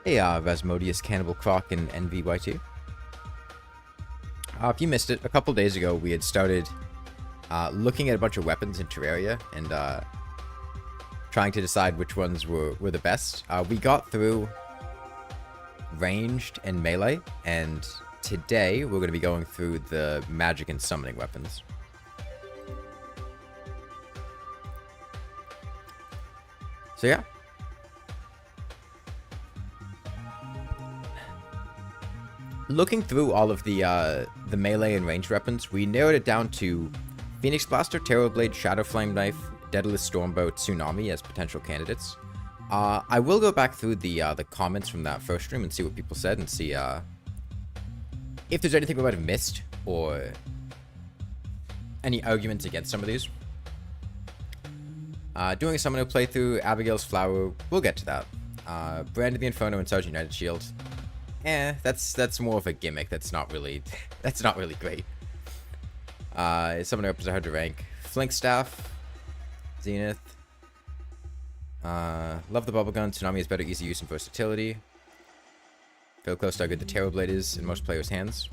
Hey, Rasmodius, Cannibal Croc, and NVY2. If you missed it, a couple days ago we had started looking at a bunch of weapons in Terraria and trying to decide which ones were the best. We got through ranged and melee, and today we're going to be going through the magic and summoning weapons. So yeah. Looking through all of the melee and ranged weapons, we narrowed it down to Phoenix Blaster, Terror Blade, Shadow Flame Knife, Deadliest Stormbow, Tsunami as potential candidates. I will go back through the comments from that first stream and see what people said and see if there's anything we might have missed or any arguments against some of these. Doing a Summoner playthrough, Abigail's Flower, we'll get to that. Brand of the Inferno and Sergeant United Shield. That's more of a gimmick. That's not really great. Summoner weapons are hard to rank. Flink Staff, Zenith. Love the Bubble Gun. Tsunami is better easy use and versatility. Feel close to how good the Terror Blade is in most players' hands.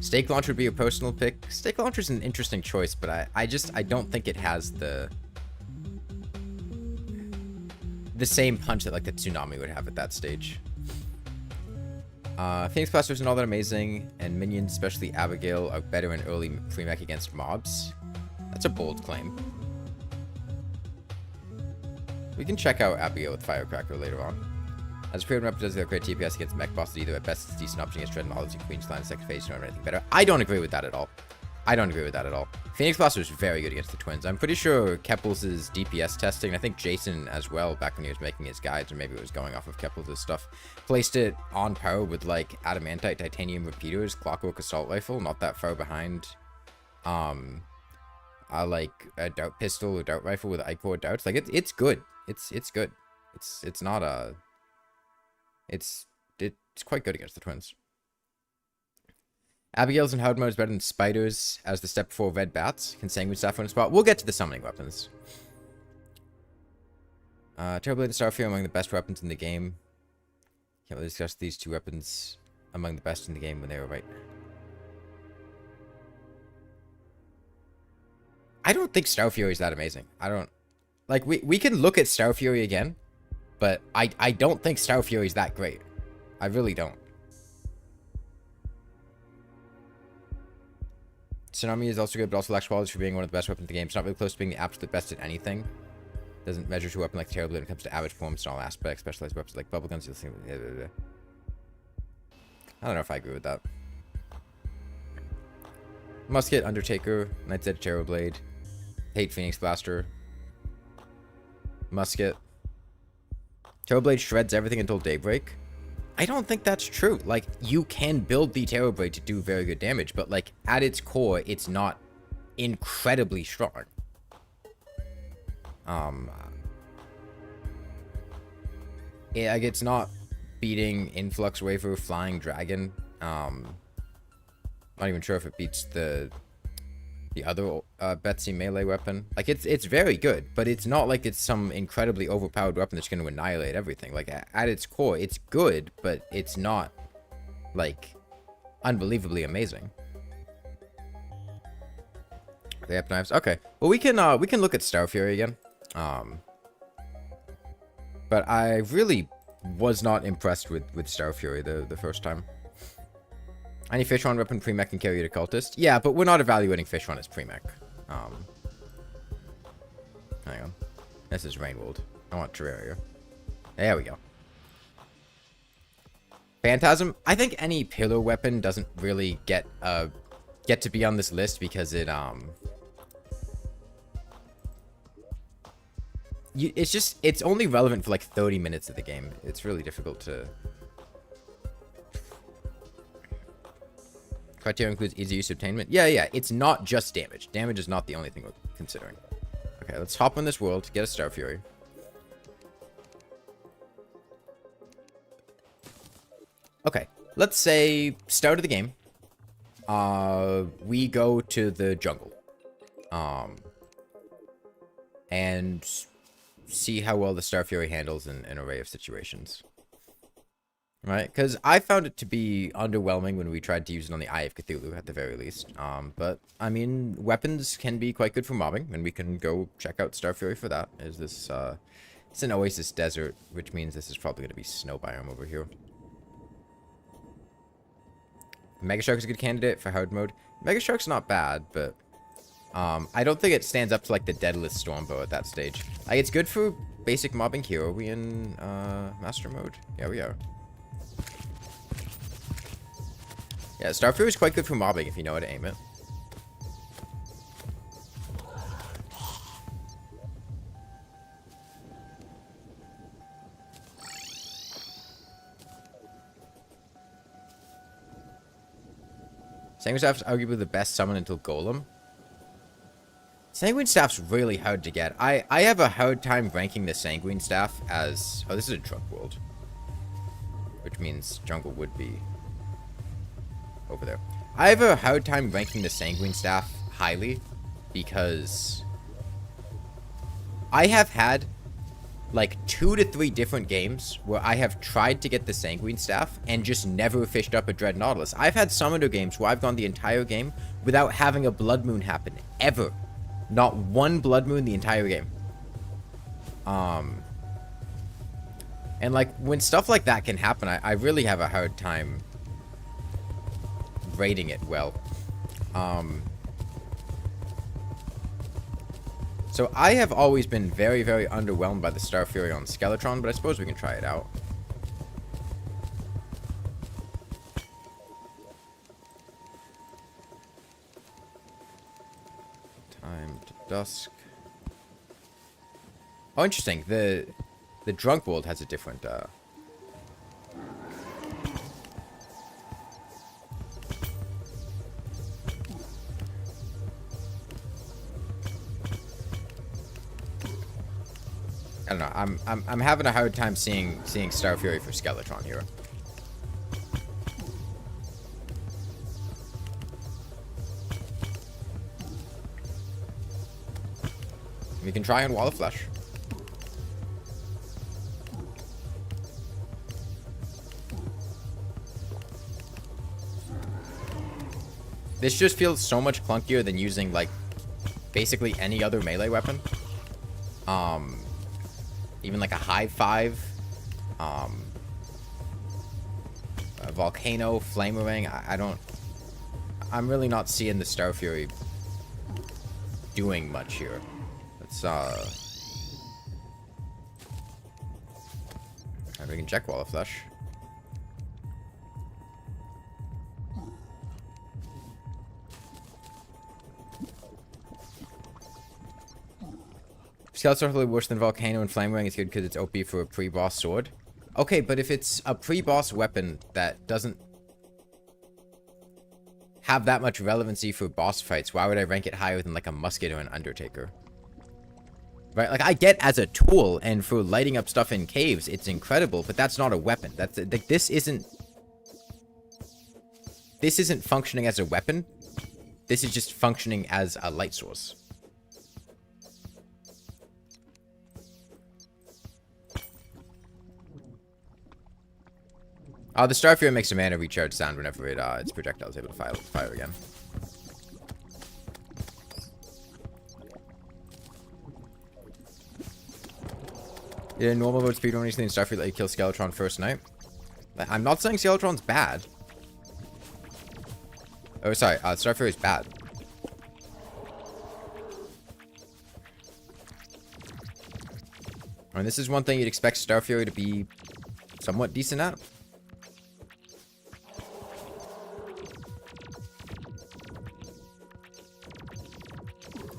Stake Launcher would be a personal pick. Stake Launcher is an interesting choice, but I don't think it has the same punch that like the Tsunami would have at that stage. Phoenix Blaster isn't all that amazing, and minions, especially Abigail, are better in early pre-mech against mobs. That's a bold claim. We can check out Abigail with Firecracker later on. As a pre-hard weapon does have great TPS against mech bosses, either at best it's decent option against Dreadnoughts and Queensland second phase, you don't have anything better. I don't agree with that at all. Phoenix Blaster is very good against the twins. I'm pretty sure Keppels' DPS testing, I think Jason as well, back when he was making his guides, or maybe it was going off of Keppels' stuff, placed it on par with like Adamantite Titanium Repeaters, Clockwork Assault Rifle, not that far behind like a Dart Pistol or Dart Rifle with I-Core darts. Like it's good. It's good. It's not a... It's quite good against the twins. Abigail's in hard mode is better than Spiders as the step before Red Bats. Can Sanguine Staff win a spot? We'll get to the summoning weapons. Terror Blade and Starfire among the best weapons in the game. Can't really discuss these two weapons among the best in the game when they were right. I don't think Star Fury is that amazing. I don't... Like, we can look at Star Fury again, but I don't think Star Fury is that great. I really don't. Tsunami is also good, but also lacks qualities for being one of the best weapons in the game. It's not really close to being the absolute best at anything. Doesn't measure to a weapon like Terror Blade when it comes to average performance in all aspects. Specialized weapons like bubble guns. I don't know if I agree with that. Musket, Undertaker, Knight's Edge, Terror Blade. Hate Phoenix Blaster. Musket. Terror Blade shreds everything until daybreak. I don't think that's true. Like, you can build the Terror Blade to do very good damage, but like at its core, it's not incredibly strong. Like it's not beating Influx Waver, Flying Dragon. Not even sure if it beats the other Betsy melee weapon. Like it's very good, but it's not like it's some incredibly overpowered weapon that's going to annihilate everything. Like at its core, it's good, but it's not like unbelievably amazing. They have knives. Okay, well we can look at Star Fury again. But I really was not impressed with Star Fury the first time. Any Fishron weapon pre-mech can carry to cultist? Yeah, but we're not evaluating Fishron as pre-mech. Hang on. This is Rainwold. I want Terraria. There we go. Phantasm. I think any pillar weapon doesn't really get to be on this list because it it's only relevant for like 30 minutes of the game. It's really difficult to... Criteria includes easy use obtainment. Yeah, it's not just damage. Damage is not the only thing we're considering. Okay, let's hop on this world, get a Star Fury. Okay, let's say start of the game. We go to the jungle. And see how well the Star Fury handles in an array of situations. Right? Because I found it to be underwhelming when we tried to use it on the Eye of Cthulhu, at the very least. But, I mean, weapons can be quite good for mobbing, and we can go check out Star Fury for that. Is this, it's an Oasis Desert, which means this is probably going to be snow biome over here. Mega Shark is a good candidate for hard mode. Mega Shark's not bad, but I don't think it stands up to like the Deadless Stormbow at that stage. Like, it's good for basic mobbing here. Are we in Master Mode? Yeah, we are. Yeah, Star Fury is quite good for mobbing if you know how to aim it. Sanguine Staff's arguably the best summon until Golem. Sanguine Staff's really hard to get. I have a hard time ranking the Sanguine Staff as... Oh, this is a drunk world. Which means jungle would be over there. I have a hard time ranking the Sanguine Staff highly because I have had like 2 to 3 different games where I have tried to get the Sanguine Staff and just never fished up a Dread Nautilus. I've had Summoner games where I've gone the entire game without having a Blood Moon happen. Ever. Not one Blood Moon the entire game. And like, when stuff like that can happen, I really have a hard time rating it well. So I have always been very, very underwhelmed by the Star Fury on Skeletron, but I suppose we can try it out. Time to dusk. Oh, interesting. The Drunk World has a different I don't know. I'm having a hard time seeing Star Fury for Skeletron here. We can try on Wall of Flesh. This just feels so much clunkier than using like basically any other melee weapon. Even like a Hive 5, a Volcano, Flamerang. I'm really not seeing the Star Fury doing much here. Let's, we can check Wall of Flesh. Skeleton's really worse than Volcano and Flamerang. It's good because it's OP for a pre-boss sword. Okay, but if it's a pre-boss weapon that doesn't have that much relevancy for boss fights, why would I rank it higher than like a musket or an Undertaker? Right? Like, I get as a tool and for lighting up stuff in caves, it's incredible, but that's not a weapon. That's like, this isn't functioning as a weapon. This is just functioning as a light source. The Star Fury makes a mana recharge sound whenever its projectile is able to fire again. Yeah, normal mode speedrun recently in Star Fury let you kill Skeletron first night. I'm not saying Skeletron's bad. Oh, sorry. Star Fury is bad. I mean, this is one thing you'd expect Star Fury to be somewhat decent at.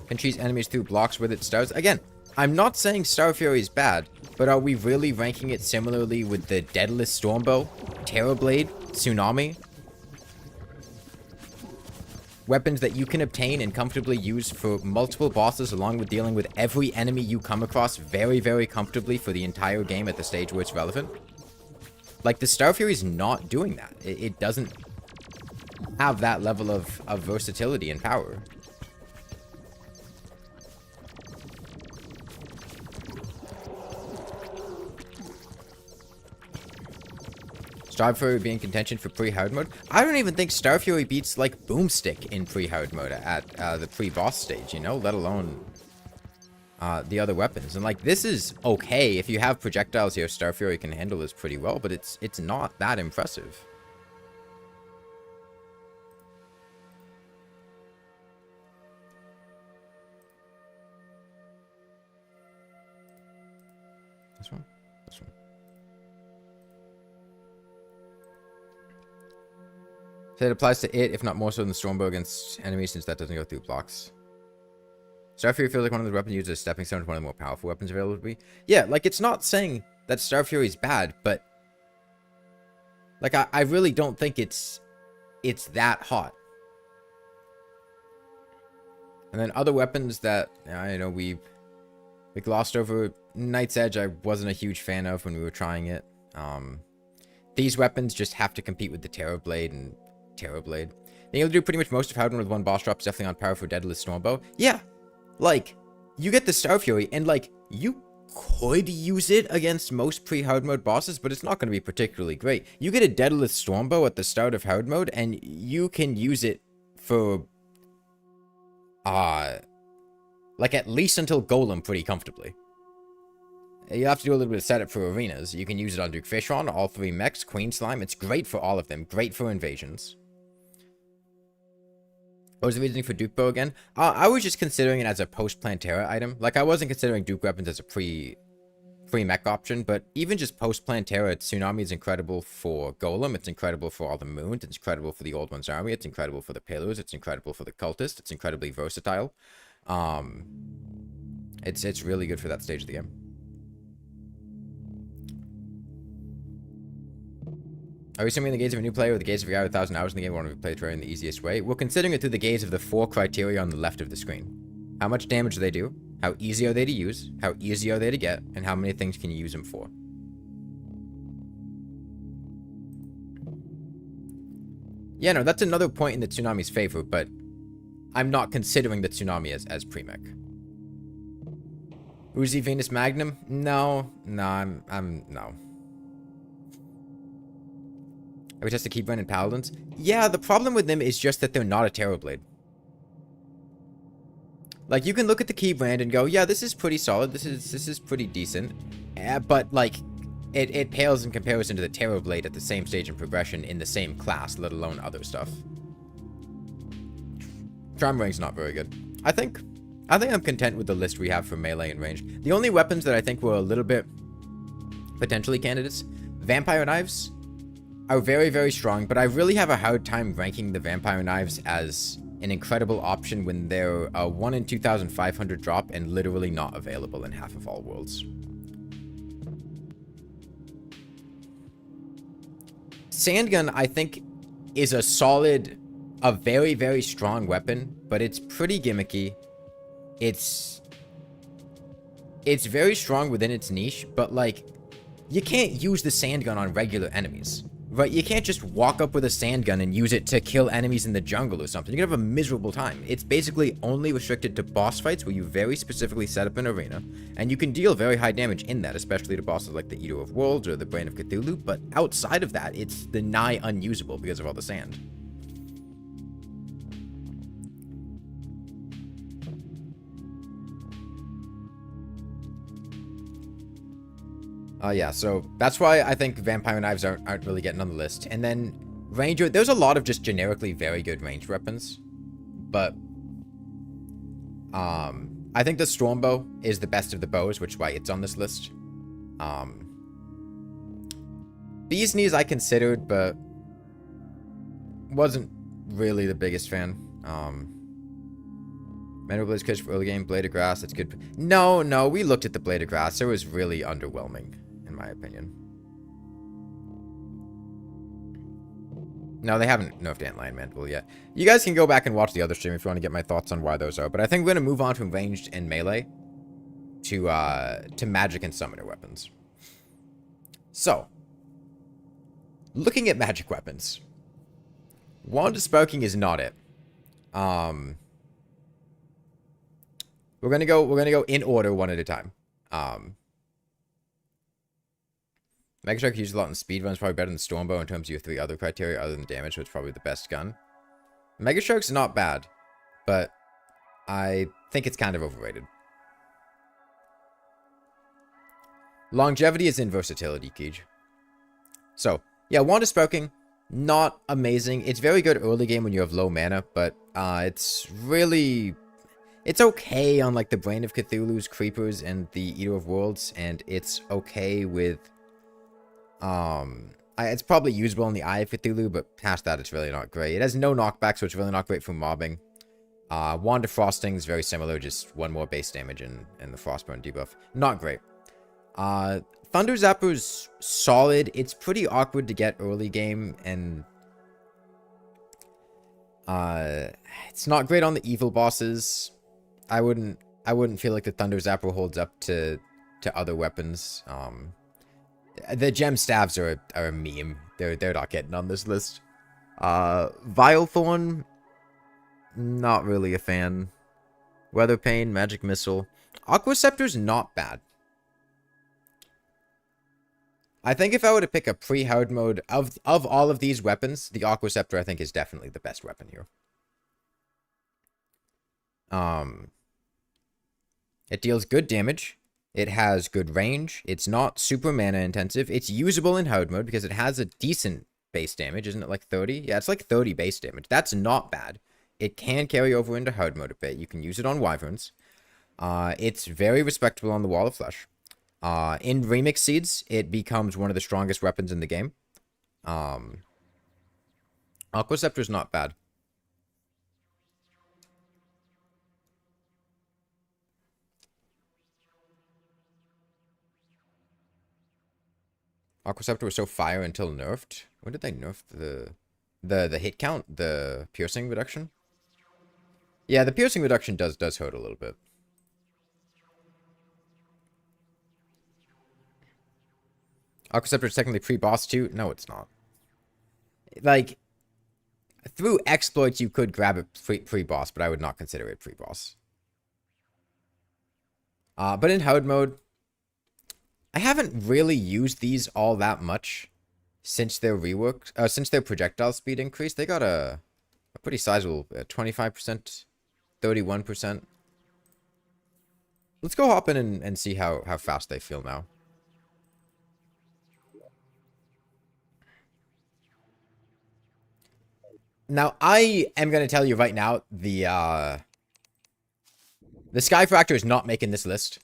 Can cheese enemies through blocks with its stars. Again, I'm not saying Star Fury is bad, but are we really ranking it similarly with the Deadless Stormbow, Terra Blade, Tsunami? Weapons that you can obtain and comfortably use for multiple bosses along with dealing with every enemy you come across very, very comfortably for the entire game at the stage where it's relevant. Like, the Star Fury is not doing that. It doesn't have that level of versatility and power. Star Fury being contention for pre-hard mode. I don't even think Star Fury beats like Boomstick in pre-hard mode at the pre-boss stage, you know, let alone the other weapons. And like, this is okay. If you have projectiles here, Star Fury can handle this pretty well, but it's not that impressive. This one? This one. So it applies to it, if not more so than the Stormbow against enemies, since that doesn't go through blocks. Starfury feels like one of the weapons used as a stepping stone to one of the more powerful weapons available to be. Yeah, like, it's not saying that Starfury is bad, but like, I really don't think it's that hot. And then other weapons that, you know, we glossed over. Knight's Edge, I wasn't a huge fan of when we were trying it. These weapons just have to compete with the Terror Blade and Terror Blade. Being able to do pretty much most of Howden with one boss drop is definitely on par for Daedalus Stormbow. Yeah, like, you get the Star Fury, and like, you could use it against most pre-hard mode bosses, but it's not going to be particularly great. You get a Daedalus Stormbow at the start of hard mode, and you can use it for like, at least until Golem pretty comfortably. You have to do a little bit of setup for arenas. You can use it on Duke Fishron, all 3 mechs, Queen Slime. It's great for all of them. Great for invasions. What was the reasoning for Duke Bow again? I was just considering it as a post-Plantera item. Like, I wasn't considering Duke weapons as a pre-mech option, but even just post-Plantera, Tsunami is incredible for Golem. It's incredible for all the moons. It's incredible for the Old One's army. It's incredible for the pillars. It's incredible for the cultist. It's incredibly versatile. It's really good for that stage of the game. Are we assuming the gaze of a new player or the gaze of a guy with 1,000 hours in the game want to play Terraria in the easiest way? We're considering it through the gaze of the 4 criteria on the left of the screen. How much damage do they do? How easy are they to use? How easy are they to get? And how many things can you use them for? Yeah, no, that's another point in the Tsunami's favor, but I'm not considering the Tsunami as pre-mech. Uzi Venus Magnum? No, no. Are we tested Keybrand and Paladins? Yeah, the problem with them is just that they're not a Terror Blade. Like, you can look at the Keybrand and go, yeah, this is pretty solid, this is pretty decent. But, like, it pales in comparison to the Terror Blade at the same stage in progression in the same class, let alone other stuff. Charmring's not very good. I think I'm content with the list we have for melee and range. The only weapons that I think were a little bit potentially candidates, Vampire Knives are very, very strong, but I really have a hard time ranking the Vampire Knives as an incredible option when they're a 1 in 2,500 drop and literally not available in half of all worlds. Sandgun, I think, is a very, very strong weapon, but it's pretty gimmicky. It's very strong within its niche, but, like, you can't use the Sandgun on regular enemies. Right, you can't just walk up with a sandgun and use it to kill enemies in the jungle or something. You're gonna have a miserable time. It's basically only restricted to boss fights where you very specifically set up an arena, and you can deal very high damage in that, especially to bosses like the Eater of Worlds or the Brain of Cthulhu, but outside of that, it's the nigh unusable because of all the sand. Yeah, so that's why I think Vampire Knives aren't really getting on the list. And then Ranger, there's a lot of just generically very good ranged weapons. But I think the Stormbow is the best of the bows, which is why it's on this list. Bee's Knees I considered, but wasn't really the biggest fan. Metal Blade's good for early game. Blade of Grass, that's good. No, we looked at the Blade of Grass. It was really underwhelming, in my opinion. No, they haven't nerfed Antlion Mandible yet. You guys can go back and watch the other stream if you want to get my thoughts on why those are. But I think we're going to move on from ranged and melee to magic and summoner weapons. So, looking at magic weapons, Wand of Sparking is not it. We're gonna go in order one at a time. Mega Shark used a lot in speed runs, probably better than Stormbow in terms of your 3 other criteria other than damage, so it's probably the best gun. Mega Shark's not bad, but I think it's kind of overrated. Longevity is in versatility, Keej. So, yeah, Wand of Sparking, not amazing. It's very good early game when you have low mana, but it's really... It's okay on, like, the Brain of Cthulhu's Creepers and the Eater of Worlds, and it's okay with... it's probably usable in the Eye of Cthulhu, but past that, it's really not great. It has no knockback, so it's really not great for mobbing. Wand of Frosting is very similar, just 1 more base damage and the Frostburn debuff. Not great. Thunder Zapper's solid. It's pretty awkward to get early game, and it's not great on the evil bosses. I wouldn't feel like the Thunder Zapper holds up to other weapons. The gem staves are a meme. They're not getting on this list. Vilethorn, not really a fan. Weatherpane, Magic Missile. Aqua Scepter's not bad. I think if I were to pick a pre-hard mode of all of these weapons, the Aqua Scepter I think is definitely the best weapon here. It deals good damage. It has good range. It's not super mana intensive. It's usable in hard mode because it has a decent base damage. Isn't it like 30? Yeah, it's like 30 base damage. That's not bad. It can carry over into hard mode a bit. You can use it on Wyverns. It's very respectable on the Wall of Flesh. In Remix Seeds, it becomes one of the strongest weapons in the game. Aqua Scepter's not bad. Aqua Scepter was so fire until nerfed. When did they nerf the hit count? The piercing reduction? Yeah, the piercing reduction does hurt a little bit. Aqua Scepter is technically pre-boss too? No, it's not. Like, through exploits you could grab it pre-boss, but I would not consider it pre-boss. But in hard mode, I haven't really used these all that much since their rework, since their projectile speed increase. They got a pretty sizable 25%, 31%. Let's go hop in and see how fast they feel now. Now, I am going to tell you right now, the Sky Fracture is not making this list.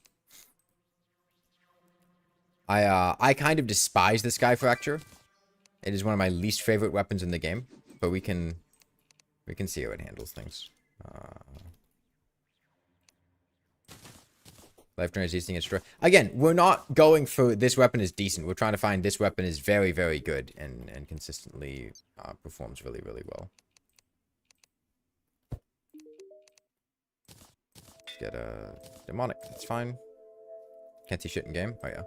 I kind of despise the Sky Fracture. It is one of my least favorite weapons in the game, but we can see how it handles things. Lifetime is decent against destroy. Again, we're not going for this weapon is decent. We're trying to find this weapon is very, very good and consistently performs really, really well. Let's get a demonic. That's fine. Can't see shit in game. Oh yeah.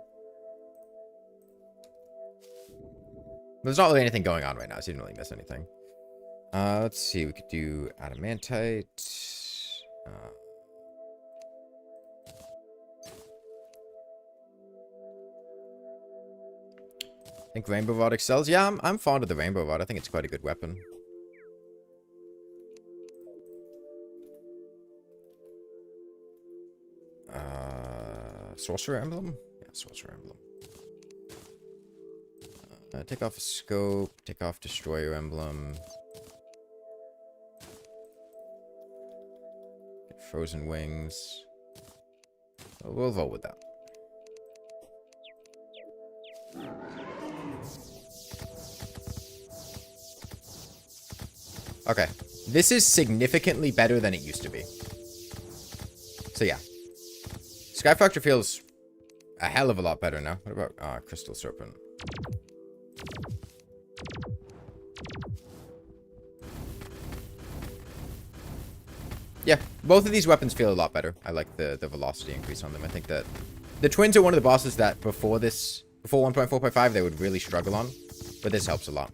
There's not really anything going on right now, so you didn't really miss anything. Let's see. We could do adamantite. I think Rainbow Rod excels. Yeah, I'm fond of the Rainbow Rod. I think it's quite a good weapon. Sorcerer Emblem? Yeah, Sorcerer Emblem. Take off a scope. Take off Destroyer Emblem. Get Frozen Wings. We'll vote with that. Okay. This is significantly better than it used to be. So yeah. Sky Fracture feels a hell of a lot better now. What about Crystal Serpent? Yeah, both of these weapons feel a lot better. I like the velocity increase on them. I think that the twins are one of the bosses that before 1.4.5 they would really struggle on, but this helps a lot.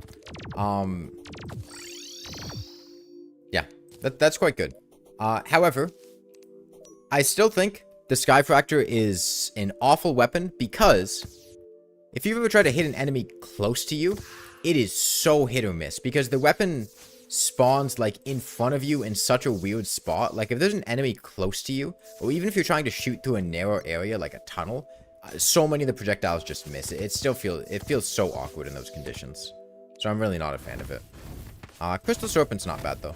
Yeah, that's quite good. However, I still think the Sky Fracture is an awful weapon because If you've ever tried to hit an enemy close to you, it is so hit or miss. Because the weapon spawns, like, in front of you in such a weird spot. Like, if there's an enemy close to you, or even if you're trying to shoot through a narrow area, like a tunnel, so many of the projectiles just miss. It feels so awkward in those conditions. So I'm really not a fan of it. Crystal Serpent's not bad, though.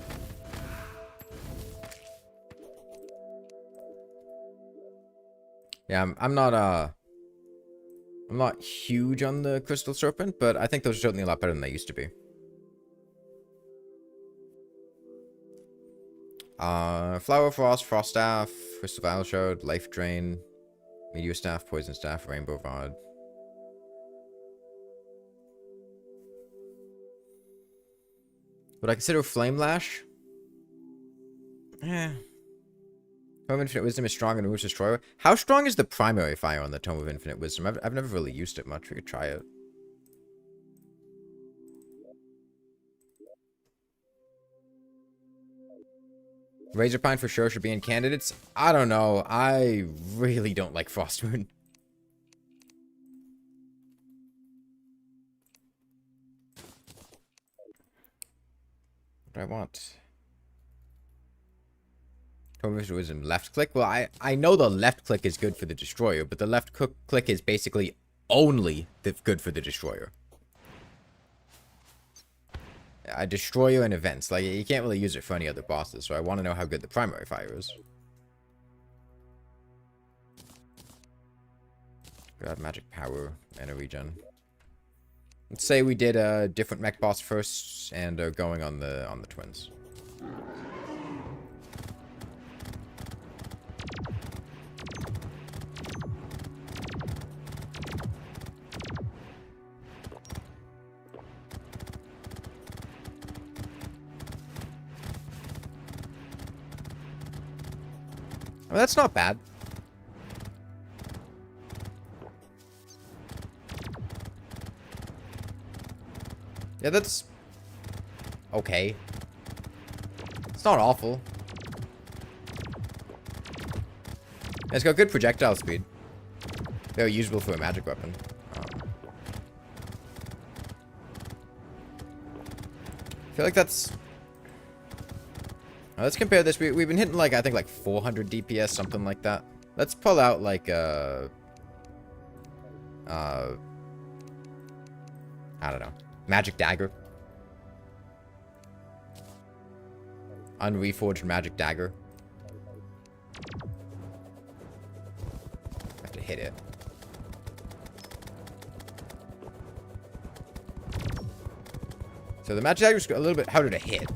Yeah, I'm not huge on the Crystal Serpent, but I think those are certainly a lot better than they used to be. Flower Frost, Frost Staff, Crystal Vial Shard, Life Drain, Meteor Staff, Poison Staff, Rainbow Rod. Would I consider Flame Lash? Eh. Tome of Infinite Wisdom is strong and removes Destroyer. How strong is the primary fire on the Tome of Infinite Wisdom? I've never really used it much. We could try it. Razor Pine for sure should be in candidates. I don't know. I really don't like Frost Moon. What do I want? Tome of Infinite Wisdom. Left click? Well, I know the left click is good for the Destroyer, but the left click is basically only good for the Destroyer. A Destroyer and events. Like, you can't really use it for any other bosses, so I want to know how good the primary fire is. God, magic power, mana regen. Let's say we did a different mech boss first, and are going on the twins. Well, that's not bad. Yeah, that's okay. It's not awful. It's got good projectile speed. Very usable for a magic weapon. I feel like that's... Let's compare this. We've been hitting, like, I think, like 400 DPS, something like that. Let's pull out, like, I don't know. Magic Dagger. Unreforged Magic Dagger. I have to hit it. So the Magic Dagger is a little bit harder to hit.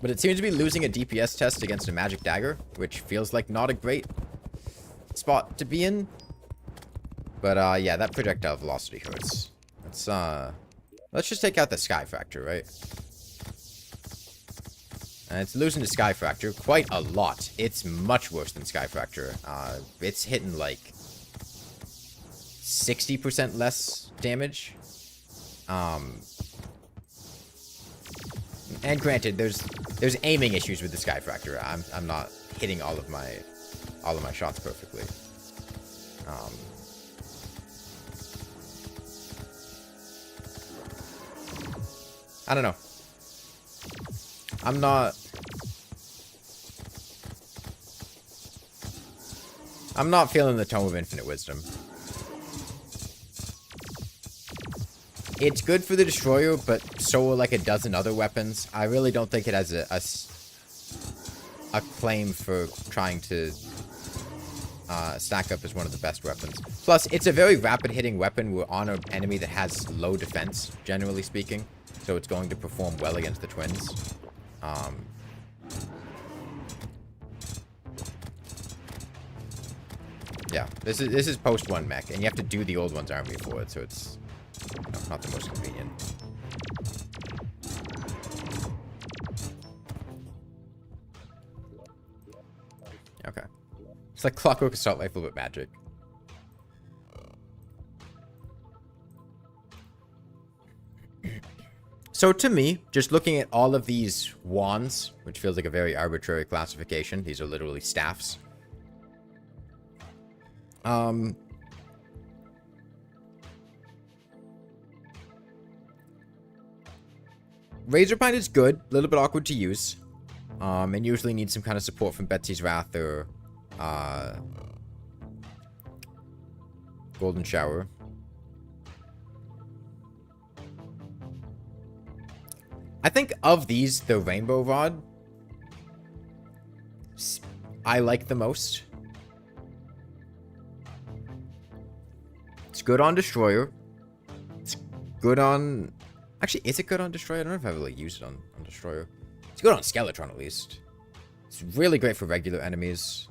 But it seems to be losing a DPS test against a Magic Dagger, which feels like not a great spot to be in. But, yeah, that projectile velocity hurts. Let's just take out the Sky Fracture, right? And it's losing to Sky Fracture quite a lot. It's much worse than Sky Fracture. It's hitting, like, 60% less damage. And granted, there's aiming issues with the Sky Fracture. I'm not hitting all of my shots perfectly. I don't know. I'm not feeling the Tome of Infinite Wisdom. It's good for the Destroyer, but so are like a dozen other weapons. I really don't think it has a claim for trying to stack up as one of the best weapons. Plus, it's a very rapid-hitting weapon. We're on an enemy that has low defense, generally speaking. So it's going to perform well against the twins. Yeah, this is post 1 mech, and you have to do the old one's army for it, so it's not the most convenient. Okay. It's like Clockwork Assault Rifle with magic. So to me, just looking at all of these wands, which feels like a very arbitrary classification, these are literally staffs. Razer Blade is good, a little bit awkward to use. And usually needs some kind of support from Betsy's Wrath or Golden Shower. I think of these, the Rainbow Rod, I like the most. It's good on Destroyer. It's good on... Actually, is it good on Destroyer? I don't know if I've really used it on Destroyer. It's good on Skeletron, at least. It's really great for regular enemies.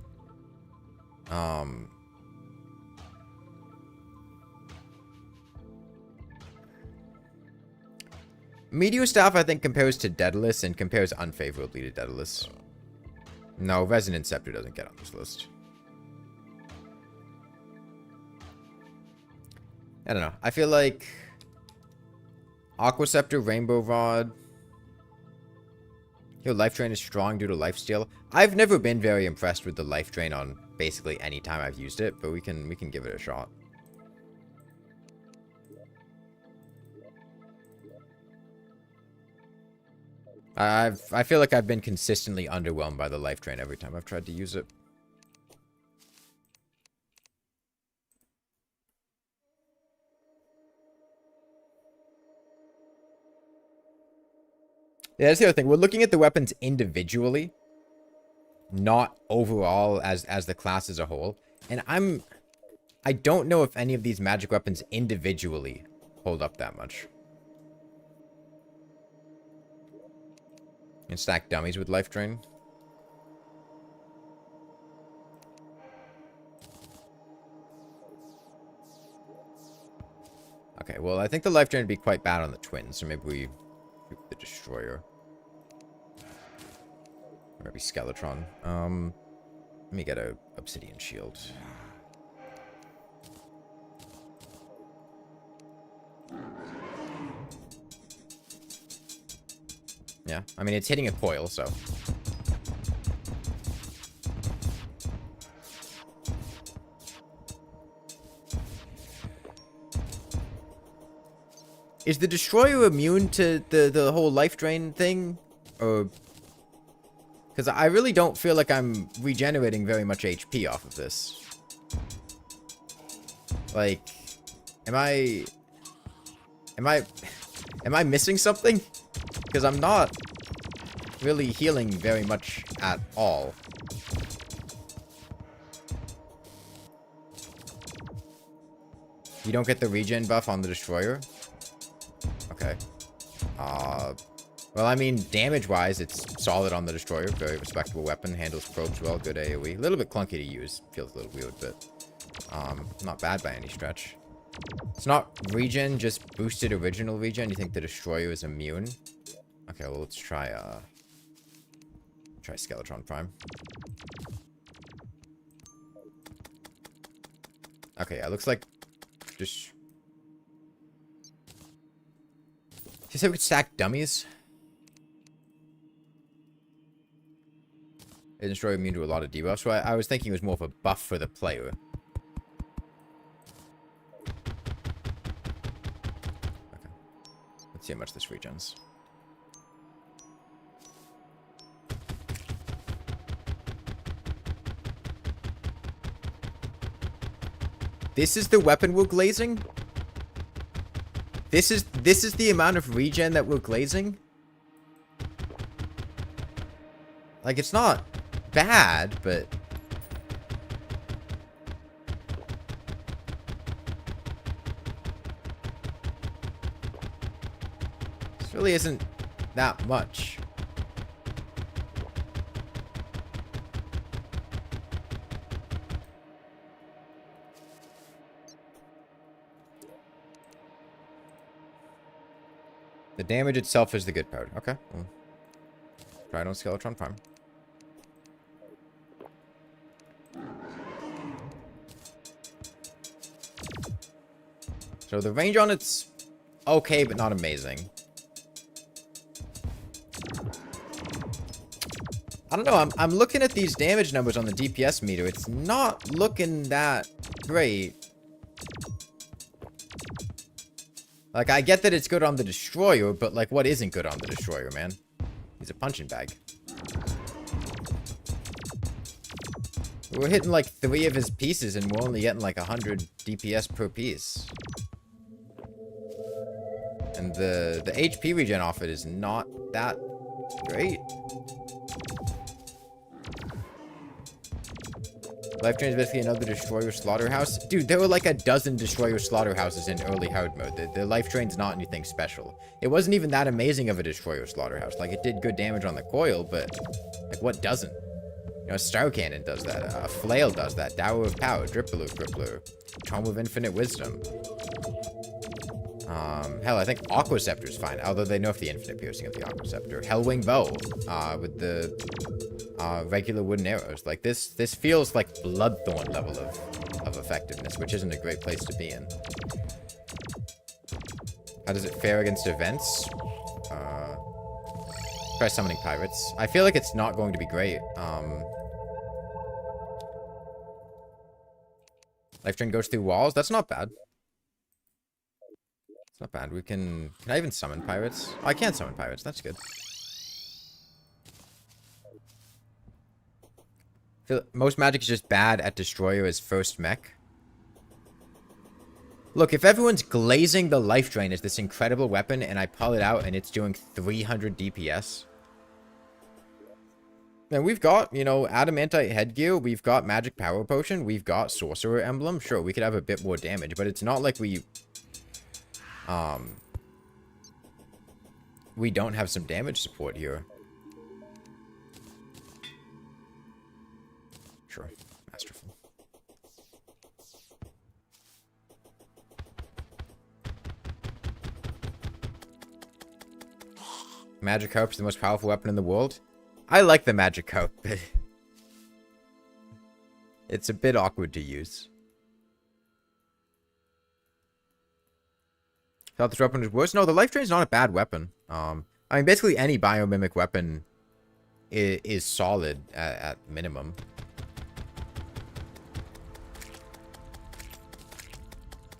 Meteor Staff, I think, compares to Daedalus and compares unfavorably to Daedalus. No, Resonant Scepter doesn't get on this list. I don't know. I feel like Aqua Scepter, Rainbow Rod. Your life drain is strong due to lifesteal. I've never been very impressed with the life drain on basically any time I've used it, but we can give it a shot. I feel like I've been consistently underwhelmed by the life drain every time I've tried to use it. Yeah, that's the other thing. We're looking at the weapons individually, not overall as the class as a whole. And I don't know if any of these magic weapons individually hold up that much. And stack dummies with life drain. Okay, well, I think the life drain would be quite bad on the twins, so maybe we shoot the Destroyer. Or maybe Skeletron. Let me get a Obsidian Shield. Yeah, I mean, it's hitting a coil, so. Is the Destroyer immune to the whole life drain thing? Or... Because I really don't feel like I'm regenerating very much HP off of this. Like, am I missing something? Because I'm not really healing very much at all. You don't get the regen buff on the Destroyer? Okay. Well, I mean, damage-wise, it's solid on the Destroyer. Very respectable weapon. Handles probes well. Good AoE. A little bit clunky to use. Feels a little weird, but not bad by any stretch. It's not regen, just boosted original regen. You think the Destroyer is immune? Okay, well, let's try Skeletron Prime. Okay, yeah, looks like just... You said we could stack dummies? It Destroyer immune to a lot of debuffs, so I was thinking it was more of a buff for the player. Okay. Let's see how much this regens. This is the weapon we're glazing? This is the amount of regen that we're glazing? Like, it's not bad, but... This really isn't that much. The damage itself is the good part. Okay. Well, try it on Skeletron Prime. So the range on it's okay, but not amazing. I don't know. I'm looking at these damage numbers on the DPS meter. It's not looking that great. Like, I get that it's good on the Destroyer, but, like, what isn't good on the Destroyer, man? He's a punching bag. We're hitting, like, 3 of his pieces, and we're only getting, like, 100 DPS per piece. And the HP regen off it is not that great. Life Drain is basically another Destroyer Slaughterhouse. Dude, there were like a dozen Destroyer Slaughterhouses in early hard mode. The Life Drain's not anything special. It wasn't even that amazing of a Destroyer Slaughterhouse. Like, it did good damage on the coil, but, like, what doesn't? You know, a Star Cannon does that. A Flail does that. Dower of Power. Crippler. Tome of Infinite Wisdom. Hell, I think Aqua Scepter's fine, although they nerfed the Infinite Piercing of the Aqua Scepter. Hellwing Bow, with the regular wooden arrows. Like, this feels like Bloodthorn level of effectiveness, which isn't a great place to be in. How does it fare against events? Try summoning pirates. I feel like it's not going to be great. Life Drain goes through walls. That's not bad. It's not bad. We can... Can I even summon pirates? Oh, I can't summon pirates. That's good. I feel most magic is just bad at Destroyer as first mech. Look, if everyone's glazing the Life Drain as this incredible weapon and I pull it out and it's doing 300 DPS... And we've got, you know, Adamantite Headgear, we've got Magic Power Potion, we've got Sorcerer Emblem. Sure, we could have a bit more damage, but it's not like we don't have some damage support here. Sure, masterful. Magic Harp is the most powerful weapon in the world. I like the Magic Harp, but it's a bit awkward to use. Thought this weapon was worse? No, the Life Drain's not a bad weapon. I mean, basically any biomimic weapon is solid at minimum.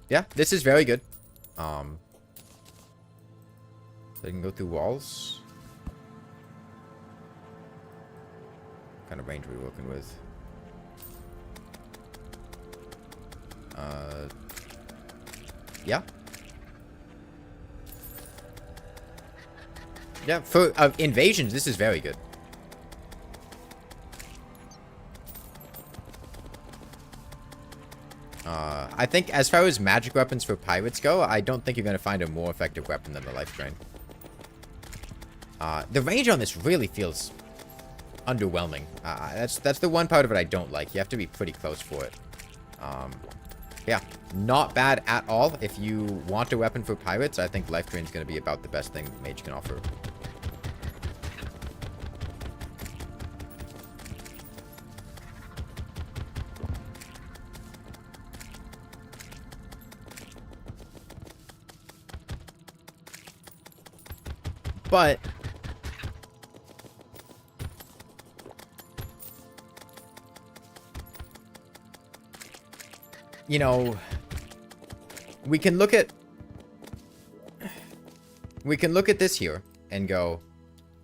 Yeah, this is very good. So they can go through walls. What kind of range are we working with? Yeah. Yeah, for invasions, this is very good. I think as far as magic weapons for pirates go, I don't think you're going to find a more effective weapon than the Life Drain. The range on this really feels underwhelming. That's the one part of it I don't like. You have to be pretty close for it. Yeah, not bad at all. If you want a weapon for pirates, I think Life Drain is going to be about the best thing Mage can offer. But you know, we can look at this here and go,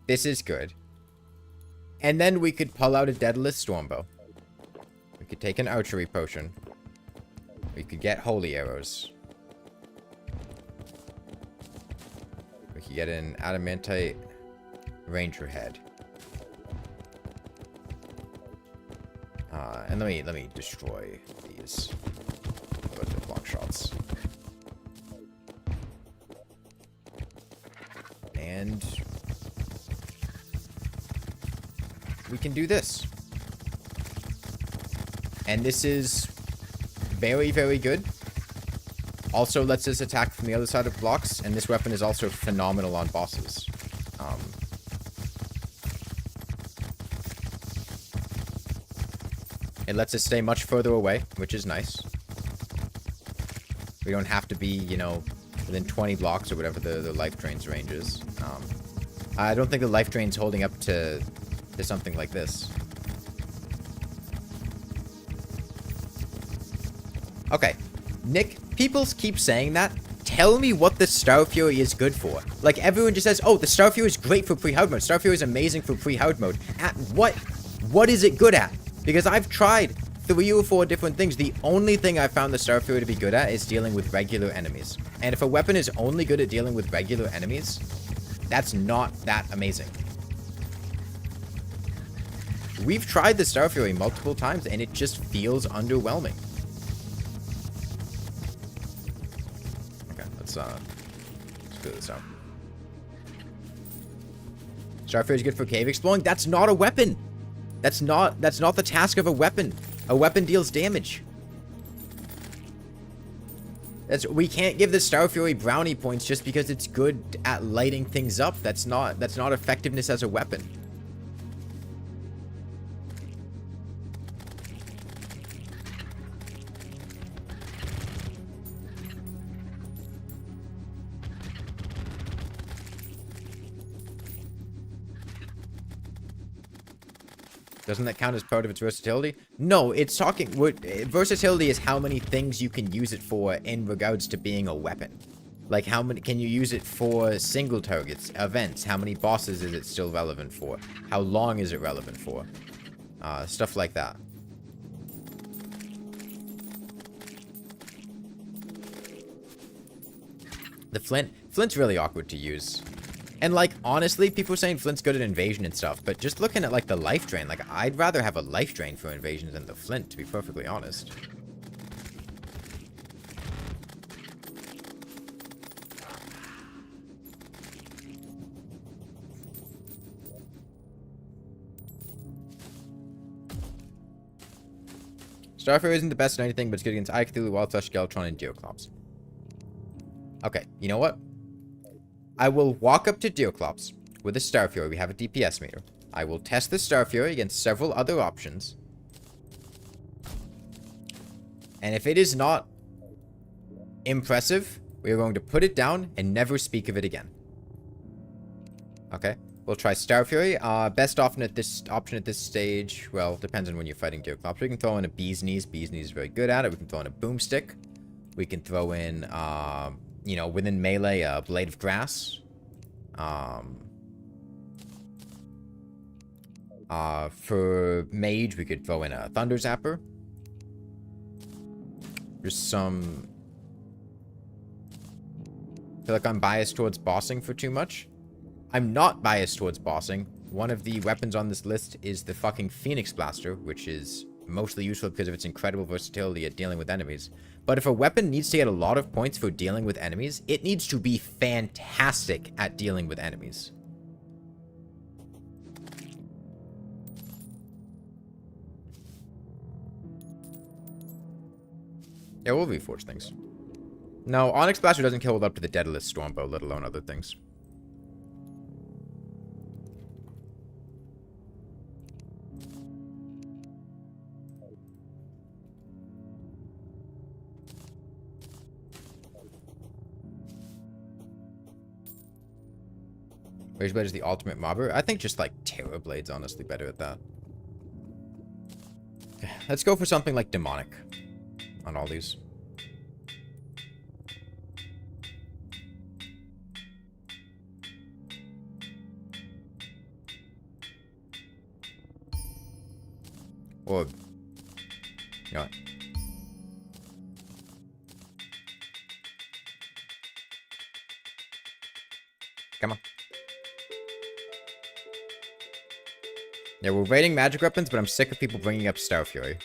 this is good. And then we could pull out a Daedalus Stormbow. We could take an archery potion. We could get holy arrows. We could get an adamantite ranger head. And let me destroy these. Block shots. And we can do this. And this is very, very good. Also lets us attack from the other side of blocks, and this weapon is also phenomenal on bosses. It lets us stay much further away, which is nice. We don't have to be, you know, within 20 blocks or whatever the Life Drain's range is. I don't think the Life Drain's holding up to something like this. Okay, Nick, people keep saying that. Tell me what the Star Fury is good for. Like, everyone just says, oh, the Star Fury is great for pre-hard mode. Star Fury is amazing for pre-hard mode. At what? What is it good at? Because I've tried 3 or 4 different things. The only thing I found the Star Fury to be good at is dealing with regular enemies. And if a weapon is only good at dealing with regular enemies, that's not that amazing. We've tried the Star Fury multiple times, and it just feels underwhelming. Okay, let's clear this out. Star Fury is good for cave exploring. That's not a weapon. That's not the task of a weapon. A weapon deals damage. We can't give the Star Fury brownie points just because it's good at lighting things up. That's not effectiveness as a weapon. Doesn't that count as part of its versatility? No, it's talking... versatility is how many things you can use it for in regards to being a weapon. Like, how many... Can you use it for single targets, events? How many bosses is it still relevant for? How long is it relevant for? Stuff like that. The Flint's really awkward to use. And, like, honestly, people are saying Flint's good at invasion and stuff, but just looking at, like, the life drain, like, I'd rather have a life drain for invasions than the Flint, to be perfectly honest. Starfire isn't the best at anything, but it's good against Eye Cthulhu, Wildflesh, Skeletron, and Geoclops. Okay, you know what? I will walk up to Geoclops with a Star Fury. We have a DPS meter. I will test the Star Fury against several other options. And if it is not impressive, we are going to put it down and never speak of it again. Okay, we'll try Star Fury. Best option at this stage, well, depends on when you're fighting Geoclops. We can throw in a Bee's Knees. Bee's Knees is very good at it. We can throw in a Boomstick. We can throw in, you know, within melee, a Blade of Grass. For mage, we could throw in a Thunder Zapper. Just some... I feel like I'm biased towards bossing for too much. I'm not biased towards bossing. One of the weapons on this list is the fucking Phoenix Blaster, which is mostly useful because of its incredible versatility at dealing with enemies. But if a weapon needs to get a lot of points for dealing with enemies, it needs to be fantastic at dealing with enemies. Yeah, we'll reforge things. No, Onyx Blaster doesn't kill up to the Daedalus Stormbow, let alone other things. Razer Blade is the ultimate mobber. I think just like Terra Blade's honestly better at that. Let's go for something like Demonic on all these. Or, you know what? Come on. Yeah, we're rating magic weapons, but I'm sick of people bringing up Star Fury.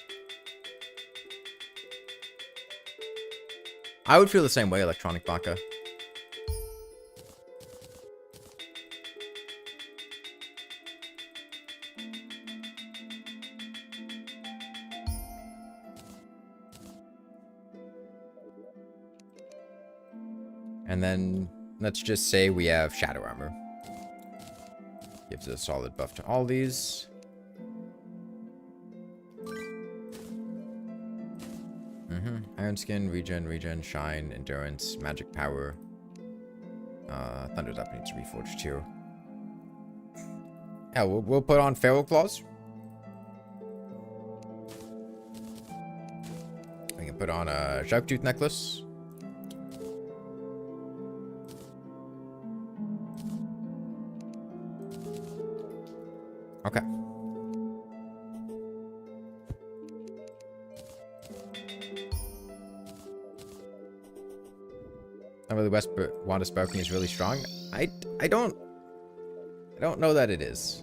I would feel the same way, Electronic Baka. And then, let's just say we have Shadow Armor. Gives a solid buff to all these. Iron Skin, Regen, Shine, Endurance, Magic Power. Thunder's Up needs to reforge too. Yeah, we'll put on Feral Claws. We can put on a shark tooth necklace. Okay. I really want a sparking is really strong. I don't know that it is.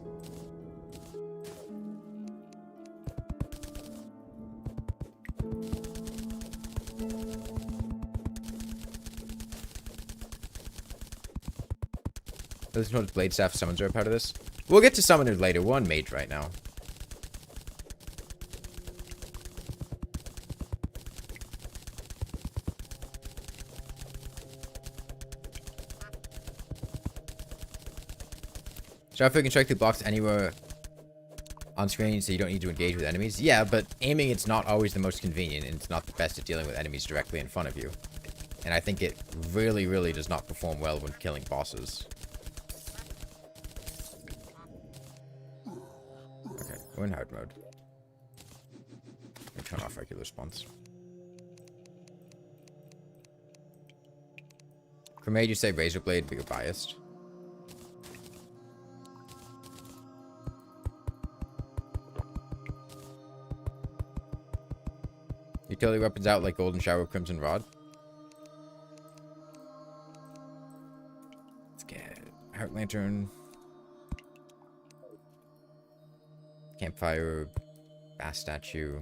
There's no blade staff summons are a part of this. We'll get to summoners later. We're on mage right now. Starfire can strike through blocks anywhere on screen, so you don't need to engage with enemies. Yeah, but aiming, it's not always the most convenient, and it's not the best at dealing with enemies directly in front of you. And I think it really, really does not perform well when killing bosses. Okay, we're in hard mode. Turn off regular spawns. For mage, you say Razer Blade, but you're biased. Utility weapons out like Golden Shower, Crimson Rod. Let's get Heart Lantern. Campfire. Bass Statue.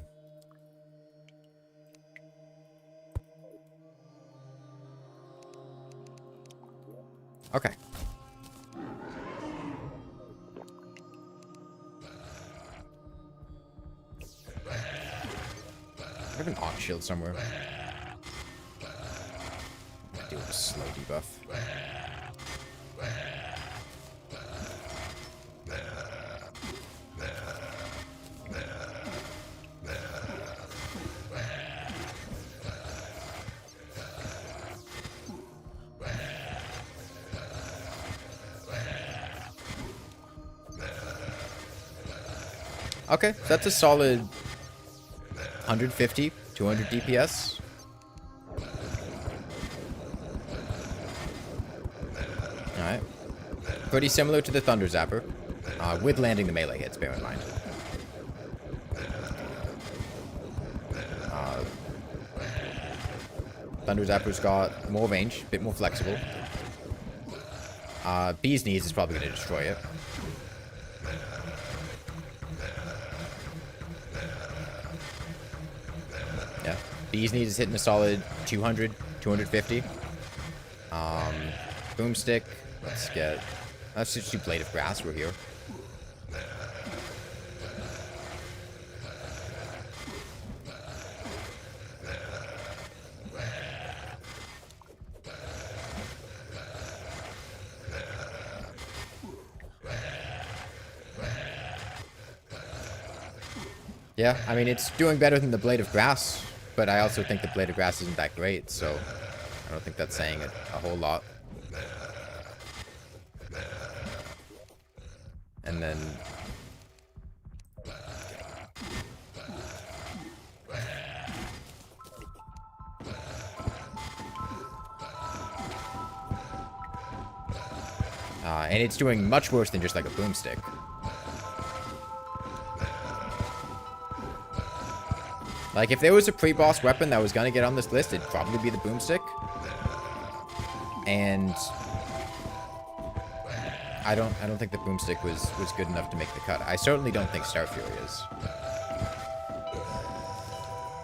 Okay. I have an Auk Shield somewhere. Do a slow debuff. Okay, so that's a solid 150, 200 DPS. Alright. Pretty similar to the Thunder Zapper. With landing the melee hits, bear in mind. Thunder Zapper's got more range, a bit more flexible. Bee's Knees is probably going to destroy it. Yeah. Bee's Knees is hitting a solid 200, 250. Boomstick. Let's just do Blade of Grass. We're here. Yeah, I mean, it's doing better than the Blade of Grass, but I also think the Blade of Grass isn't that great, so I don't think that's saying a whole lot. And then... and it's doing much worse than just like a boomstick. Like, if there was a pre-boss weapon that was gonna get on this list, it'd probably be the boomstick. And I don't think the boomstick was good enough to make the cut. I certainly don't think Star Fury is.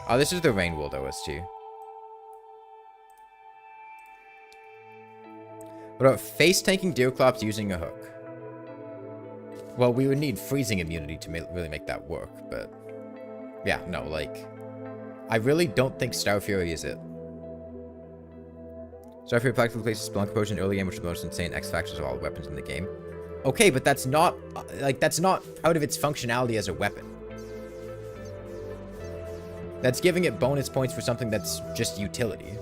Oh, this is the Rainworld OST. What about face-tanking Deerclops using a hook? Well, we would need freezing immunity to really make that work, but... yeah, no, like... I really don't think Star Fury is it. Star Fury practically places Spelunk Potion early game, which is the most insane X factors of all weapons in the game. Okay, but that's not, like, that's not out of its functionality as a weapon. That's giving it bonus points for something that's just utility.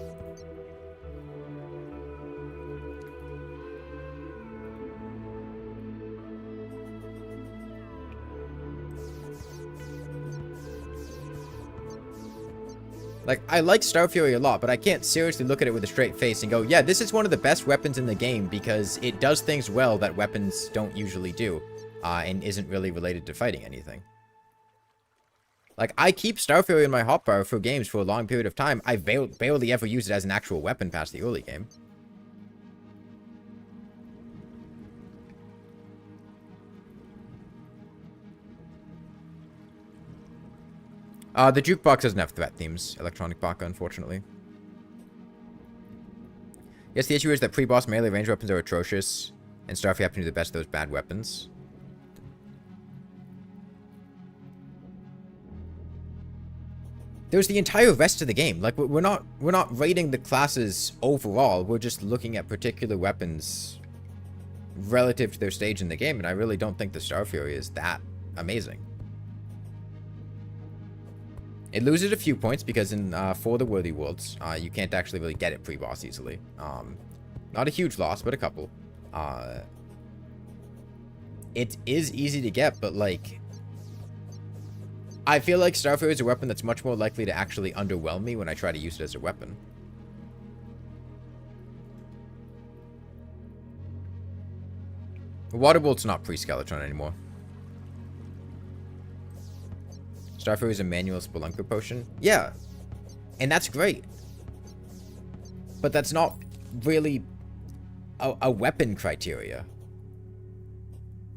Like, I like Star Fury a lot, but I can't seriously look at it with a straight face and go, yeah, this is one of the best weapons in the game because it does things well that weapons don't usually do, and isn't really related to fighting anything. Like, I keep Star Fury in my hotbar for games for a long period of time. I barely ever use it as an actual weapon past the early game. The jukebox doesn't have threat themes, Electronic Baka, unfortunately. Yes, the issue is that pre-boss melee range weapons are atrocious, and Starfy happen to be the best of those bad weapons. There's the entire rest of the game. Like, we're not rating the classes overall. We're just looking at particular weapons relative to their stage in the game, and I really don't think the Star Fury is that amazing. It loses a few points because in for the Worthy Worlds, you can't actually really get it pre-boss easily. Not a huge loss, but a couple. It is easy to get, but like, I feel like Star Fury is a weapon that's much more likely to actually underwhelm me when I try to use it as a weapon. Waterbolt's not pre-Skeletron anymore. Star Fury is a manual Spelunker potion. Yeah. And that's great. But that's not really a weapon criteria.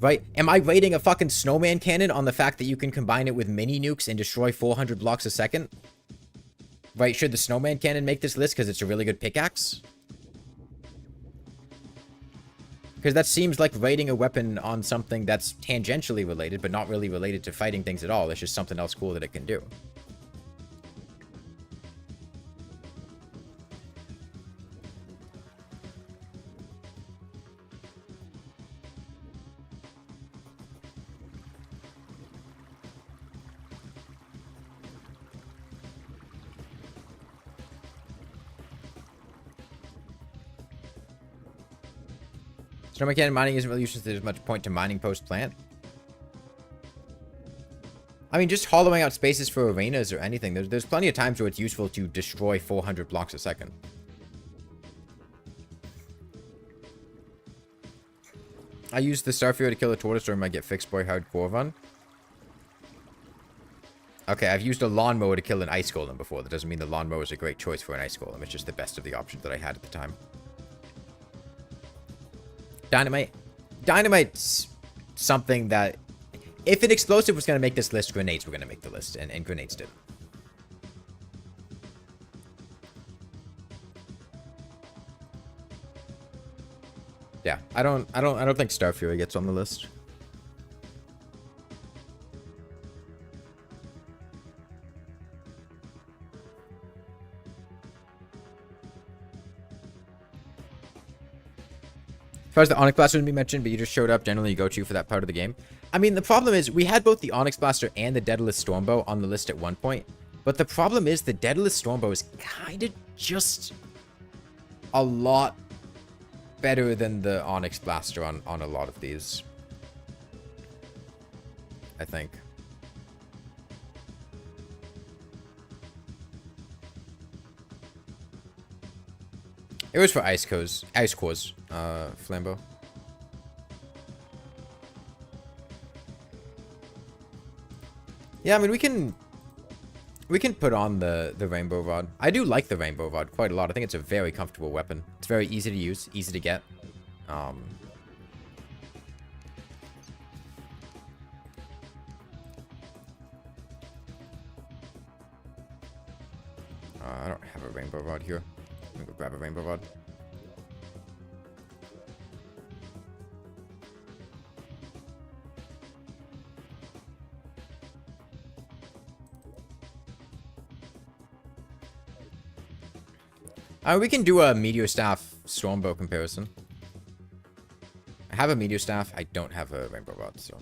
Right? Am I rating a fucking snowman cannon on the fact that you can combine it with mini nukes and destroy 400 blocks a second? Right? Should the snowman cannon make this list because it's a really good pickaxe? Because that seems like rating a weapon on something that's tangentially related, but not really related to fighting things at all. It's just something else cool that it can do. Snowman cannon mining isn't really used since there's much point to mining post-plant. I mean, just hollowing out spaces for arenas or anything. There's plenty of times where it's useful to destroy 400 blocks a second. I used the Star Fury to kill a tortoise during my Get Fixed Boy hardcore run. Okay, I've used a lawnmower to kill an ice golem before. That doesn't mean the lawnmower is a great choice for an ice golem. It's just the best of the options that I had at the time. Dynamite's something that, if an explosive was going to make this list, grenades were going to make the list, and grenades did. Yeah, I don't think Star Fury gets on the list. As far as the Onyx Blaster didn't be mentioned, but you just showed up, generally you go to for that part of the game. I mean, the problem is, we had both the Onyx Blaster and the Daedalus Stormbow on the list at one point. But the problem is, the Daedalus Stormbow is kind of just a lot better than the Onyx Blaster on a lot of these. I think. It was for Ice Cores, Flambeau. Yeah, I mean, we can put on the Rainbow Rod. I do like the Rainbow Rod quite a lot. I think it's a very comfortable weapon. It's very easy to use, easy to get. I don't have a Rainbow Rod here. I'm gonna go grab a Rainbow Rod. We can do a Meteor Staff Stormbow comparison. I have a Meteor Staff. I don't have a Rainbow Rod, so.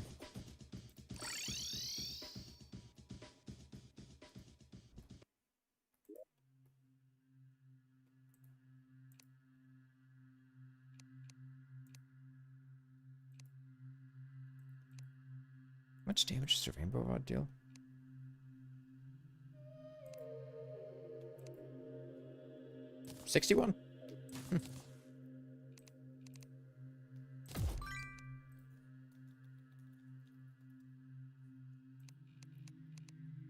How much damage does a Rainbow Rod deal? 61?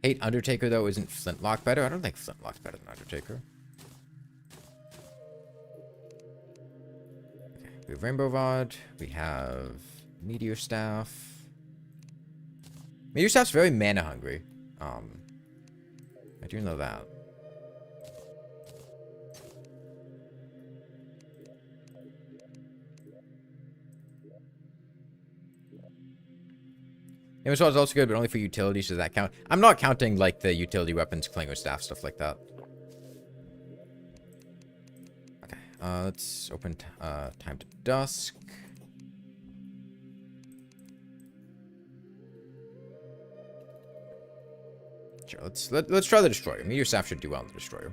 8 Undertaker, though, isn't Flintlock better? I don't think Flintlock's better than Undertaker. Okay, we have Rainbow Rod. We have Meteor Staff. Meteor Staff's very mana hungry. I do know that. It was also good, but only for utilities. Does that count? I'm not counting, like, the utility weapons, Clinger Staff, stuff like that. Okay, let's open Time to Dusk. Sure, let's try the Destroyer. Meteor Staff should do well in the Destroyer.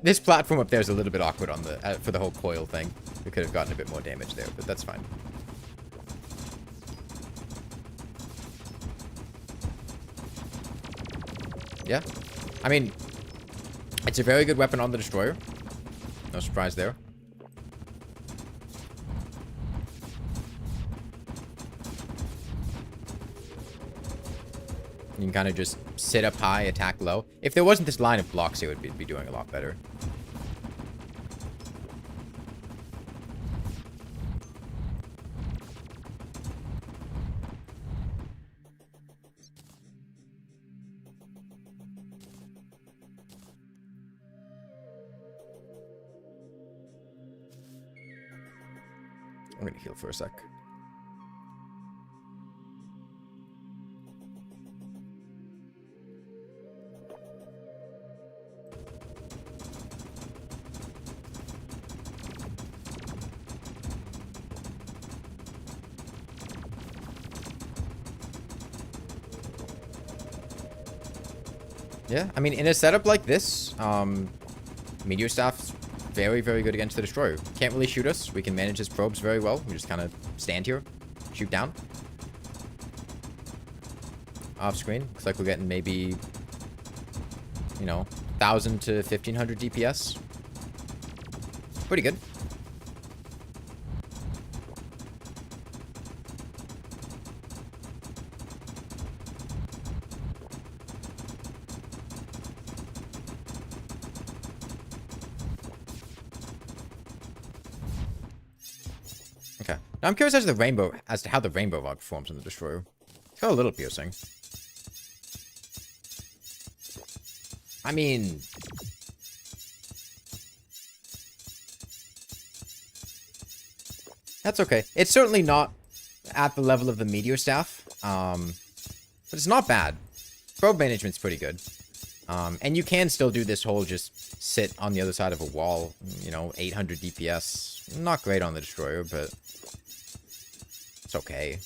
This platform up there is a little bit awkward on the for the whole coil thing. We could have gotten a bit more damage there, but that's fine. Yeah, I mean, it's a very good weapon on the Destroyer. No surprise there. You can kind of just sit up high, attack low. If there wasn't this line of blocks, it would be doing a lot better. I'm gonna heal for a sec. Yeah, I mean, in a setup like this, Meteor Staff's very, very good against the Destroyer. Can't really shoot us. We can manage his probes very well. We just kind of stand here, shoot down. Off screen, looks like we're getting maybe, you know, 1,000 to 1,500 DPS. Pretty good. Okay. Now I'm curious as to how the Rainbow Rod performs on the Destroyer. It's got a little piercing. I mean, that's okay. It's certainly not at the level of the Meteor Staff, but it's not bad. Probe management's pretty good. And you can still do this whole just sit on the other side of a wall, you know, 800 DPS. Not great on the Destroyer, but it's okay.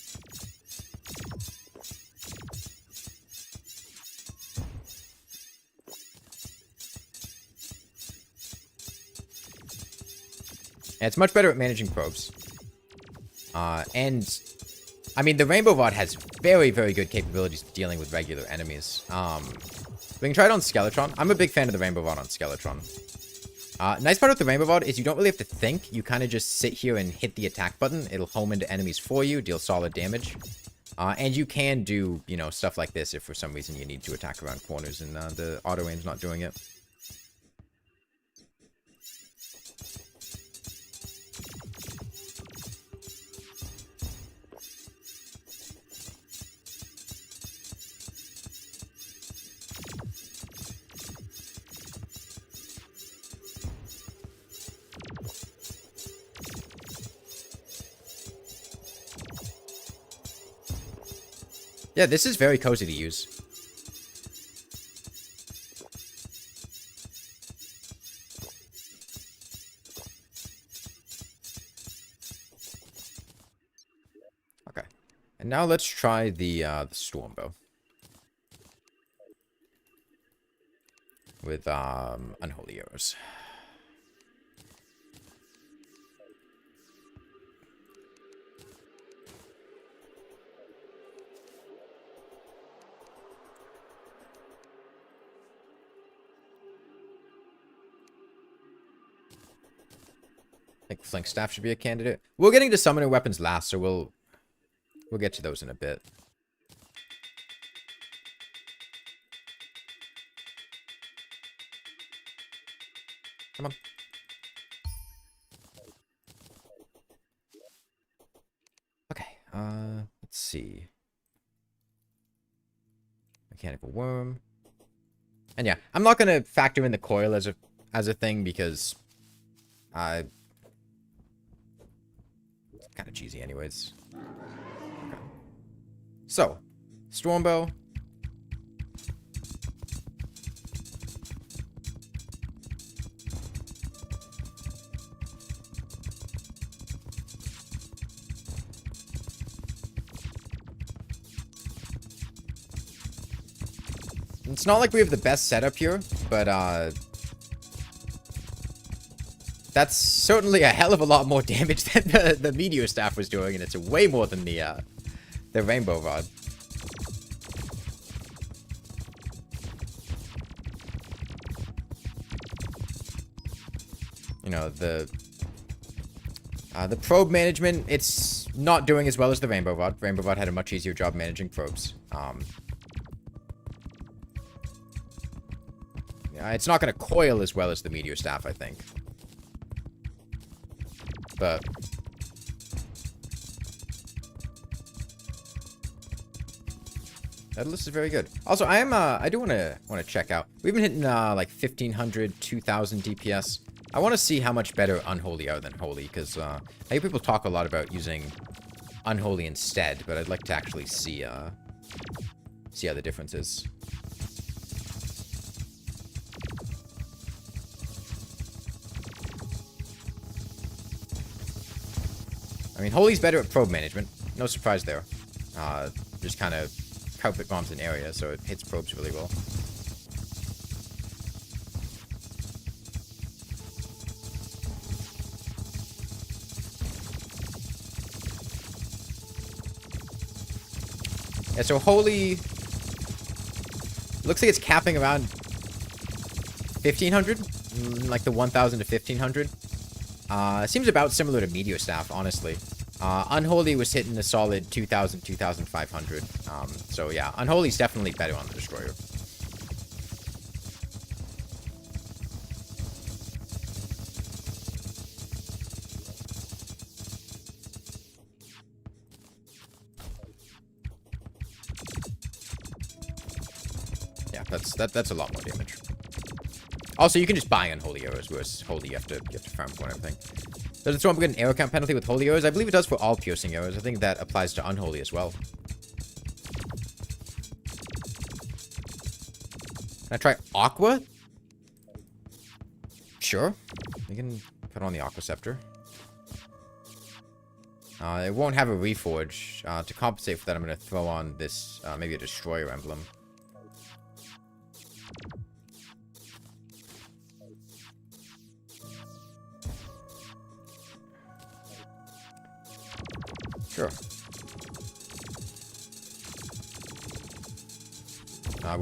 And it's much better at managing probes. And, I mean, the Rainbow Rod has very, very good capabilities dealing with regular enemies. We can try it on Skeletron. I'm a big fan of the Rainbow Rod on Skeletron. Nice part of the Rainbow Rod is you don't really have to think. You kind of just sit here and hit the attack button. It'll home into enemies for you, deal solid damage. And you can do, you know, stuff like this if for some reason you need to attack around corners and the auto aim's not doing it. Yeah, this is very cozy to use. Okay. And now let's try the Stormbow. with Unholy Arrows. I think Flank Staff should be a candidate. We're getting to Summoner Weapons last, so we'll get to those in a bit. Come on. Okay, let's see. Mechanical Worm. And yeah, I'm not gonna factor in the coil as a thing because it's kind of cheesy anyways. Okay. So, Stormbow. It's not like we have the best setup here, but that's certainly a hell of a lot more damage than the Meteor Staff was doing, and it's way more than the Rainbow Rod. You know, the probe management, it's not doing as well as the Rainbow Rod. Rainbow Rod had a much easier job managing probes. It's not going to coil as well as the Meteor Staff, I think. But that list is very good. Also, I do want to check out. We've been hitting like 1500, 2000 DPS. I want to see how much better Unholy are than Holy, because I hear people talk a lot about using Unholy instead, but I'd like to actually see how the difference is. I mean, Holy's better at probe management. No surprise there. Just kind of carpet bombs an area, so it hits probes really well. Yeah, so Holy looks like it's capping around 1500, like the 1000 to 1500. Seems about similar to Meteor Staff, honestly. Unholy was hitting a solid 2000, 2500. So yeah, Unholy's definitely better on the Destroyer. Yeah, that's a lot more damage. Also, you can just buy Unholy Arrows, whereas Holy you have to farm for and everything. Does the Storm get an arrow count penalty with Holy Arrows? I believe it does for all piercing arrows. I think that applies to Unholy as well. Can I try Aqua? Sure. We can put on the Aqua Scepter. It won't have a Reforge. To compensate for that, I'm going to throw on this, maybe a Destroyer emblem. Sure.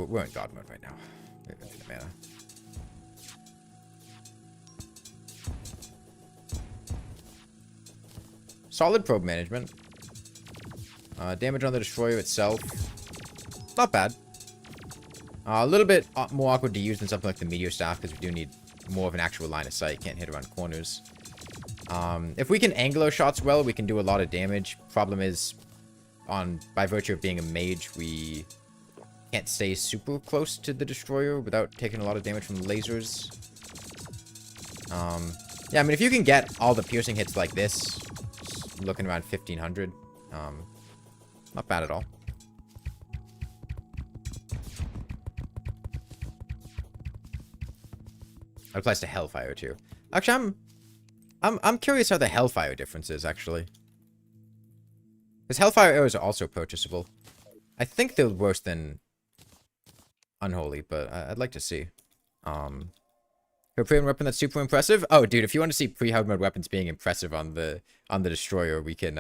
We're in God mode right now. We're infinite mana. Solid probe management. Damage on the Destroyer itself. Not bad. A little bit more awkward to use than something like the Meteor Staff, because we do need more of an actual line of sight. Can't hit around corners. If we can angle our shots well, we can do a lot of damage. Problem is, by virtue of being a mage, we can't stay super close to the Destroyer without taking a lot of damage from lasers. Yeah, I mean, if you can get all the piercing hits like this, looking around 1500, not bad at all. That applies to Hellfire too. Actually, I'm curious how the Hellfire difference is, actually. Because Hellfire arrows are also purchasable. I think they're worse than Unholy, but I'd like to see. Her pre-hard weapon that's super impressive. Oh, dude, if you want to see pre-hard mode weapons being impressive on the destroyer, we can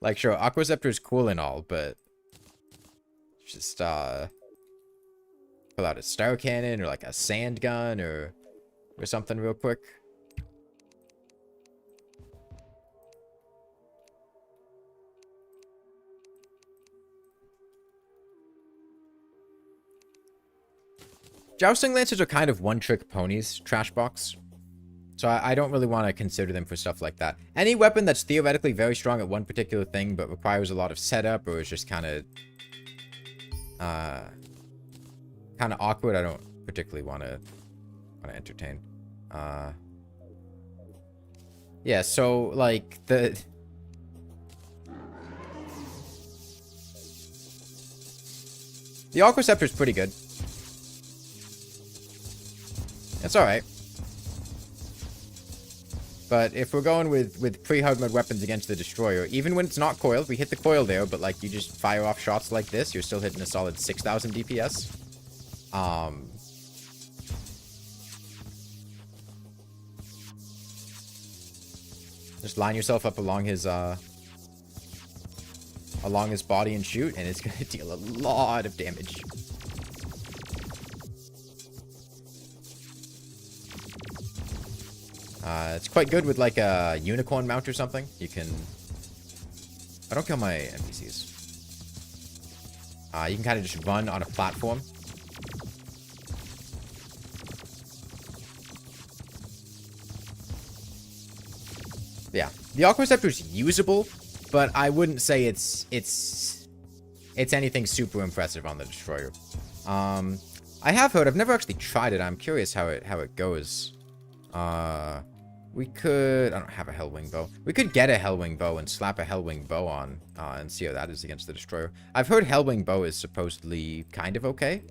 like, sure, Aqua Scepter is cool and all, but just pull out a star cannon or like a sand gun or something real quick. Jousting Lancers are kind of one-trick ponies, trash box. So I don't really want to consider them for stuff like that. Any weapon that's theoretically very strong at one particular thing, but requires a lot of setup, or is just kind of awkward, I don't particularly want to entertain. Yeah, so, like, the Aqua Scepter is pretty good. It's alright. But if we're going with pre-hard mode weapons against the destroyer, even when it's not coiled, we hit the coil there, but like you just fire off shots like this, you're still hitting a solid 6,000 DPS. Just line yourself up along his body and shoot, and it's gonna deal a lot of damage. It's quite good with like a unicorn mount or something. You can... I don't kill my NPCs. You can kind of just run on a platform. Yeah. The Aqua Scepter is usable, but I wouldn't say it's anything super impressive on the destroyer. I have heard, I've never actually tried it. I'm curious how it goes. We could... I don't have a Hellwing bow. We could get a Hellwing bow and slap a Hellwing bow on and see how that is against the destroyer. I've heard Hellwing bow is supposedly kind of okay.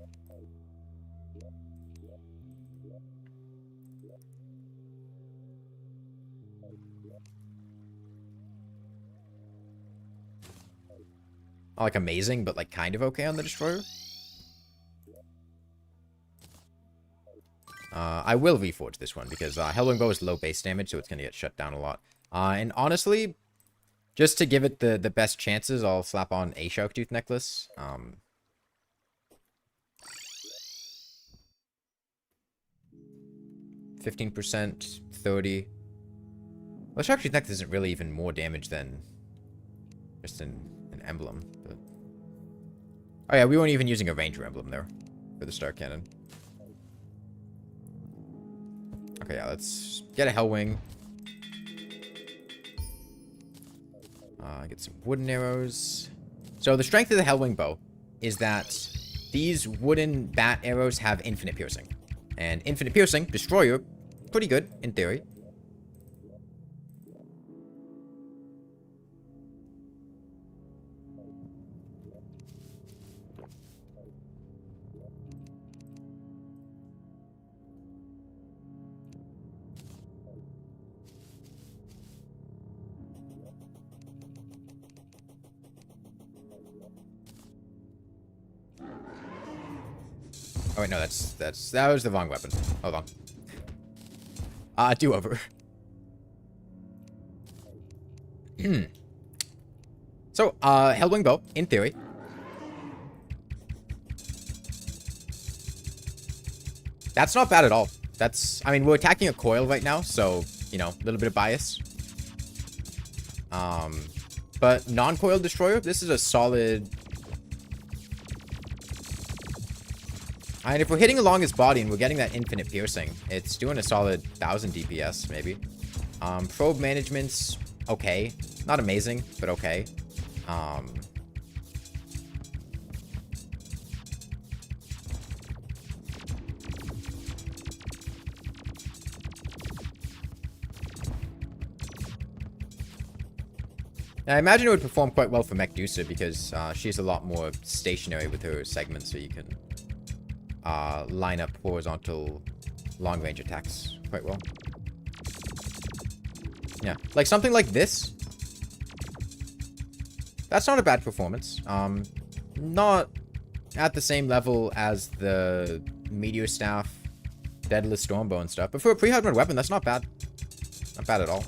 Not like amazing, but like kind of okay on the destroyer. I will reforge this one because Hellwing Bow is low base damage, so it's going to get shut down a lot. And honestly, just to give it the best chances, I'll slap on a Sharktooth Necklace. 15%, 30. Well, Sharktooth Necklace isn't really even more damage than just an emblem. But... oh yeah, we weren't even using a Ranger emblem there for the Star Cannon. Okay, yeah, let's get a Hellwing. Get some wooden arrows. So the strength of the Hellwing bow is that these wooden bat arrows have infinite piercing. And infinite piercing, destroyer, pretty good in theory. Oh wait, no, that was the wrong weapon. Hold on. Do-over. So, Hellwing bow, in theory. That's not bad at all. That's, I mean, we're attacking a coil right now, so, you know, a little bit of bias. But non-coil destroyer, this is a solid... and if we're hitting along his body and we're getting that infinite piercing, it's doing a solid 1,000 DPS, maybe. Probe management's okay. Not amazing, but okay. I imagine it would perform quite well for Medusa because she's a lot more stationary with her segments, so you can line up horizontal long-range attacks quite well. Yeah, like something like this. That's not a bad performance. Not at the same level as the Meteor Staff, Deadless Stormbow and stuff. But for a pre-hardmode weapon, that's not bad. Not bad at all.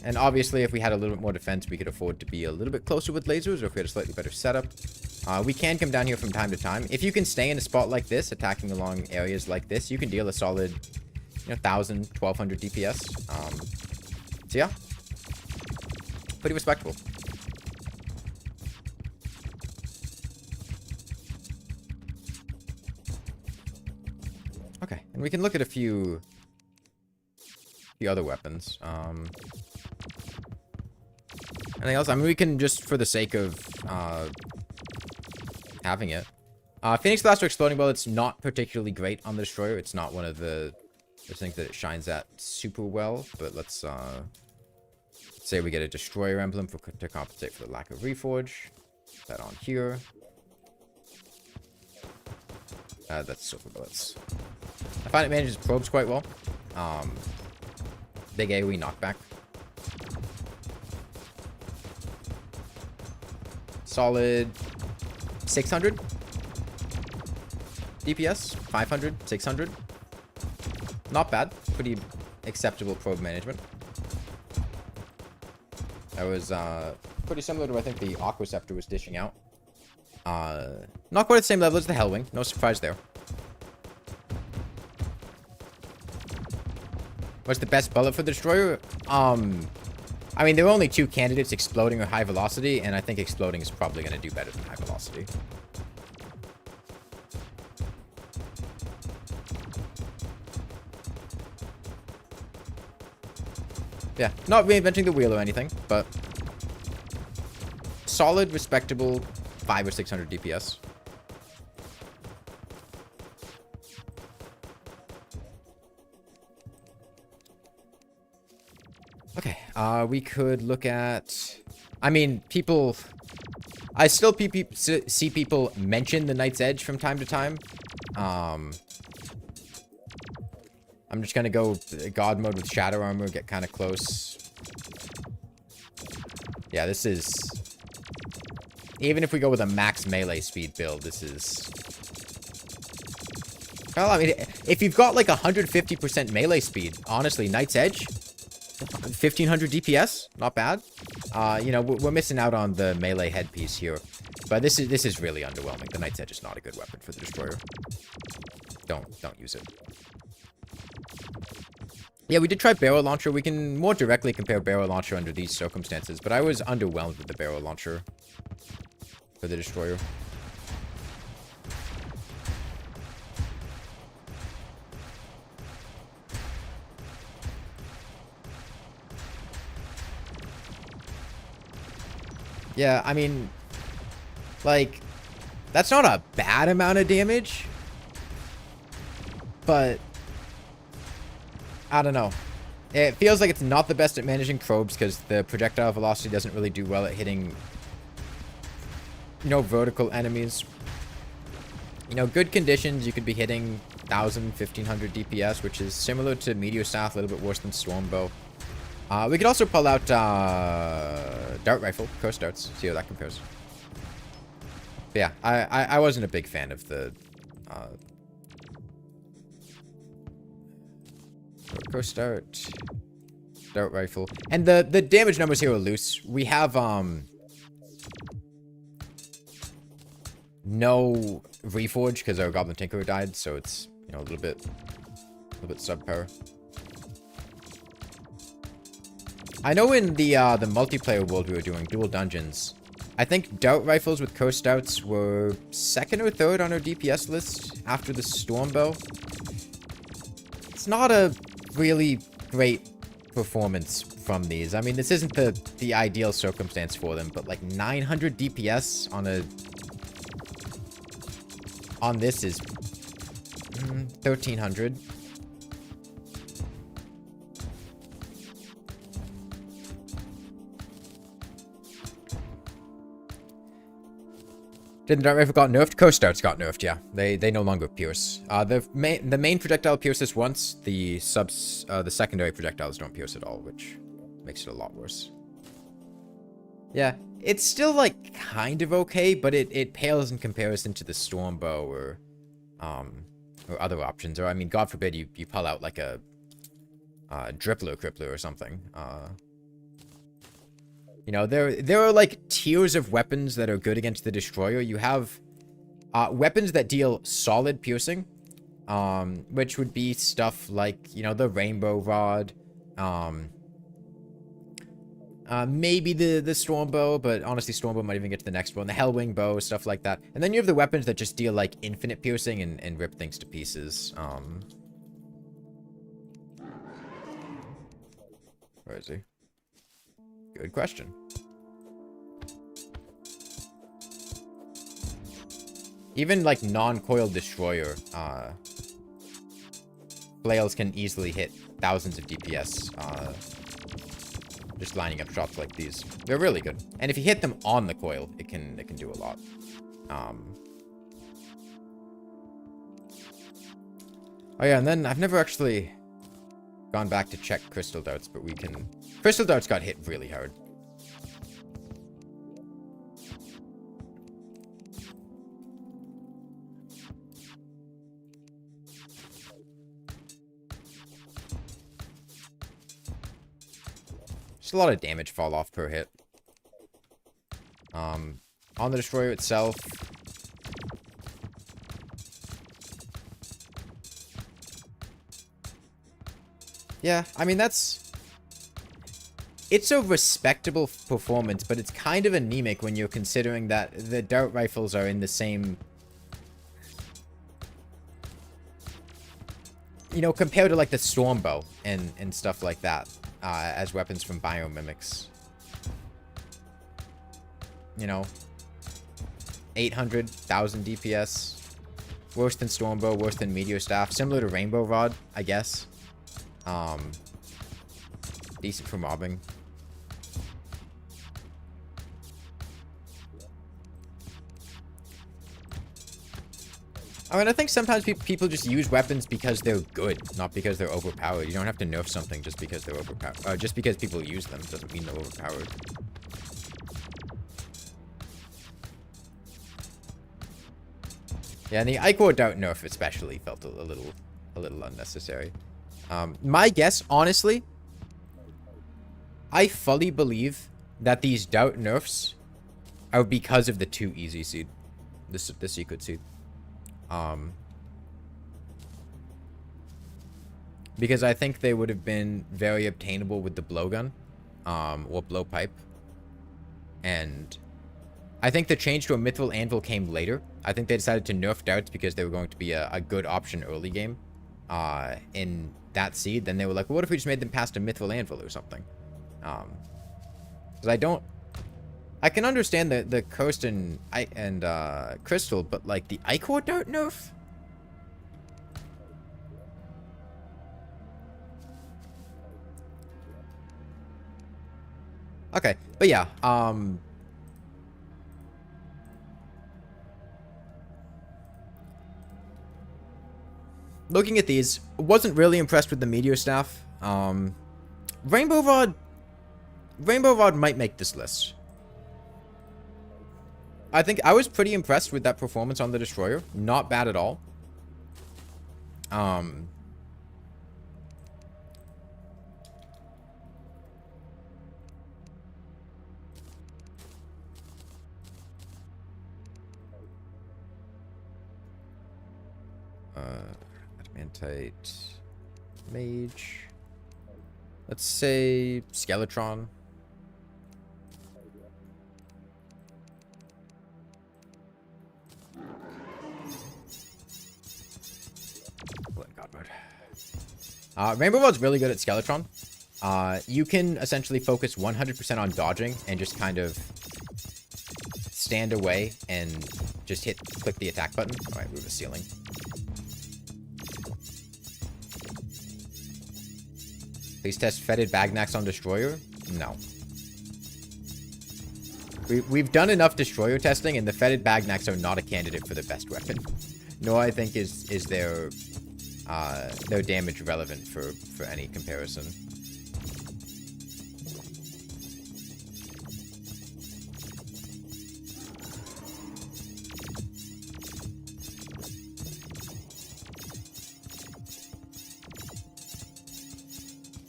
And obviously, if we had a little bit more defense, we could afford to be a little bit closer with lasers, or if we had a slightly better setup. We can come down here from time to time. If you can stay in a spot like this, attacking along areas like this, you can deal a solid, 1,000, 1,200 DPS. So yeah, pretty respectable. Okay, and we can look at a few other weapons. Anything else? I mean, we can just, for the sake of having it. Phoenix Blast or Exploding Bullets, not particularly great on the Destroyer. It's not one of the things that it shines at super well. But let's say we get a Destroyer emblem to compensate for the lack of Reforge. Put that on here. That's Silver Bullets. I find it manages probes quite well. Big AoE knockback. Solid 600 DPS, 500, 600. Not bad. Pretty acceptable probe management. That was pretty similar to, I think, the Aquaceptor was dishing out. Not quite at the same level as the Hellwing. No surprise there. What's the best bullet for the Destroyer? I mean, there are only two candidates, Exploding or High Velocity, and I think Exploding is probably going to do better than High Velocity. Yeah, not reinventing the wheel or anything, but solid, respectable 500 or 600 DPS. Okay, we could look at... I mean, people... I still see people mention the Knight's Edge from time to time. I'm just gonna go God mode with Shadow Armor, get kind of close. Yeah, this is... Even if we go with a max melee speed build, this is... Well, I mean, if you've got like 150% melee speed, honestly, Knight's Edge... 1,500 DPS, not bad. We're missing out on the melee headpiece here, but this is really underwhelming. The Knight's Edge is not a good weapon for the Destroyer. Don't use it. Yeah, we did try Barrel Launcher. We can more directly compare Barrel Launcher under these circumstances, but I was underwhelmed with the Barrel Launcher for the Destroyer. Yeah, I mean, like, that's not a bad amount of damage, but I don't know. It feels like it's not the best at managing probes because the projectile velocity doesn't really do well at hitting, vertical enemies. Good conditions, you could be hitting 1,000, 1,500 DPS, which is similar to Meteor Staff, a little bit worse than Stormbow. We could also pull out Dart Rifle, Coast Darts, see how that compares. But yeah, I wasn't a big fan of the Coast Dart, Dart Rifle. And the damage numbers here are loose. We have no Reforge because our Goblin Tinkerer died, so it's a little bit subpar. I know in the multiplayer world we were doing, dual dungeons, I think Dart Rifles with Coast Darts were second or third on our DPS list after the Stormbow. It's not a really great performance from these. I mean, this isn't the ideal circumstance for them, but like 900 DPS on this is 1,300. Did the Dart Rifle got nerfed? Coast Darts got nerfed, yeah. They no longer pierce. The main projectile pierces once. The secondary projectiles don't pierce at all, which makes it a lot worse. Yeah, it's still, like, kind of okay, but it pales in comparison to the Stormbow or other options. Or, I mean, God forbid you pull out, like, a Drippler Crippler or something. You know, there are, like, tiers of weapons that are good against the Destroyer. You have weapons that deal solid piercing, which would be stuff like, you know, the Rainbow Rod, maybe the Stormbow, but honestly, Stormbow might even get to the next one. The Hellwing Bow, stuff like that. And then you have the weapons that just deal, like, infinite piercing and rip things to pieces. Where is he? Good question. Even, like, non-coiled Destroyer, flails can easily hit thousands of DPS, just lining up shots like these. They're really good. And if you hit them on the coil, it can do a lot. Oh yeah, and then I've never actually gone back to check Crystal Darts, but we can... Crystal Darts got hit really hard. Just a lot of damage fall off per hit. On the Destroyer itself... Yeah, I mean, that's... It's a respectable performance, but it's kind of anemic when you're considering that the dart rifles are in the same... You know, compared to, like, the Stormbow and stuff like that, as weapons from biomimics. You know, 800,000 DPS. Worse than Stormbow, worse than Meteor Staff. Similar to Rainbow Rod, I guess. Decent for mobbing. I mean, I think sometimes people just use weapons because they're good, not because they're overpowered. You don't have to nerf something just because they're overpowered. Just because people use them doesn't mean they're overpowered. Yeah, and the Ichor Dart nerf especially felt a little unnecessary. My guess, honestly, I fully believe that these Dart nerfs are because of the 2 easy seed. The secret seed. Because I think they would have been very obtainable with the blowgun, or blowpipe. And I think the change to a Mithril Anvil came later. I think they decided to nerf darts because they were going to be a good option early game, in that seed. Then they were like, well, what if we just made them past a Mithril Anvil or something? Because I can understand the Cursed and Crystal, but, like, the Ichor Dart nerf? Okay, but yeah, looking at these, wasn't really impressed with the Meteor Staff. Rainbow Rod might make this list. I think I was pretty impressed with that performance on the Destroyer. Not bad at all. Adamantite, Mage. Let's say Skeletron. Rainbow Rod's really good at Skeletron. You can essentially focus 100% on dodging and just kind of stand away and just click the attack button. Alright, move the ceiling. Please test Fetid Bagnax on Destroyer? No. We've done enough Destroyer testing, and the Fetid Bagnax are not a candidate for the best weapon. Nor, I think, is their damage relevant for any comparison.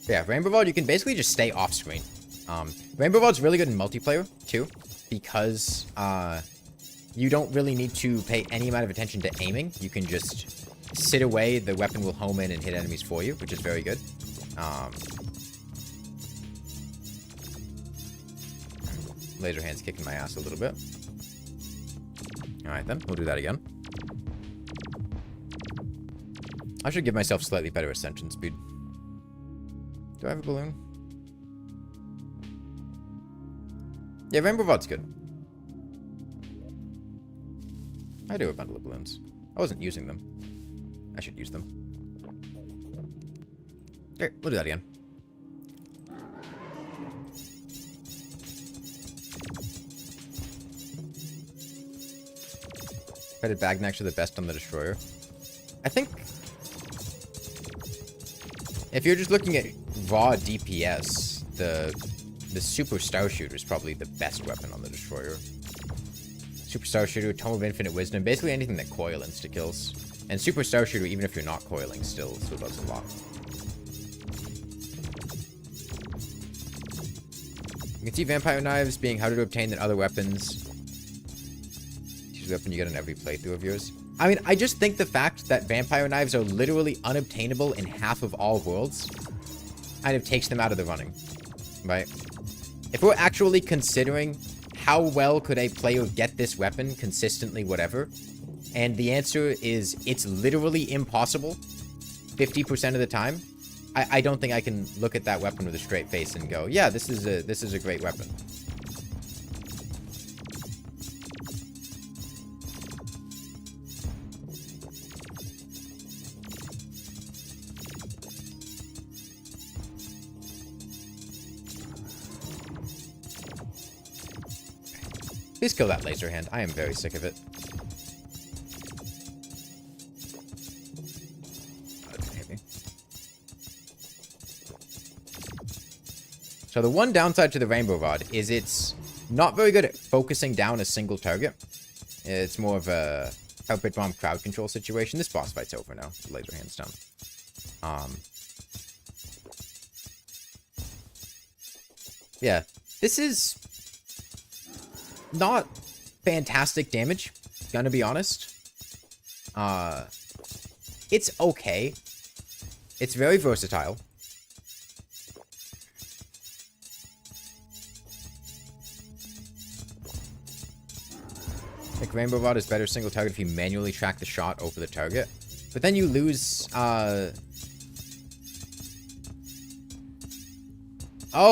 Yeah, Rainbow Vault, you can basically just stay off screen. Rainbow Vault's really good in multiplayer, too, because you don't really need to pay any amount of attention to aiming. You can just sit away, the weapon will home in and hit enemies for you, which is very good. Laser hand's kicking my ass a little bit. Alright then, we'll do that again. I should give myself slightly better ascension speed. Do I have a balloon? Yeah, Rainbow Vault's good. I do a bundle of balloons. I wasn't using them. I should use them. Okay, we'll do that again. Credit Bagnacks are the best on the Destroyer. I think if you're just looking at raw DPS, the Super Star Shooter is probably the best weapon on the Destroyer. Super Star Shooter, Tome of Infinite Wisdom, basically anything that coil insta-kills. And Super Star Shooter, even if you're not coiling, still does a lot. You can see Vampire Knives being harder to obtain than other weapons. Choose a weapon you get on every playthrough of yours. I mean, I just think the fact that Vampire Knives are literally unobtainable in half of all worlds kind of takes them out of the running, right? If we're actually considering how well could a player get this weapon consistently, whatever, and the answer is it's literally impossible 50% of the time, I don't think I can look at that weapon with a straight face and go, yeah, this is a great weapon. Please kill that laser hand. I am very sick of it. So the one downside to the Rainbow Rod is it's not very good at focusing down a single target. It's more of a Carpet Bomb crowd control situation. This boss fight's over now. The laser hand's done. Yeah. This is not fantastic damage, gonna be honest. It's okay. It's very versatile. Like Rainbow Rod is better single target if you manually track the shot over the target. But then you lose, Oh,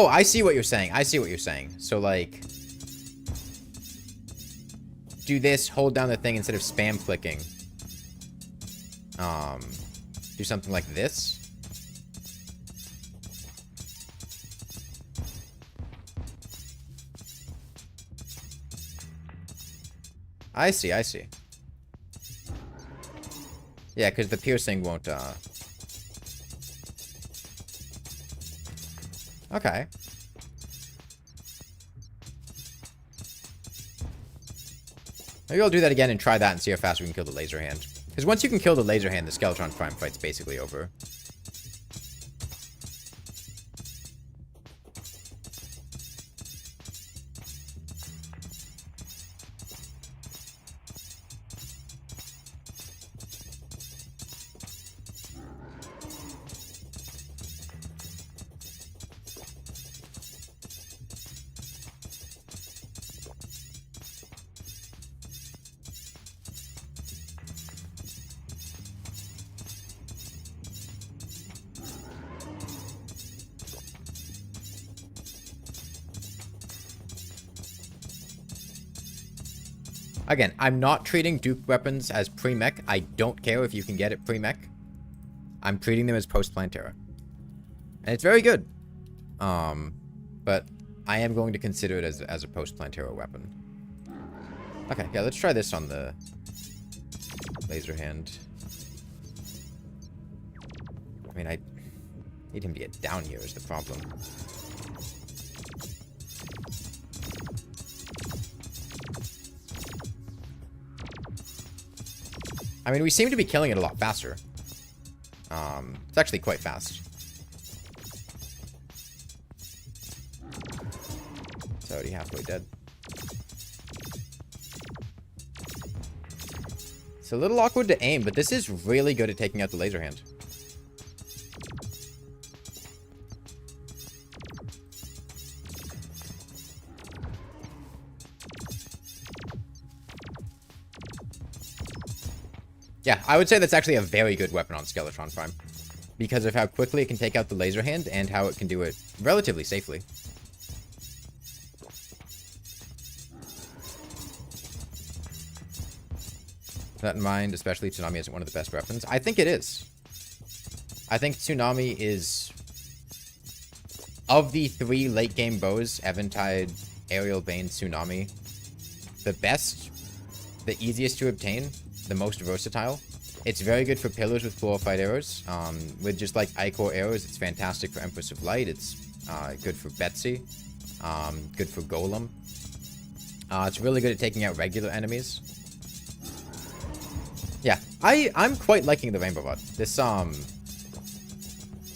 I see what you're saying. I see what you're saying. So, like, do this, hold down the thing instead of spam clicking. Do something like this. I see, I see. Yeah, because the piercing won't, Okay. Maybe I'll do that again and try that and see how fast we can kill the laser hand. Because once you can kill the laser hand, the Skeletron Prime fight's basically over. Again, I'm not treating Duke weapons as pre-mech. I don't care if you can get it pre-mech. I'm treating them as post-Plantera. And it's very good. But I am going to consider it as a post-Plantera weapon. Okay, yeah, let's try this on the laser hand. I mean, I need him to get down here is the problem. I mean, we seem to be killing it a lot faster. It's actually quite fast. It's already halfway dead. It's a little awkward to aim, but this is really good at taking out the laser hand. Yeah, I would say that's actually a very good weapon on Skeletron Prime. Because of how quickly it can take out the laser hand and how it can do it relatively safely. That in mind, especially Tsunami isn't one of the best weapons. I think it is. I think Tsunami is, of the 3 late game bows, Eventide, Aerial Bane, Tsunami, the best, the easiest to obtain, the most versatile. It's very good for pillars with glorified arrows. With just like Ichor arrows, it's fantastic for Empress of Light. It's good for Betsy. Good for Golem. It's really good at taking out regular enemies. Yeah, I'm quite liking the Rainbow Rod. This, I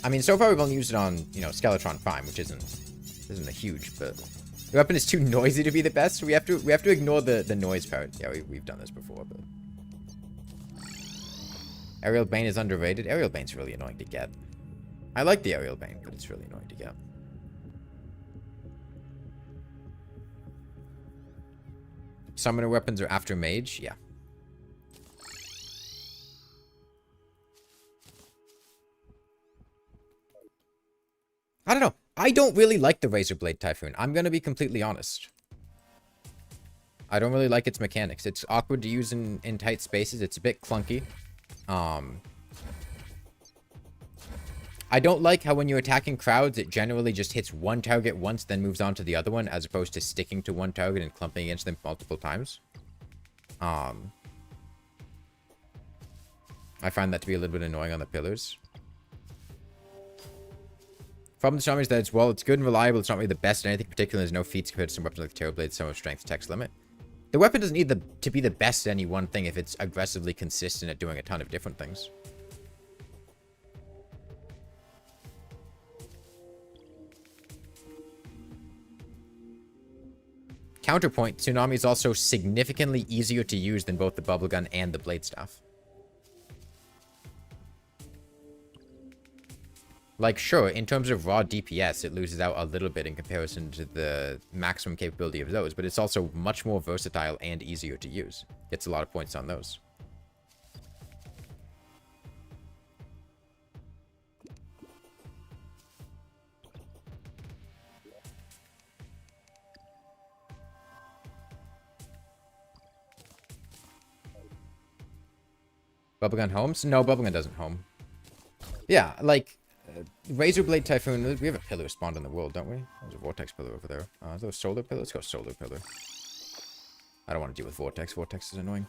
mean, so far we've only used it on, you know, Skeletron Prime, which isn't a huge, but the weapon is too noisy to be the best. So we have to ignore the noise part. Yeah, we've done this before, but Aerial Bane is underrated. Aerial Bane's really annoying to get. I like the Aerial Bane, but it's really annoying to get. Summoner weapons are after Mage? Yeah. I don't know. I don't really like the Razer Blade Typhoon. I'm going to be completely honest. I don't really like its mechanics. It's awkward to use in tight spaces. It's a bit clunky. I don't like how when you're attacking crowds, it generally just hits one target once, then moves on to the other one, as opposed to sticking to one target and clumping against them multiple times. I find that to be a little bit annoying on the pillars. Problem with Tsunami is that it's good and reliable. It's not really the best at anything particular. There's no feats compared to some weapons like the Terror Blade, some of strength text limit. The weapon doesn't need to be the best at any one thing if it's aggressively consistent at doing a ton of different things. Counterpoint, Tsunami is also significantly easier to use than both the bubble gun and the blade staff. Like, sure, in terms of raw DPS, it loses out a little bit in comparison to the maximum capability of those, but it's also much more versatile and easier to use. Gets a lot of points on those. Bubblegun homes? No, Bubblegun doesn't home. Yeah, like, Razer Blade Typhoon, we have a pillar spawned in the world, don't we? There's a Vortex pillar over there. Is there a Solar pillar? Let's go Solar pillar. I don't want to deal with Vortex. Vortex is annoying.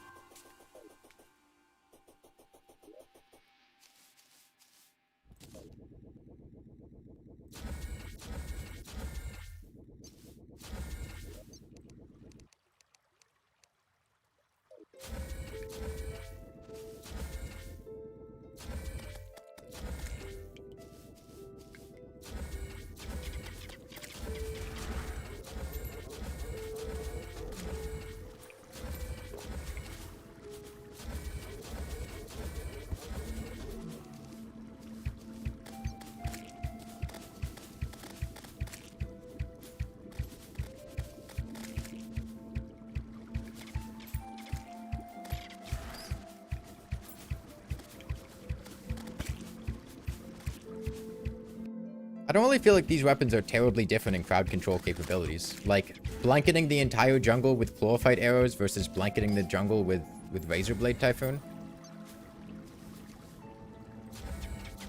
I don't really feel like these weapons are terribly different in crowd control capabilities. Like, blanketing the entire jungle with glorified arrows versus blanketing the jungle with Razer Blade Typhoon.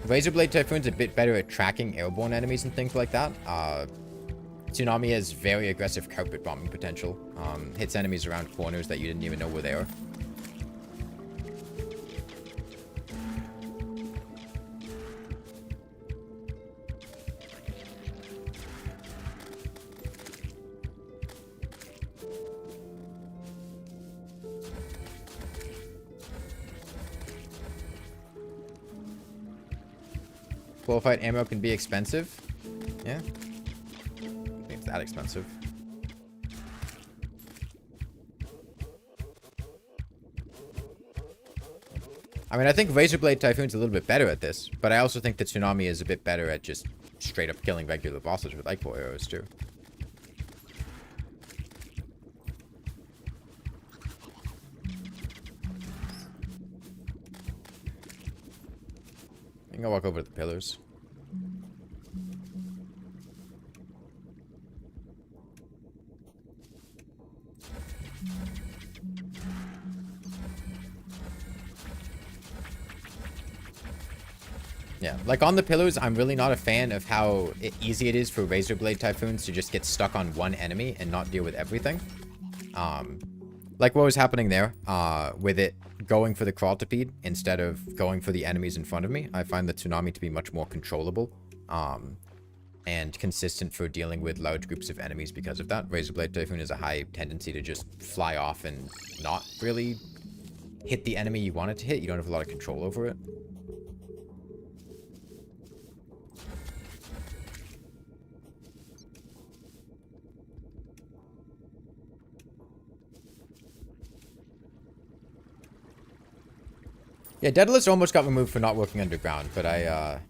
Razer Blade Typhoon's a bit better at tracking airborne enemies and things like that. Tsunami has very aggressive carpet bombing potential. Hits enemies around corners that you didn't even know were there. Qualified ammo can be expensive. Yeah. I think it's that expensive. I mean, I think Razer Blade Typhoon's a little bit better at this, but I also think that Tsunami is a bit better at just straight up killing regular bosses with Lightfall arrows too. I think I'll walk over to the pillars. Yeah, like on the pillars, I'm really not a fan of how easy it is for Razer Blade Typhoons to just get stuck on one enemy and not deal with everything. Like what was happening there, with it going for the Crawltipede instead of going for the enemies in front of me. I find the Tsunami to be much more controllable, and consistent for dealing with large groups of enemies because of that. Razer Blade Typhoon has a high tendency to just fly off and not really hit the enemy you want it to hit. You don't have a lot of control over it. Yeah, Daedalus almost got removed for not working underground, but I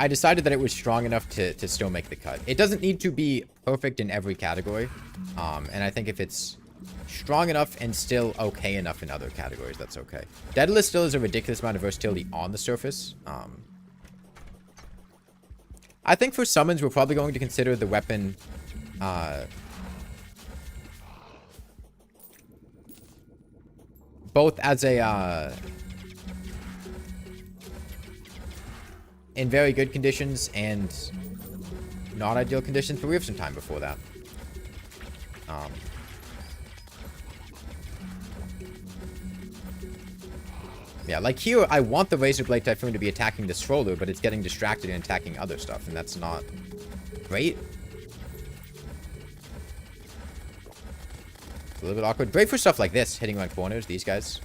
decided that it was strong enough to still make the cut. It doesn't need to be perfect in every category, and I think if it's strong enough and still okay enough in other categories, that's okay. Daedalus still has a ridiculous amount of versatility on the surface. I think for summons, we're probably going to consider the weapon, both as a, in very good conditions and not ideal conditions, but we have some time before that. Yeah, like here, I want the Razer Blade Typhoon to be attacking the stroller, but it's getting distracted and attacking other stuff, and that's not great. A little bit awkward. Great for stuff like this, hitting around corners, these guys.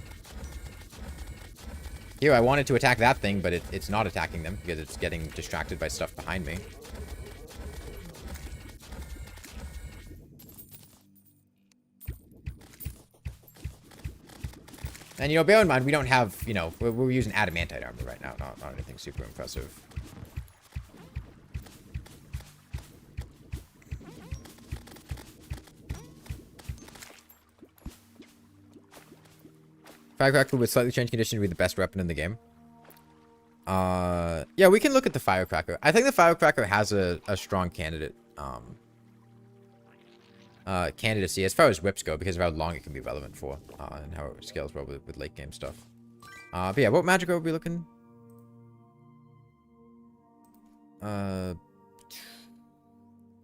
Here, I wanted to attack that thing, but it's not attacking them because it's getting distracted by stuff behind me. And, you know, bear in mind, we don't have, you know, we're using adamantite armor right now, not anything super impressive. Firecracker with slightly changed condition to be the best weapon in the game. Yeah, we can look at the Firecracker. I think the Firecracker has a strong candidate, candidacy as far as whips go because of how long it can be relevant for, and how it scales well with late game stuff. But yeah, what magic are we looking?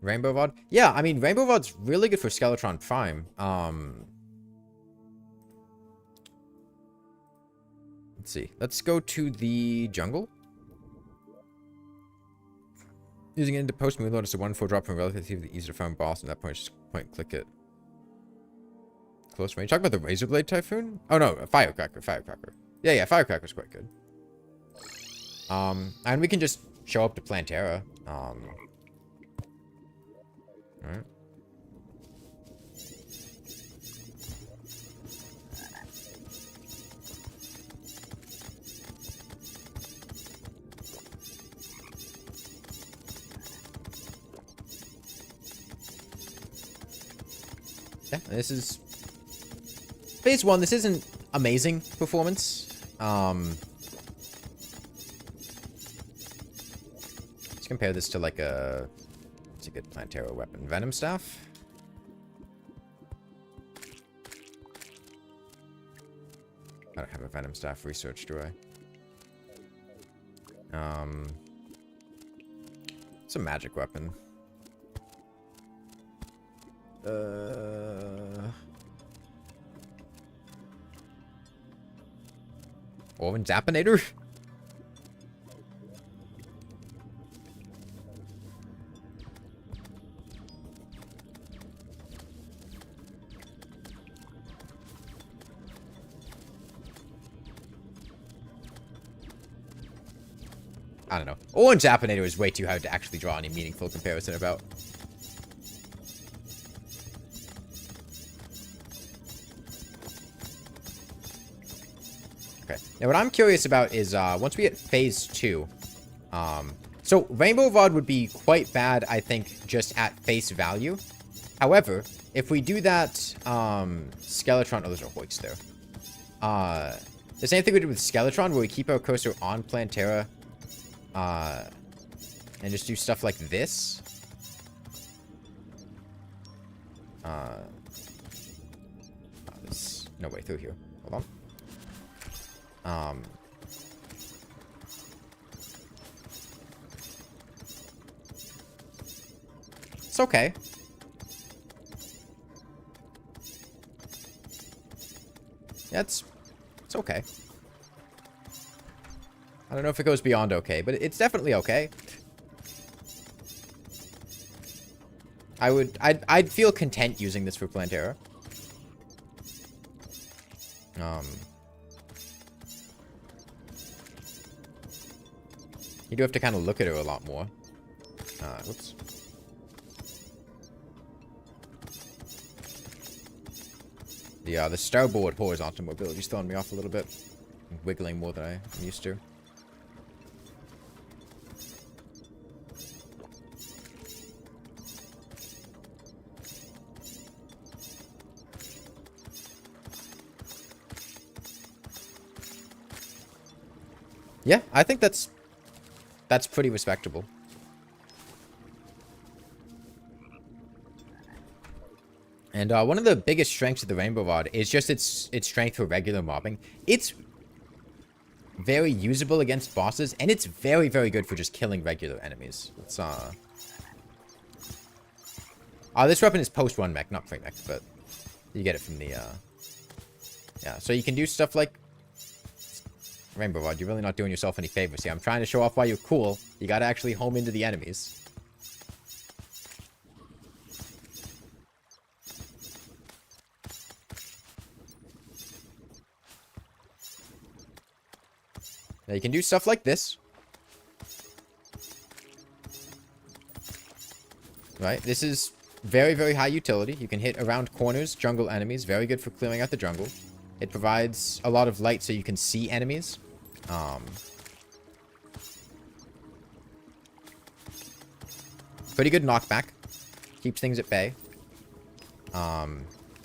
Rainbow Rod? Yeah, I mean, Rainbow Rod's really good for Skeletron Prime. Let's see. Let's go to the jungle. Using it into post move load, it's a 1-4 drop from relatively easy to find boss. At that point, just click it. Close range. Talk about the Razer Blade Typhoon? Oh no, a Firecracker. Yeah, Firecracker's quite good. And we can just show up to Plantera. Alright. Yeah, this is phase 1. This isn't amazing performance. Let's compare this to like what's a good Plantera weapon? Venom Staff? I don't have a Venom Staff research, do I? It's a magic weapon. Orange Zappinator? I don't know. Orange Zappinator is way too hard to actually draw any meaningful comparison about. Now, what I'm curious about is once we hit phase 2, so Rainbow Rod would be quite bad, I think, just at face value. However, if we do that, Skeletron, oh, there's a hoist there. The same thing we did with Skeletron, where we keep our cursor on Plantera, and just do stuff like this. There's no way through here. Hold on. It's okay. Yeah, it's okay. I don't know if it goes beyond okay, but it's definitely okay. I'd feel content using this for Plantera. You do have to kind of look at her a lot more. Whoops. The starboard horizontal mobility is throwing me off a little bit. I'm wiggling more than I'm used to. Yeah, I think that's pretty respectable. And one of the biggest strengths of the Rainbow Rod is just its strength for regular mobbing. It's very usable against bosses, and it's very, very good for just killing regular enemies. It's this weapon is post-1 mech, not pre-mech, but you get it from the yeah. So you can do stuff like Rainbow Rod. You're really not doing yourself any favors here. I'm trying to show off why you're cool. You gotta actually home into the enemies. Now you can do stuff like this. Right? This is very, very high utility. You can hit around corners, jungle enemies. Very good for clearing out the jungle. It provides a lot of light so you can see enemies. Pretty good knockback. Keeps things at bay.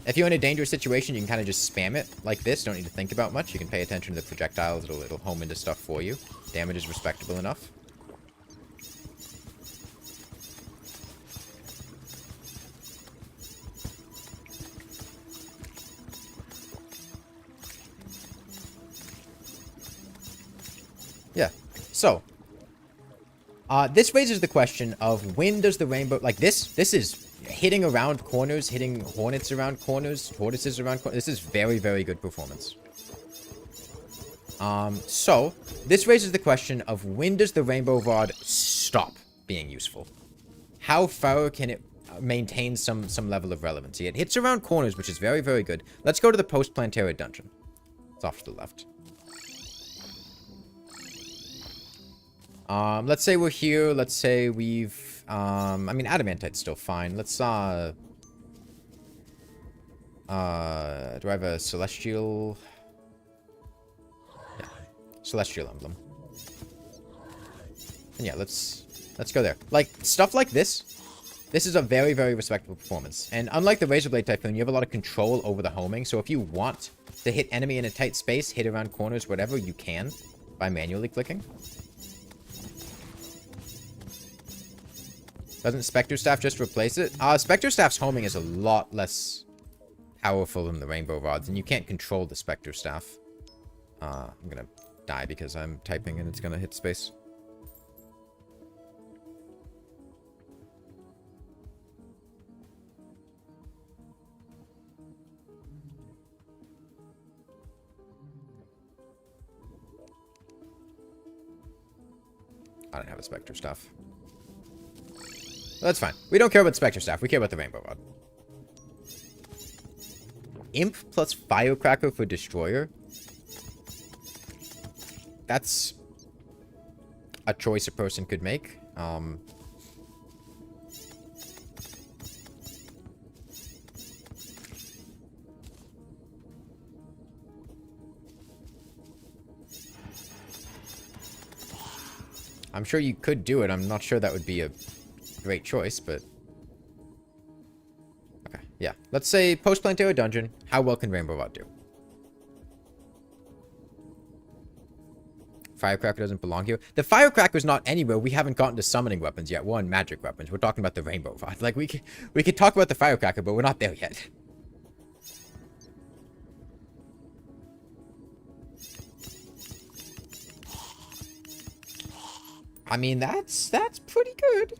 If you're in a dangerous situation, you can kind of just spam it like this. Don't need to think about much. You can pay attention to the projectiles. It'll home into stuff for you. Damage is respectable enough. Yeah. So, this raises the question of when does the rainbow... Like, this is hitting around corners, hitting hornets around corners, tortoises around corners. This is very, very good performance. So, this raises the question of when does the Rainbow Rod stop being useful? How far can it maintain some level of relevancy? It hits around corners, which is very, very good. Let's go to the post-Plantera dungeon. It's off to the left. Let's say we're here. Let's say we've... I mean, Adamantite's still fine. Let's, do I have a Celestial... Yeah. Celestial Emblem. And yeah, let's go there. Like, stuff like this. This is a very, very respectable performance. And unlike the Razer Blade Typhoon, you have a lot of control over the homing. So if you want to hit enemy in a tight space, hit around corners, whatever, you can by manually clicking. Doesn't Spectre Staff just replace it? Spectre Staff's homing is a lot less powerful than the Rainbow Rods, and you can't control the Spectre Staff. I'm gonna die because I'm typing and it's gonna hit space. I don't have a Spectre Staff. That's fine. We don't care about Spectre Staff. We care about the Rainbow Rod. Imp plus Firecracker for Destroyer. That's a choice a person could make. I'm sure you could do it. I'm not sure that would be a great choice, but... Okay, yeah. Let's say post-Planetary Dungeon. How well can Rainbow Rod do? Firecracker doesn't belong here. The Firecracker's not anywhere. We haven't gotten to summoning weapons yet. We're on magic weapons. We're talking about the Rainbow Rod. Like, we could talk about the Firecracker, but we're not there yet. I mean, that's pretty good.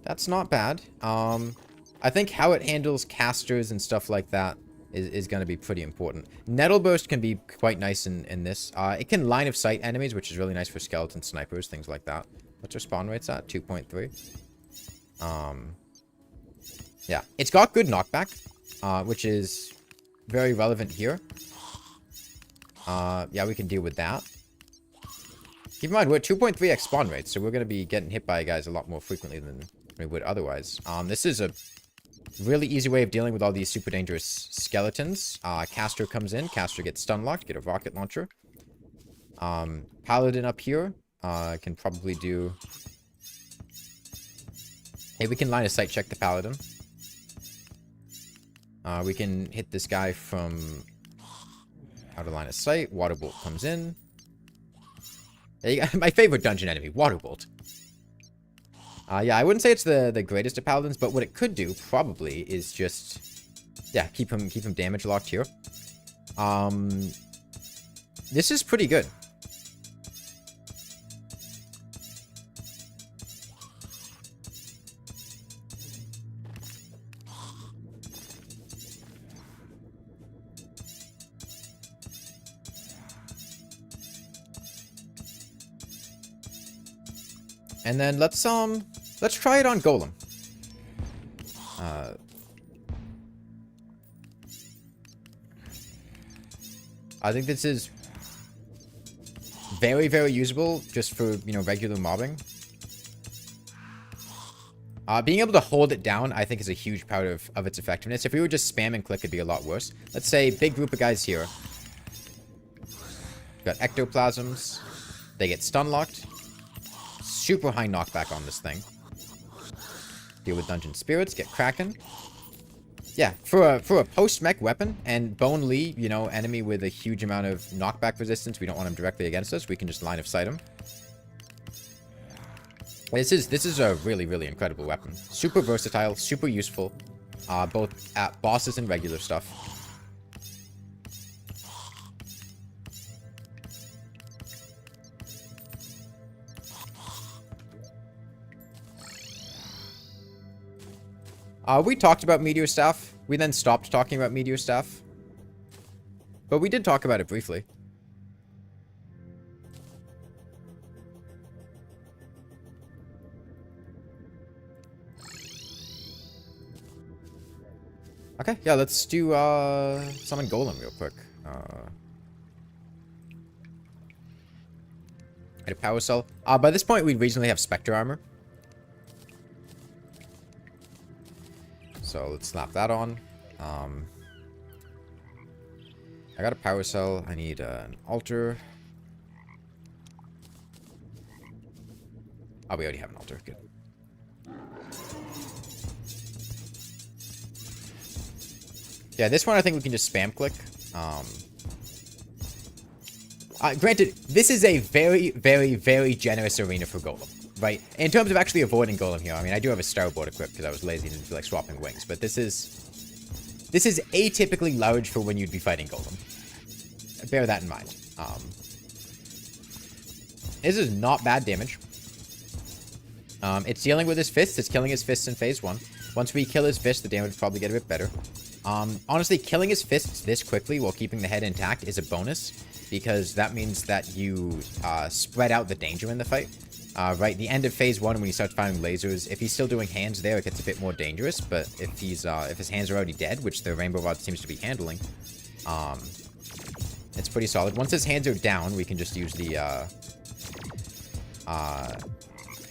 That's not bad. I think how it handles casters and stuff like that is going to be pretty important. Nettle Burst can be quite nice in this. It can line of sight enemies, which is really nice for skeleton snipers, things like that. What's our spawn rates at? 2.3. Yeah, it's got good knockback, which is very relevant here. Yeah, we can deal with that. Keep in mind, we're at 2.3x spawn rates, so we're going to be getting hit by guys a lot more frequently than we would otherwise. This is a really easy way of dealing with all these super dangerous skeletons. Caster comes in. Caster gets stun locked. Get a rocket launcher. Paladin up here can probably do... Hey, we can line of sight check the Paladin. We can hit this guy from out of line of sight. Water Bolt comes in. There you go. My favorite dungeon enemy, Water Bolt. Yeah, I wouldn't say it's the greatest of Paladins, but what it could do, probably, is just... Yeah, keep him damage locked here. This is pretty good. And then let's try it on Golem. I think this is very, very usable just for, you know, regular mobbing. Being able to hold it down, I think, is a huge part of its effectiveness. If we were just spam and click, it'd be a lot worse. Let's say big group of guys here. Got ectoplasms. They get stun locked. Super high knockback on this thing. Deal with dungeon spirits. Get Kraken. Yeah, for a post-mech weapon and Bone Lee, you know, enemy with a huge amount of knockback resistance, we don't want him directly against us. We can just line of sight him. This is a really, really incredible weapon. Super versatile, super useful, both at bosses and regular stuff. We talked about Meteor Staff. We then stopped talking about Meteor Staff. But we did talk about it briefly. Okay, yeah, let's do summon Golem real quick. Get a power cell. By this point, we reasonably have Spectre armor. So let's slap that on. I got a power cell. I need an altar. Oh, we already have an altar. Good. Yeah, this one I think we can just spam click. Granted, this is a very, very, very generous arena for Golem. Right, in terms of actually avoiding Golem here, I mean, I do have a starboard equipped because I was lazy and didn't feel like swapping wings, but this is atypically large for when you'd be fighting Golem. Bear that in mind. This is not bad damage. It's dealing with his fists. It's killing his fists in phase 1. Once we kill his fist, the damage will probably get a bit better. Honestly, killing his fists this quickly while keeping the head intact is a bonus, because that means that you spread out the danger in the fight. Right, the end of phase 1 when he starts firing lasers, if he's still doing hands there, it gets a bit more dangerous, but if he's if his hands are already dead, which the Rainbow Rod seems to be handling, it's pretty solid. Once his hands are down, we can just use the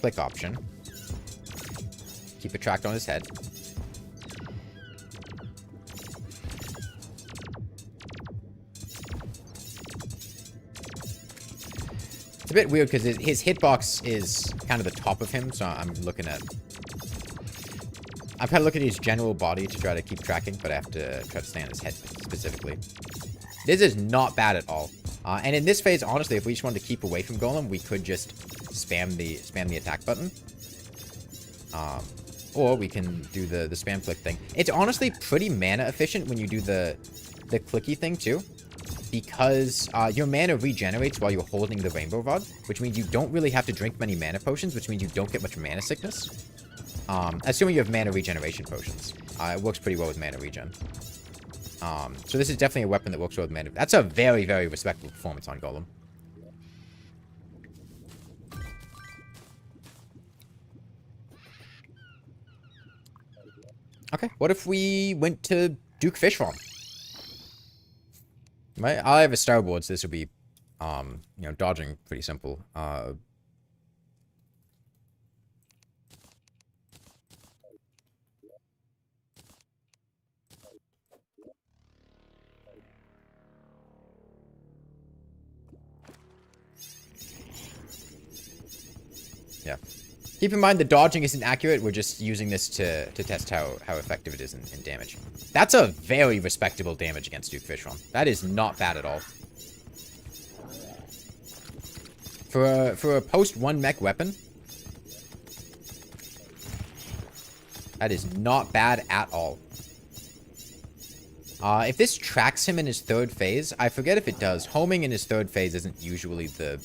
click option. Keep it tracked on his head. It's a bit weird because his hitbox is kind of the top of him, so I'm kind of looking at his general body to try to keep tracking, but I have to try to stay on his head specifically. This is not bad at all. And in this phase, honestly, if we just wanted to keep away from Golem, we could just spam the attack button. Or we can do the spam click thing. It's honestly pretty mana efficient when you do the clicky thing too, because your mana regenerates while you're holding the Rainbow Rod, which means you don't really have to drink many mana potions, which means you don't get much mana sickness. Assuming you have mana regeneration potions. It works pretty well with mana regen. So this is definitely a weapon that works well with mana. That's a very, very respectable performance on Golem. Okay, what if we went to Duke Fish Farm? Right, I have a starboard, so this will be, dodging pretty simple. Yeah. Keep in mind the dodging isn't accurate. We're just using this to test how effective it is in damage. That's a very respectable damage against Duke Fishron. That is not bad at all. For a post 1 mech weapon, that is not bad at all. If this tracks him in his 3rd phase, I forget if it does. Homing in his 3rd phase isn't usually the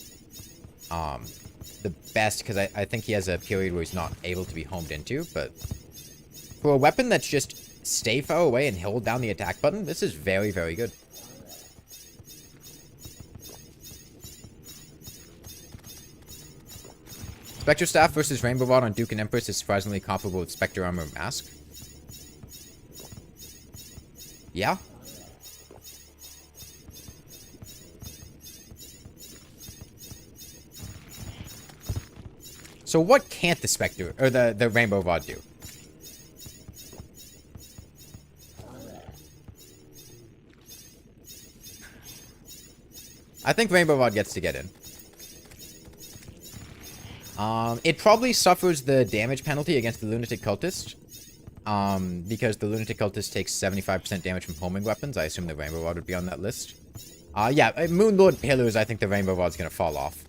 best, because I think he has a period where he's not able to be homed into, but for a weapon that's just stay far away and hold down the attack button, this is very, very good. Spectre Staff versus Rainbow Rod on Duke and Empress is surprisingly comparable with Spectre Armor Mask. Yeah. So what can't the Spectre, or the Rainbow Rod do? I think Rainbow Rod gets to get in. It probably suffers the damage penalty against the Lunatic Cultist. Because the Lunatic Cultist takes 75% damage from homing weapons. I assume the Rainbow Rod would be on that list. Yeah, Moonlord Pillars, I think the Rainbow Rod's gonna fall off.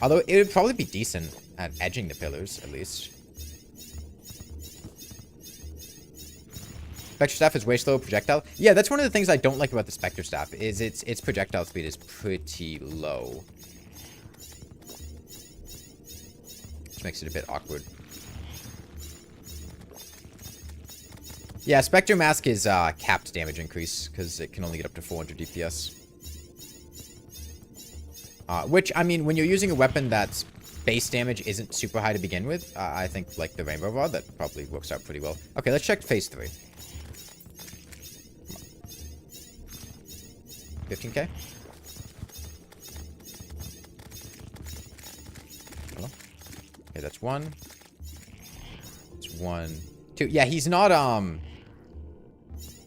Although it would probably be decent at edging the pillars, at least. Spectre Staff is way slow projectile. Yeah, that's one of the things I don't like about the Spectre Staff, is its projectile speed is pretty low. Which makes it a bit awkward. Yeah, Spectre Mask is capped damage increase, because it can only get up to 400 DPS. Which, I mean, when you're using a weapon that's base damage isn't super high to begin with, I think, like the Rainbow Rod, that probably works out pretty well. Okay, let's check phase 3. 15k? Hello? Okay, that's 1. It's 1, 2. Yeah, he's not,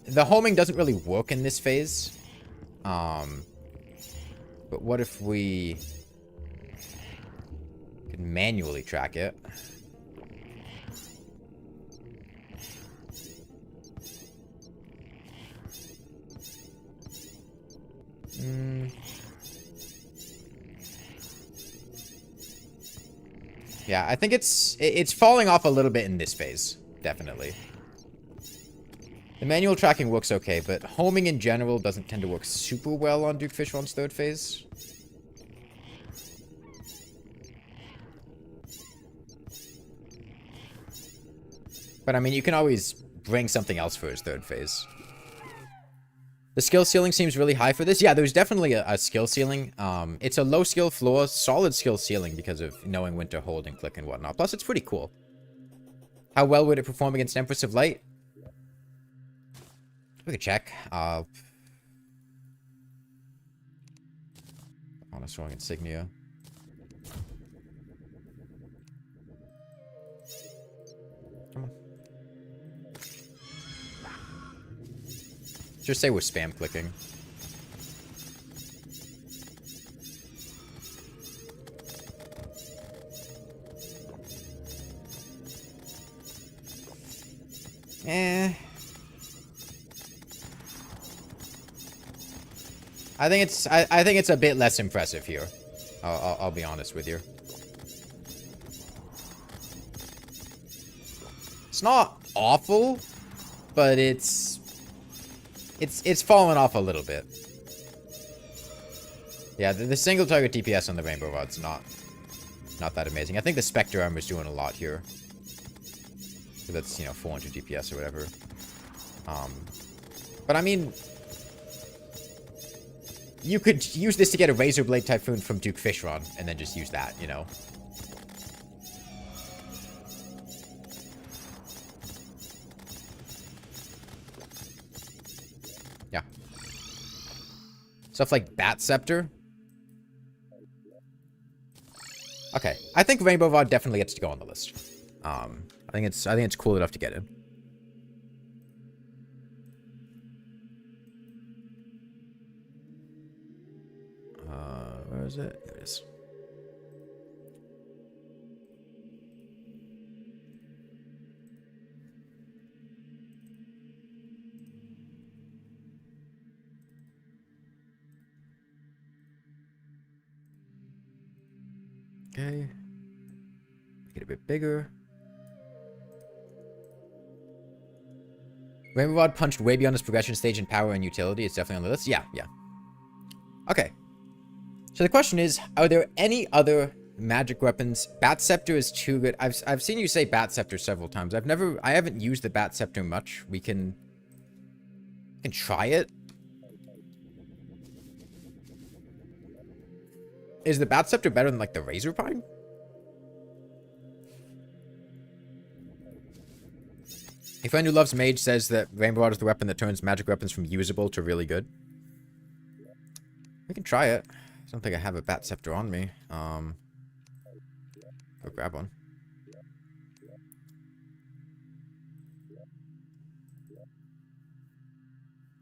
the homing doesn't really work in this phase. But what if we could manually track it? Yeah, I think it's falling off a little bit in this phase, definitely. The manual tracking works okay, but homing in general doesn't tend to work super well on Duke Fishron's 3rd phase. But I mean, you can always bring something else for his 3rd phase. The skill ceiling seems really high for this. Yeah, there's definitely a skill ceiling. It's a low skill floor, solid skill ceiling because of knowing when to hold and click and whatnot. Plus, it's pretty cool. How well would it perform against Empress of Light? We could check. Honest Strong Insignia. Come on. Just say we're spam clicking. Eh. I think it's a bit less impressive here. I'll be honest with you. It's not awful, but it's fallen off a little bit. Yeah, the single target DPS on the Rainbow Rod's not that amazing. I think the Spectre Armor's doing a lot here. So that's, you know, 400 DPS or whatever. But I mean, you could use this to get a Razer Blade Typhoon from Duke Fishron, and then just use that, you know? Yeah. Stuff like Bat Scepter. Okay, I think Rainbow Rod definitely gets to go on the list. I think it's cool enough to get in. Where is it? There it is. Okay. Make it a bit bigger. Rainbow Rod punched way beyond its progression stage in power and utility. It's definitely on the list. Yeah, yeah. Okay. So the question is, are there any other magic weapons? Bat Scepter is too good. I've seen you say Bat Scepter several times. I haven't used the Bat Scepter much. We can try it. Is the Bat Scepter better than like the Razor Pine? A friend who loves Mage says that Rainbow Rod is the weapon that turns magic weapons from usable to really good. We can try it. I don't think I have a Bat Scepter on me. Go grab one.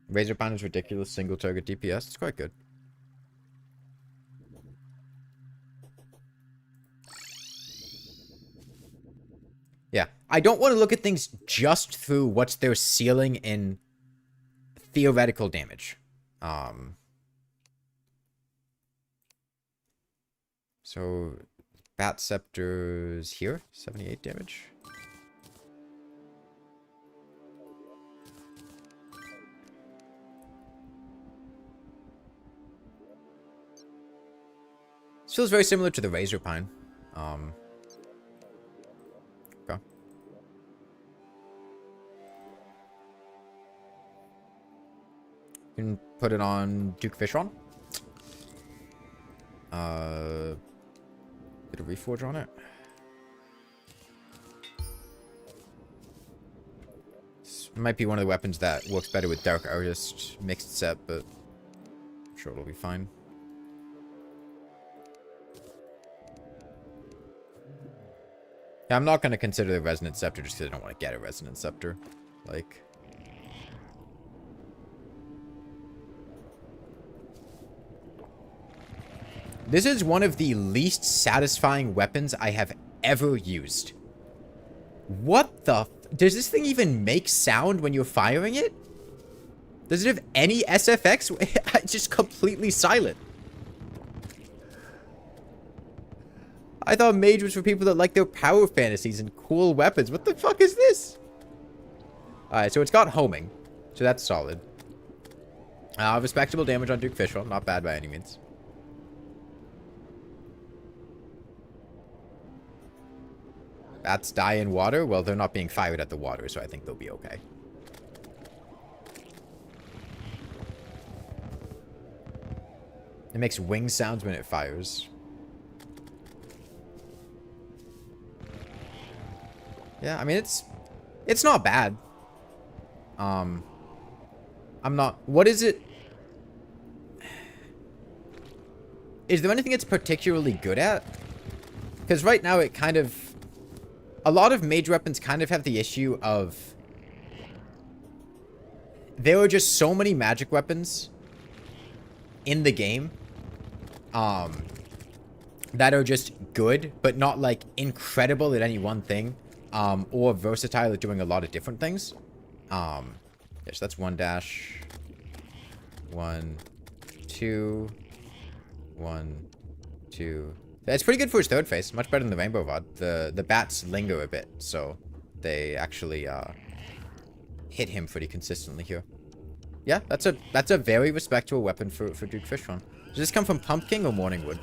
Razor Pine is ridiculous. Single target DPS. It's quite good. Yeah. I don't want to look at things just through what's their ceiling in theoretical damage. So, Bat Scepter's here. 78 damage. This feels very similar to the Razor Pine. Okay. You can put it on Duke Fishron. Bit of Reforge on it. This might be one of the weapons that works better with Dark Artist mixed set, but I'm sure it'll be fine. Yeah, I'm not going to consider the Resonant Scepter just because I don't want to get a Resonant Scepter. Like... This is one of the least satisfying weapons I have ever used. What the... Does this thing even make sound when you're firing it? Does it have any SFX? It's just completely silent. I thought Mage was for people that like their power fantasies and cool weapons. What the fuck is this? Alright, so it's got homing. So that's solid. Respectable damage on Duke Fishron. Not bad by any means. Bats die in water? Well, they're not being fired at the water, so I think they'll be okay. It makes wing sounds when it fires. Yeah, I mean, it's not bad. I'm not... What is it? Is there anything it's particularly good at? Because right now it kind of... A lot of mage weapons kind of have the issue of... There are just so many magic weapons in the game that are just good, but not, like, incredible at any one thing, or versatile at doing a lot of different things. Yes, that's 1 dash. 1, 2, 1, 2. It's pretty good for his third phase. Much better than the Rainbow Rod. The bats linger a bit, so they actually hit him pretty consistently here. Yeah, that's a very respectable weapon for Duke Fishron. Does this come from Pumpkin or Morningwood?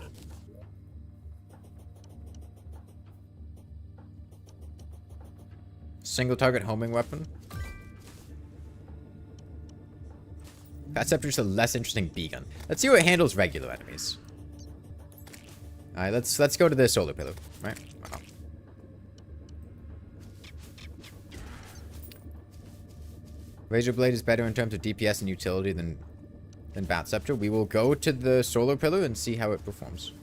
Single target homing weapon. That's just a less interesting B-gun. Let's see how it handles regular enemies. Alright, let's go to the solar pillar, right? Wow. Razer Blade is better in terms of DPS and utility than Bat Scepter. We will go to the solar pillar and see how it performs.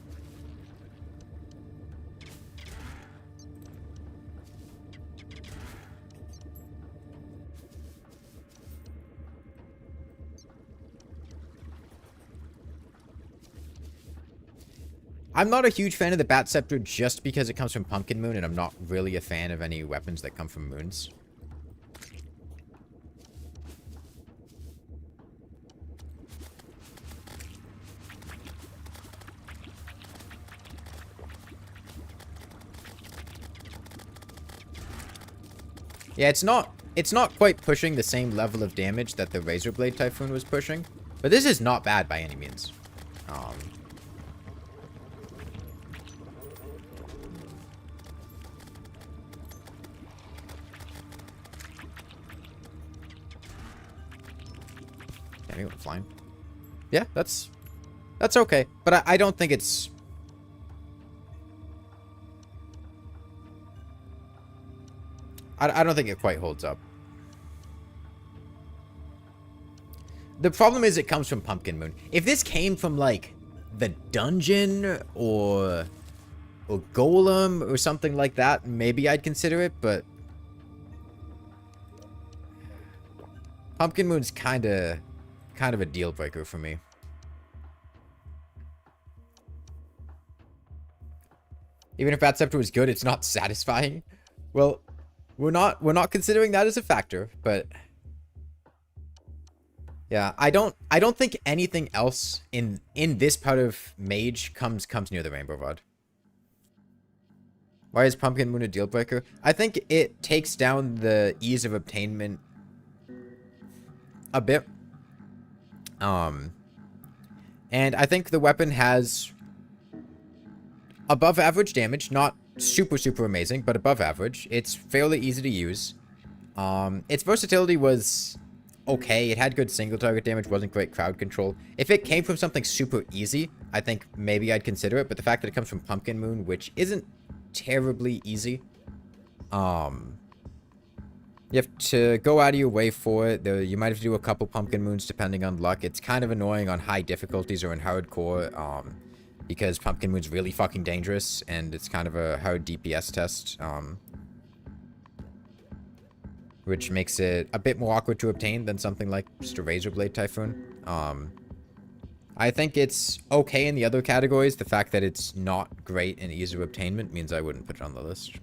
I'm not a huge fan of the Bat Scepter just because it comes from Pumpkin Moon, and I'm not really a fan of any weapons that come from moons. Yeah, it's not quite pushing the same level of damage that the Razer Blade Typhoon was pushing, but this is not bad by any means. Damn, he went flying. Yeah, that's okay, but I don't think it's... I don't think it quite holds up. The problem is it comes from Pumpkin Moon. If this came from, like, the dungeon or Golem or something like that, maybe I'd consider it, but... Pumpkin Moon's kind of a deal breaker for me. Even if Bat Scepter was good, it's not satisfying. Well... We're not considering that as a factor, but yeah, I don't think anything else in this part of Mage comes near the Rainbow Rod. Why is Pumpkin Moon a deal breaker? I think it takes down the ease of obtainment a bit. And I think the weapon has above average damage, not super amazing, but above average. It's fairly easy to use. Its versatility was okay. It had good single target damage, wasn't great crowd control. If it came from something super easy, I think maybe I'd consider it, but the fact that it comes from Pumpkin Moon, which isn't terribly easy, you have to go out of your way for it. You might have to do a couple Pumpkin Moons depending on luck. It's kind of annoying on high difficulties or in hardcore, because Pumpkin Moon's really fucking dangerous, and it's kind of a hard DPS test, which makes it a bit more awkward to obtain than something like just a Razer Blade Typhoon. I think it's okay in the other categories. The fact that it's not great in ease of obtainment means I wouldn't put it on the list.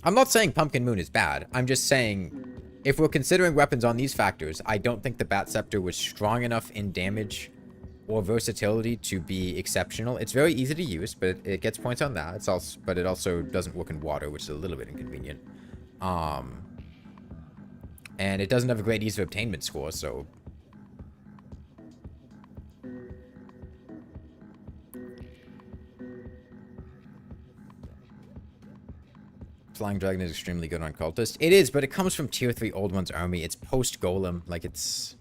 I'm not saying Pumpkin Moon is bad. I'm just saying, if we're considering weapons on these factors, I don't think the Bat Scepter was strong enough in damage or versatility to be exceptional. It's very easy to use, but it gets points on that. But it also doesn't work in water, which is a little bit inconvenient. And it doesn't have a great ease of obtainment score, so... Flying Dragon is extremely good on Cultist. It is, but it comes from Tier 3 Old One's army. It's post-Golem. Like, it's...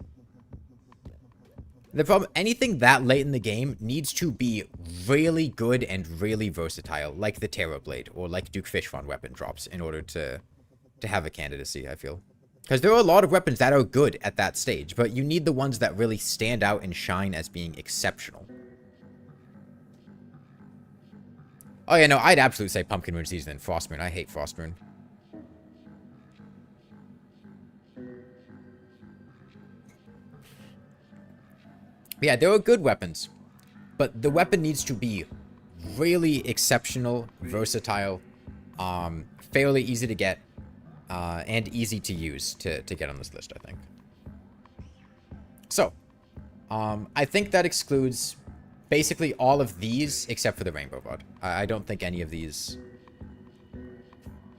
The problem... Anything that late in the game needs to be really good and really versatile, like the Terra Blade, or like Duke Fishron weapon drops, in order to have a candidacy, I feel. Because there are a lot of weapons that are good at that stage, but you need the ones that really stand out and shine as being exceptional. Oh, yeah, no, I'd absolutely say Pumpkin Moon's easier than Frost Moon. I hate Frost Moon. Yeah, there are good weapons. but the weapon needs to be really exceptional, versatile, fairly easy to get, and easy to use to get on this list, I think. So, I think that excludes basically all of these except for the Rainbow Rod. I don't think any of these...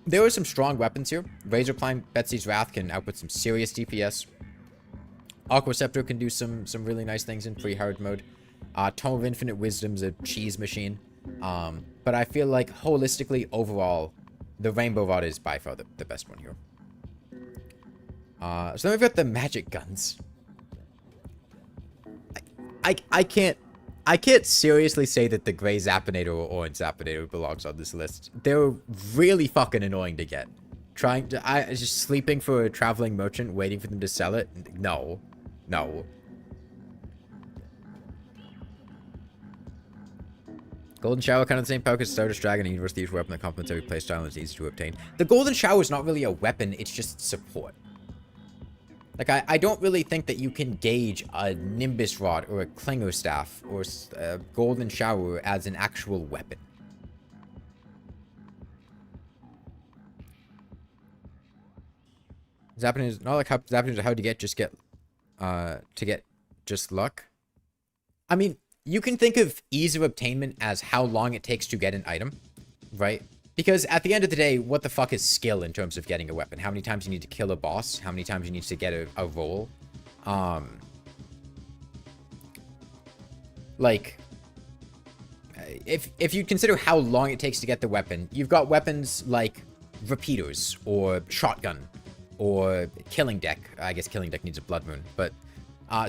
There are some strong weapons here. Razor Prime Betsy's Wrath can output some serious DPS. Aqua Scepter can do some really nice things in pre-hard mode. Tome of Infinite Wisdom's a cheese machine. But I feel like holistically, overall, the Rainbow Rod is by far the best one here. So then we've got the magic guns. I can't seriously say that the gray Zapinator or orange Zapinator belongs on this list. They're really fucking annoying to get. Just sleeping for a traveling merchant, waiting for them to sell it. No. Golden Shower, kind of the same power as Stardust Dragon, a Universe Thieves weapon that complements every playstyle and is easy to obtain. The Golden Shower is not really a weapon, it's just support. Like, I don't really think that you can gauge a Nimbus Rod or a Klinger Staff or a Golden Shower as an actual weapon. Zapping is not like how Zapping is how to get just luck. I mean, you can think of ease of obtainment as how long it takes to get an item, right? Because at the end of the day, what the fuck is skill in terms of getting a weapon? How many times you need to kill a boss? How many times you need to get a roll? Like, if you consider how long it takes to get the weapon, you've got weapons like repeaters or shotgun or killing deck. I guess killing deck needs a blood moon, but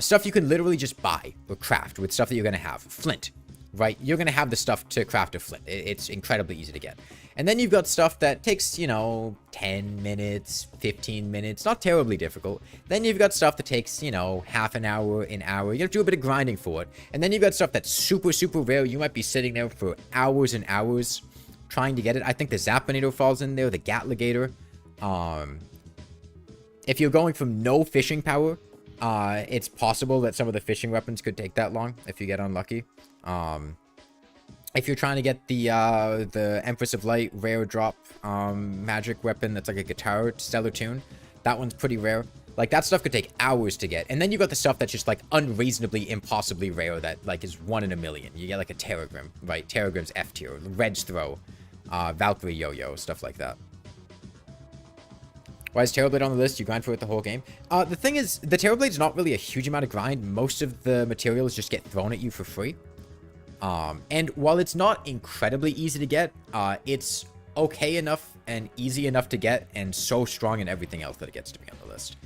stuff you can literally just buy or craft with stuff that you're gonna have. Flint, right? You're gonna have the stuff to craft a flint. It's incredibly easy to get. And then you've got stuff that takes, you know, 10 minutes, 15 minutes, not terribly difficult. Then you've got stuff that takes, you know, half an hour, an hour. You have to do a bit of grinding for it. And then you've got stuff that's super, super rare. You might be sitting there for hours and hours trying to get it. I think the Zapinator falls in there, the Gatligator. If you're going from no fishing power, it's possible that some of the fishing weapons could take that long if you get unlucky. If you're trying to get the Empress of Light rare drop magic weapon that's like a guitar stellar tune, that one's pretty rare. Like, that stuff could take hours to get. And then you got the stuff that's just like unreasonably, impossibly rare that like is 1 in a million. You get like a Terragrim, right? Terragrim's F tier, Red's Throw, Valkyrie Yo-Yo, stuff like that. Why is Terrorblade on the list? You grind for it the whole game. The thing is, the Terrorblade's not really a huge amount of grind. Most of the materials just get thrown at you for free. And while it's not incredibly easy to get, it's okay enough and easy enough to get and so strong in everything else that it gets to be on the list.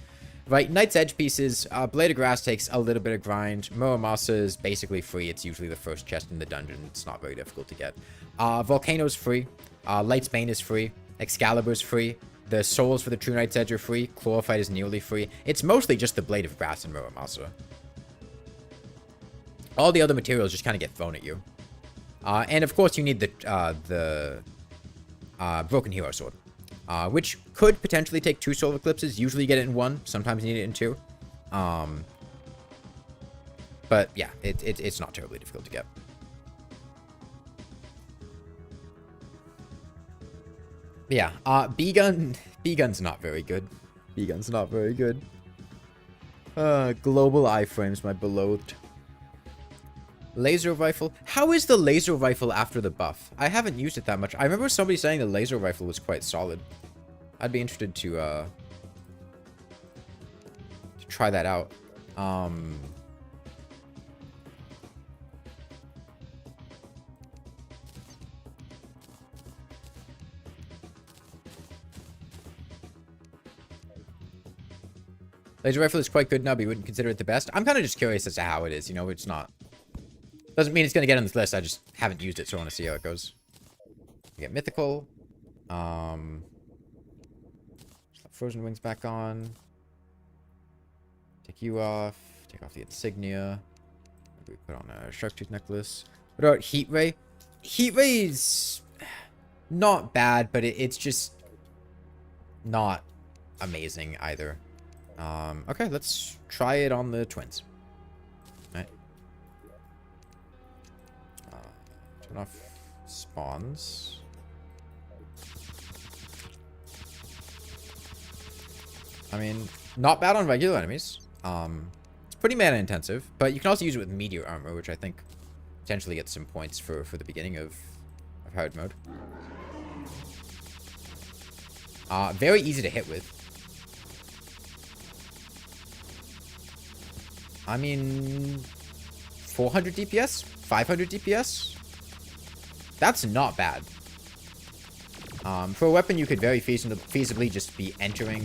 Right, Knight's Edge pieces, Blade of Grass takes a little bit of grind. Muramasa is basically free. It's usually the first chest in the dungeon. It's not very difficult to get. Volcano's free. Light's Bane is free. Excalibur's free. The souls for the True Knight's Edge are free. Chlorophyte is nearly free. It's mostly just the Blade of Grass and Muramasa. All the other materials just kind of get thrown at you. And of course you need the Broken Hero Sword. Which could potentially take 2 Solar Eclipses. Usually you get it in 1. Sometimes you need it in 2. But yeah, it's not terribly difficult to get. Yeah, B-Gun's not very good. B-Gun's not very good. Global iframes, my beloved. Laser rifle. How is the laser rifle after the buff? I haven't used it that much. I remember somebody saying the laser rifle was quite solid. I'd be interested to try that out. Laser rifle is quite good now, but you wouldn't consider it the best. I'm kind of just curious as to how it is. You know, it's not... Doesn't mean it's going to get on this list. I just haven't used it, so I want to see how it goes. You get Mythical. Frozen Wings back on. Take you off. Take off the Insignia. We put on a Shark Tooth Necklace. What about Heat Ray? Heat Ray's not bad, but it's just not amazing either. Okay, let's try it on the twins. All right. Turn off spawns. I mean, not bad on regular enemies. It's pretty mana intensive, but you can also use it with meteor armor, which I think potentially gets some points for the beginning of hard mode. Very easy to hit with. I mean, 400 DPS, 500 DPS. That's not bad. For a weapon you could very feasibly just be entering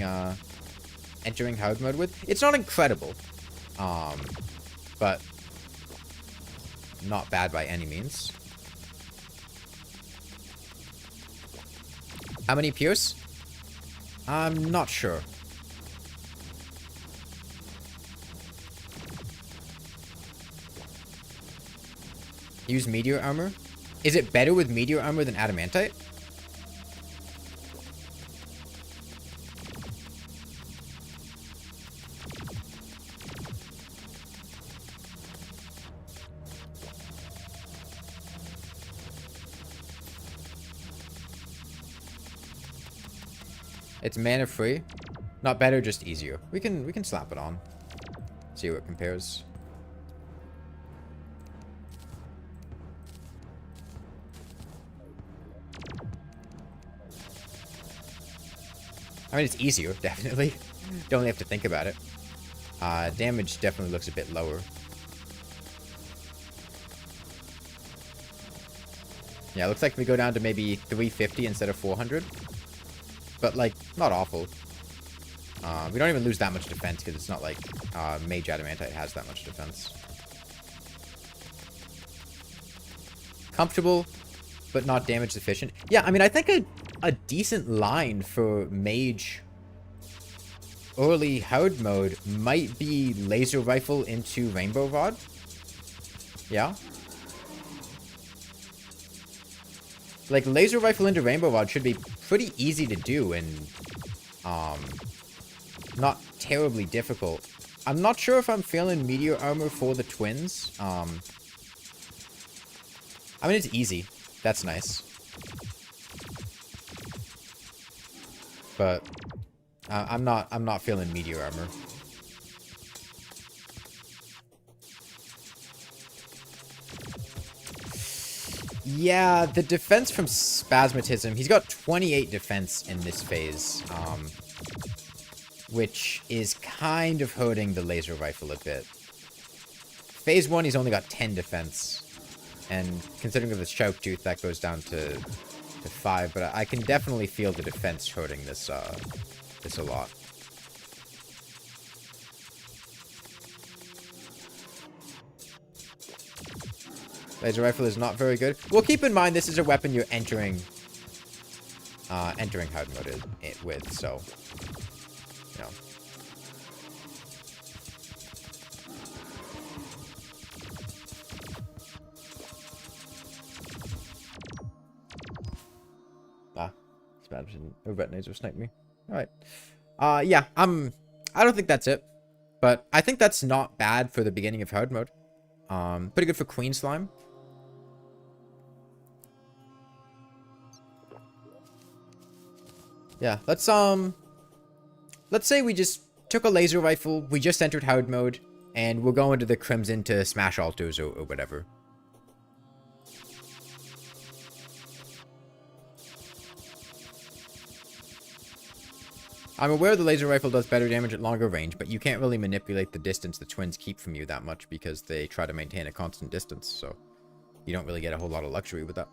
hard mode with. It's not incredible, but not bad by any means. How many pierce? I'm not sure. Use meteor armor. Is it better with meteor armor than adamantite? It's mana free. Not better, just easier. We can slap it on. See how it compares. I mean, it's easier, definitely. Don't really have to think about it. Damage definitely looks a bit lower. Yeah, it looks like we go down to maybe 350 instead of 400. But, like, not awful. We don't even lose that much defense because it's not like Mage Adamantite has that much defense. Comfortable, but not damage efficient. Yeah, I mean, I think a decent line for Mage early hard mode might be Laser Rifle into Rainbow Rod. Yeah. Like, Laser Rifle into Rainbow Rod should be pretty easy to do and not terribly difficult. I'm not sure if I'm feeling Meteor Armor for the twins. I mean, it's easy. That's nice. But I'm not feeling Meteor Armor. Yeah, the defense from Spasmatism, he's got 28 defense in this phase, which is kind of hurting the laser rifle a bit. Phase 1, he's only got 10 defense, and considering the Choke Tooth, that goes down to 5, but I can definitely feel the defense hurting this a lot. Laser rifle is not very good. Well, keep in mind this is a weapon you're entering hard mode with, so you know. Sorbet Nazer sniped me. Alright. Yeah, I don't think that's it. But I think that's not bad for the beginning of hard mode. Pretty good for Queen Slime. Yeah, let's say we just took a laser rifle, we just entered hard mode, and we're going to the Crimson to smash altars or whatever. I'm aware the laser rifle does better damage at longer range, but you can't really manipulate the distance the twins keep from you that much because they try to maintain a constant distance, so you don't really get a whole lot of luxury with that.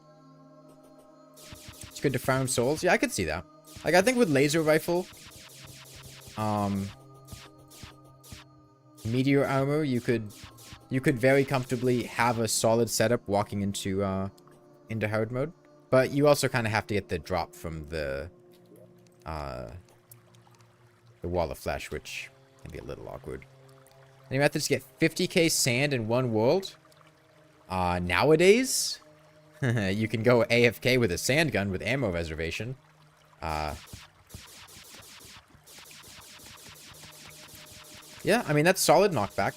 It's good to farm souls. Yeah, I could see that. Like, I think with laser rifle, meteor armor, you could very comfortably have a solid setup walking into hard mode, but you also kind of have to get the drop from the Wall of Flesh, which can be a little awkward. Any methods to get 50k sand in one world? Nowadays, you can go AFK with a sand gun with ammo reservation. Yeah, I mean, that's solid knockback.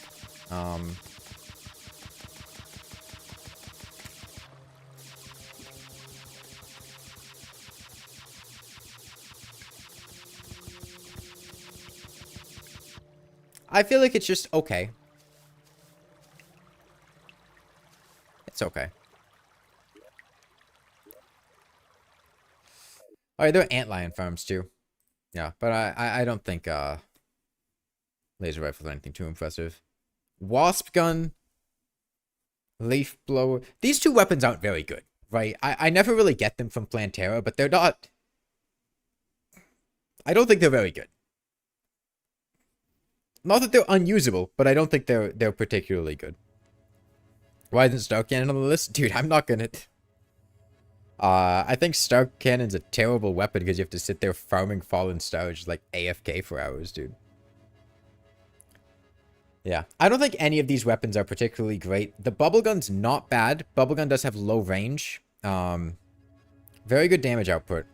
I feel like it's just okay. It's okay. Alright, there are antlion farms too. Yeah, but I don't think laser rifles are anything too impressive. Wasp gun, leaf blower. These two weapons aren't very good, right? I never really get them from Plantera, but they're not. I don't think they're very good. Not that they're unusable, but I don't think they're particularly good. Why isn't Star Cannon on the list? Dude, I'm not gonna... I think Star Cannon's a terrible weapon because you have to sit there farming fallen stars just like AFK for hours, dude. Yeah. I don't think any of these weapons are particularly great. The bubble gun's not bad. Bubble gun does have low range. Very good damage output.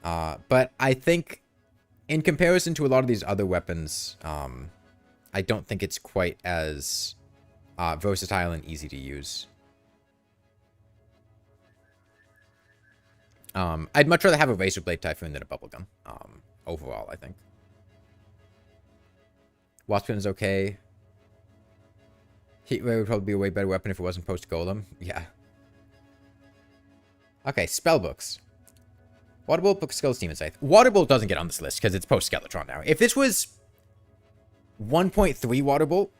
But I think in comparison to a lot of these other weapons, I don't think it's quite as versatile and easy to use. I'd much rather have a Razer Blade Typhoon than a Bubblegum. Overall, I think. Wasp gun is okay. Heat Ray would probably be a way better weapon if it wasn't post-golem. Yeah. Okay, spellbooks. Waterbolt, Book of Skulls, Demon Scythe. Waterbolt doesn't get on this list because it's post-Skeletron now. If this was 1.3 Waterbolt,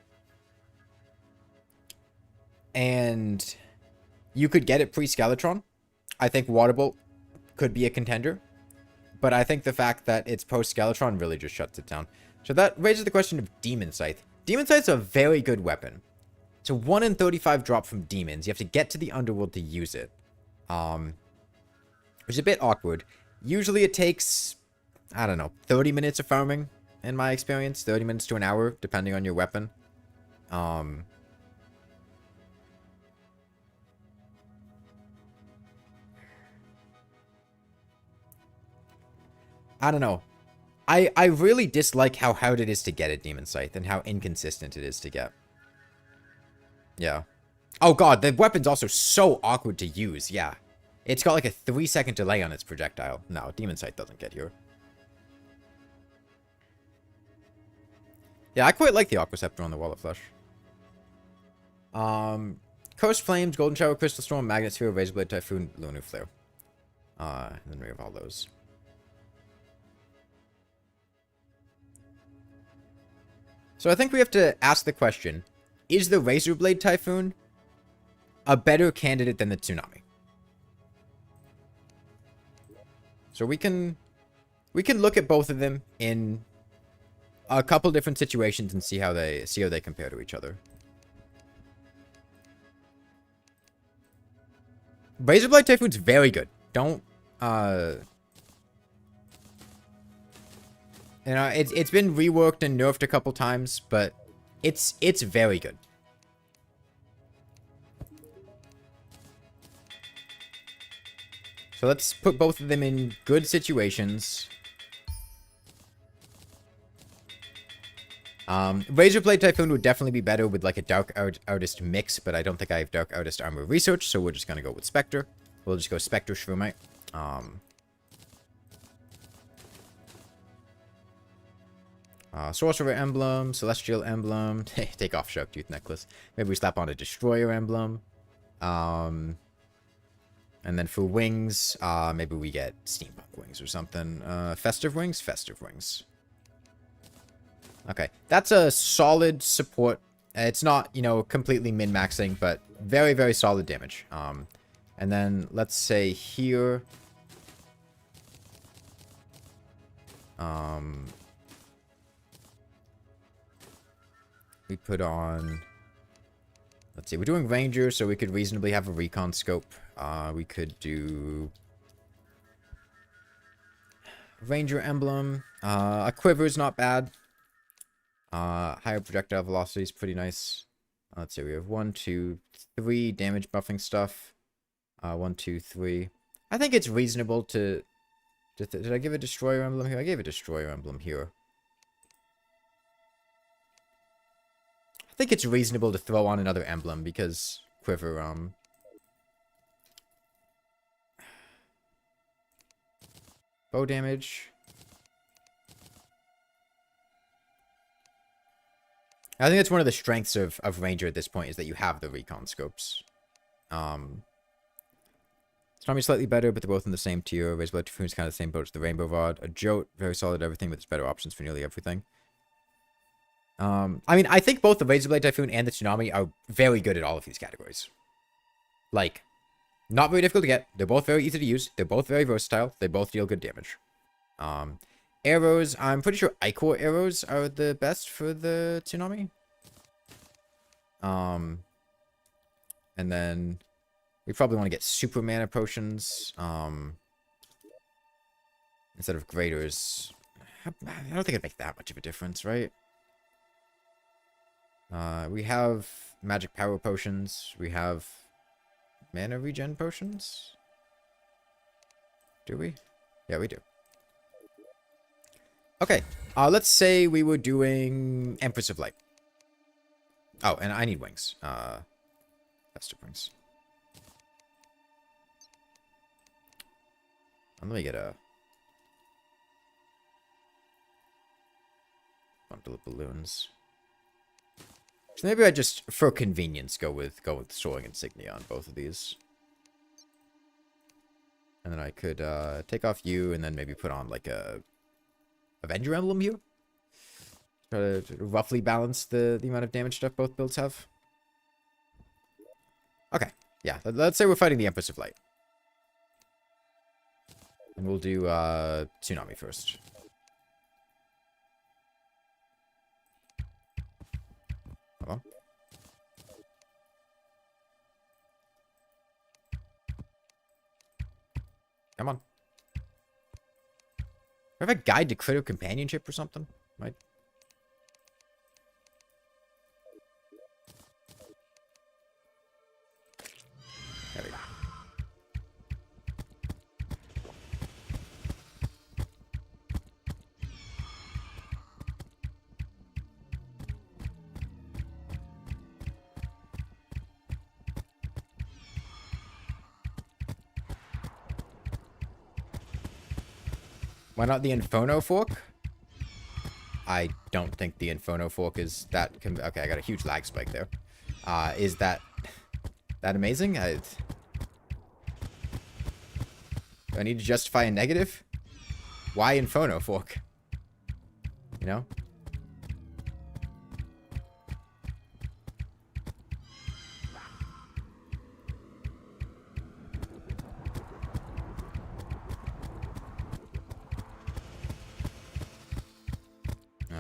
and you could get it pre-Skeletron, I think Waterbolt could be a contender. But I think the fact that it's post-Skeletron really just shuts it down. So that raises the question of Demon Scythe. Demon Scythe's a very good weapon. It's a 1 in 35 drop from demons. You have to get to the underworld to use it. Which is a bit awkward. Usually it takes, I don't know, 30 minutes of farming, in my experience. 30 minutes to an hour, depending on your weapon. I don't know. I really dislike how hard it is to get a Demon Scythe and how inconsistent it is to get. Yeah. Oh god, the weapon's also so awkward to use, yeah. It's got like a 3-second delay on its projectile. No, Demon Scythe doesn't get here. Yeah, I quite like the Aqua Scepter on the Wall of Flesh. Coast Flames, Golden Shower, Crystal Storm, Magnet Sphere, Razor Blade, Typhoon, Lunar Flare. And then we have all those. So I think we have to ask the question, is the Razor Blade Typhoon a better candidate than the Tsunami? So we can look at both of them in a couple different situations and see how they compare to each other. Razor Blade Typhoon's very good. Don't you know, it's been reworked and nerfed a couple times, but it's very good. So let's put both of them in good situations. Razor Blade Typhoon would definitely be better with like a Dark Artist mix, but I don't think I have Dark Artist Armor Research, so we're just gonna go with Spectre. We'll just go Spectre Shroomite. Sorcerer Emblem, Celestial Emblem, take off Sharktooth Necklace. Maybe we slap on a Destroyer Emblem. And then for wings, maybe we get Steampunk Wings or something. Festive Wings? Festive Wings. Okay, that's a solid support. It's not, you know, completely min-maxing, but very, very solid damage. And then let's say here... we put on... Let's see, we're doing Ranger, so we could reasonably have a Recon Scope. We could do... Ranger Emblem. A Quiver is not bad. Higher projectile velocity is pretty nice. Let's see, we have 1, 2, 3 damage buffing stuff. 1, 2, 3. I think it's reasonable to... Did I give a Destroyer Emblem here? I gave a Destroyer Emblem here. I think it's reasonable to throw on another emblem because Quiver, bow damage. I think that's one of the strengths of Ranger at this point is that you have the recon scopes. Tsunami's slightly better, but they're both in the same tier. Razer Blade Typhoon's kind of the same boat as the Rainbow Rod. A Jote, very solid everything, but there's better options for nearly everything. I mean, I think both the Razer Blade Typhoon and the Tsunami are very good at all of these categories. Like, not very difficult to get. They're both very easy to use. They're both very versatile. They both deal good damage. Arrows, I'm pretty sure Ichor arrows are the best for the Tsunami. And then we probably want to get super mana potions instead of graders. I don't think it'd make that much of a difference, right? We have magic power potions. We have mana regen potions. Do we? Yeah, we do. Okay, let's say we were doing Empress of Light. Oh, and I need wings. Best of wings. Let me get a bundle of balloons. So maybe I just, for convenience, go with Soaring Insignia on both of these. And then I could take off you and then maybe put on like a Avenger Emblem here. Try to roughly balance the amount of damage stuff both builds have. Okay, yeah, let's say we're fighting the Empress of Light. And we'll do Tsunami first. Hold on. Come on. Do I have a guide to critical companionship or something? Right? There we go. Why not the Inferno Fork? I don't think the Inferno Fork is that... Okay, I got a huge lag spike there. Is that amazing? Do I need to justify a negative? Why Inferno Fork? You know?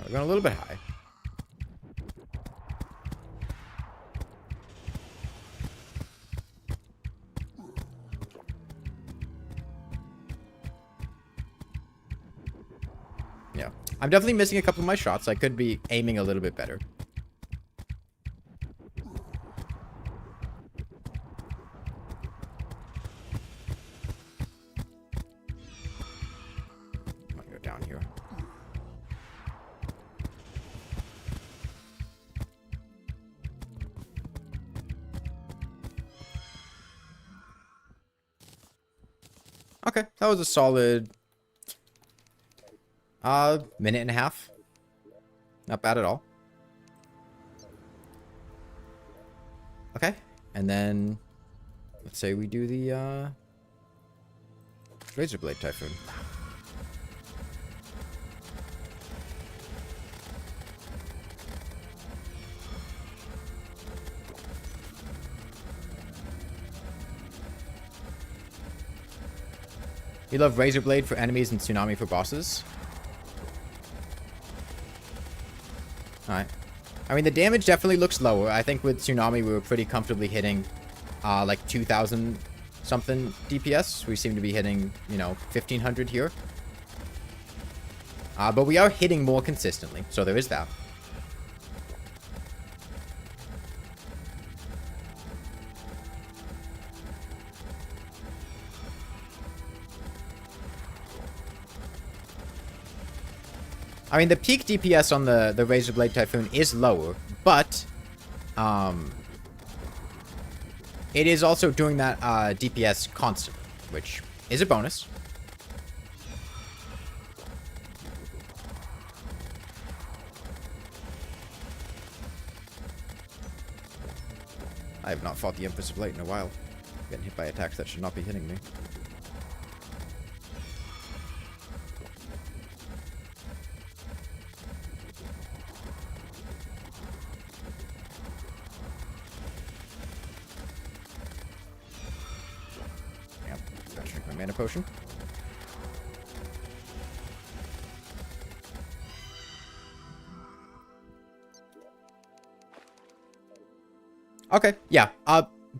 We're going a little bit high. Yeah. I'm definitely missing a couple of my shots. I could be aiming a little bit better. I'm gonna go down here. Okay, that was a solid minute and a half. Not bad at all. Okay, and then let's say we do the Razer Blade Typhoon. You love Razor Blade for enemies and Tsunami for bosses. Alright. I mean, the damage definitely looks lower. I think with Tsunami, we were pretty comfortably hitting, like 2,000 something DPS. We seem to be hitting, you know, 1,500 here. But we are hitting more consistently, so there is that. I mean, the peak DPS on the Razer Blade Typhoon is lower, but it is also doing that DPS constantly, which is a bonus. I have not fought the Empress of Light in a while. Getting hit by attacks that should not be hitting me. Yep, gotta drink my mana potion. Okay, yeah.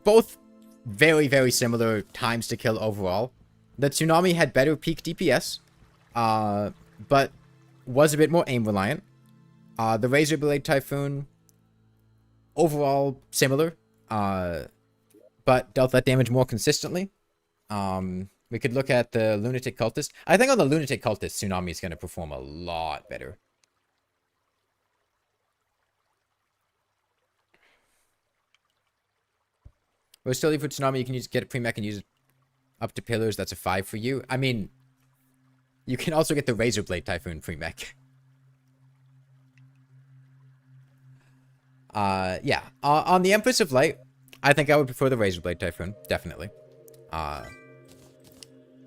Both very, very similar times to kill overall. The Tsunami had better peak DPS, but was a bit more aim reliant. The Razer Blade Typhoon, overall similar, but dealt that damage more consistently. We could look at the Lunatic Cultist. I think on the Lunatic Cultist, Tsunami is going to perform a lot better. Versatility for Tsunami, you can get a pre-mech and use it up to pillars. That's a 5 for you. I mean, you can also get the Razer Blade Typhoon pre-mech. Yeah. On the Empress of Light, I think I would prefer the Razer Blade Typhoon. Definitely.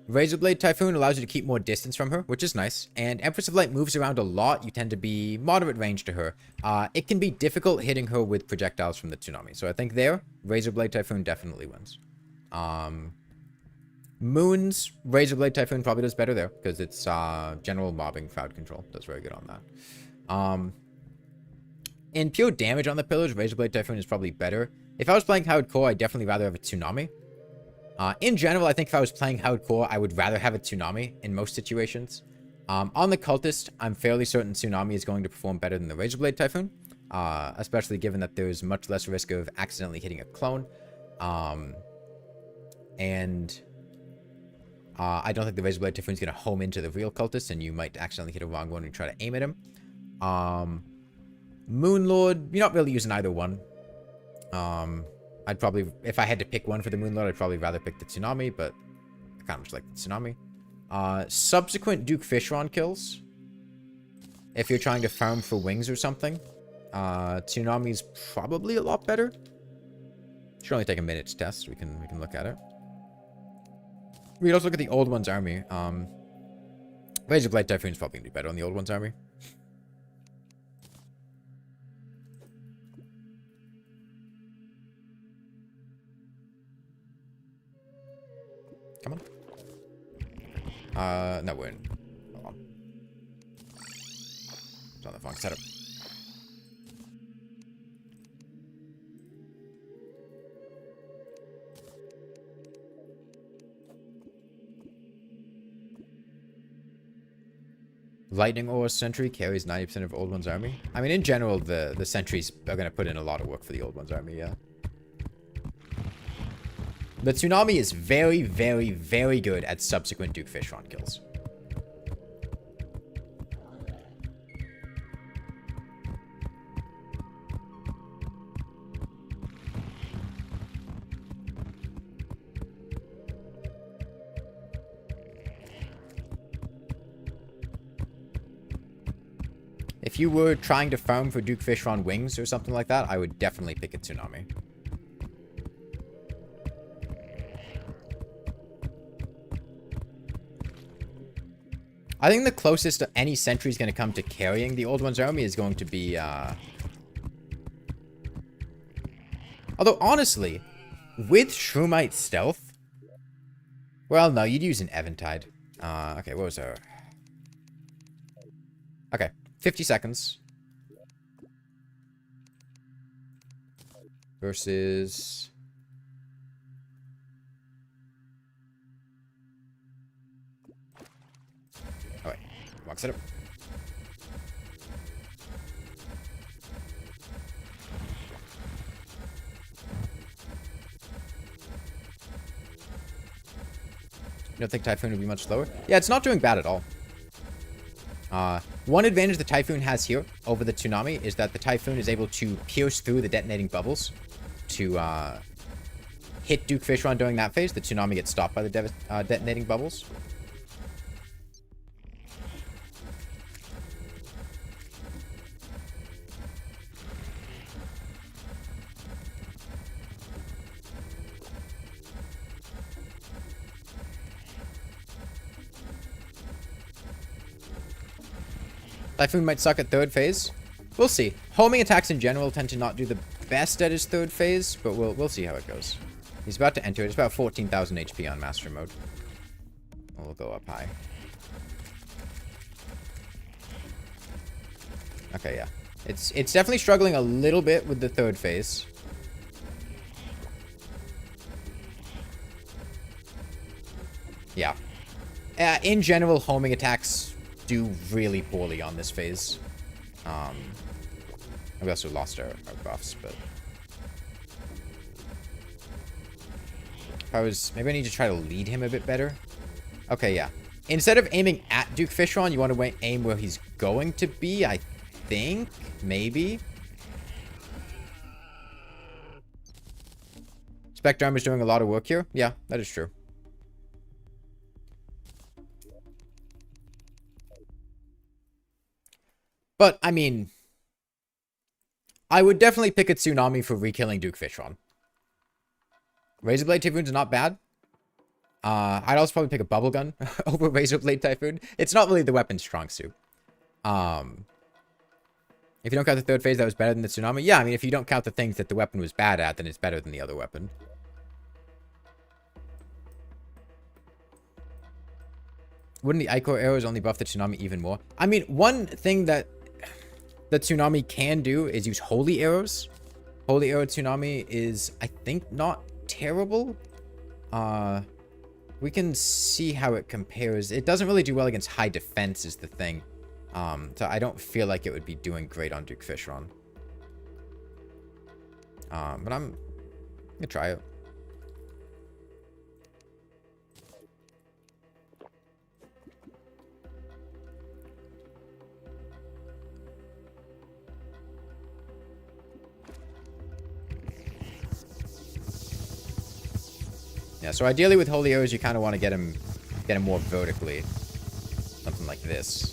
Razer Blade Typhoon allows you to keep more distance from her, which is nice. And Empress of Light moves around a lot. You tend to be moderate range to her. It can be difficult hitting her with projectiles from the Tsunami. So I think there, Razer Blade Typhoon definitely wins. Moon's Razer Blade Typhoon probably does better there, because it's general mobbing crowd control. Does very good on that. In pure damage on the pillars, Razer Blade Typhoon is probably better. If I was playing hardcore, I'd definitely rather have a Tsunami. In general, I think if I was playing hardcore, I would rather have a Tsunami in most situations. On the Cultist, I'm fairly certain Tsunami is going to perform better than the Razer Blade Typhoon, especially given that there's much less risk of accidentally hitting a clone. And I don't think the Razer Blade Typhoon is going to home into the real Cultist, and you might accidentally hit a wrong one and try to aim at him. Moonlord, you're not really using either one. I'd probably, if I had to pick one for the Moonlord, I'd probably rather pick the Tsunami, but I kind of just like the Tsunami. Subsequent Duke Fishron kills. If you're trying to farm for wings or something, Tsunami's probably a lot better. Should only take a minute to test. We can look at it. We can also look at the Old One's army. Razer Blade Typhoon's probably gonna be better on the Old One's army. Come on. No, we're in. Hold on. It's on the wrong setup. Lightning Ore Sentry carries 90% of Old One's army. I mean, in general, the sentries are going to put in a lot of work for the Old One's army, yeah. The Tsunami is very, very, very good at subsequent Duke Fishron kills. If you were trying to farm for Duke Fishron wings or something like that, I would definitely pick a Tsunami. I think the closest any sentry is going to come to carrying the Old One's army is going to be, although, honestly, with Shroomite Stealth... Well, no, you'd use an Eventide. Okay, what was our... Okay, 50 seconds. Versus... Oh, wait. Wrong setup. You don't think Typhoon would be much slower? Yeah, it's not doing bad at all. One advantage the Typhoon has here over the Tsunami is that the Typhoon is able to pierce through the detonating bubbles to hit Duke Fishron during that phase. The Tsunami gets stopped by the detonating bubbles. Typhoon might suck at third phase. We'll see. Homing attacks in general tend to not do the best at his third phase, but we'll see how it goes. He's about to enter it. It's about 14,000 HP on Master Mode. We'll go up high. Okay, yeah. It's definitely struggling a little bit with the third phase. Yeah. In general, homing attacks do really poorly on this phase. We also lost our buffs, but... Maybe I need to try to lead him a bit better. Okay, yeah. Instead of aiming at Duke Fishron, you want to aim where he's going to be, I think? Maybe? Spectre Armor's doing a lot of work here. Yeah, that is true. But, I mean... I would definitely pick a Tsunami for re-killing Duke Fishron. Razer Blade Typhoon's not bad. I'd also probably pick a Bubble Gun over Razer Blade Typhoon. It's not really the weapon's strong suit. If you don't count the third phase, that was better than the Tsunami. Yeah, I mean, if you don't count the things that the weapon was bad at, then it's better than the other weapon. Wouldn't the Ichor arrows only buff the Tsunami even more? I mean, one thing that the Tsunami can do is use Holy Arrows. Holy Arrow Tsunami is, I think, not terrible. We can see how it compares. It doesn't really do well against high defense is the thing. So I don't feel like it would be doing great on Duke Fishron. But I'm gonna try it. Yeah, so ideally with Holy Arrows, you kind of want to get him more vertically. Something like this.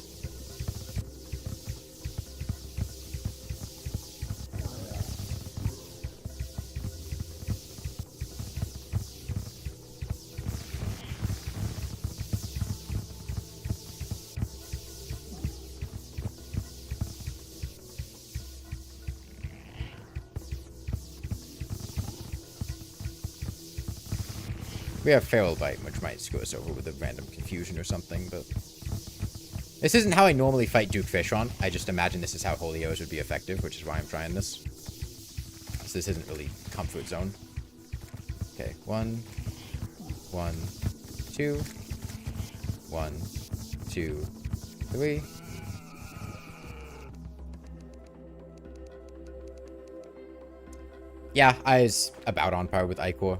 We have Feral Bite, which might screw us over with a random confusion or something, but... This isn't how I normally fight Duke Fishron. I just imagine this is how Holy Arrows would be effective, which is why I'm trying this. So this isn't really comfort zone. Okay, 1, 1, 2, 1, 2, 3. Yeah, I was about on par with Ichor.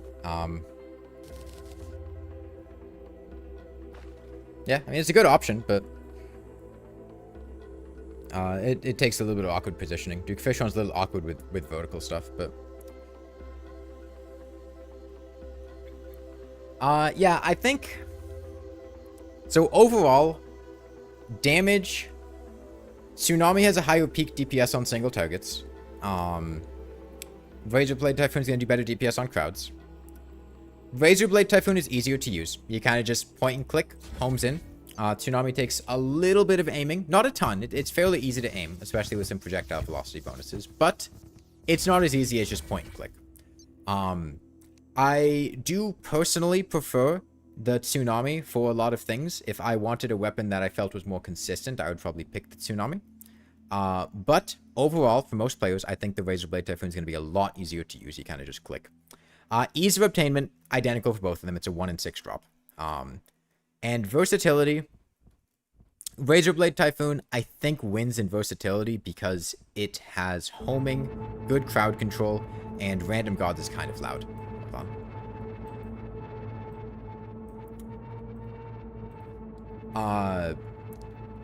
Yeah, I mean, it's a good option, but it takes a little bit of awkward positioning. Duke Fishron's a little awkward with vertical stuff, but... yeah, I think... So, overall, damage... Tsunami has a higher peak DPS on single targets. Razor Blade Typhoon's gonna do better DPS on crowds. Razor Blade Typhoon is easier to use. You kind of just point and click, homes in. Tsunami takes a little bit of aiming. Not a ton. It's fairly easy to aim, especially with some projectile velocity bonuses. But it's not as easy as just point and click. I do personally prefer the Tsunami for a lot of things. If I wanted a weapon that I felt was more consistent, I would probably pick the Tsunami. But overall, for most players, I think the Razor Blade Typhoon is going to be a lot easier to use. You kind of just click. Ease of obtainment, identical for both of them. It's a 1 in 6 drop. And versatility, Razor Blade Typhoon, I think, wins in versatility because it has homing, good crowd control, and random gods is kind of loud. Hold on.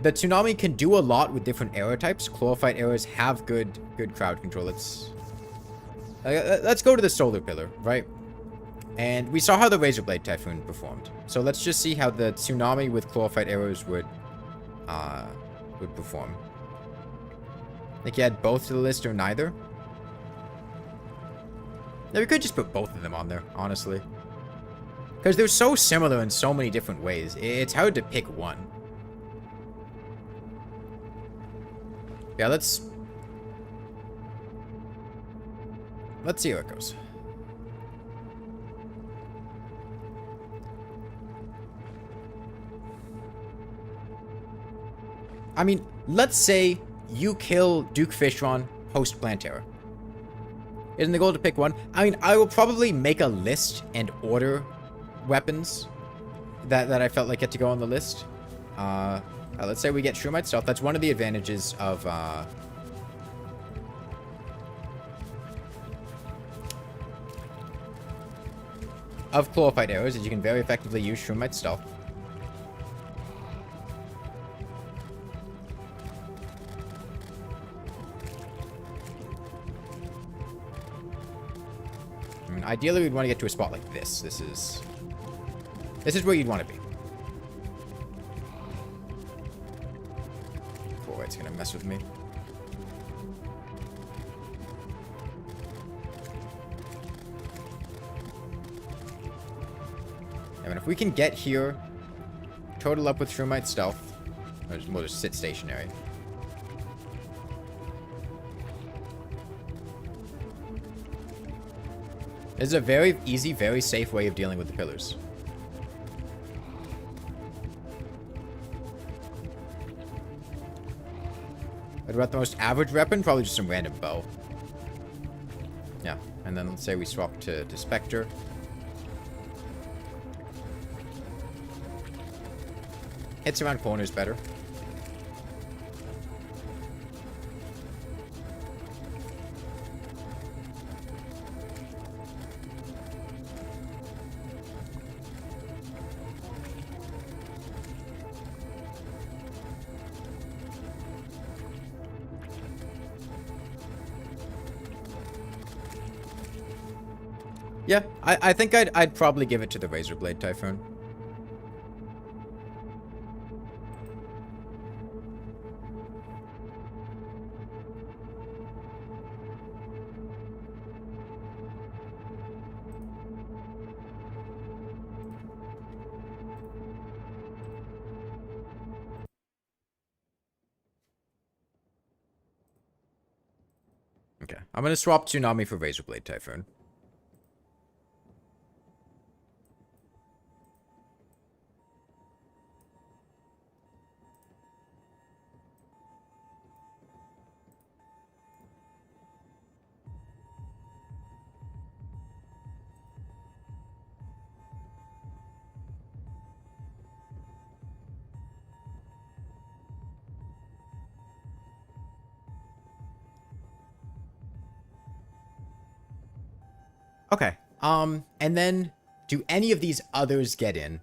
The Tsunami can do a lot with different arrow types. Chlorophyte arrows have good crowd control. Let's go to the Solar Pillar, right? And we saw how the Razor Blade Typhoon performed. So let's just see how the Tsunami with Chlorophyte arrows would perform. I think you add both to the list or neither. Yeah, we could just put both of them on there, honestly. Because they're so similar in so many different ways. It's hard to pick one. Yeah, let's see how it goes. I mean, let's say you kill Duke Fishron post Plantera. Isn't the goal to pick one? I mean, I will probably make a list and order weapons that I felt like had to go on the list. Let's say we get Shrumite Stealth. That's one of the advantages of Chlorophyte Arrows, is you can very effectively use Shrumite Stealth. I mean, ideally, we'd want to get to a spot like this. This is where you'd want to be. Boy, it's gonna mess with me. I mean, if we can get here, total up with Shrumite Stealth, we'll just sit stationary. This is a very easy, very safe way of dealing with the pillars. What about the most average weapon? Probably just some random bow. Yeah, and then let's say we swap to Spectre. Hits around corners better. Yeah, I think I'd probably give it to the Razer Blade Typhoon. Okay, I'm gonna swap Tsunami for Razer Blade Typhoon. Okay. And then do any of these others get in?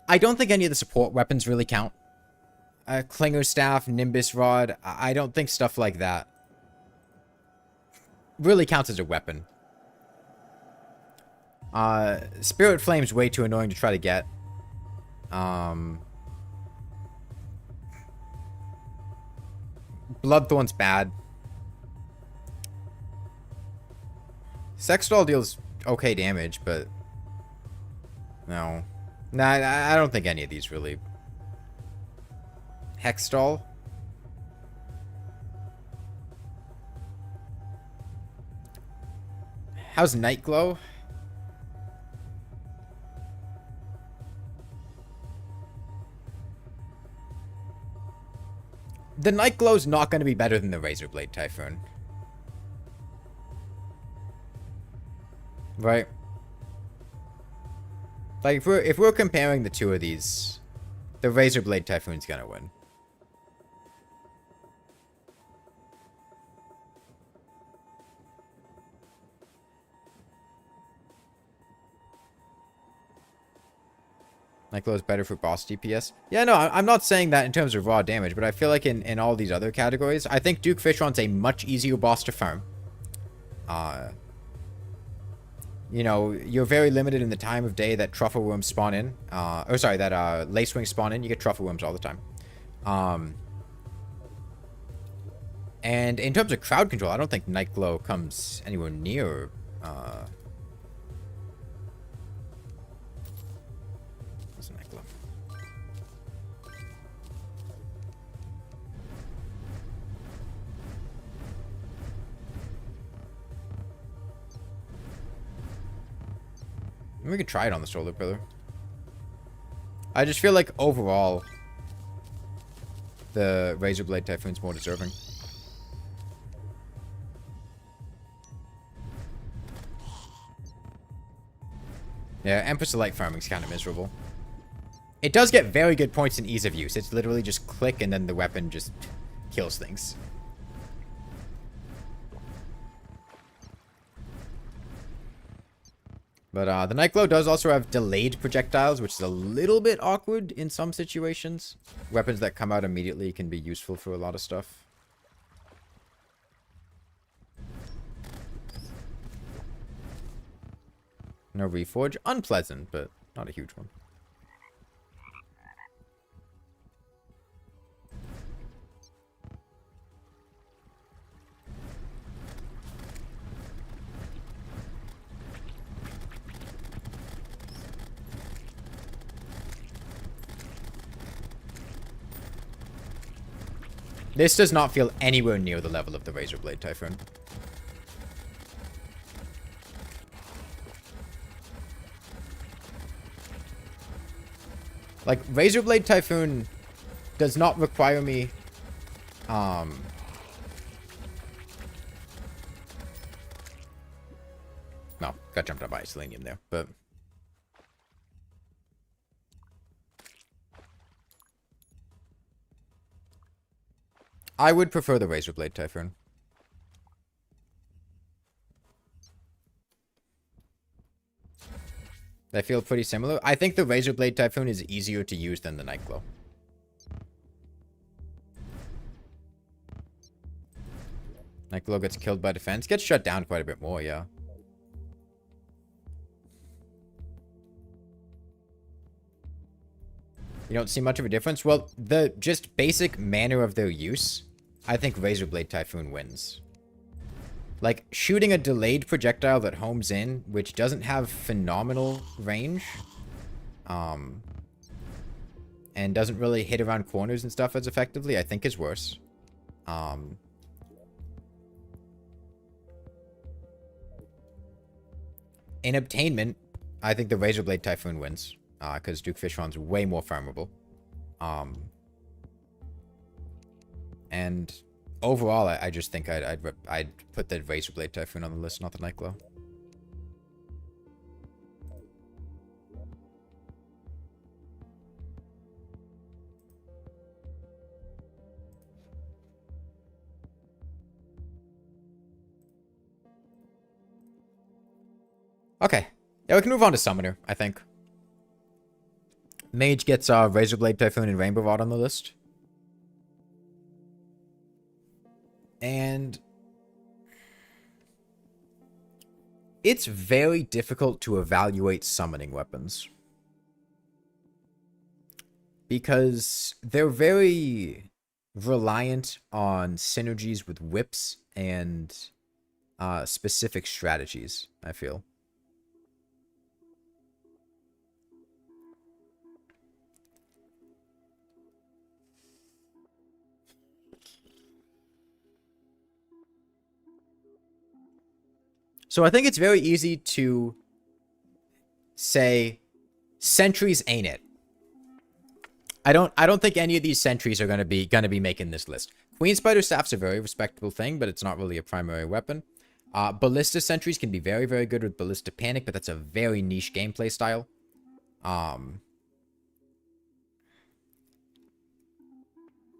I don't think any of the support weapons really count. Klinger Staff, Nimbus Rod, I don't think stuff like that really counts as a weapon. Spirit Flame's way too annoying to try to get. Bloodthorn's bad. Sextol deals okay damage, but no. Nah, I don't think any of these really. Hextol. How's Nightglow? The Nightglow's not going to be better than the Razer Blade Typhoon. Right? Like, if we're comparing the two of these, the Razer Blade Typhoon's gonna win. Nightglow's better for boss DPS. Yeah, no, I'm not saying that in terms of raw damage, but I feel like in all these other categories, I think Duke Fishron's a much easier boss to farm. You know, you're very limited in the time of day that truffle worms spawn in. That lacewing spawn in. You get truffle worms all the time. And in terms of crowd control, I don't think Nightglow comes anywhere near. What's Nightglow? We could try it on the Solar Pillar. I just feel like overall, the Razer Blade Typhoon's more deserving. Yeah, Empress of Light farming's kind of miserable. It does get very good points in ease of use. It's literally just click and then the weapon just kills things. But the Nightglow does also have delayed projectiles, which is a little bit awkward in some situations. Weapons that come out immediately can be useful for a lot of stuff. No Reforge. Unpleasant, but not a huge one. This does not feel anywhere near the level of the Razer Blade Typhoon. Like, Razer Blade Typhoon does not require me, no, got jumped out by a Selenium there, but... I would prefer the Razer Blade Typhoon. They feel pretty similar. I think the Razer Blade Typhoon is easier to use than the Nightglow. Nightglow gets killed by defense. Gets shut down quite a bit more, yeah. You don't see much of a difference? Well, the just basic manner of their use, I think Razer Blade Typhoon wins. Like, shooting a delayed projectile that homes in, which doesn't have phenomenal range, and doesn't really hit around corners and stuff as effectively, I think is worse. In obtainment, I think the Razer Blade Typhoon wins. Because Duke Fishron's way more farmable. And overall, I just think I'd put the Razer Blade Typhoon on the list, not the Nightglow. Okay. Yeah, we can move on to Summoner, I think. Mage gets Razer Blade Typhoon and Rainbow Rod on the list. And it's very difficult to evaluate summoning weapons. Because they're very reliant on synergies with whips and specific strategies, I feel. So I think it's very easy to say sentries ain't it. I don't think any of these sentries are gonna be making this list. Queen Spider Staff's a very respectable thing, but it's not really a primary weapon. Ballista sentries can be very, very good with Ballista Panic, but that's a very niche gameplay style.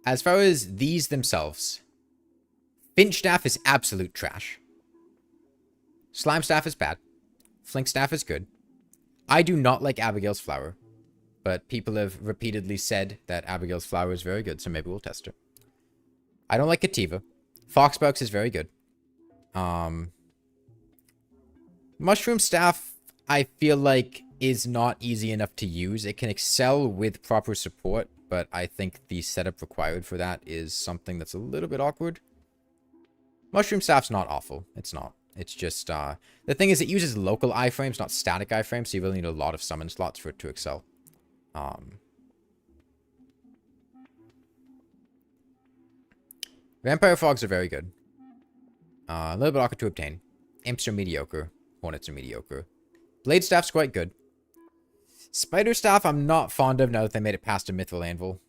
As far as these themselves, Finch Staff is absolute trash. Slime Staff is bad. Flink Staff is good. I do not like Abigail's Flower, but people have repeatedly said that Abigail's Flower is very good, so maybe we'll test her. I don't like Kativa. Foxbox is very good. Mushroom Staff, I feel like, is not easy enough to use. It can excel with proper support, but I think the setup required for that is something that's a little bit awkward. Mushroom Staff's not awful. It's not. It's just, the thing is it uses local iframes, not static iframes, so you really need a lot of summon slots for it to excel. Vampire Fogs are very good. A little bit awkward to obtain. Imps are mediocre. Hornets are mediocre. Blade Staff's quite good. Spider Staff I'm not fond of now that they made it past a Mithril Anvil.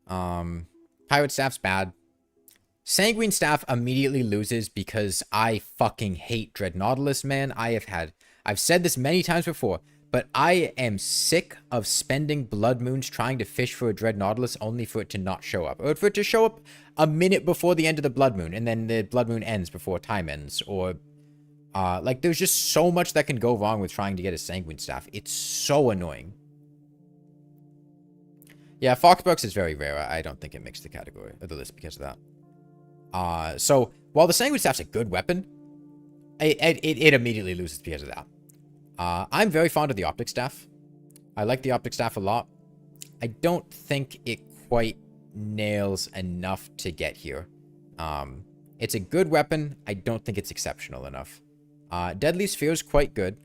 Pirate Staff's bad. Sanguine Staff immediately loses because I fucking hate Dreadnoughtalus, man. I've said this many times before, but I am sick of spending blood moons trying to fish for a Dreadnoughtalus only for it to not show up. Or for it to show up a minute before the end of the blood moon, and then the blood moon ends before time ends. Or, like, there's just so much that can go wrong with trying to get a Sanguine Staff. It's so annoying. Yeah, Foxbucks is very rare. I don't think it makes the category, or the list because of that. So, while the Sanguine Staff's a good weapon, it immediately loses because of that. I'm very fond of the Optic Staff. I like the Optic Staff a lot. I don't think it quite nails enough to get here. It's a good weapon. I don't think it's exceptional enough. Deadly Sphere is quite good,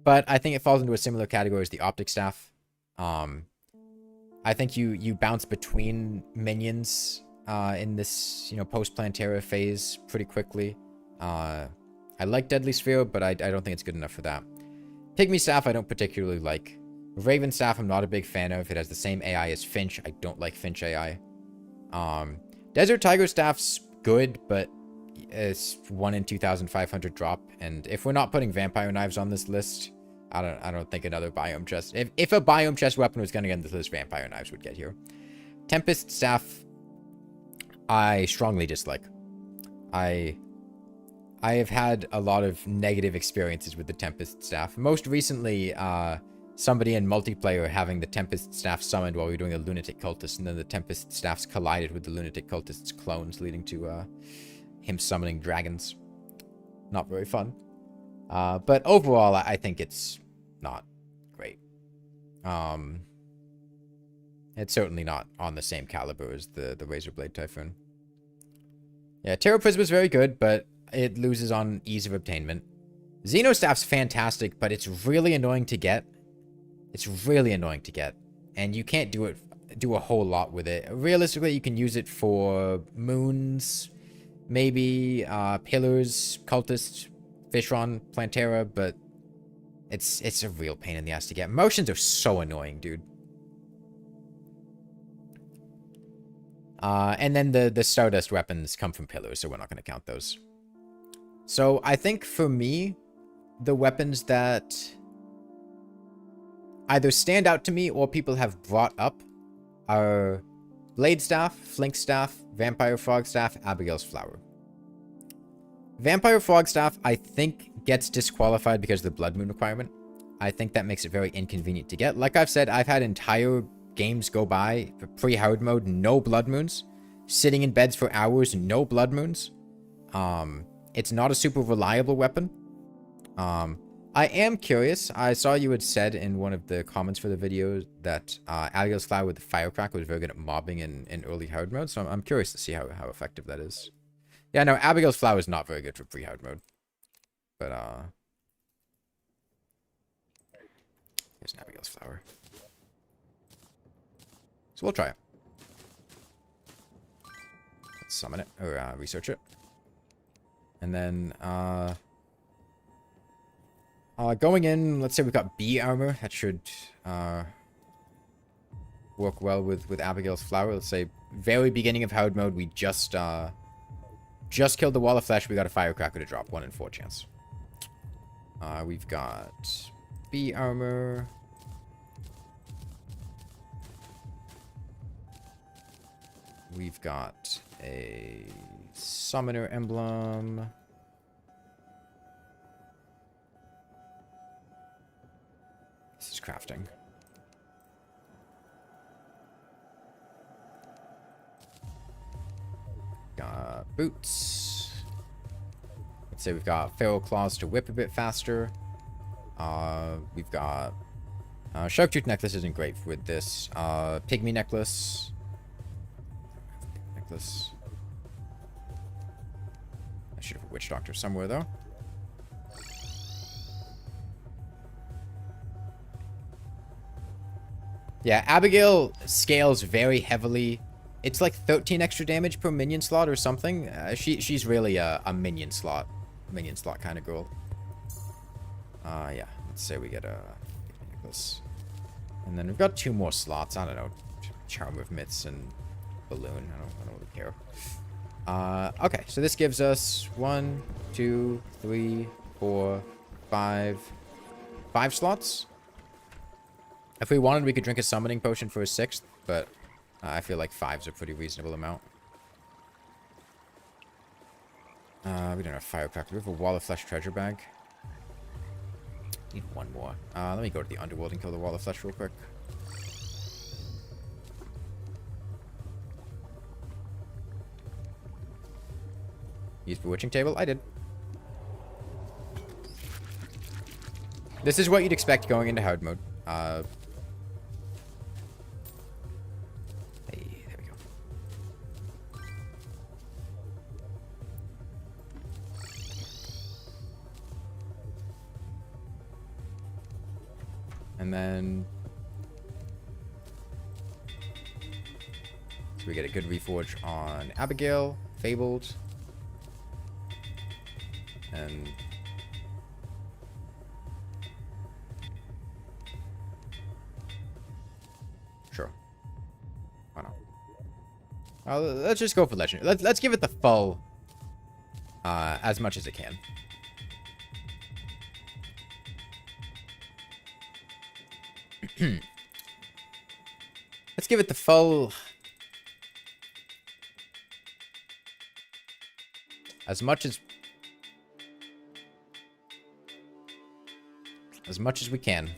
but I think it falls into a similar category as the Optic Staff. I think you bounce between minions in this, post-Plantera phase pretty quickly. I like Deadly Sphere, but I don't think it's good enough for that. Pygmy Staff I don't particularly like. Raven Staff I'm not a big fan of. It has the same AI as Finch. I don't like Finch AI. Desert Tiger Staff's good, but it's 1 in 2,500 drop. And if we're not putting Vampire Knives on this list, I don't think another Biome Chest... If a Biome Chest weapon was going to get on this list, Vampire Knives would get here. Tempest Staff I strongly dislike. I have had a lot of negative experiences with the Tempest Staff. Most recently, somebody in multiplayer having the Tempest Staff summoned while we were doing a Lunatic Cultist, and then the Tempest Staffs collided with the Lunatic Cultist's clones, leading to him summoning dragons. Not very fun. But overall, I think it's not great. It's certainly not on the same caliber as the Razer Blade Typhoon. Yeah, Terror Prism is very good, but it loses on ease of obtainment. Xenostaff's fantastic, but it's really annoying to get. It's really annoying to get. And you can't do a whole lot with it. Realistically, you can use it for moons, maybe pillars, cultists, Fishron, Plantera, but it's a real pain in the ass to get. Motions are so annoying, dude. And then the Stardust weapons come from pillars, so we're not going to count those. So I think for me, the weapons that either stand out to me or people have brought up are Blade Staff, Flink Staff, Vampire Frog Staff, Abigail's Flower. Vampire Frog Staff, I think, gets disqualified because of the Blood Moon requirement. I think that makes it very inconvenient to get. Like I've said, I've had entire games go by, pre-hard mode, no Blood Moons. Sitting in beds for hours, no Blood Moons. It's not a super reliable weapon. I am curious. I saw you had said in one of the comments for the video that Abigail's Flower with the Firecracker was very good at mobbing in early hard mode, so I'm curious to see how effective that is. Yeah, no, Abigail's Flower is not very good for pre-hard mode. But, here's an Abigail's Flower. So we'll try it. Let's summon it, or research it. And then, going in, let's say we've got B armor. That should work well with Abigail's Flower. Let's say very beginning of hard mode, we just killed the Wall of Flesh. We got a Firecracker to drop. 1 in 4 chance. We've got B armor. We've got a Summoner Emblem. This is crafting. Got boots. Let's say we've got Feral Claws to whip a bit faster. We've got Sharktooth Necklace isn't great with this. Pygmy Necklace. I should have a Witch Doctor somewhere, though. Yeah, Abigail scales very heavily It's like 13 extra damage per minion slot or something. She's really a minion slot kind of girl. Yeah. Let's say we get a necklace. And then we've got 2 more slots. I don't know. Charm of Myths and Balloon. I don't really care. Okay. So this gives us 1, 2, 3, 4, 5 slots. If we wanted, we could drink a summoning potion for a 6th, but I feel like 5's a pretty reasonable amount. We don't have Firecracker. We have a Wall of Flesh treasure bag. Need 1 more. Let me go to the Underworld and kill the Wall of Flesh real quick. Use Bewitching Table? I did. This is what you'd expect going into hard mode. Hey, there we go. And then so we get a good reforge on Abigail, Fabled, and sure, why not? Let's just go for legendary. Let's give it the full, as much as it can. Let's give it the full. As much as we can.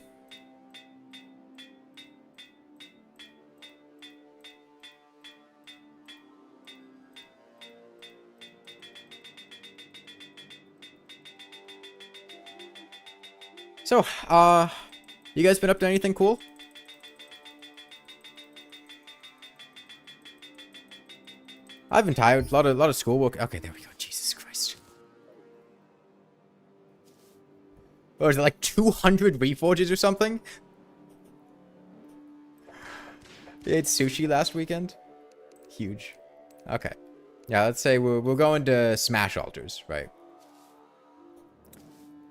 So, you guys been up to anything cool? I've been tired. A lot of schoolwork. Okay, there we go. Jesus Christ. What was it, like 200 reforges or something? We ate sushi last weekend. Huge. Okay. Yeah, let's say we'll go into smash altars, right?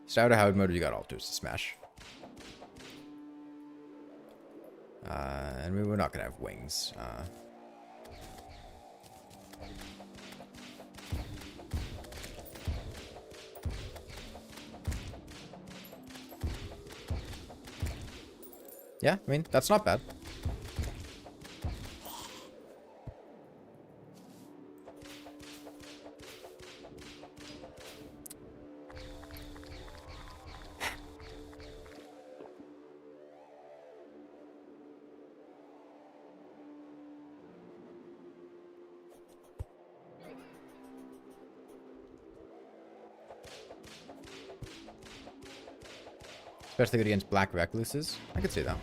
Start a hard mode, you got altars to smash. And we're not gonna have wings. Yeah, I mean, that's not bad. Especially good against black recluses. I could see that.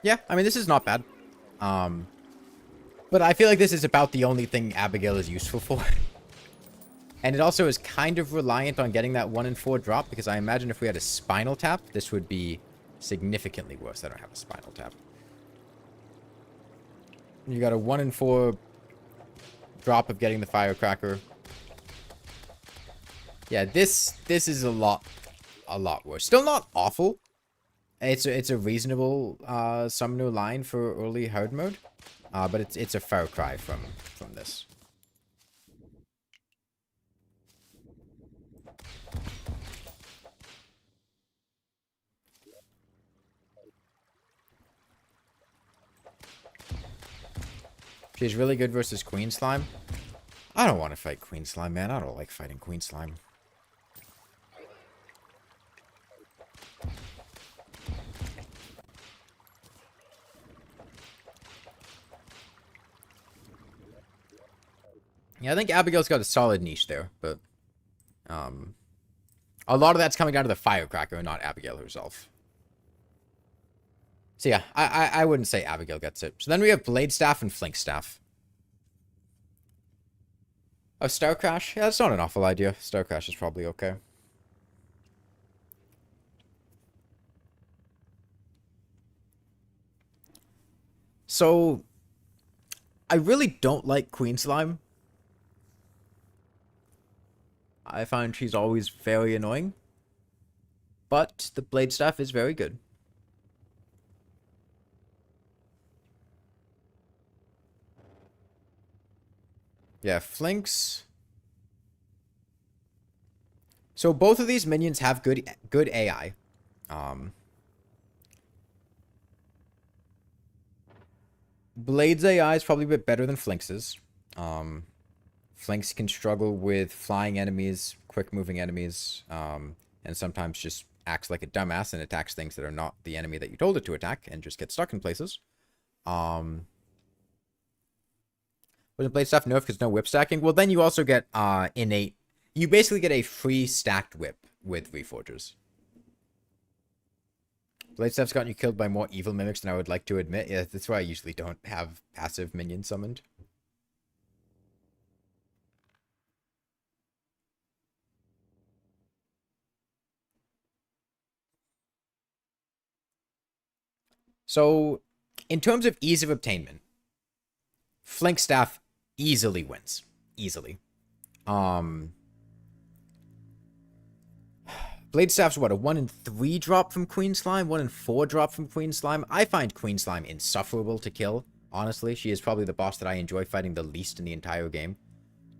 Yeah, I mean, this is not bad. But I feel like this is about the only thing Abigail is useful for. And it also is kind of reliant on getting that 1 in 4 drop, because I imagine if we had a Spinal Tap, this would be significantly worse. I don't have a Spinal Tap. You got a 1 in 4 drop of getting the Firecracker. Yeah, this is a lot worse. Still not awful. It's a reasonable summoner line for early hard mode, but it's a far cry from this. She's really good versus Queen Slime. I don't want to fight Queen Slime, man. I don't like fighting Queen Slime. Yeah, I think Abigail's got a solid niche there, but a lot of that's coming down to the Firecracker and not Abigail herself. So yeah, I wouldn't say Abigail gets it. So then we have Blade Staff and Flink Staff. Oh, Star Crash? Yeah, that's not an awful idea. Star Crash is probably okay. So, I really don't like Queen Slime. I find she's always very annoying. But the Blade Staff is very good. Yeah, Flinks. So both of these minions have good AI. Blade's AI is probably a bit better than Flinks's. Flinks can struggle with flying enemies, quick-moving enemies, and sometimes just acts like a dumbass and attacks things that are not the enemy that you told it to attack and just gets stuck in places. When the Blade Staff nerf because no whip stacking, well then you also get innate. You basically get a free stacked whip with Reforgers. Blade Staff's gotten you killed by more evil mimics than I would like to admit. Yeah, that's why I usually don't have passive minion summoned. So, in terms of ease of obtainment, Flink Staff easily wins. Easily. Blade Staff's what, a 1 in 3 drop from Queen Slime? 1 in 4 drop from Queen Slime? I find Queen Slime insufferable to kill, honestly. She is probably the boss that I enjoy fighting the least in the entire game.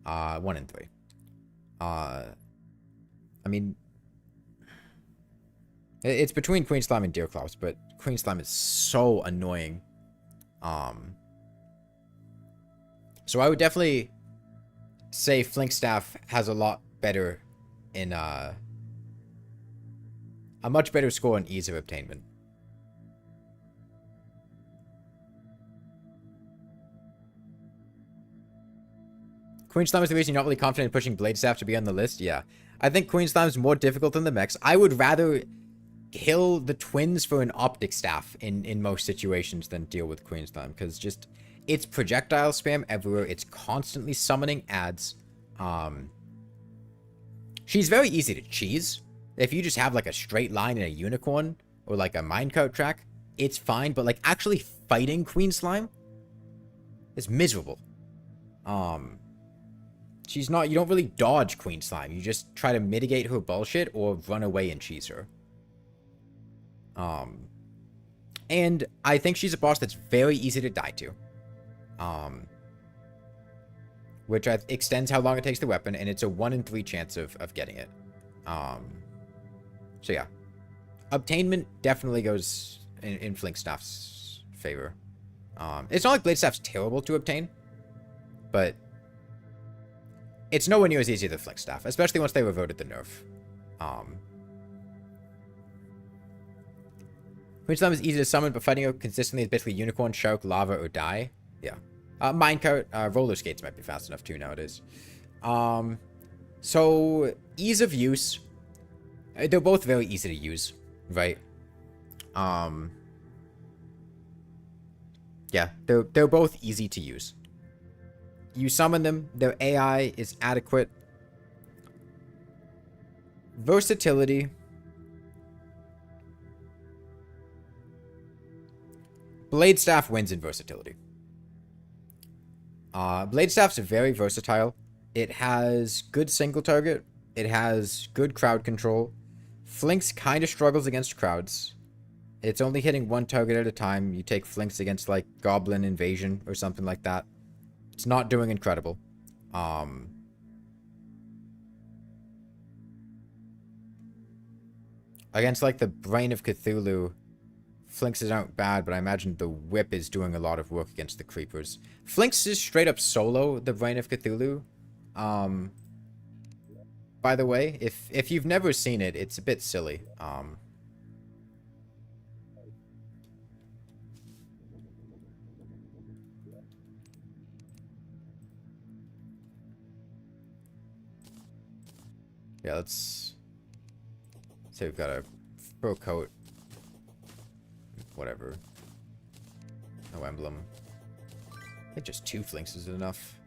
1 in 3. I mean, it's between Queen Slime and Deerclaws, but Queen Slime is so annoying. So I would definitely say Flink Staff has a lot better in, a much better score on ease of obtainment. Queen Slime is the reason you're not really confident in pushing Blade Staff to be on the list? Yeah. I think Queen Slime is more difficult than the mechs. I would rather kill the twins for an Optic Staff in most situations than deal with Queen Slime. Because just, it's projectile spam everywhere. It's constantly summoning ads. She's very easy to cheese. If you just have like a straight line and a unicorn or like a minecart track, it's fine. But like actually fighting Queen Slime is miserable. She's not, you don't really dodge Queen Slime. You just try to mitigate her bullshit or run away and cheese her. And I think she's a boss that's very easy to die to. Which extends how long it takes the weapon, and it's a 1 in 3 chance of getting it. So yeah. Obtainment definitely goes in Flink Staff's favor. It's not like Blade Staff's terrible to obtain, but it's nowhere near as easy as the Flink Staff, especially once they reverted the nerf. Queen Slime is easy to summon, but fighting her consistently is basically unicorn, shark, lava, or die. Yeah. Minecart, roller skates might be fast enough too nowadays. So ease of use. They're both very easy to use, right? Yeah, they're both easy to use. You summon them, their AI is adequate. Versatility. Blade Staff wins in versatility. Blade Staff's very versatile. It has good single target. It has good crowd control. Flinks kind of struggles against crowds. It's only hitting one target at a time. You take Flinks against, like, Goblin Invasion or something like that. It's not doing incredible. Against, like, the Brain of Cthulhu, Flinks aren't bad, but I imagine the Whip is doing a lot of work against the Creepers. Flinks is straight up solo the Brain of Cthulhu. By the way, if you've never seen it, it's a bit silly. Yeah, let's say we've got a fur coat. Whatever. No emblem. I think just 2 flinks is enough.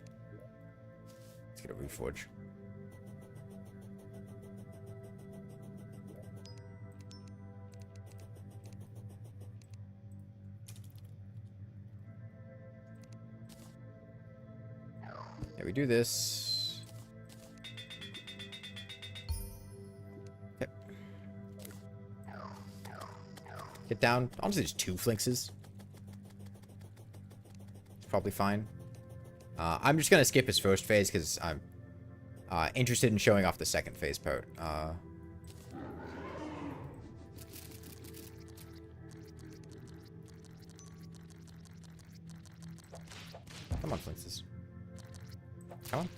Let's get a reforge. Yeah, we do this. Okay. Get down. Honestly, just 2 flinkses. Probably fine. I'm just gonna skip his first phase because I'm interested in showing off the second phase part. Come on, flinkses. Come on.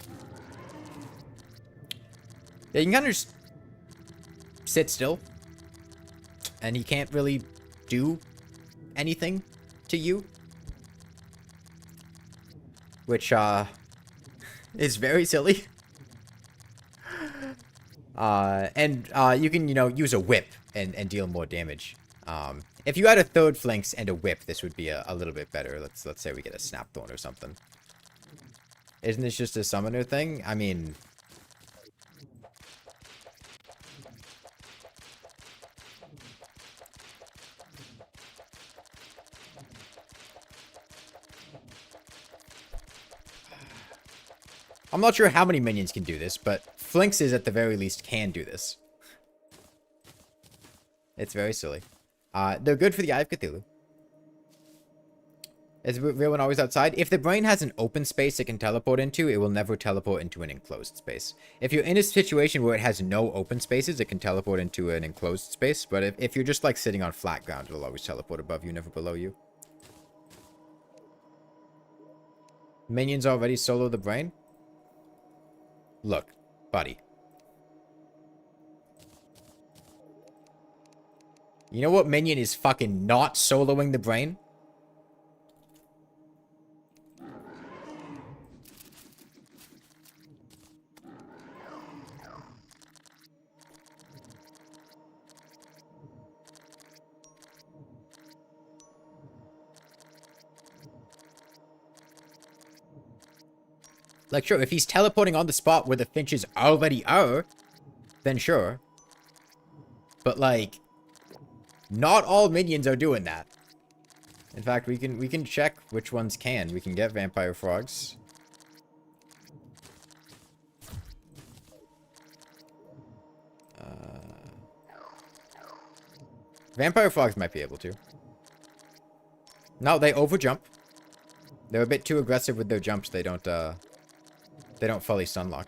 Yeah, you can kind of just sit still. And he can't really do anything to you. Which, is very silly. You can, use a whip and deal more damage. If you had a 3rd flanks and a whip, this would be a little bit better. Let's say we get a snapthorn or something. Isn't this just a summoner thing? I mean... I'm not sure how many minions can do this, but flinxes at the very least can do this. It's very silly. They're good for the Eye of Cthulhu. Is real one always outside? If the brain has an open space it can teleport into, it will never teleport into an enclosed space. If you're in a situation where it has no open spaces, it can teleport into an enclosed space. But if you're just like sitting on flat ground, it'll always teleport above you, never below you. Minions already solo the brain? Look, buddy. You know what minion is fucking not soloing the brain? Like, sure, if he's teleporting on the spot where the finches already are, then sure. But, like, not all minions are doing that. In fact, we can check which ones can. We can get vampire frogs. Vampire frogs might be able to. No, they overjump. They're a bit too aggressive with their jumps. They don't fully stunlock.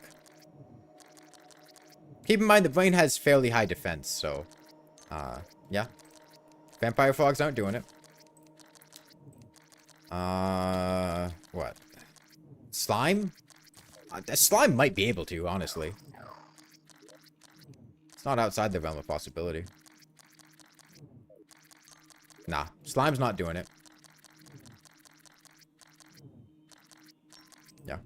Keep in mind, the brain has fairly high defense, so... yeah. Vampire frogs aren't doing it. What? Slime? Slime might be able to, honestly. It's not outside the realm of possibility. Nah, slime's not doing it. Yeah.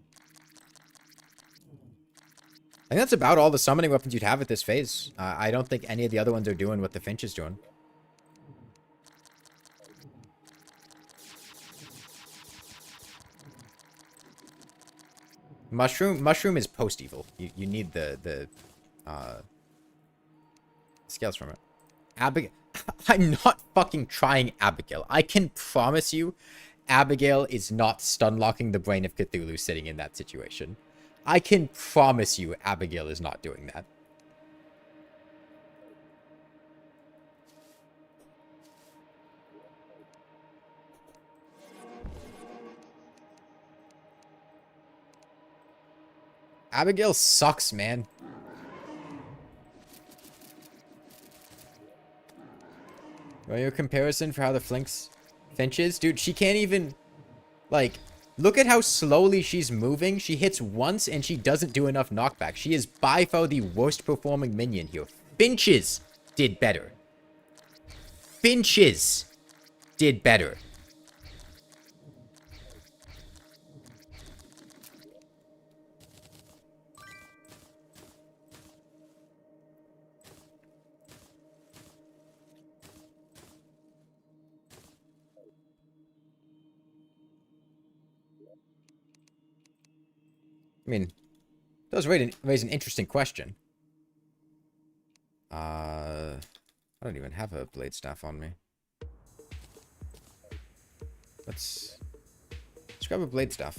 I think that's about all the summoning weapons you'd have at this phase. I don't think any of the other ones are doing what the Finch is doing. Mushroom is post-evil. You need the scales from it. Abigail. I'm not fucking trying Abigail. I can promise you, Abigail is not stun-locking the brain of Cthulhu sitting in that situation. I can promise you Abigail is not doing that. Abigail sucks, man. Want your comparison for how the Finch is? Dude, she can't even... Like, look at how slowly she's moving. She hits once and she doesn't do enough knockback. She is by far the worst performing minion here. Finches did better. Finches did better. I mean, it does raise an interesting question. I don't even have a blade staff on me. Let's grab a blade staff.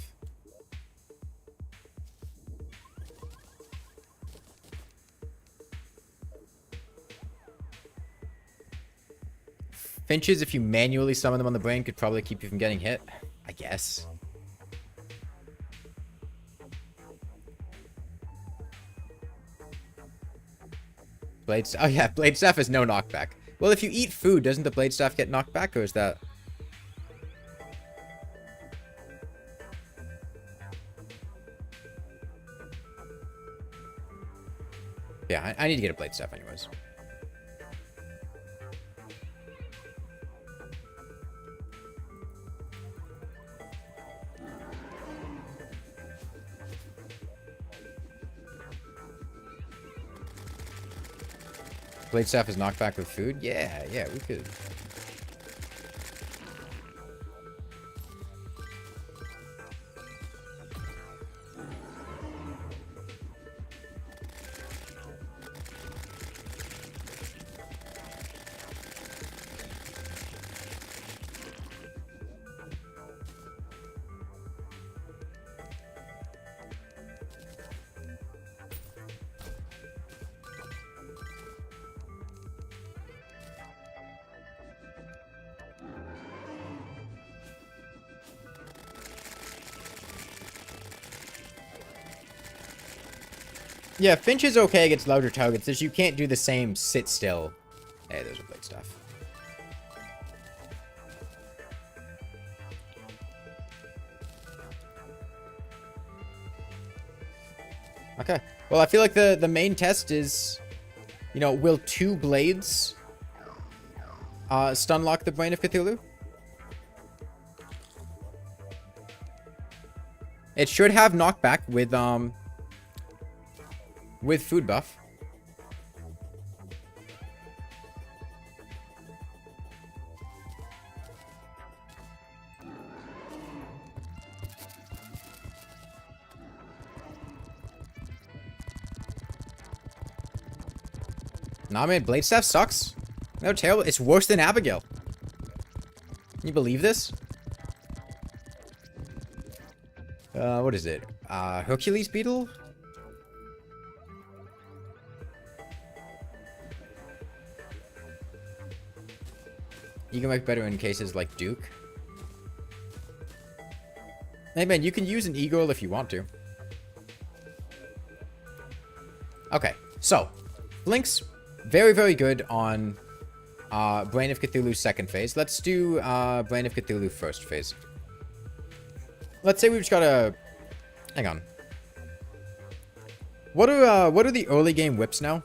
Finches, if you manually summon them on the brain, could probably keep you from getting hit. I guess. Oh yeah, blade staff is no knockback. Well, if you eat food, doesn't the blade staff get knocked back, or is that... Yeah, I need to get a blade staff anyways. Blade staff is knocked back with food? Yeah, we could. Yeah, Finch is okay against larger targets. Just you can't do the same sit still. Hey, there's a blade staff. Okay. Well, I feel like the main test is, you know, will 2 blades stun lock the Brain of Cthulhu? It should have knockback with food buff. Nah, man, blade staff sucks. No, terrible. It's worse than Abigail. Can you believe this? What is it? Hercules beetle? You can make better in cases like Duke. Hey man, you can use an eagle if you want to. Okay, so Blink's very, very good on Brain of Cthulhu second phase. Let's do Brain of Cthulhu first phase. Let's say we've just got a... Hang on. What are the early game whips now?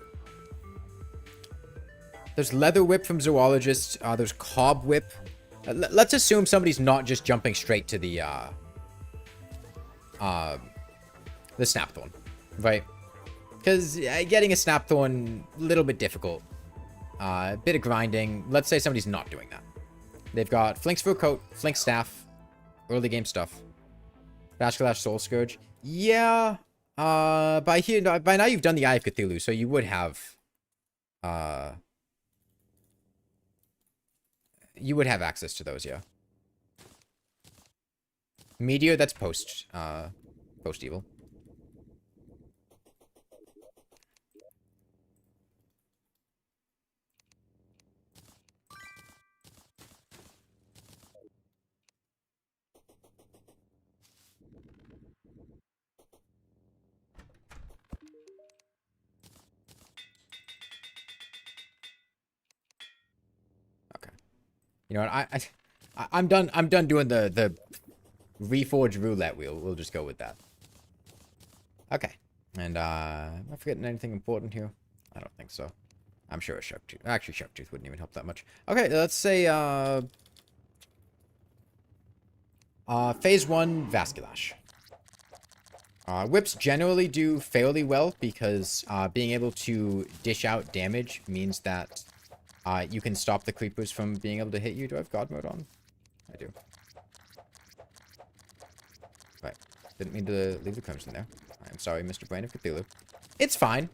There's Leather Whip from Zoologist. There's Cob Whip. Let's assume somebody's not just jumping straight to the Snapthorn, right? Because getting a Snapthorn, a little bit difficult. A bit of grinding. Let's say somebody's not doing that. They've got Flink's Fur Coat, Flink Staff, early game stuff. Bashkalash Soul Scourge. Yeah. By now you've done the Eye of Cthulhu, so you would have access to those, yeah. Meteor, that's post evil. You know what? I'm done doing the reforge roulette wheel. We'll just go with that. Okay. And am I forgetting anything important here? I don't think so. I'm sure a shark tooth. Actually, shark tooth wouldn't even help that much. Okay, let's say phase 1 Vasculash. Whips generally do fairly well because being able to dish out damage means that you can stop the creepers from being able to hit you. Do I have God mode on? I do. Right. Didn't mean to leave the crimson there. I'm sorry, Mr. Brain of Cthulhu. It's fine.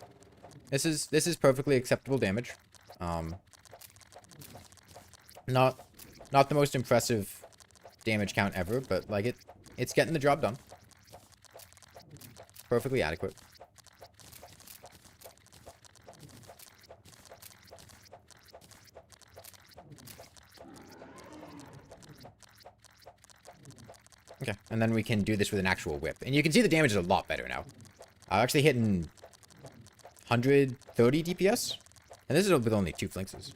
This is perfectly acceptable damage. Not the most impressive damage count ever, but like it's getting the job done. Perfectly adequate. Okay, and then we can do this with an actual whip. And you can see the damage is a lot better now. Actually hitting 130 DPS. And this is with only 2 flinxes.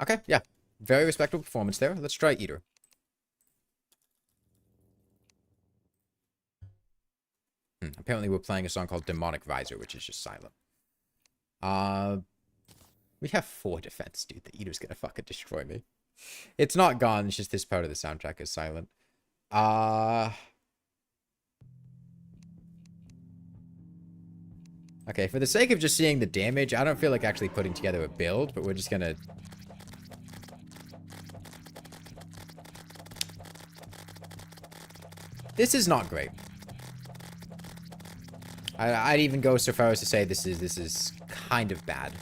Okay, yeah. Very respectable performance there. Let's try Eater. Apparently we're playing a song called Demonic Riser, which is just silent. We have 4 defense, dude. The Eater's gonna fucking destroy me. It's not gone, it's just this part of the soundtrack is silent. Okay, for the sake of just seeing the damage, I don't feel like actually putting together a build, but we're just gonna... This is not great. I'd even go so far as to say this is kind of bad.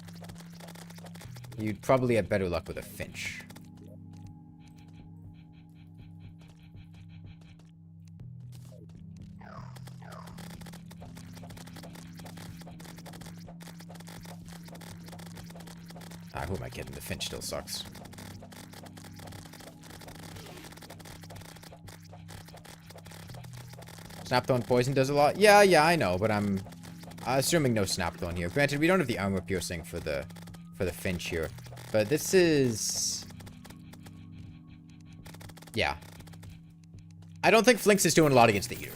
You'd probably have better luck with a Finch. Who am I kidding? The Finch still sucks. Snapthorn poison does a lot. Yeah, I know, but I'm assuming no Snapthorn here. Granted, we don't have the armor piercing for the Finch here, but this is... Yeah. I don't think Flinx is doing a lot against the Eater.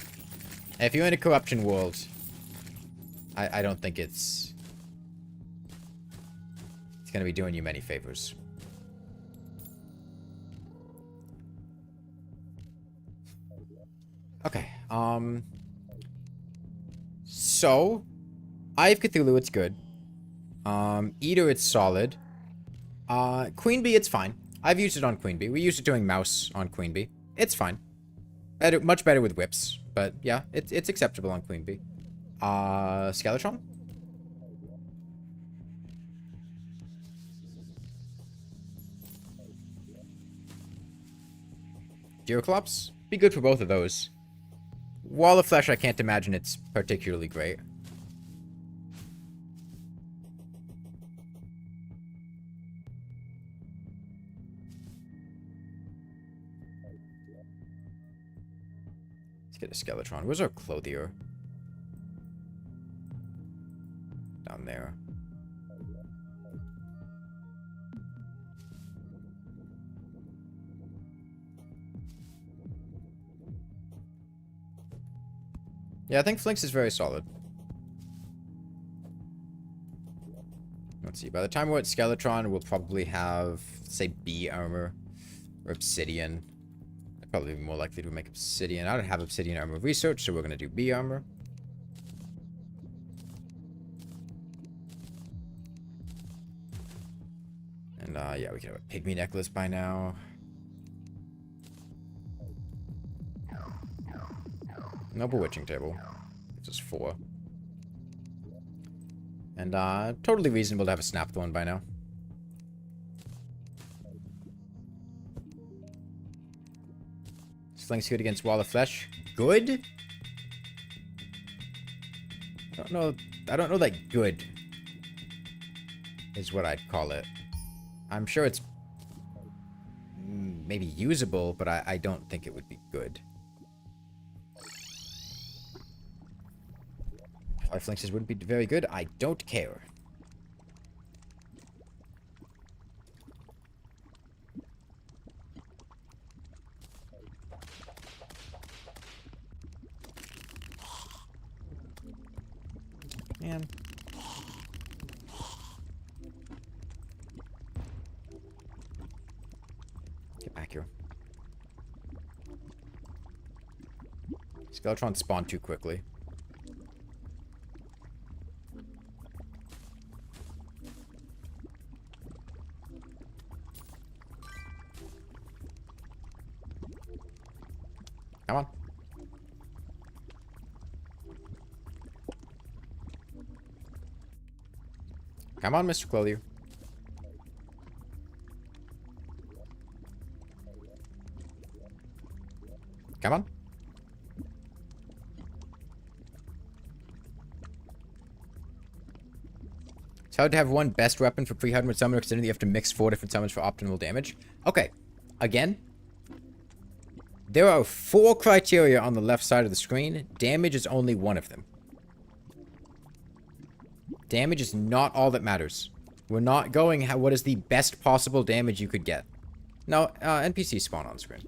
If you're in a corruption world, I don't think it's going to be doing you many favors. Okay, so, Eye of Cthulhu, it's good. Eater, it's solid. Queen Bee, it's fine. I've used it on Queen Bee. We used it doing mouse on Queen Bee. It's fine. Better, much better with whips, but yeah, it's acceptable on Queen Bee. Skeletron? Deerclops? Be good for both of those. Wall of Flesh, I can't imagine it's particularly great. Let's get a Skeletron. Where's our Clothier? Down there. Yeah, I think Flinx is very solid. Let's see. By the time we're at Skeletron, we'll probably have, say, B armor or Obsidian. I'd probably be more likely to make Obsidian. I don't have Obsidian armor research, so we're going to do B armor. And, yeah, we can have a Pygmy necklace by now. Noble Witching Table. Gives us 4. And, totally reasonable to have a Snapthorn by now. Sling's good against Wall of Flesh. Good? I don't know that good is what I'd call it. I'm sure it's maybe usable, but I don't think it would be good. 5 flinches wouldn't be very good. I don't care. Man. Get back here. Skeletron spawned too quickly. Come on. Come on, Mr. Clothier. Come on. It's hard to have one best weapon for pre-hardmode summoner, considering you have to mix 4 different summons for optimal damage. Okay. Again. There are 4 criteria on the left side of the screen. Damage is only one of them. Damage is not all that matters. We're not going what is the best possible damage you could get. No, NPCs spawn on screen.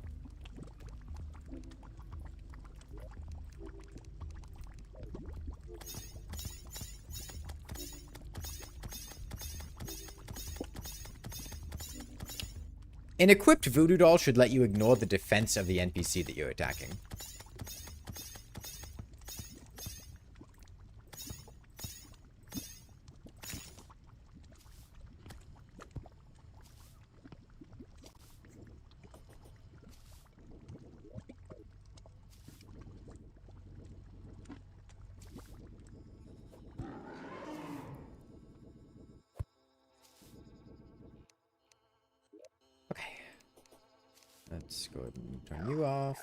An equipped voodoo doll should let you ignore the defense of the NPC that you're attacking. Let's go ahead and turn you off.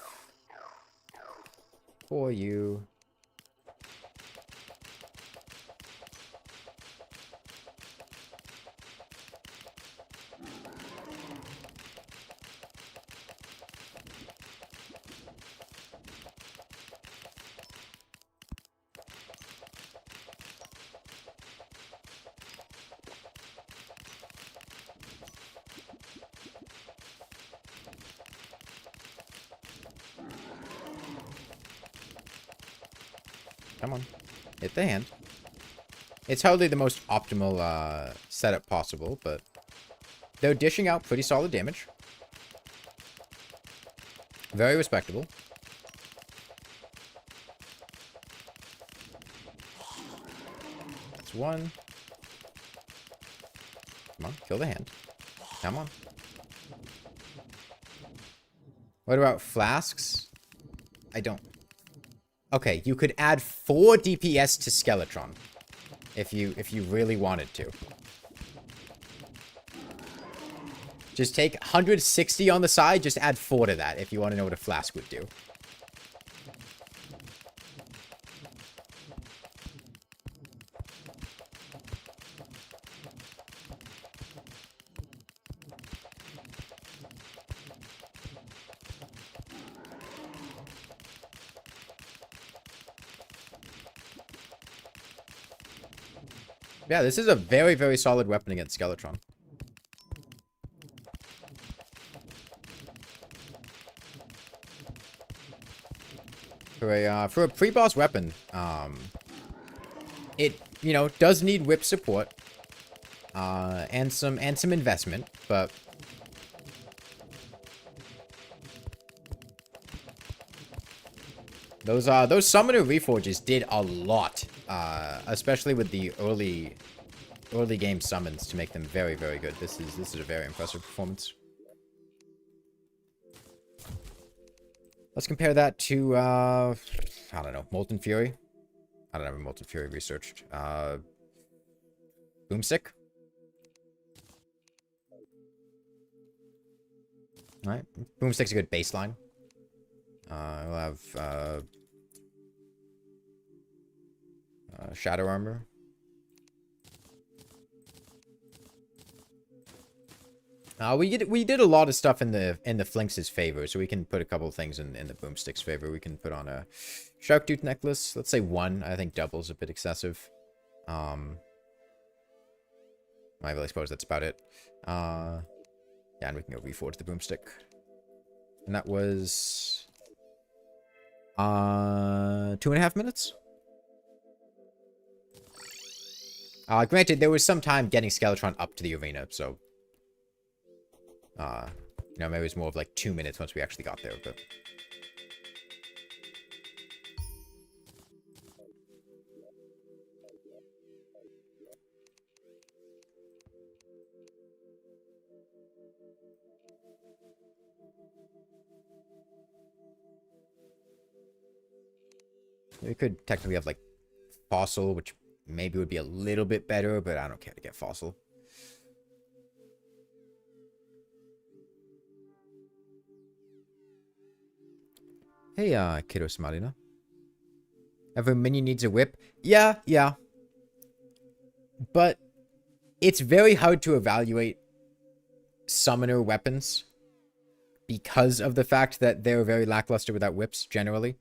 For you. Come on. Hit the hand. It's hardly the most optimal setup possible, but they're dishing out pretty solid damage. Very respectable. That's one. Come on, kill the hand. Come on. What about flasks? I don't... Okay, you could add 4 DPS to Skeletron. If you really wanted to. Just take 160 on the side, just add 4 to that if you want to know what a flask would do. Yeah, this is a very, very solid weapon against Skeletron. For a pre-boss weapon, it, you know, does need whip support, and some investment, but those summoner reforges did a lot, especially with the early game summons to make them very, very good. This is a very impressive performance. Let's compare that to, I don't know, Molten Fury. I don't have Molten Fury researched. Boomstick. Alright, Boomstick's a good baseline. We'll have, Shadow Armor. We did a lot of stuff in the Flinks' favor, so we can put a couple things in the Boomstick's favor. We can put on a Shark Tooth Necklace. Let's say 1. I think double's a bit excessive. I really suppose that's about it. Yeah, and we can go reforge the Boomstick. And that was 2.5 minutes. Granted, there was some time getting Skeletron up to the arena, so you know, maybe it was more of like 2 minutes once we actually got there, but We could technically have like Fossil, which maybe would be a little bit better, but I don't care to get Fossil. Hey, Kiddo Smarina. Every minion needs a whip. Yeah. But it's very hard to evaluate summoner weapons because of the fact that they're very lackluster without whips, generally.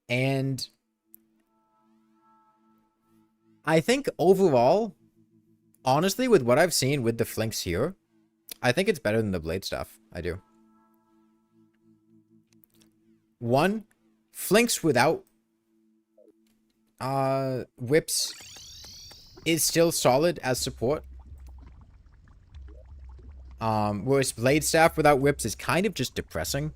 And I think overall, honestly, with what I've seen with the flinks here, I think it's better than the blade staff. I do. One, flinks without whips is still solid as support. Whereas blade staff without whips is kind of just depressing.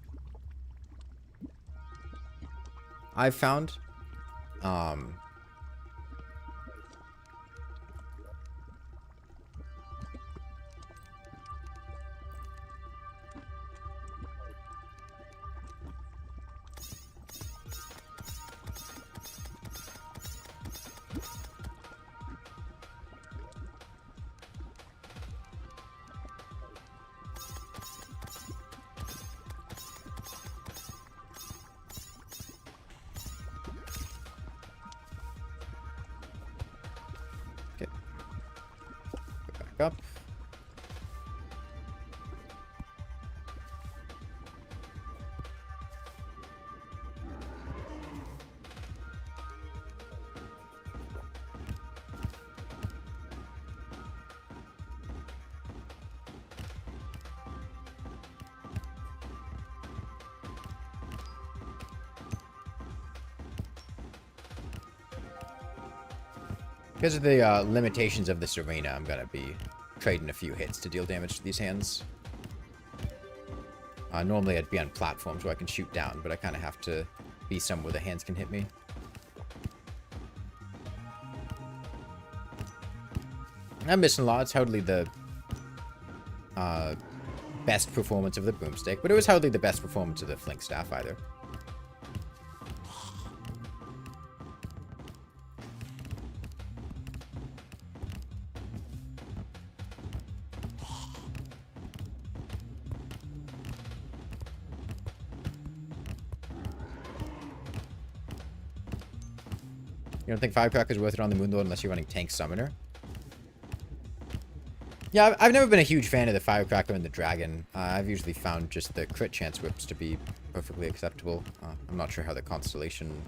I've found. Okay. Go back up. Because of the limitations of this arena, I'm going to be trading a few hits to deal damage to these hands. Normally I'd be on platforms where I can shoot down, but I kind of have to be somewhere the hands can hit me. I'm missing a lot. It's hardly the best performance of the boomstick, but it was hardly the best performance of the flink staff either. You don't think Firecracker is worth it on the Moonlord unless you're running Tank Summoner? Yeah, I've never been a huge fan of the Firecracker and the Dragon. I've usually found just the crit chance whips to be perfectly acceptable. I'm not sure how the Constellation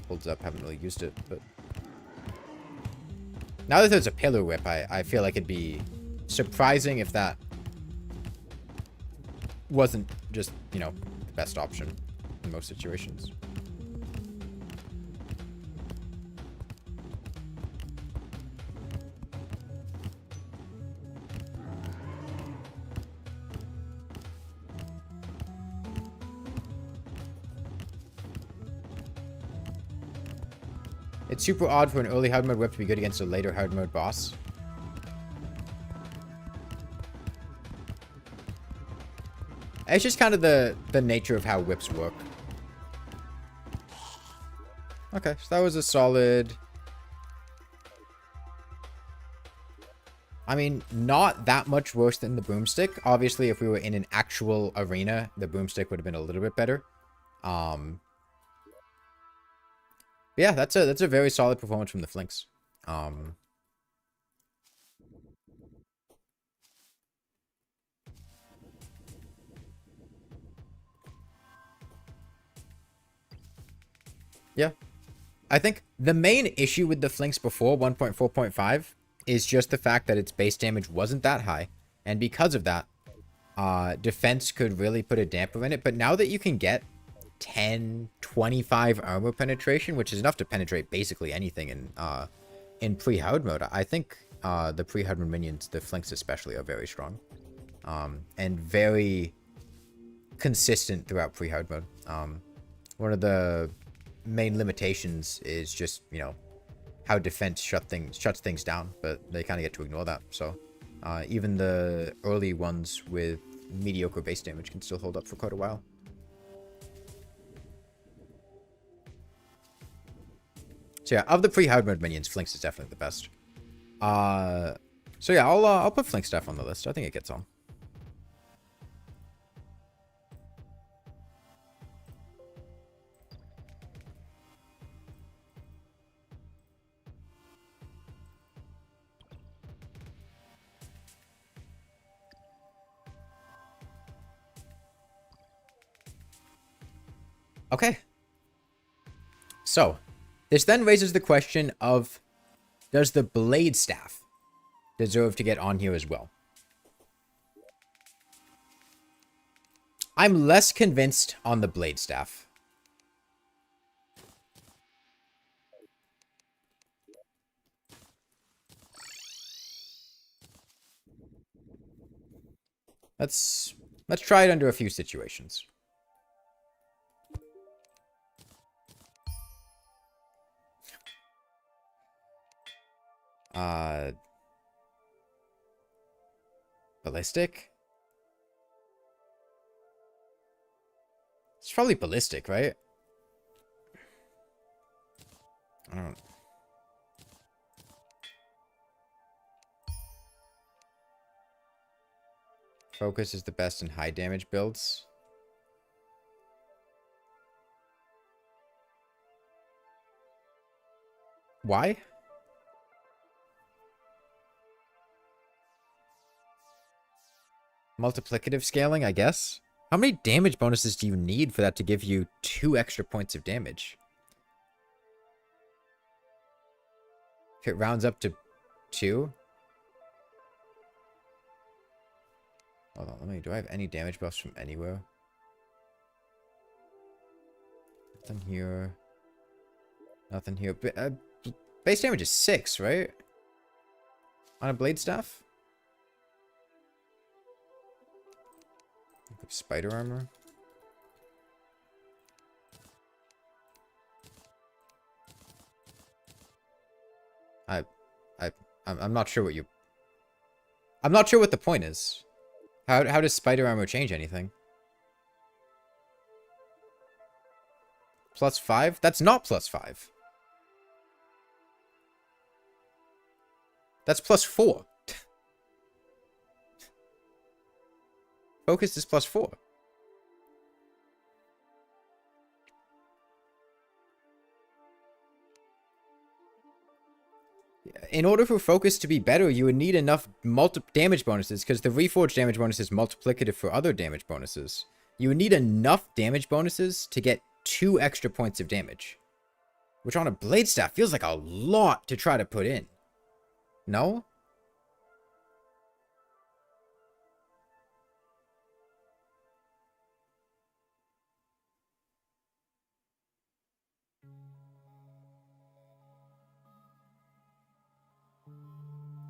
holds up. Haven't really used it, but... Now that there's a Pillar Whip, I feel like it'd be surprising if that wasn't just, you know, the best option in most situations. It's super odd for an early hard mode whip to be good against a later hard mode boss. It's just kind of the nature of how whips work. Okay, so that was a solid... I mean, not that much worse than the boomstick. Obviously, if we were in an actual arena, the boomstick would have been a little bit better. Yeah, that's a very solid performance from the flinks. Yeah. I think the main issue with the flinks before 1.4.5 is just the fact that its base damage wasn't that high. And because of that, defense could really put a damper in it. But now that you can get 10, 25 armor penetration, which is enough to penetrate basically anything in pre-hard mode, I think the pre-hard mode minions, the flinks especially, are very strong. And very consistent throughout pre-hard mode. One of the main limitations is just, you know, how defense shuts things down, but they kind of get to ignore that. So even the early ones with mediocre base damage can still hold up for quite a while. So yeah, of the pre-hard mode minions, Flinks is definitely the best. So yeah, I'll put Flink stuff on the list. I think it gets on. Okay. So, this then raises the question of, does the Blade Staff deserve to get on here as well? I'm less convinced on the Blade Staff. Let's try it under a few situations. Ballistic? It's probably ballistic, right? I don't know. Focus is the best in high damage builds. Why? Multiplicative scaling, I guess. How many damage bonuses do you need for that to give you 2 extra points of damage? If it rounds up to 2. Hold on, do I have any damage buffs from anywhere? Nothing here. Nothing here. Base damage is 6, right? On a blade staff? Spider armor. I'm not sure what you... I'm not sure what the point is. How does spider armor change anything? +5? That's not +5. That's +4. Focus is +4. In order for focus to be better, you would need enough damage bonuses, because the reforged damage bonus is multiplicative for other damage bonuses. You would need enough damage bonuses to get 2 extra points of damage, which on a blade staff feels like a lot to try to put in. No?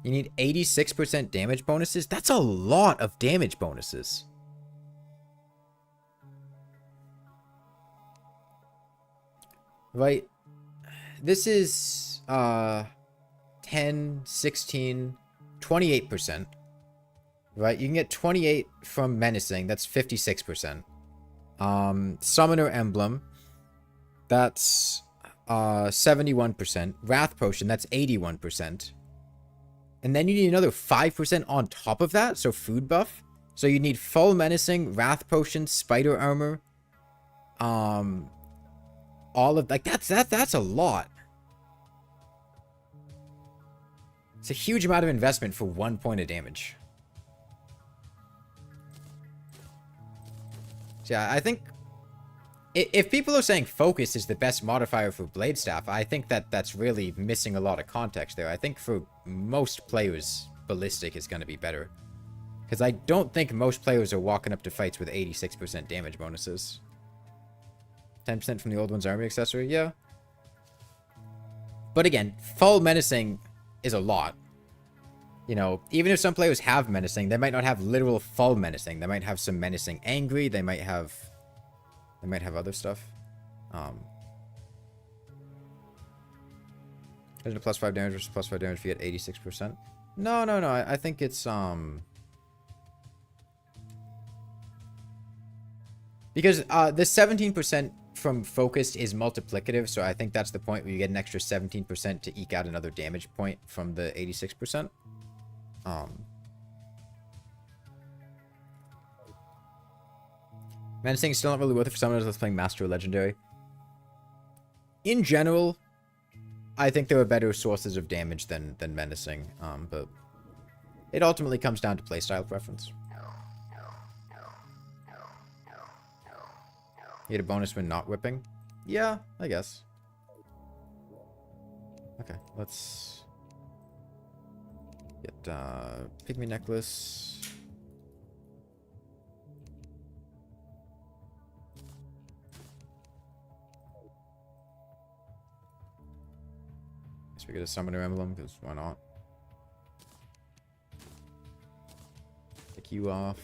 You need 86% damage bonuses? That's a lot of damage bonuses. Right? This is 10, 16, 28%. Right? You can get 28 from Menacing. That's 56%. Summoner Emblem. That's 71%. Wrath Potion. That's 81%. And then you need another 5% on top of that, so food buff. So you need full Menacing, Wrath Potion, Spider Armor. All of, like, that's a lot. It's a huge amount of investment for 1 point of damage. So yeah, I think if people are saying focus is the best modifier for blade staff, I think that's really missing a lot of context there. I think for most players, ballistic is going to be better, because I don't think most players are walking up to fights with 86% damage bonuses. 10% from the old one's army accessory, yeah. But again, full Menacing is a lot. You know, even if some players have Menacing, they might not have literal full Menacing. They might have some Menacing Angry. They might have other stuff. There's a +5 damage versus +5 damage if you get 86%. No. I think it's because the 17% from focused is multiplicative, so I think that's the point where you get an extra 17% to eke out another damage point from the 86%. Menacing is still not really worth it for someone that's playing Master or Legendary. In general, I think there are better sources of damage than Menacing, but it ultimately comes down to playstyle preference. You get a bonus when not whipping? Yeah, I guess. Okay, let's get Pygmy Necklace. Guess we get a Summoner Emblem, because why not? Take you off.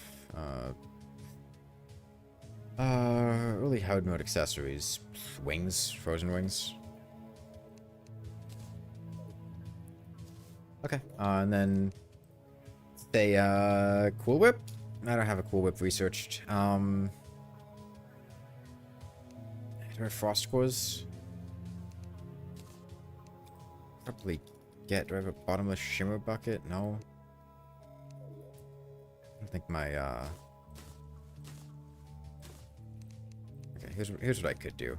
Early hard mode accessories. Wings. Frozen wings. Okay. And then say Cool Whip. I don't have a Cool Whip researched. Do I have Frost Cores? Probably get. Do I have a bottomless shimmer bucket? No. I don't think my okay, here's what I could do.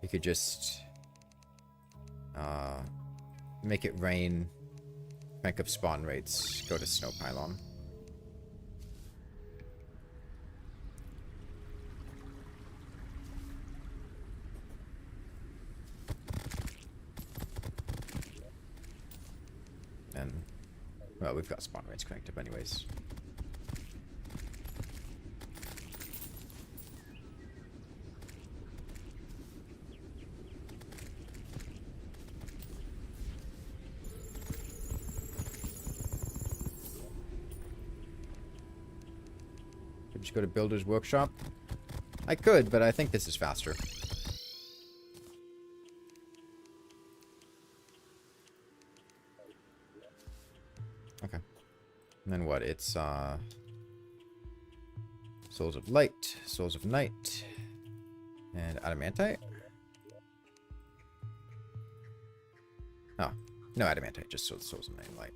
You could just make it rain, crank up spawn rates, go to Snow Pylon. And well, we've got spawn rates cranked up anyways. Just go to Builder's Workshop. I could, but I think this is faster. Okay. And then what? It's Souls of Light, Souls of Night, and Adamantite. Oh, no Adamantite, just Souls of Night and Light.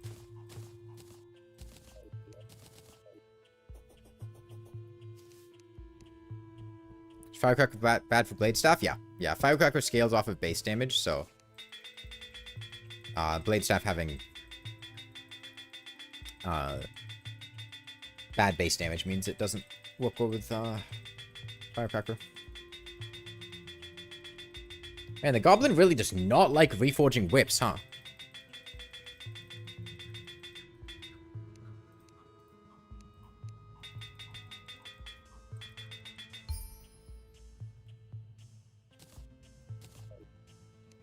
Firecracker bad for Blade Staff? Yeah. Yeah, Firecracker scales off of base damage, so Blade Staff having bad base damage means it doesn't work well with Firecracker. Man, the Goblin really does not like reforging whips, huh?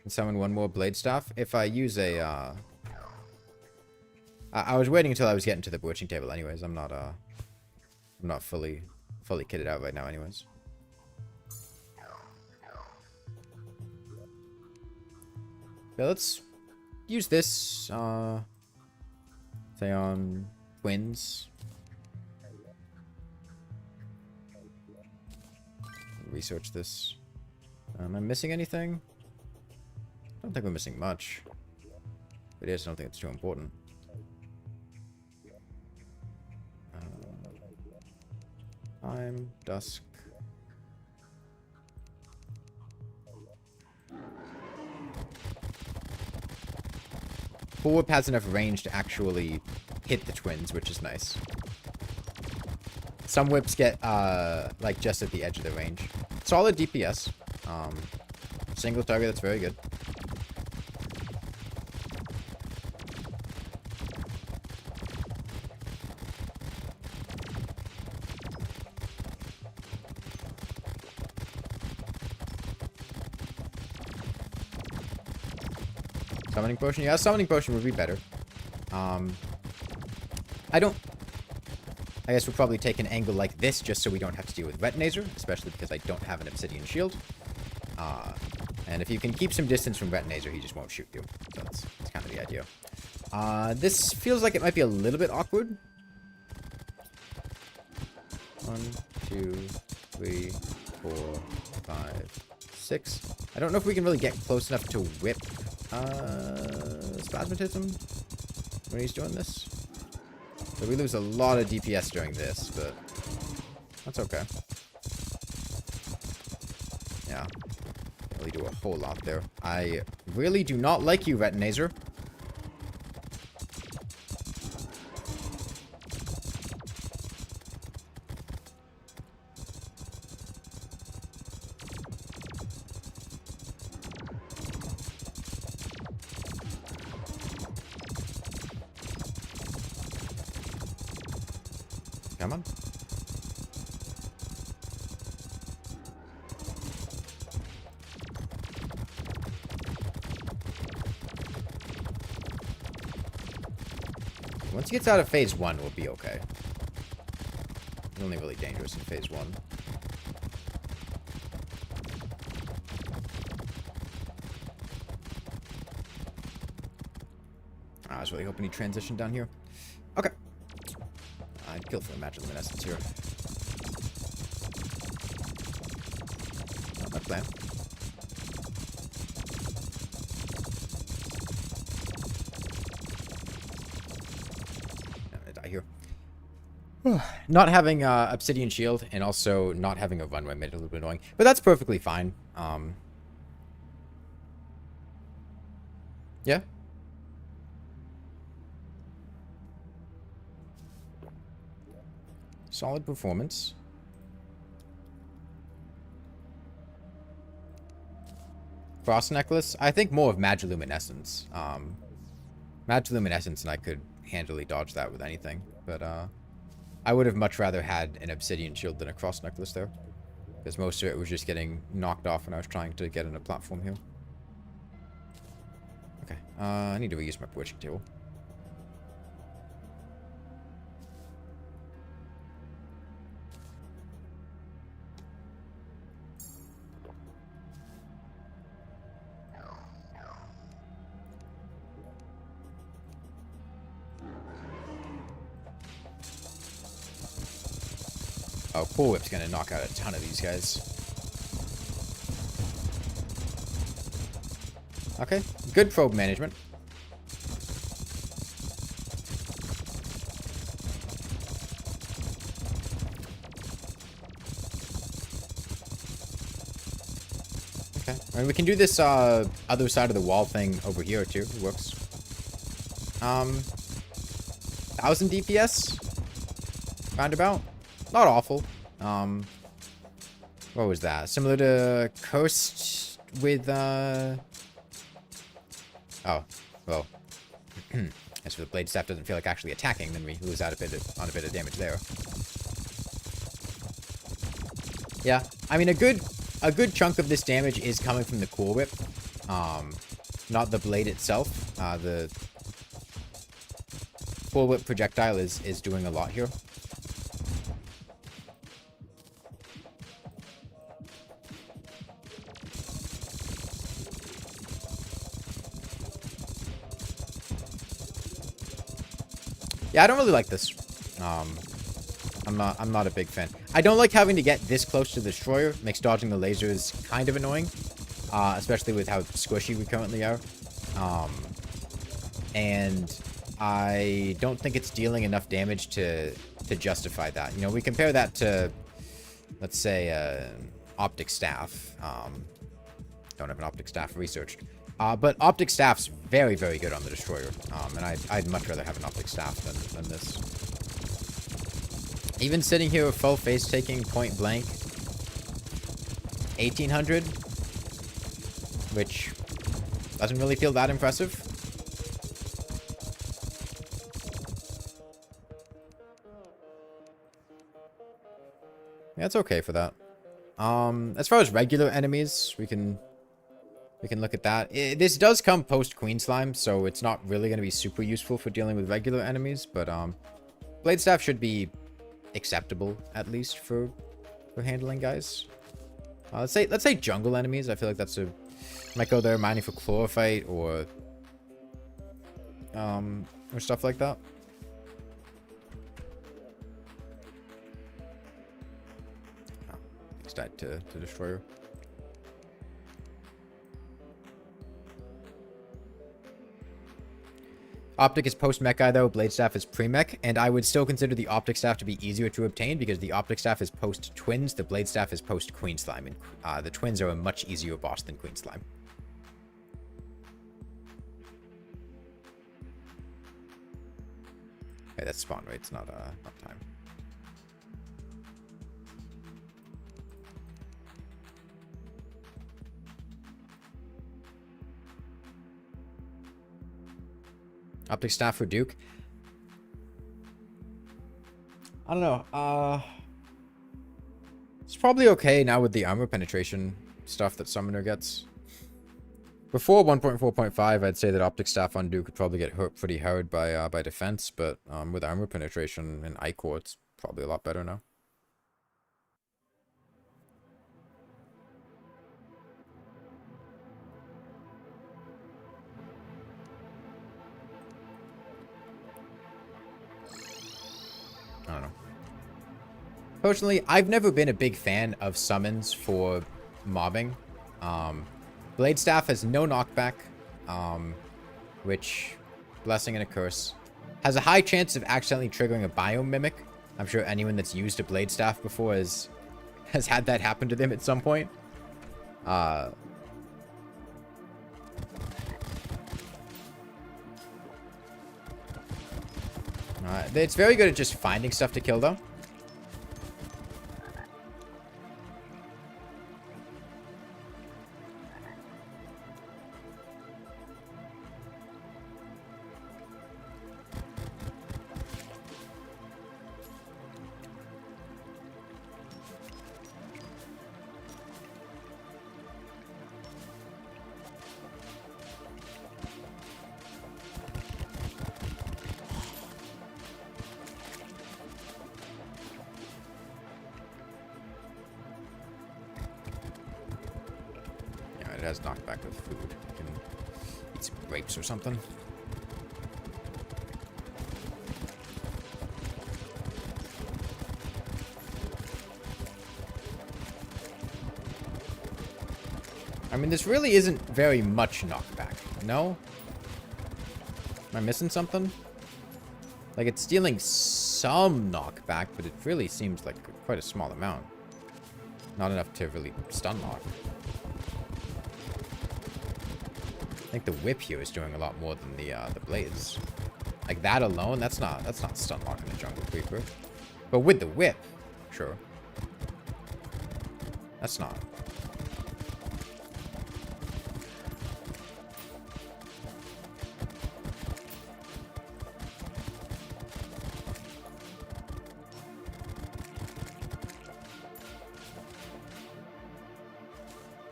Summon one more Blade Staff. If I use a, I was waiting until I was getting to the Bewitching Table anyways. I'm not fully kitted out right now anyways. Yeah, let's use this, say on Twins. Research this. Am I missing anything? I don't think we're missing much. But yes, I don't think it's too important. Time, dusk. Cool Whip has enough range to actually hit the Twins, which is nice. Some whips get, like, just at the edge of the range. Solid DPS. Single target, that's very good. Summoning Potion? Yeah, Summoning Potion would be better. I guess we'll probably take an angle like this just so we don't have to deal with Retinazer, especially because I don't have an Obsidian Shield. And if you can keep some distance from Retinazer, he just won't shoot you. So that's kind of the idea. This feels like it might be a little bit awkward. 1, 2, 3, 4, 5, 6. I don't know if we can really get close enough to whip Spasmatism when he's doing this. So we lose a lot of DPS during this, but that's okay. Yeah. Really do a whole lot there. I really do not like you, Retinazer. Come on. Once he gets out of phase 1, we'll be okay. He's only really dangerous in phase 1. I was really hoping he transitioned down here. Okay. I'd kill for a match of luminescence here. Not my plan. I'm gonna die here. Not having Obsidian Shield and also not having a runway made it a little bit annoying. But that's perfectly fine. Yeah. Solid performance. Frost Necklace. I think more of Magiluminescence. Magiluminescence and I could handily dodge that with anything. But I would have much rather had an Obsidian Shield than a Frost Necklace there. Because most of it was just getting knocked off when I was trying to get in a platform here. Okay. I need to reuse my Bewitching Table. Oh, Cool Whip's gonna knock out a ton of these guys. Okay, good probe management. Okay, and we can do this other side of the wall thing over here too. It works. 1000 DPS, roundabout. Not awful. What was that? Similar to Coast with, oh, well. As for the Blade Staff doesn't feel like actually attacking, then we lose out on a bit of damage there. Yeah, I mean, a good chunk of this damage is coming from the Cool Whip. Not the blade itself. The Cool Whip projectile is doing a lot here. Yeah, I don't really like this. I'm not a big fan. I don't like having to get this close to the destroyer. Makes dodging the lasers kind of annoying, especially with how squishy we currently are. And I don't think it's dealing enough damage to justify that. You know, we compare that to, let's say, Optic Staff. Don't have an Optic Staff researched. But Optic Staff's very, very good on the Destroyer. And I'd much rather have an Optic Staff than this. Even sitting here with full face taking point blank. 1800. Which doesn't really feel that impressive. Yeah, it's okay for that. As far as regular enemies, we can look at that. This does come post Queen Slime, so it's not really going to be super useful for dealing with regular enemies, but Blade Staff should be acceptable, at least, for handling guys. Let's say jungle enemies. I feel like that's might go there mining for Chlorophyte or stuff like that. died to Destroyer. Optic is post-mech guy though, Blade Staff is pre-mech, and I would still consider the Optic Staff to be easier to obtain because the Optic Staff is post-twins, the Blade Staff is post-Queen Slime, and the twins are a much easier boss than Queen Slime. Okay, that's spawn rates, not time. Optic Staff for Duke. I don't know. It's probably okay now with the armor penetration stuff that Summoner gets. Before 1.4.5, I'd say that Optic Staff on Duke could probably get hurt pretty hard by defense, but with armor penetration and Ichor, it's probably a lot better now. I don't know. Personally, I've never been a big fan of summons for mobbing. Blade Staff has no knockback, which, blessing and a curse, has a high chance of accidentally triggering a Biome Mimic. I'm sure anyone that's used a Blade Staff before has had that happen to them at some point. It's very good at just finding stuff to kill, though. It has knockback with food. You can eat some grapes or something. I mean, this really isn't very much knockback. No? Am I missing something? Like, it's stealing some knockback, but it really seems like quite a small amount. Not enough to really stun lock. I think the whip here is doing a lot more than the blades. Like that alone, that's not stun locking the jungle creeper. But with the whip, sure. That's not.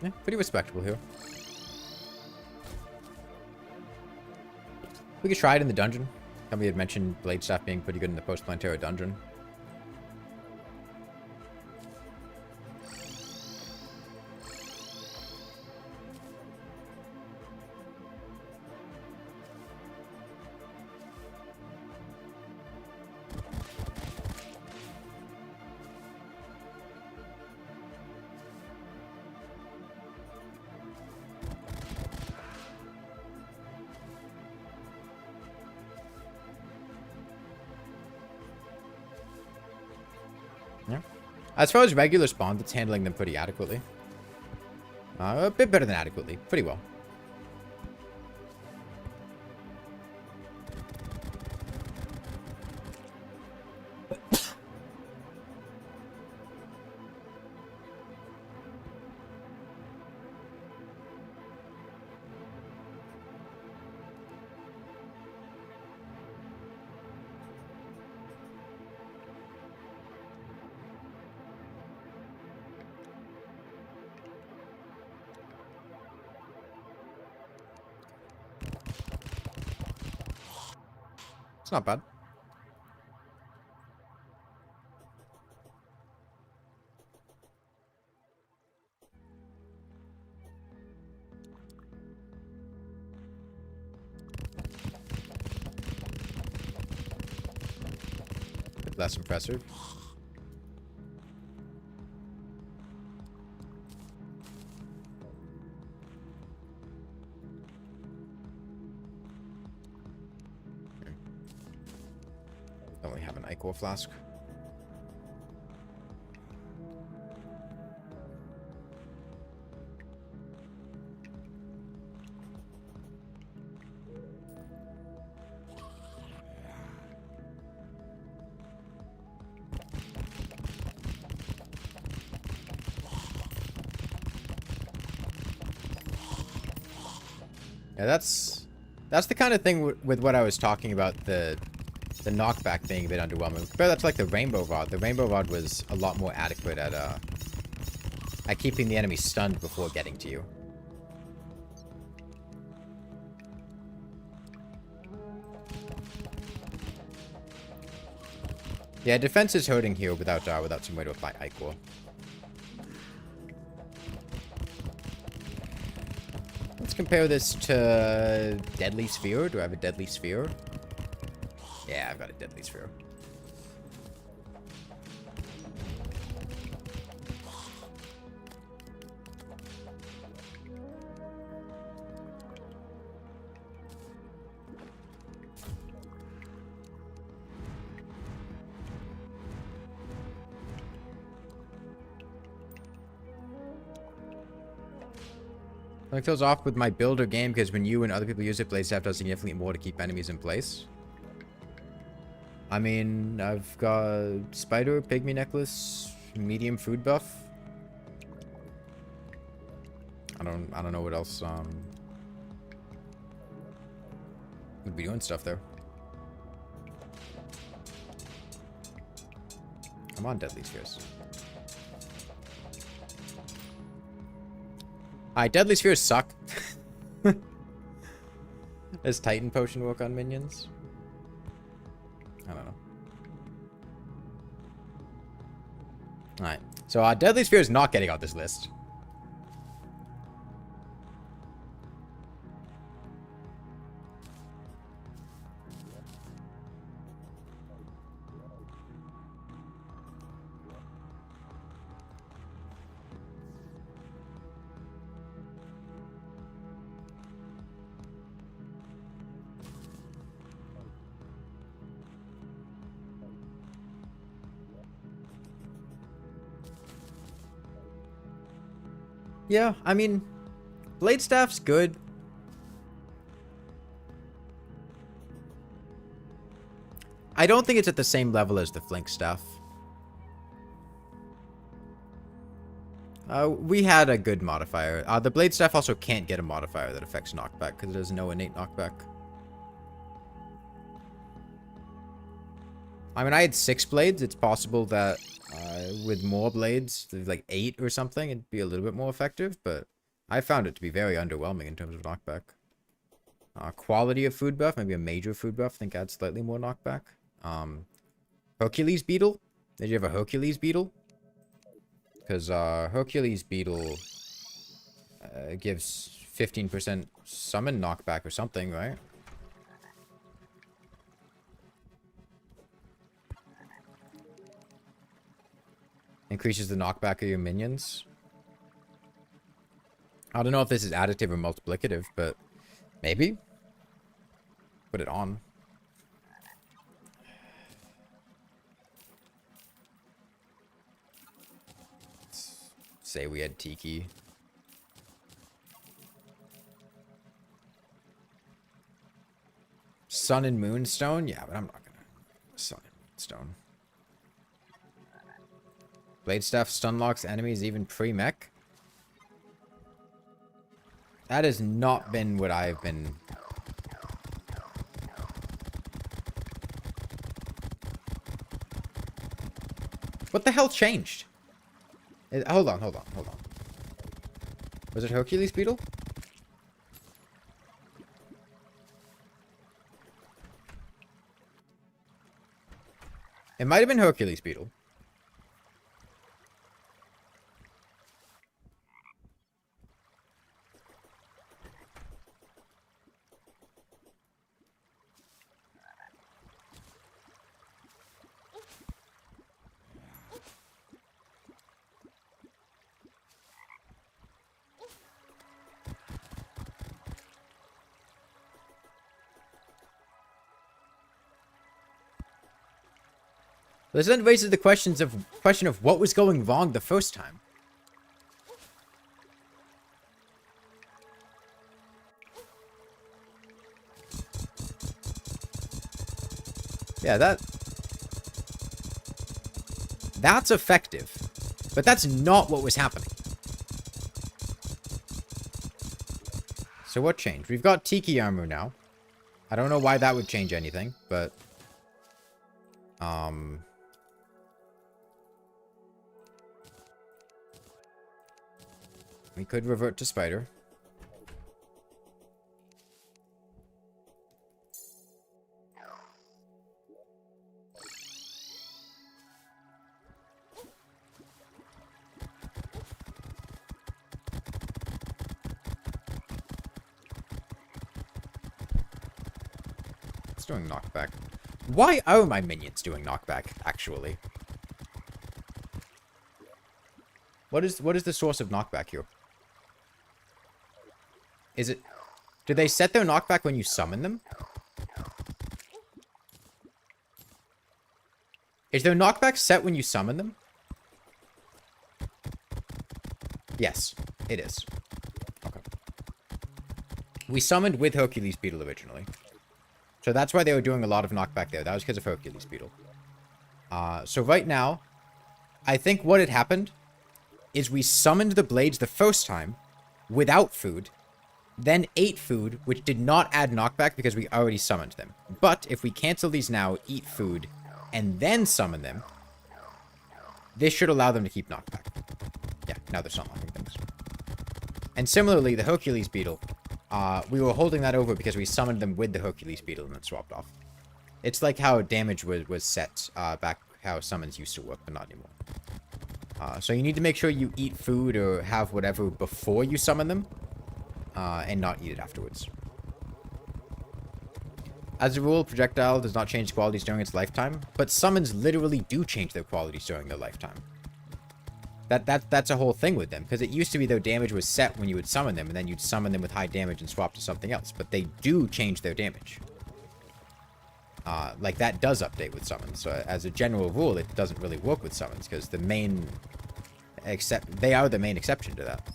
Yeah, pretty respectable here. We could try it in the dungeon. Somebody had mentioned Blade Staff being pretty good in the post-Plantera dungeon. Yeah. As far as regular spawns, it's handling them pretty adequately. A bit better than adequately. Pretty well. It's not bad. Bit less impressive. Don't we have an Ichor flask? Yeah, that's the kind of thing with what I was talking about, the knockback being a bit underwhelming. But that's like the Rainbow Rod. The Rainbow Rod was a lot more adequate at keeping the enemy stunned before getting to you. Yeah, defense is hurting here without some way to apply Ichor. Let's compare this to Deadly Sphere. Do I have a Deadly Sphere? Yeah, I've got a Deadly Sphere. It feels off with my builder game because when you and other people use it, Blade Staff does significantly more to keep enemies in place. I mean, I've got Spider, Pygmy Necklace, medium food buff. I don't know what else would be doing stuff there. Come on, Deadly Spheres. Alright, Deadly Spheres suck. Does Titan Potion work on minions? I don't know. Alright, so Deadly Sphere is not getting on this list. Yeah, I mean, Blade Staff's good. I don't think it's at the same level as the Flink Staff. We had a good modifier. The Blade Staff also can't get a modifier that affects knockback because it has no innate knockback. I mean, I had 6 blades. It's possible that with more blades, like 8 or something, it'd be a little bit more effective, but I found it to be very underwhelming in terms of knockback. Quality of food buff, maybe a major food buff, I think adds slightly more knockback. Hercules Beetle? Did you have a Hercules Beetle? Because Hercules Beetle gives 15% summon knockback or something, right? Increases the knockback of your minions. I don't know if this is additive or multiplicative, but maybe. Put it on. Let's say we had Tiki. Sun and Moonstone? Yeah, but I'm not gonna. Sun and Moonstone. Blade Staff stun locks enemies even pre-mech. That has not been what I've been... What the hell changed? Hold on. Was it Hercules Beetle? It might have been Hercules Beetle. This then raises the question of what was going wrong the first time. Yeah, that's effective. But that's not what was happening. So what changed? We've got Tiki armor now. I don't know why that would change anything, but... we could revert to Spider. It's doing knockback. Why are my minions doing knockback, actually? What is the source of knockback here? Is it... do they set their knockback when you summon them? Is their knockback set when you summon them? Yes, it is. Okay. We summoned with Hercules Beetle originally. So that's why they were doing a lot of knockback there. That was because of Hercules Beetle. So right now, I think what had happened is we summoned the blades the first time without food, then ate food, which did not add knockback because we already summoned them. But if we cancel these now, eat food, and then summon them, this should allow them to keep knockback. Yeah, now they're not unlocking things. And similarly, the Hercules Beetle, we were holding that over because we summoned them with the Hercules Beetle and then swapped off. It's like how damage was set back how summons used to work, but not anymore. So you need to make sure you eat food or have whatever before you summon them, and not eat it afterwards. As a rule, projectile does not change qualities during its lifetime, but summons literally do change their qualities during their lifetime. That's a whole thing with them, because it used to be their damage was set when you would summon them, and then you'd summon them with high damage and swap to something else, but they do change their damage. Like, that does update with summons, so as a general rule, it doesn't really work with summons, because the main... they are the main exception to that.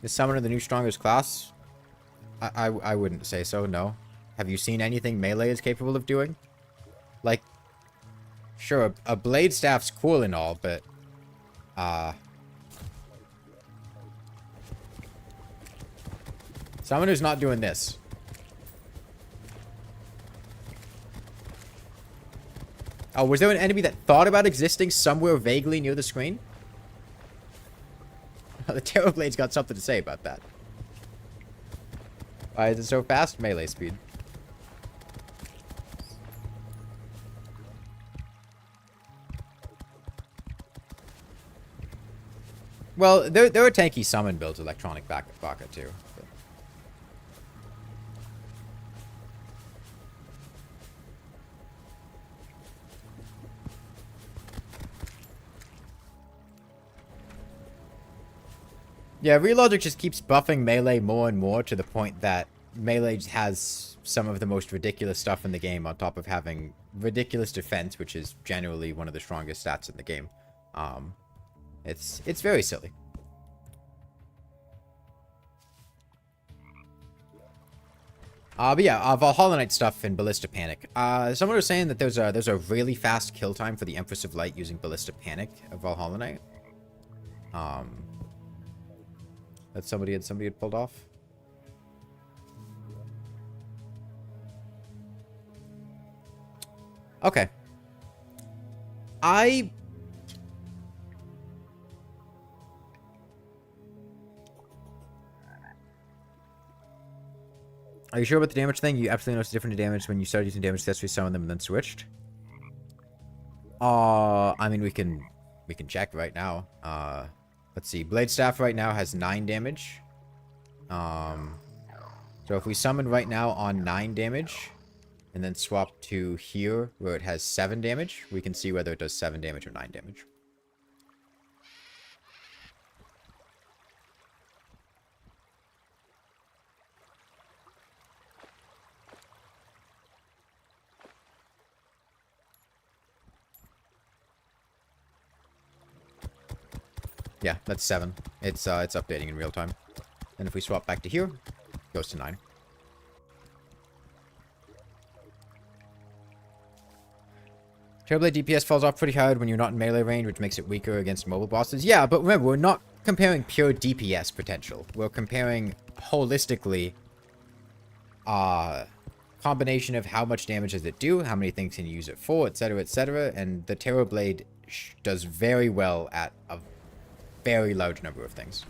Is Summoner the new strongest class? I wouldn't say so, no. Have you seen anything Melee is capable of doing? Like, sure, a Blade Staff's cool and all, but... Summoner's not doing this. Oh, was there an enemy that thought about existing somewhere vaguely near the screen? The Terrablade's got something to say about that. Why is it so fast? Melee speed. Well, there are tanky summon builds, electronic Baka too. But. Yeah, Relogic just keeps buffing Melee more and more to the point that Melee has some of the most ridiculous stuff in the game on top of having ridiculous defense, which is generally one of the strongest stats in the game. It's very silly. But yeah, Valhalla Knight stuff in Ballista Panic. Someone was saying that there's a really fast kill time for the Empress of Light using Ballista Panic of Valhalla Knight. That somebody had pulled off. Okay. Are you sure about the damage thing? You absolutely noticed different damage when you started using damage accessories, summon them, and then switched? I mean, we can check right now. Let's see. Blade Staff right now has 9 damage. So if we summon right now on 9 damage, and then swap to here, where it has 7 damage, we can see whether it does 7 damage or 9 damage. Yeah, that's 7. It's updating in real time. And if we swap back to here, it goes to 9. Terraria Blade DPS falls off pretty hard when you're not in melee range, which makes it weaker against mobile bosses. Yeah, but remember, we're not comparing pure DPS potential. We're comparing holistically combination of how much damage does it do, how many things can you use it for, etc., and the Terraria Blade does very well at a very large number of things.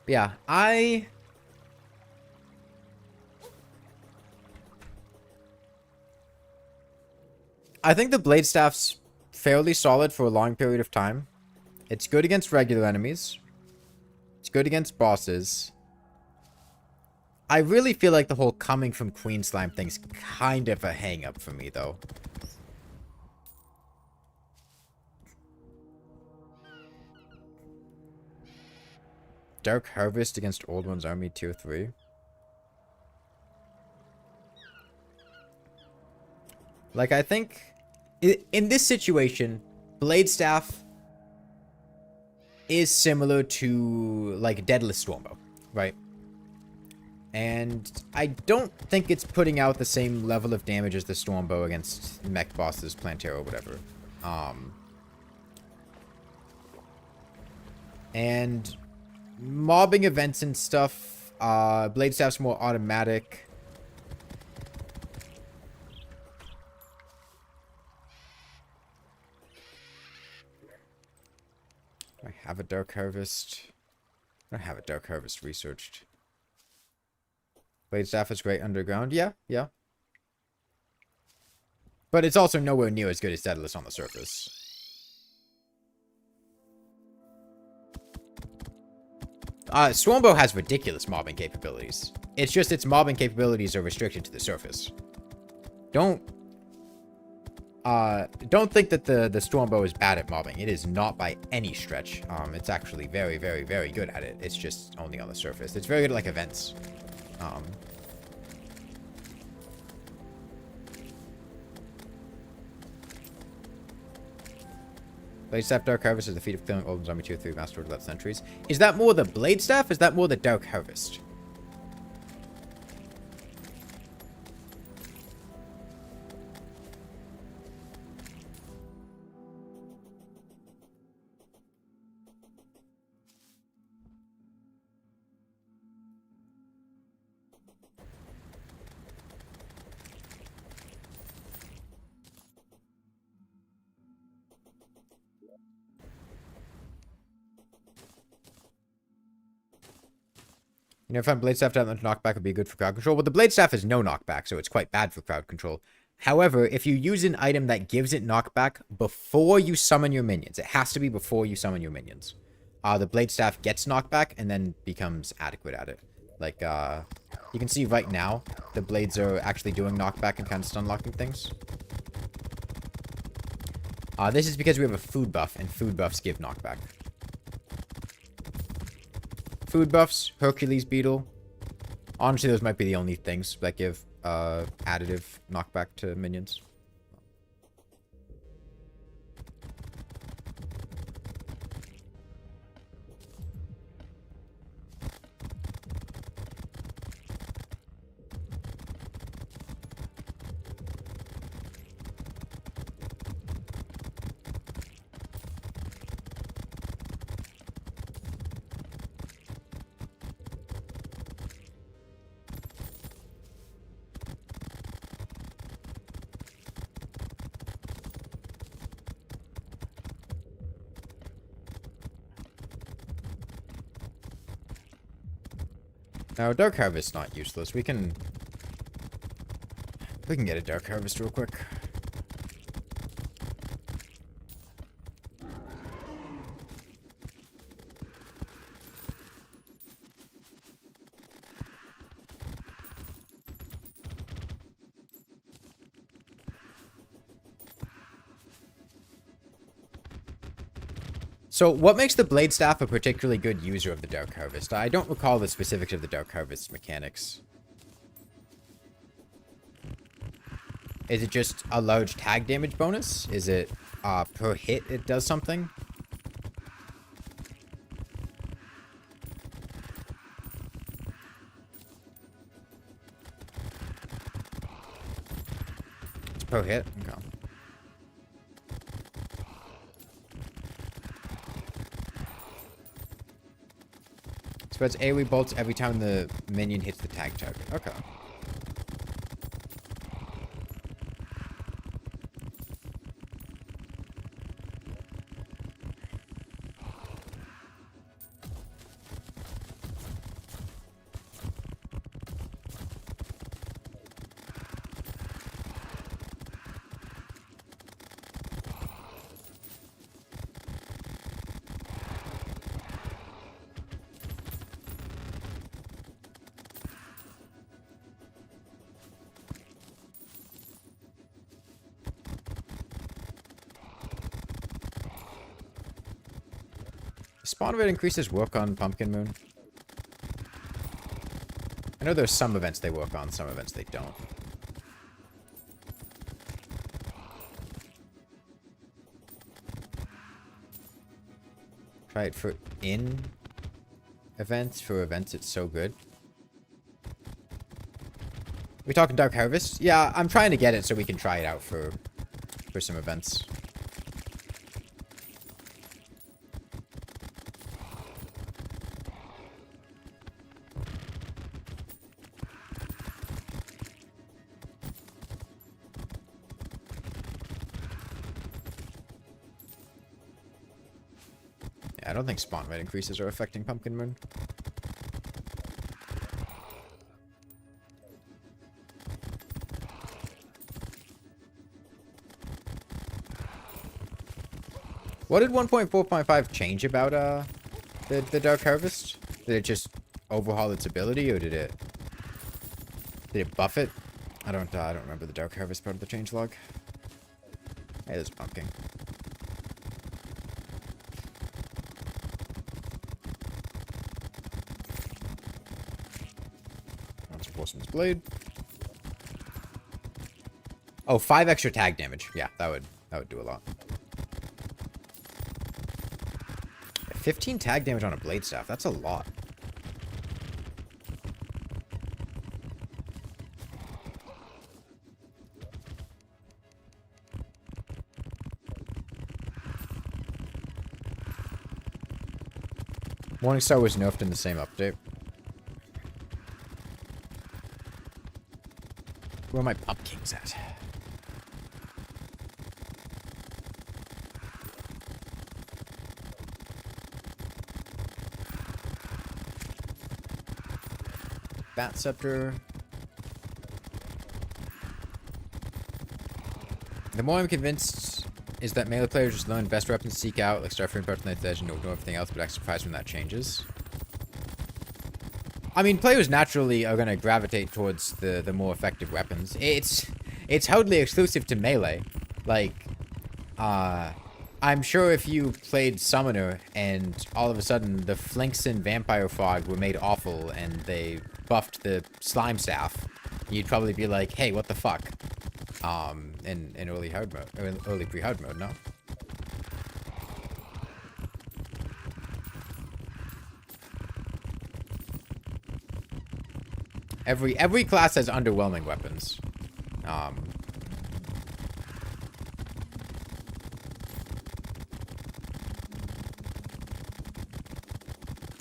But yeah, I think the Blade Staff's fairly solid for a long period of time. It's good against regular enemies. It's good against bosses. I really feel like the whole coming from Queen Slime thing's kind of a hang-up for me, though. Dark Harvest against Old One's Army tier 3. Like, I think in this situation, Blade Staff is similar to, like, Deadless Stormbow, right? And I don't think it's putting out the same level of damage as the Stormbow against mech bosses, Plantera, or whatever. And mobbing events and stuff, Blade Staff's more automatic. I have a Dark Harvest. I don't have a Dark Harvest researched. Blade Staff is great underground. Yeah. But it's also nowhere near as good as Deadless on the surface. Stormbow has ridiculous mobbing capabilities. It's just its mobbing capabilities are restricted to the surface. Don't think that the Stormbow is bad at mobbing. It is not by any stretch. It's actually very, very, very good at it. It's just only on the surface. It's very good at, like, events. Blade Staff Dark Harvest is the feat of killing Old Zombie tier 3 master without sentries. Is that more the Blade Staff? Is that more the Dark Harvest? You know, if I'm Blade Staff down, knockback would be good for crowd control. Well, the Blade Staff has no knockback, so it's quite bad for crowd control. However, if you use an item that gives it knockback before you summon your minions, it has to be before you summon your minions. The Blade Staff gets knockback and then becomes adequate at it. Like, you can see right now, the blades are actually doing knockback and kind of stun locking things. This is because we have a food buff, and food buffs give knockback. Food buffs, Hercules Beetle. Honestly, those might be the only things that give additive knockback to minions. Now, Dark Harvest's not useless. We can get a Dark Harvest real quick. So, what makes the Blade Staff a particularly good user of the Dark Harvest? I don't recall the specifics of the Dark Harvest mechanics. Is it just a large tag damage bonus? Is it per hit it does something? It's per hit? Okay. Spreads AoE bolts every time the minion hits the tag target. Okay. Spawn rate increases work on Pumpkin Moon. I know there's some events they work on, some events they don't. Try it for in events. For events, it's so good. We talking Dark Harvest? Yeah, I'm trying to get it so we can try it out for some events. I don't think spawn rate increases are affecting Pumpkin Moon. What did 1.4.5 change about the Dark Harvest? Did it just overhaul its ability, or did it buff it? I don't remember the Dark Harvest part of the changelog. Hey, there's pumpkin. Horseman's Blade. Oh, 5 extra tag damage. Yeah, that would do a lot. 15 tag damage on a blade staff. That's a lot. Morningstar was nerfed in the same update. Where are my pumpkins at? Bat Scepter. The more I'm convinced is that melee players just learn best weapons to seek out, like Starframe, Part Ninth Edge, and ignore everything else, but act surprised when that changes. I mean, players naturally are going to gravitate towards the more effective weapons. It's totally exclusive to melee. Like, I'm sure if you played Summoner and all of a sudden the Flinks and Vampire Fog were made awful and they buffed the Slime Staff, you'd probably be like, hey, what the fuck? In early hard mode, or in early pre-hard mode, no? Every class has underwhelming weapons.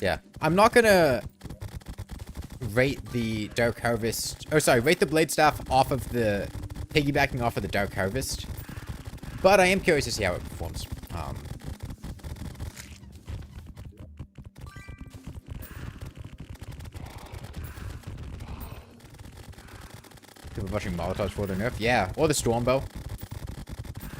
Yeah, I'm not gonna rate the Dark Harvest, or sorry, rate the Blade Staff off of the piggybacking off of the Dark Harvest, but I am curious to see how it performs. People rushing Molotovs for their nerf? Yeah, or the Stormbow.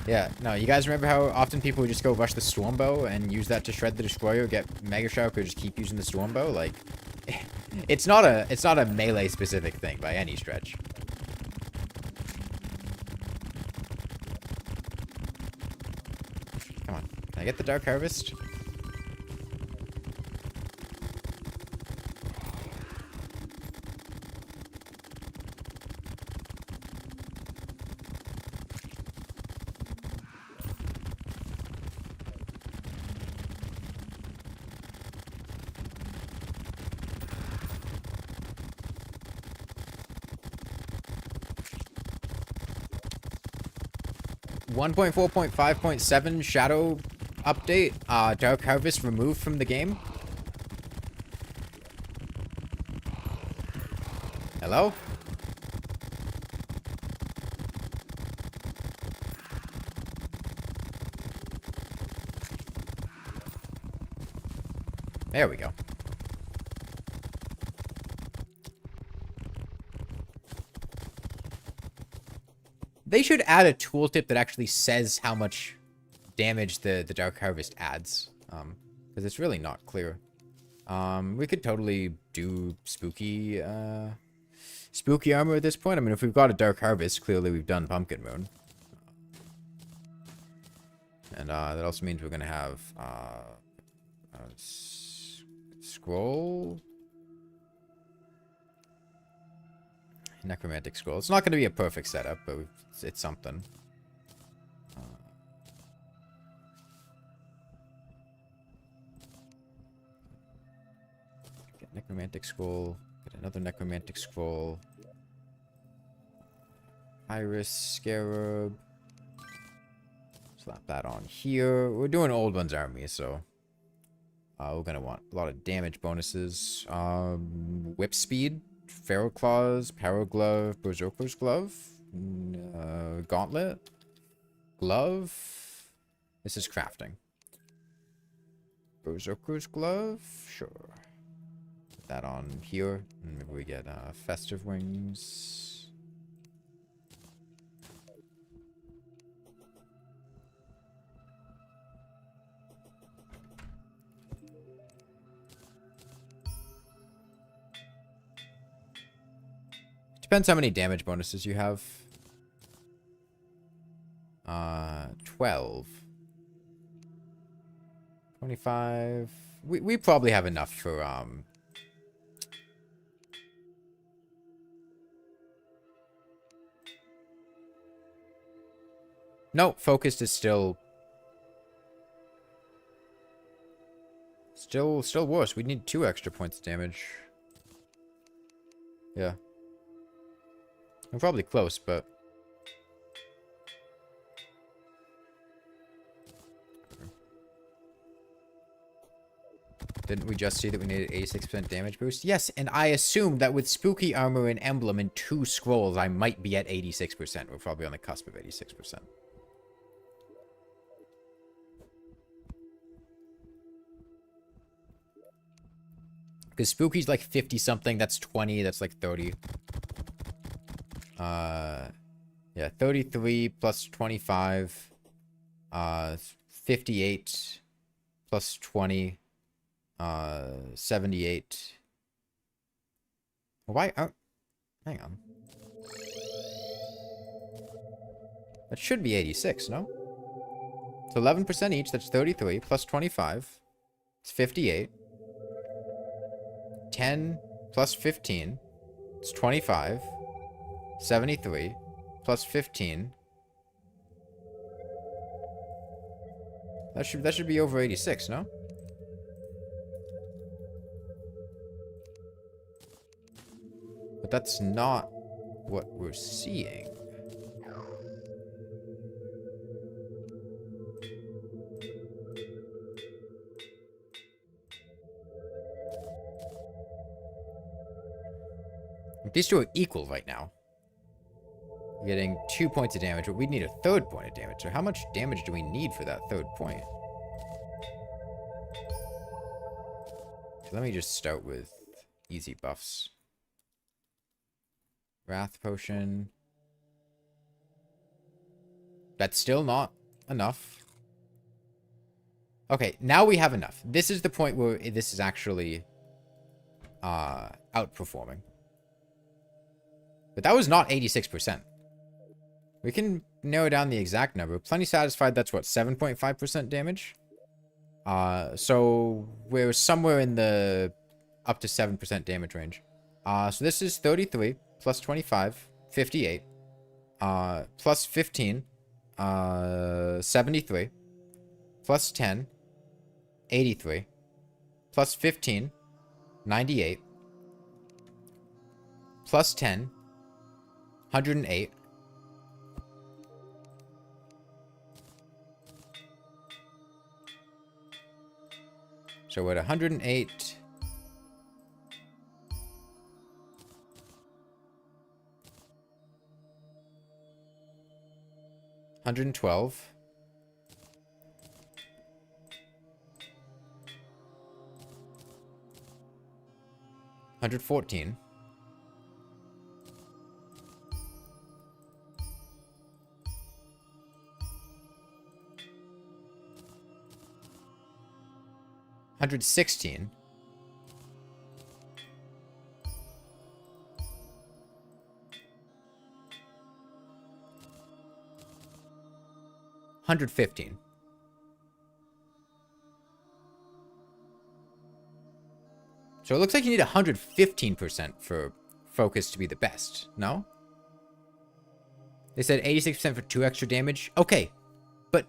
Yeah, no, you guys remember how often people would just go rush the Stormbow and use that to shred the Destroyer, get Mega Shark, or just keep using the Stormbow? Like, it's not a melee specific thing by any stretch. Come on, can I get the Dark Harvest? 1.4.5.7 Shadow update. Dark Harvest removed from the game. Hello? There we go. They should add a tooltip that actually says how much damage the Dark Harvest adds. Because it's really not clear. We could totally do spooky armor at this point. I mean, if we've got a Dark Harvest, clearly we've done Pumpkin Moon. And that also means we're going to have scroll. Necromantic scroll. It's not going to be a perfect setup, but it's something. Get necromantic scroll. Get another necromantic scroll. Iris scarab. Slap that on here. We're doing Old One's army, so we're gonna want a lot of damage bonuses. Whip speed, Feral Claws, Power Glove, Berserker's Glove, Gauntlet, Glove. This is crafting. Berserker's Glove, sure. Put that on here, and maybe we get Festive Wings. Depends how many damage bonuses you have. 12. 25. We probably have enough for No, focused is still worse. We need 2 extra points of damage. Yeah. We're probably close, but didn't we just see that we needed 86% damage boost? Yes, and I assume that with spooky armor and emblem and 2 scrolls, I might be at 86%. We're probably on the cusp of 86%. Because spooky's like 50 something, that's 20, that's like 30. Yeah, 33 plus 25, 58 plus 20, 78. Why? Hang on. That should be 86, no? It's 11% each, that's 33, plus 25. It's 58. 10 plus 15. It's 25. 73 plus 15. That should be over 86, no? But that's not what we're seeing. These two are equal right now. We're getting 2 points of damage, but we need a 3rd point of damage. So how much damage do we need for that 3rd point? So let me just start with easy buffs. Wrath Potion. That's still not enough. Okay, now we have enough. This is the point where this is actually outperforming. But that was not 86%. We can narrow down the exact number. Plenty Satisfied, that's what, 7.5% damage? So we're somewhere in the up to 7% damage range. So this is 33 plus 25, 58. Plus 15, 73. Plus 10, 83. Plus 15, 98. Plus 10, 108. So we're at 108. 112. 114. 116. 115. So it looks like you need 115% for focus to be the best, no? They said 86% for 2 extra damage. Okay, but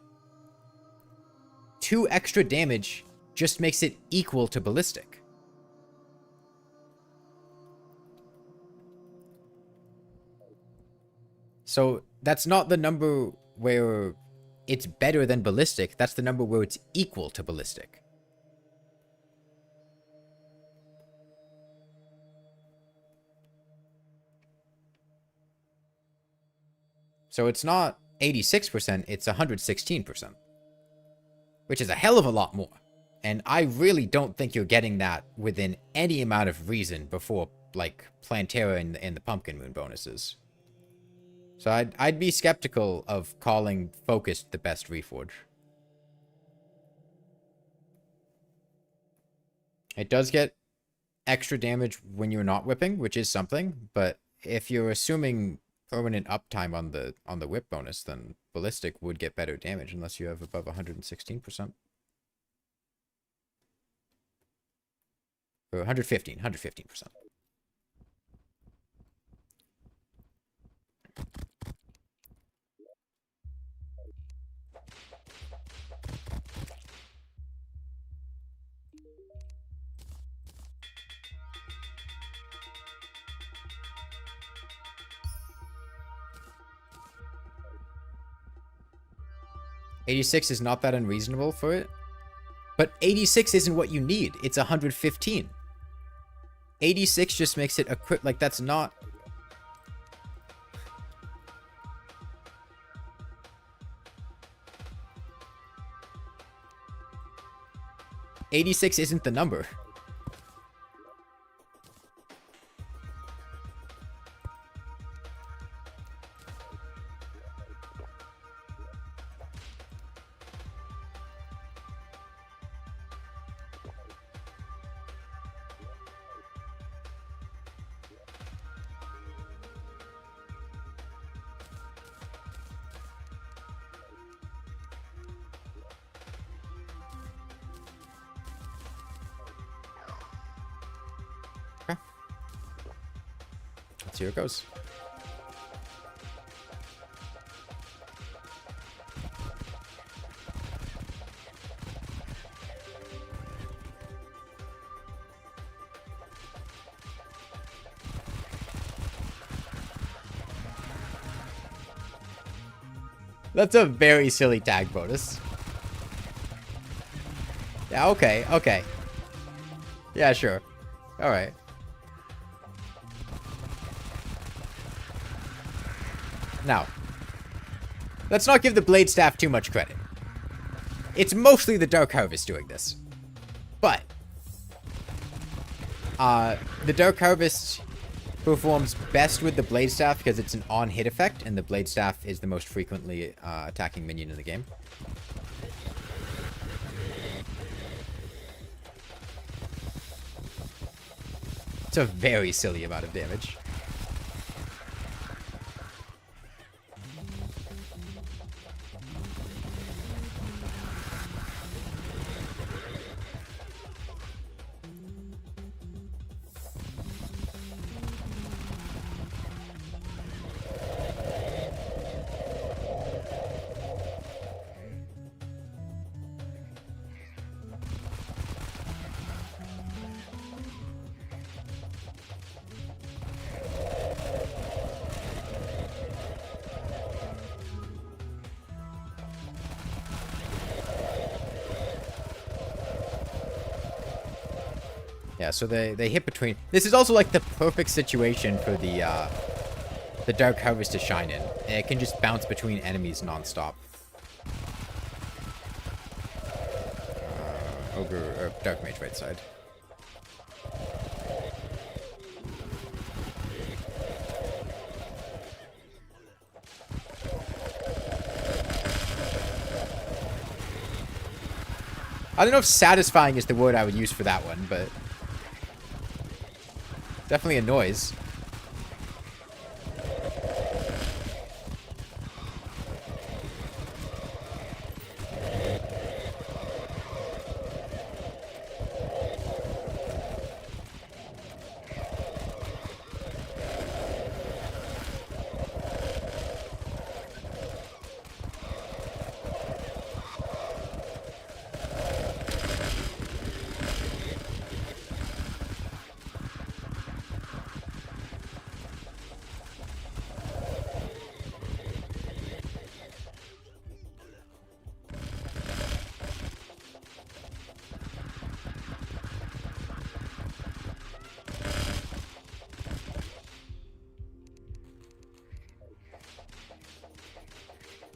2 extra damage just makes it equal to ballistic. So that's not the number where it's better than ballistic. That's the number where it's equal to ballistic. So it's not 86%, it's 116%. Which is a hell of a lot more. And I really don't think you're getting that within any amount of reason before, like, Plantera and the Pumpkin Moon bonuses. So I'd be skeptical of calling Focused the best Reforge. It does get extra damage when you're not whipping, which is something, but if you're assuming permanent uptime on the whip bonus, then ballistic would get better damage unless you have above 116%. Or 115%. $86 is not that unreasonable for it. But 86 isn't what you need. It's 115. 86 just makes it a crit. Like, that's not... $86 isn't the number. Let's see how it goes. That's a very silly tag bonus. Yeah, okay, okay. Yeah, sure. Alright. Now, let's not give the Blade Staff too much credit. It's mostly the Dark Harvest doing this. But, the Dark Harvest performs best with the Blade Staff because it's an on-hit effect, and the Blade Staff is the most frequently attacking minion in the game. It's a very silly amount of damage. Yeah, so they hit between. This is also like the perfect situation for the Dark Harvest to shine in. It can just bounce between enemies nonstop. Ogre or Dark Mage right side. I don't know if satisfying is the word I would use for that one, but definitely a noise.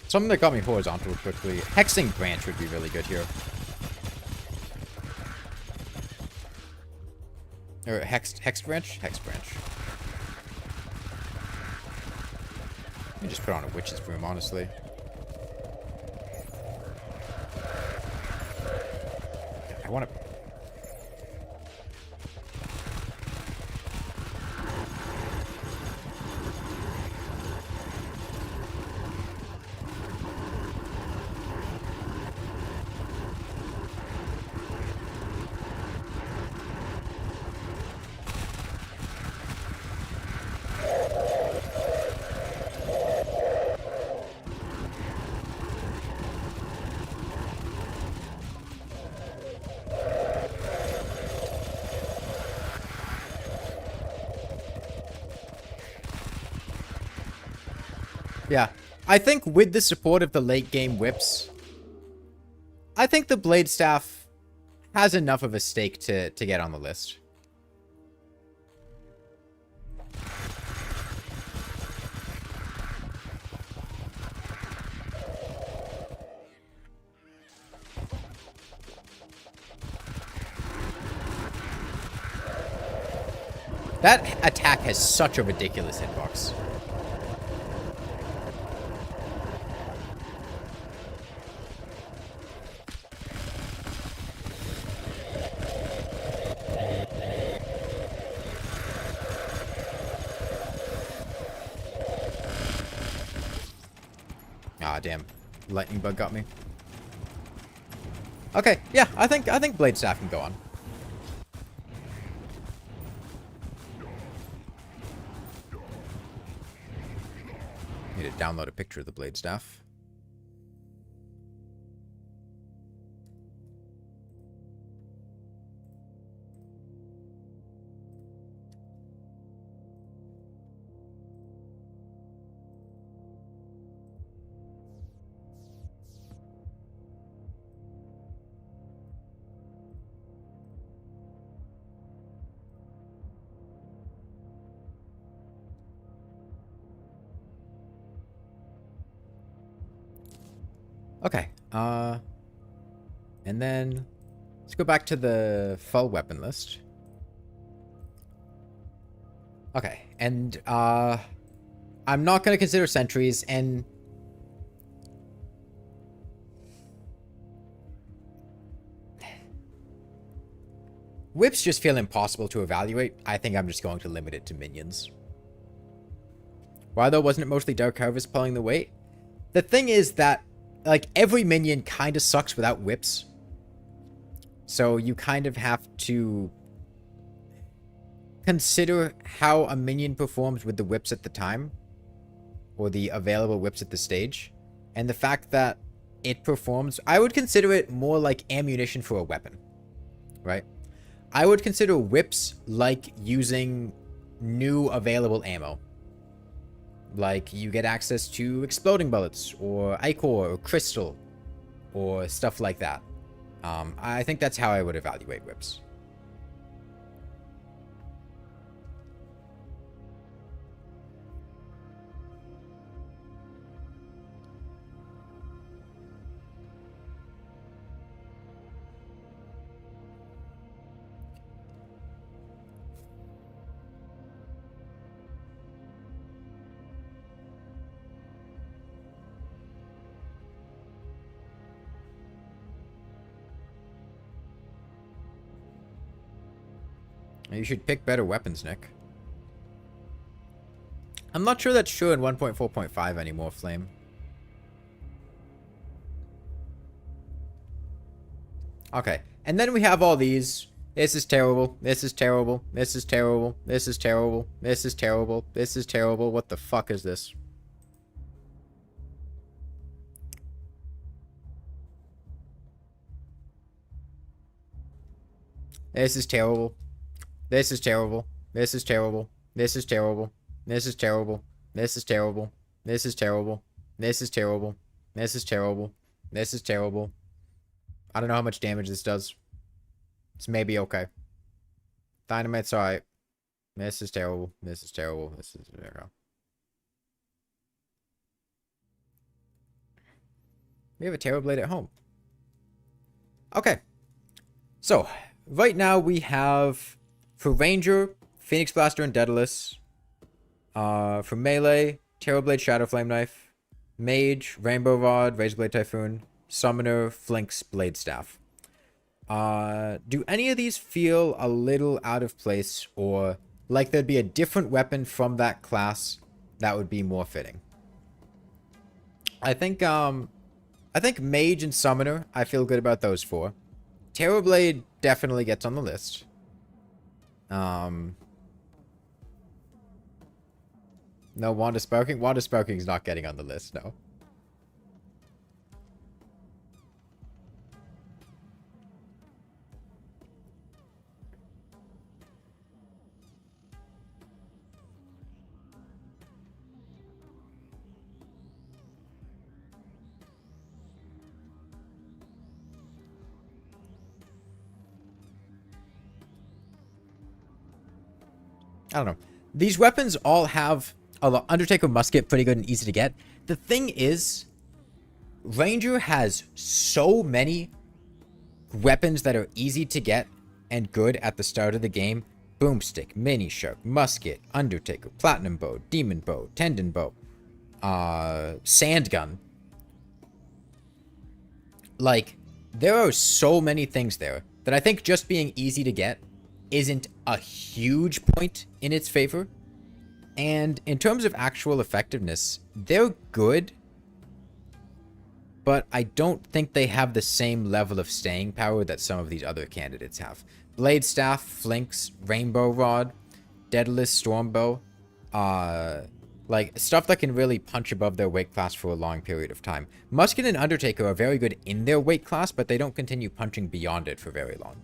Something that got me horizontal quickly. Hexing Branch would be really good here. Or Hex Branch? Hex Branch. Let me just put on a Witch's Broom, honestly. I want to... Yeah, I think with the support of the late game whips, I think the Blade Staff has enough of a stake to get on the list. That attack has such a ridiculous hitbox. Ah, damn. Lightning bug got me. Okay, yeah, I think Blade Staff can go on. Need to download a picture of the Blade Staff. Okay, and then let's go back to the full weapon list. Okay, and I'm not going to consider sentries, and whips just feel impossible to evaluate. I think I'm just going to limit it to minions. Why though? Wasn't it mostly Dark Harvest pulling the weight? The thing is that like, every minion kind of sucks without whips. So you kind of have to consider how a minion performs with the whips at the time. Or the available whips at the stage. And the fact that it performs... I would consider it more like ammunition for a weapon. Right? I would consider whips like using new available ammo. Like, you get access to exploding bullets, or ichor, or crystal, or stuff like that. I think that's how I would evaluate whips. You should pick better weapons, Nick. I'm not sure that's true in 1.4.5 anymore, Flame. Okay. And then we have all these. This is terrible. This is terrible. This is terrible. This is terrible. This is terrible. This is terrible. What the fuck is this? This is terrible. This is terrible. This is terrible. This is terrible. This is terrible. This is terrible. This is terrible. This is terrible. This is terrible. This is terrible. I don't know how much damage this does. It's maybe okay. Dynamite's alright. This is terrible. This is terrible. This is... There we go. We have a Terror Blade at home. Okay. So, right now we have... For Ranger, Phoenix Blaster and Daedalus. For Melee, Terror Blade, Shadow Flame Knife. Mage, Rainbow Rod, Razer Blade Typhoon. Summoner, Flinks, Blade Staff. Do any of these feel a little out of place, or like there'd be a different weapon from that class that would be more fitting? I think Mage and Summoner, I feel good about those four. Terror Blade definitely gets on the list. No, Wanda Sparking? Wanda Sparking's not getting on the list, no. I don't know. These weapons all have a Undertaker musket, pretty good and easy to get. The thing is, Ranger has so many weapons that are easy to get and good at the start of the game. Boomstick, Mini Shark, Musket, Undertaker, Platinum Bow, Demon Bow, Tendon Bow, Sand Gun. Like, there are so many things there that I think just being easy to get isn't a huge point in its favor. And in terms of actual effectiveness, they're good, but I don't think they have the same level of staying power that some of these other candidates have. Blade Staff, Flinks, Rainbow Rod, Daedalus, Stormbow, like stuff that can really punch above their weight class for a long period of time. Musket and Undertaker are very good in their weight class, but they don't continue punching beyond it for very long.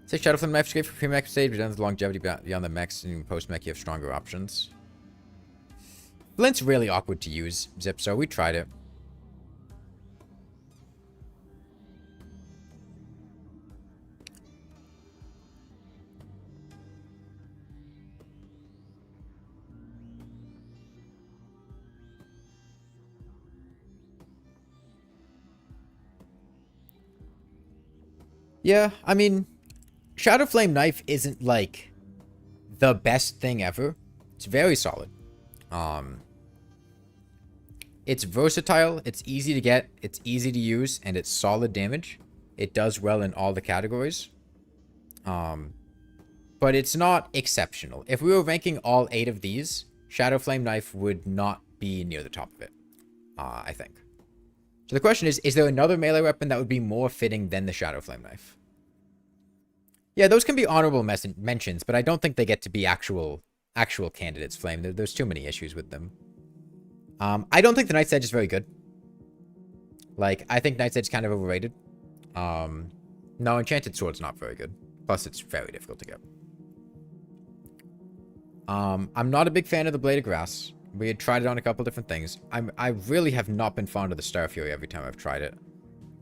Say Shadow Flame Knife is great for pre-mech stage, but the longevity beyond the mechs, and even post-mech you have stronger options. Flint's really awkward to use, Zip, so we tried it. Yeah, I mean, Shadow Flame Knife isn't, like, the best thing ever. It's very solid. It's versatile, it's easy to get, it's easy to use, and it's solid damage. It does well in all the categories. But it's not exceptional. If we were ranking all 8 of these, Shadow Flame Knife would not be near the top of it, I think. So the question is there another melee weapon that would be more fitting than the Shadow Flame Knife? Yeah, those can be honorable mentions, but I don't think they get to be actual candidates, Flame. There's too many issues with them. I don't think the Night's Edge is very good. Like, I think Night's Edge is kind of overrated. No, Enchanted Sword's not very good. Plus, it's very difficult to get. I'm not a big fan of the Blade of Grass. We had tried it on a couple different things. I really have not been fond of the Star Fury every time I've tried it.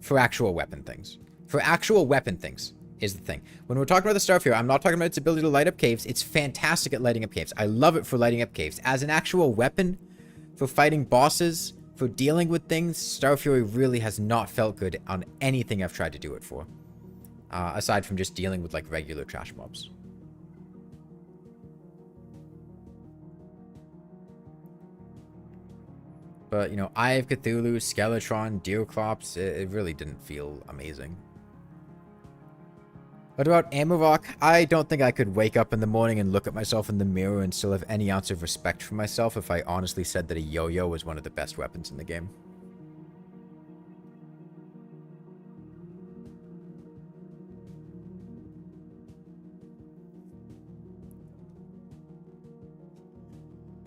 For actual weapon things. For actual weapon things is the thing. When we're talking about the Star Fury, I'm not talking about its ability to light up caves. It's fantastic at lighting up caves. I love it for lighting up caves. As an actual weapon, for fighting bosses, for dealing with things, Star Fury really has not felt good on anything I've tried to do it for. Aside from just dealing with, like, regular trash mobs. But, you know, Eye of Cthulhu, Skeletron, Deerclops, it really didn't feel amazing. What about Amarok? I don't think I could wake up in the morning and look at myself in the mirror and still have any ounce of respect for myself if I honestly said that a yo-yo was one of the best weapons in the game.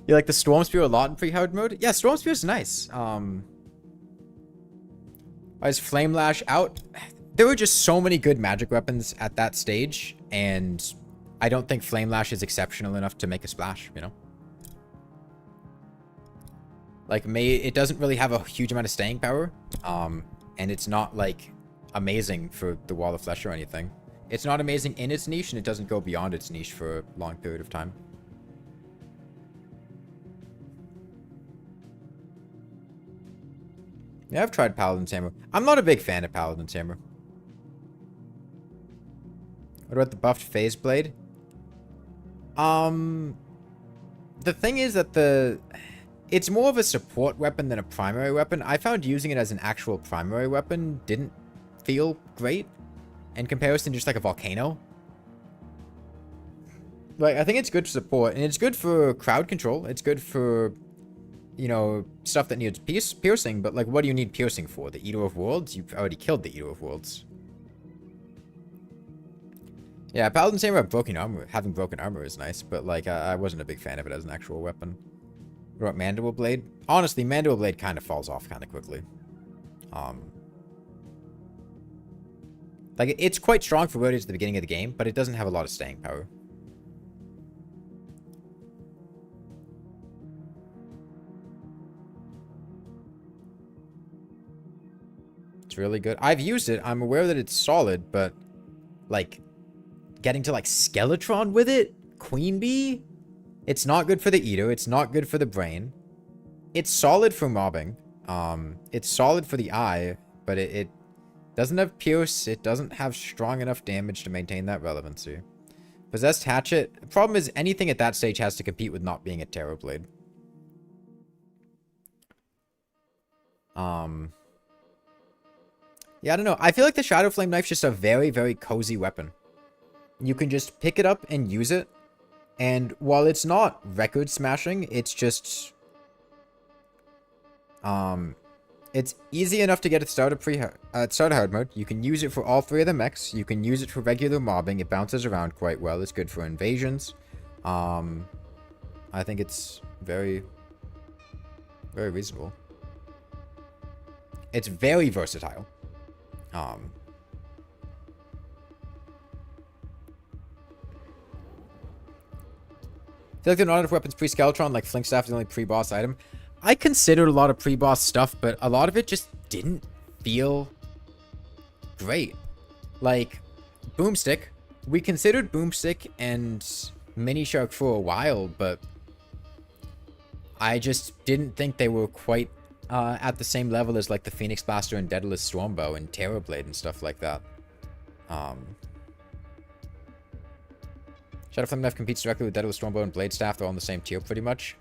You like the Storm Spear a lot in pre-hard mode? Yeah, Storm Spear is nice. Why is Flame Lash out? There were just so many good magic weapons at that stage, and I don't think Flame Lash is exceptional enough to make a splash, you know? Like, it doesn't really have a huge amount of staying power, and it's not, like, amazing for the Wall of Flesh or anything. It's not amazing in its niche, and it doesn't go beyond its niche for a long period of time. Yeah, I've tried Paladin's Hammer. I'm not a big fan of Paladin's Hammer. What about the buffed Phase Blade? The thing is that it's more of a support weapon than a primary weapon. I found using it as an actual primary weapon didn't feel great in comparison to just like a volcano. Like, I think it's good for support, and it's good for crowd control. It's good for, you know, stuff that needs piercing, but like, what do you need piercing for? The Eater of Worlds? You've already killed the Eater of Worlds. Yeah, Paladin's Hammer having broken armor is nice, but like, I wasn't a big fan of it as an actual weapon. What about Mandible Blade? Honestly, Mandible Blade kind of falls off kind of quickly. Like, it's quite strong for what it is at the beginning of the game, but it doesn't have a lot of staying power. It's really good. I've used it. I'm aware that it's solid, but like, getting to like Skeletron with it? Queen Bee? It's not good for the Eater. It's not good for the brain. It's solid for mobbing. It's solid for the eye, but it doesn't have pierce. It doesn't have strong enough damage to maintain that relevancy. Possessed Hatchet. The problem is anything at that stage has to compete with not being a Terror Blade. Yeah, I don't know. I feel like the Shadow Flame Knife's just a very, very cozy weapon. You can just pick it up and use it. And while it's not record smashing, it's just... it's easy enough to get it started hard mode. You can use it for all three of the mechs. You can use it for regular mobbing. It bounces around quite well. It's good for invasions. I think it's very, very reasonable. It's very versatile. I feel like there are not enough weapons pre-Skeletron, like Flink Staff is the only pre-boss item. I considered a lot of pre-boss stuff, but a lot of it just didn't feel great. Like, Boomstick. We considered Boomstick and Mini Shark for a while, but I just didn't think they were quite at the same level as like the Phoenix Blaster and Daedalus Stormbow and Terror Blade and stuff like that. Shadow Flame Knife competes directly with Daedalus Stormbow and Blade Staff. They're all in the same tier pretty much.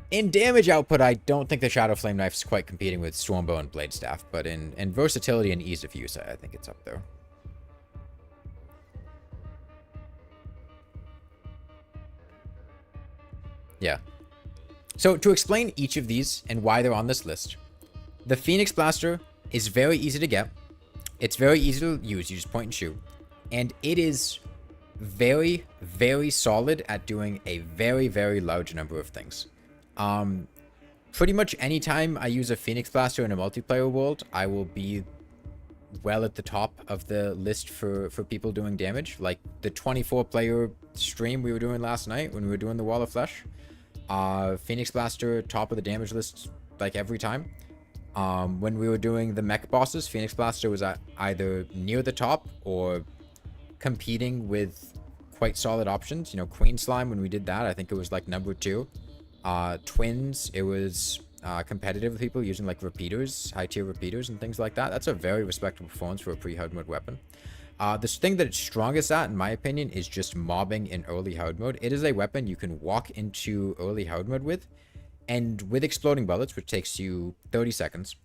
In damage output, I don't think the Shadow Flame Knife is quite competing with Stormbow and Blade Staff, but in versatility and ease of use, I think it's up there. Yeah. So to explain each of these and why they're on this list, the Phoenix Blaster is very easy to get. It's very easy to use. You just point and shoot. And it is very, very solid at doing a very, very large number of things. Pretty much anytime I use a Phoenix Blaster in a multiplayer world, I will be well at the top of the list for people doing damage. Like the 24-player stream we were doing last night when we were doing the Wall of Flesh. Phoenix Blaster, top of the damage list, like every time. When we were doing the mech bosses, Phoenix Blaster was either near the top or competing with quite solid options. You know, Queen Slime, when we did that, I think it was like number 2. Twins, it was competitive with people using like repeaters, high tier repeaters and things like that. That's a very respectable performance for a pre-hard mode weapon. This thing that it's strongest at, in my opinion, is just mobbing in early hard mode. It is a weapon you can walk into early hard mode with, and with exploding bullets, which takes you 30 seconds,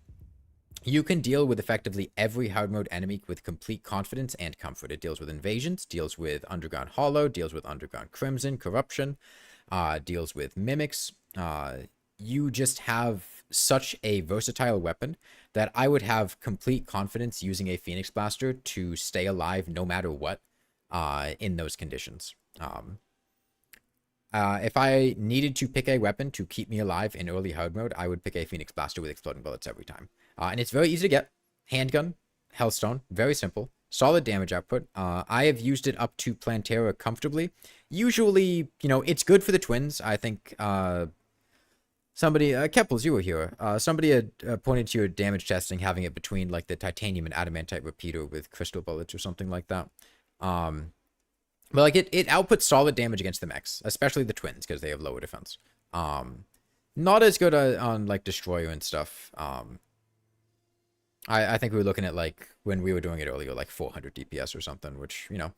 You can deal with effectively every hard mode enemy with complete confidence and comfort. It deals with invasions, deals with Underground Hollow, deals with Underground Crimson, Corruption, deals with mimics. You just have such a versatile weapon that I would have complete confidence using a Phoenix Blaster to stay alive no matter what in those conditions. If I needed to pick a weapon to keep me alive in early hard mode, I would pick a Phoenix Blaster with exploding bullets every time. And it's very easy to get. Handgun, Hellstone, very simple. Solid damage output. I have used it up to Plantera comfortably. Usually, you know, it's good for the twins. I think somebody, Keppels, you were here. Somebody had pointed to your damage testing, having it between like the titanium and adamantite repeater with crystal bullets or something like that. But like it outputs solid damage against the mechs, especially the twins, because they have lower defense. Not as good on like Destroyer and stuff. I think we were looking at like when we were doing it earlier, like 400 DPS or something, which, you know,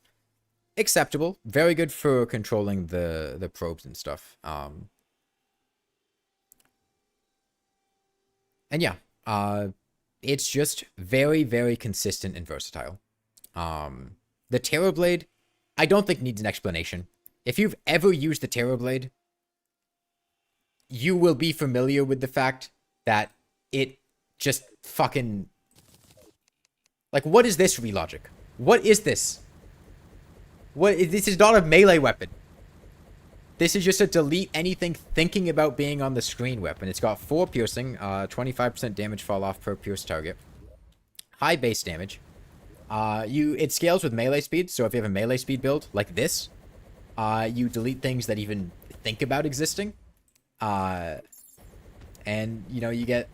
acceptable. Very good for controlling the probes and stuff. And yeah, it's just very, very consistent and versatile. The Terror Blade, I don't think needs an explanation. If you've ever used the Terror Blade, you will be familiar with the fact that it just fucking... Like, what is this relogic? What is this? This is not a melee weapon. This is just a delete anything thinking about being on the screen weapon. It's got 4 piercing, 25% damage fall off per pierced target. High base damage. It scales with melee speed, so if you have a melee speed build like this, you delete things that even think about existing. And, you know, you get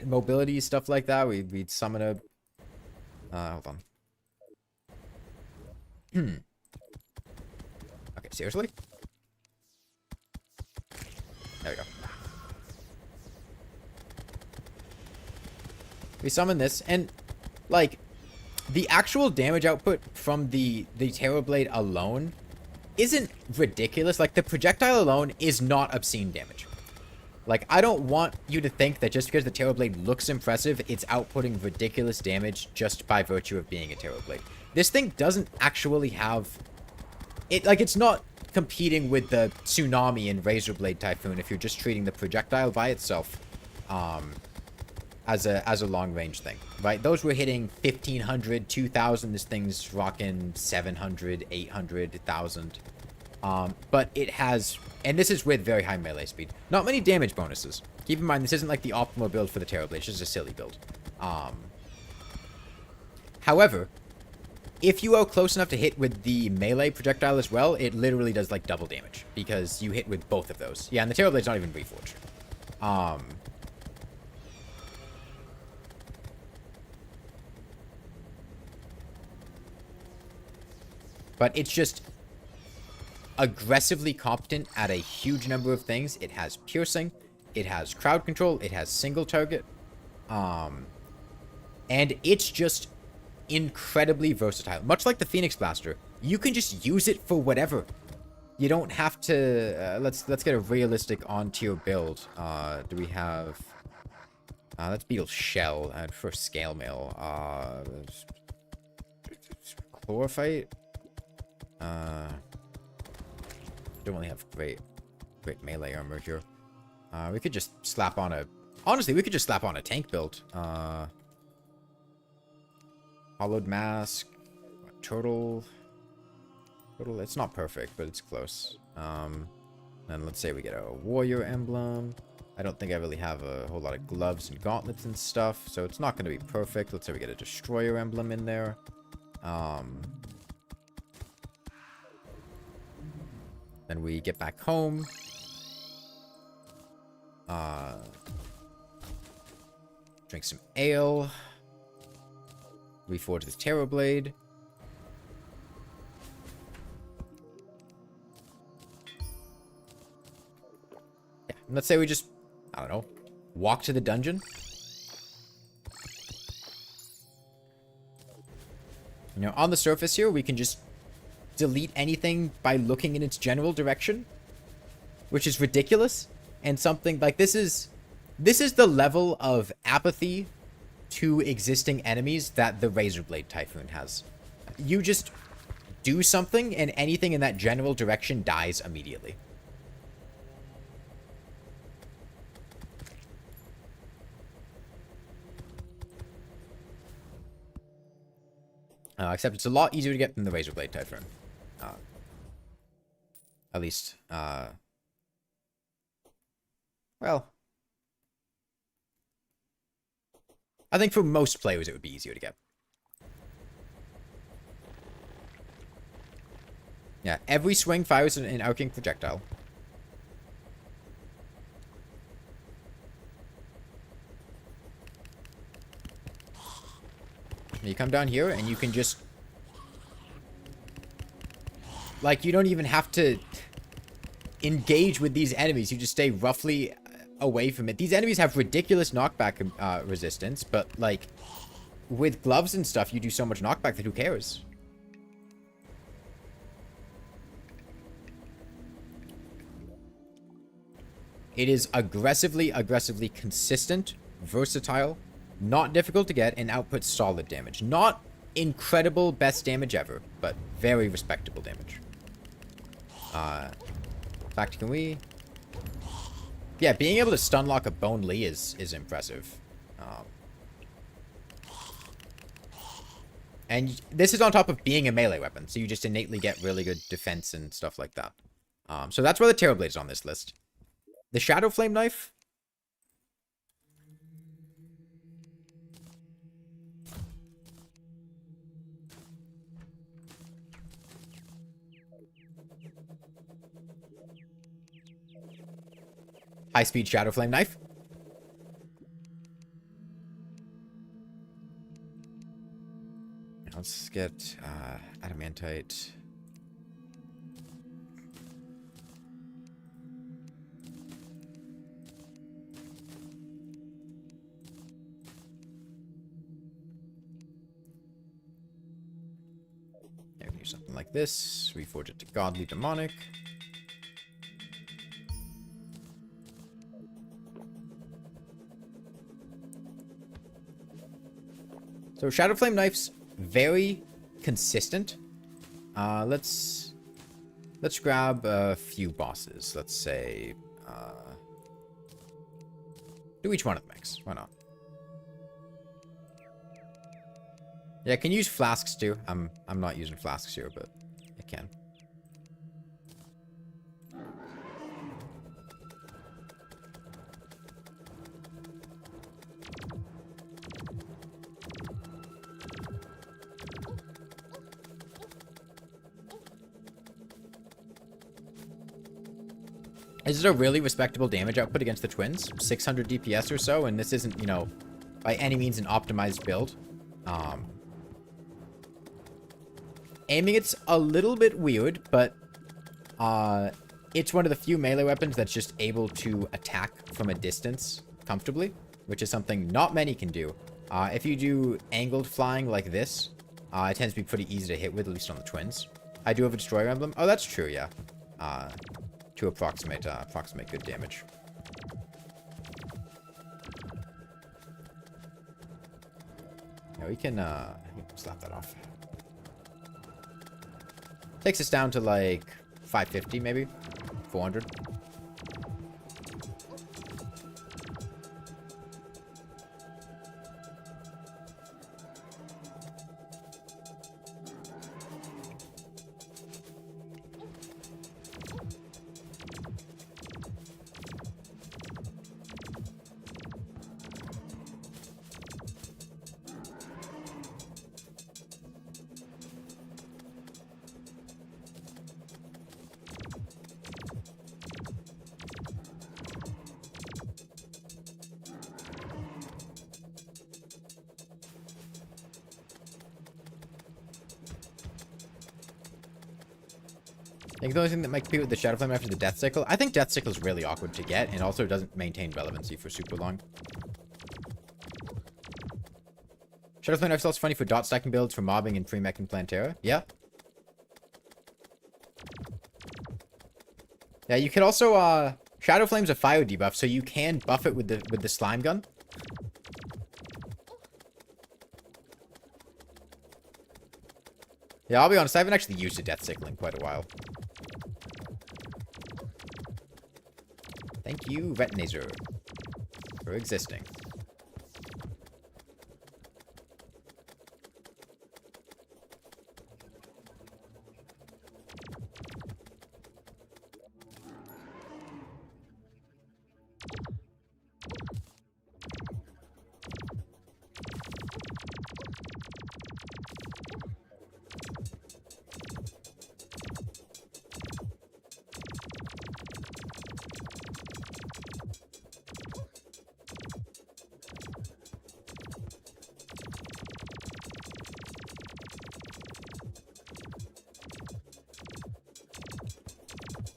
mobility, stuff like that. We'd summon a... hold on. Okay, seriously? There we go. We summon this, and, like, the actual damage output from the Terror Blade alone isn't ridiculous. Like, the projectile alone is not obscene damage. Like, I don't want you to think that just because the Terror Blade looks impressive, it's outputting ridiculous damage just by virtue of being a Terror Blade. This thing doesn't actually have... it's not competing with the Tsunami and Razer Blade Typhoon if you're just treating the projectile by itself as a long-range thing, right? Those were hitting 1,500, 2,000. This thing's rocking 700, 800, 1,000. But it has... And this is with very high melee speed. Not many damage bonuses. Keep in mind, this isn't like the optimal build for the Terror Blade. It's just a silly build. However, if you are close enough to hit with the melee projectile as well, it literally does like double damage. Because you hit with both of those. Yeah, and the Terror Blade's not even reforged. But it's just... aggressively competent at a huge number of things. It has piercing, it has crowd control, it has single target, and it's just incredibly versatile. Much like the Phoenix Blaster, you can just use it for whatever. You don't have to. Let's get a realistic on-tier build. Do we have? Let's Beetle Shell and for Scale Mail. Chlorophyte. Don't really have great melee armor here. We could just slap on a... Honestly, we could just slap on a tank build. Hollowed Mask. Turtle. It's not perfect, but it's close. Then let's say we get a Warrior Emblem. I don't think I really have a whole lot of gloves and gauntlets and stuff, so it's not going to be perfect. Let's say we get a Destroyer Emblem in there. Then we get back home. Drink some ale. Reforge this Terror Blade. Yeah, and let's say we just, I don't know, walk to the dungeon. You know, on the surface here, we can just delete anything by looking in its general direction, which is ridiculous. And something like this is the level of apathy to existing enemies that the Razer Blade Typhoon has. You just do something, and anything in that general direction dies immediately. Except it's a lot easier to get than the Razer Blade Typhoon. At least, well, I think for most players it would be easier to get. Yeah, every swing fires an arcing projectile. You come down here and you can just... Like, you don't even have to engage with these enemies. You just stay roughly away from it. These enemies have ridiculous knockback resistance, but, like, with gloves and stuff, you do so much knockback that who cares? It is aggressively consistent, versatile, not difficult to get, and outputs solid damage. Not incredible best damage ever, but very respectable damage. In fact, can we... Yeah, being able to stun lock a Bone Lee is impressive. And this is on top of being a melee weapon, so you just innately get really good defense and stuff like that. So that's why the Terror Blade is on this list. The Shadow Flame Knife. High-speed Shadow Flame Knife. Let's get Adamantite. Yeah, we can do something like this. Reforge it to Godly Demonic. So Shadow Flame Knife's very consistent. Let's grab a few bosses. Let's say do each one of the mechs. Why not? Yeah, I can use flasks too. I'm not using flasks here, but I can. This is a really respectable damage output against the twins. 600 DPS or so, and this isn't, you know, by any means an optimized build. Aiming it's a little bit weird, but it's one of the few melee weapons that's just able to attack from a distance comfortably, which is something not many can do. If you do angled flying like this, it tends to be pretty easy to hit with, at least on the twins. I do have a Destroyer Emblem. Oh, that's true, yeah. To approximate good damage. Yeah, we can slap that off. Takes us down to like 550 maybe, 400. I think the only thing that might compete with the Shadow Flame after the Death Sickle, I think Death Sickle is really awkward to get and also doesn't maintain relevancy for super long. Shadow Flame Knife is also funny for dot stacking builds, for mobbing and pre-mech and Plantera. Yeah. Yeah, you can also, Shadow Flame's a fire debuff, so you can buff it with the slime gun. Yeah, I'll be honest, I haven't actually used a Death Sickle in quite a while. Thank you, Vetnazer, for existing.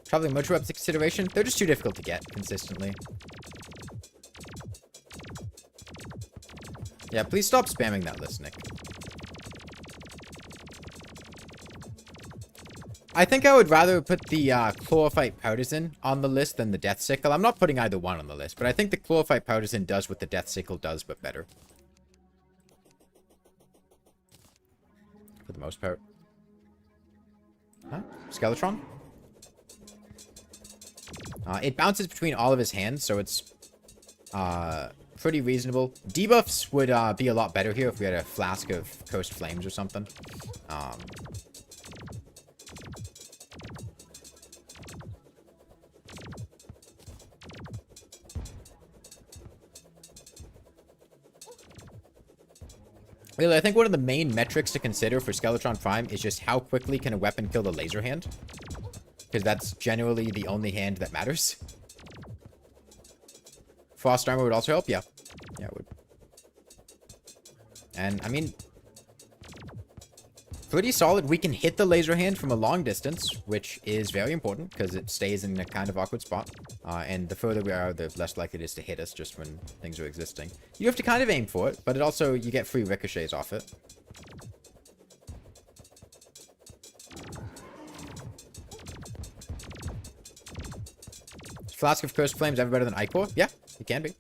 Probably motor reps into consideration. They're just too difficult to get consistently. Yeah, please stop spamming that list, Nick. I think I would rather put the Chlorophyte Partisan on the list than the Death Sickle. I'm not putting either one on the list, but I think the Chlorophyte Partisan does what the Death Sickle does, but better. For the most part. Huh? Skeletron? It bounces between all of his hands, so it's pretty reasonable. Debuffs would be a lot better here if we had a Flask of Coast Flames or something. Really, I think one of the main metrics to consider for Skeletron Prime is just how quickly can a weapon kill the laser hand. Because that's generally the only hand that matters. Frost Armor would also help, yeah. Yeah, it would. And, I mean, pretty solid. We can hit the laser hand from a long distance, which is very important because it stays in a kind of awkward spot. And the further we are, the less likely it is to hit us just when things are existing. You have to kind of aim for it, but it also, you get free ricochets off it. Flask of Cursed Flames ever better than Ichor? Yeah, it can be.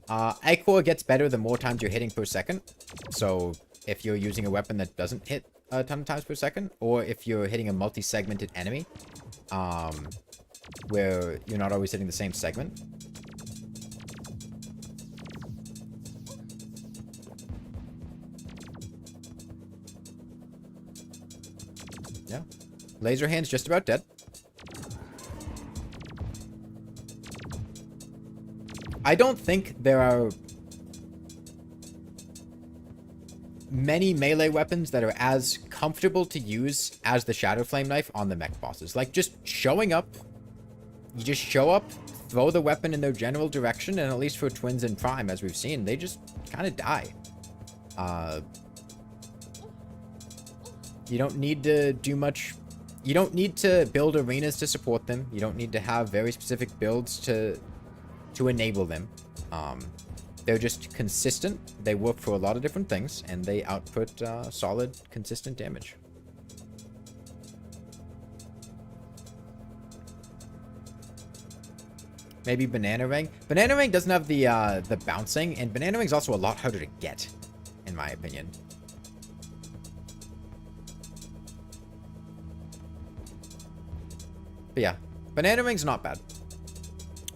Ichor gets better the more times you're hitting per second. So if you're using a weapon that doesn't hit a ton of times per second, or if you're hitting a multi-segmented enemy, where you're not always hitting the same segment. Yeah. Laser hand's just about dead. I don't think there are many melee weapons that are as comfortable to use as the Shadow Flame Knife on the mech bosses. Like, just showing up, you just show up, throw the weapon in their general direction, and at least for Twins and Prime, as we've seen, they just kind of die. You don't need to do much. You don't need to build arenas to support them. You don't need to have very specific builds to enable them. They're just consistent. They work for a lot of different things, and they output solid, consistent damage. Maybe Banana Ring. Banana Ring doesn't have the bouncing, and Banana Ring's also a lot harder to get, in my opinion. But yeah, Banana Ring's not bad.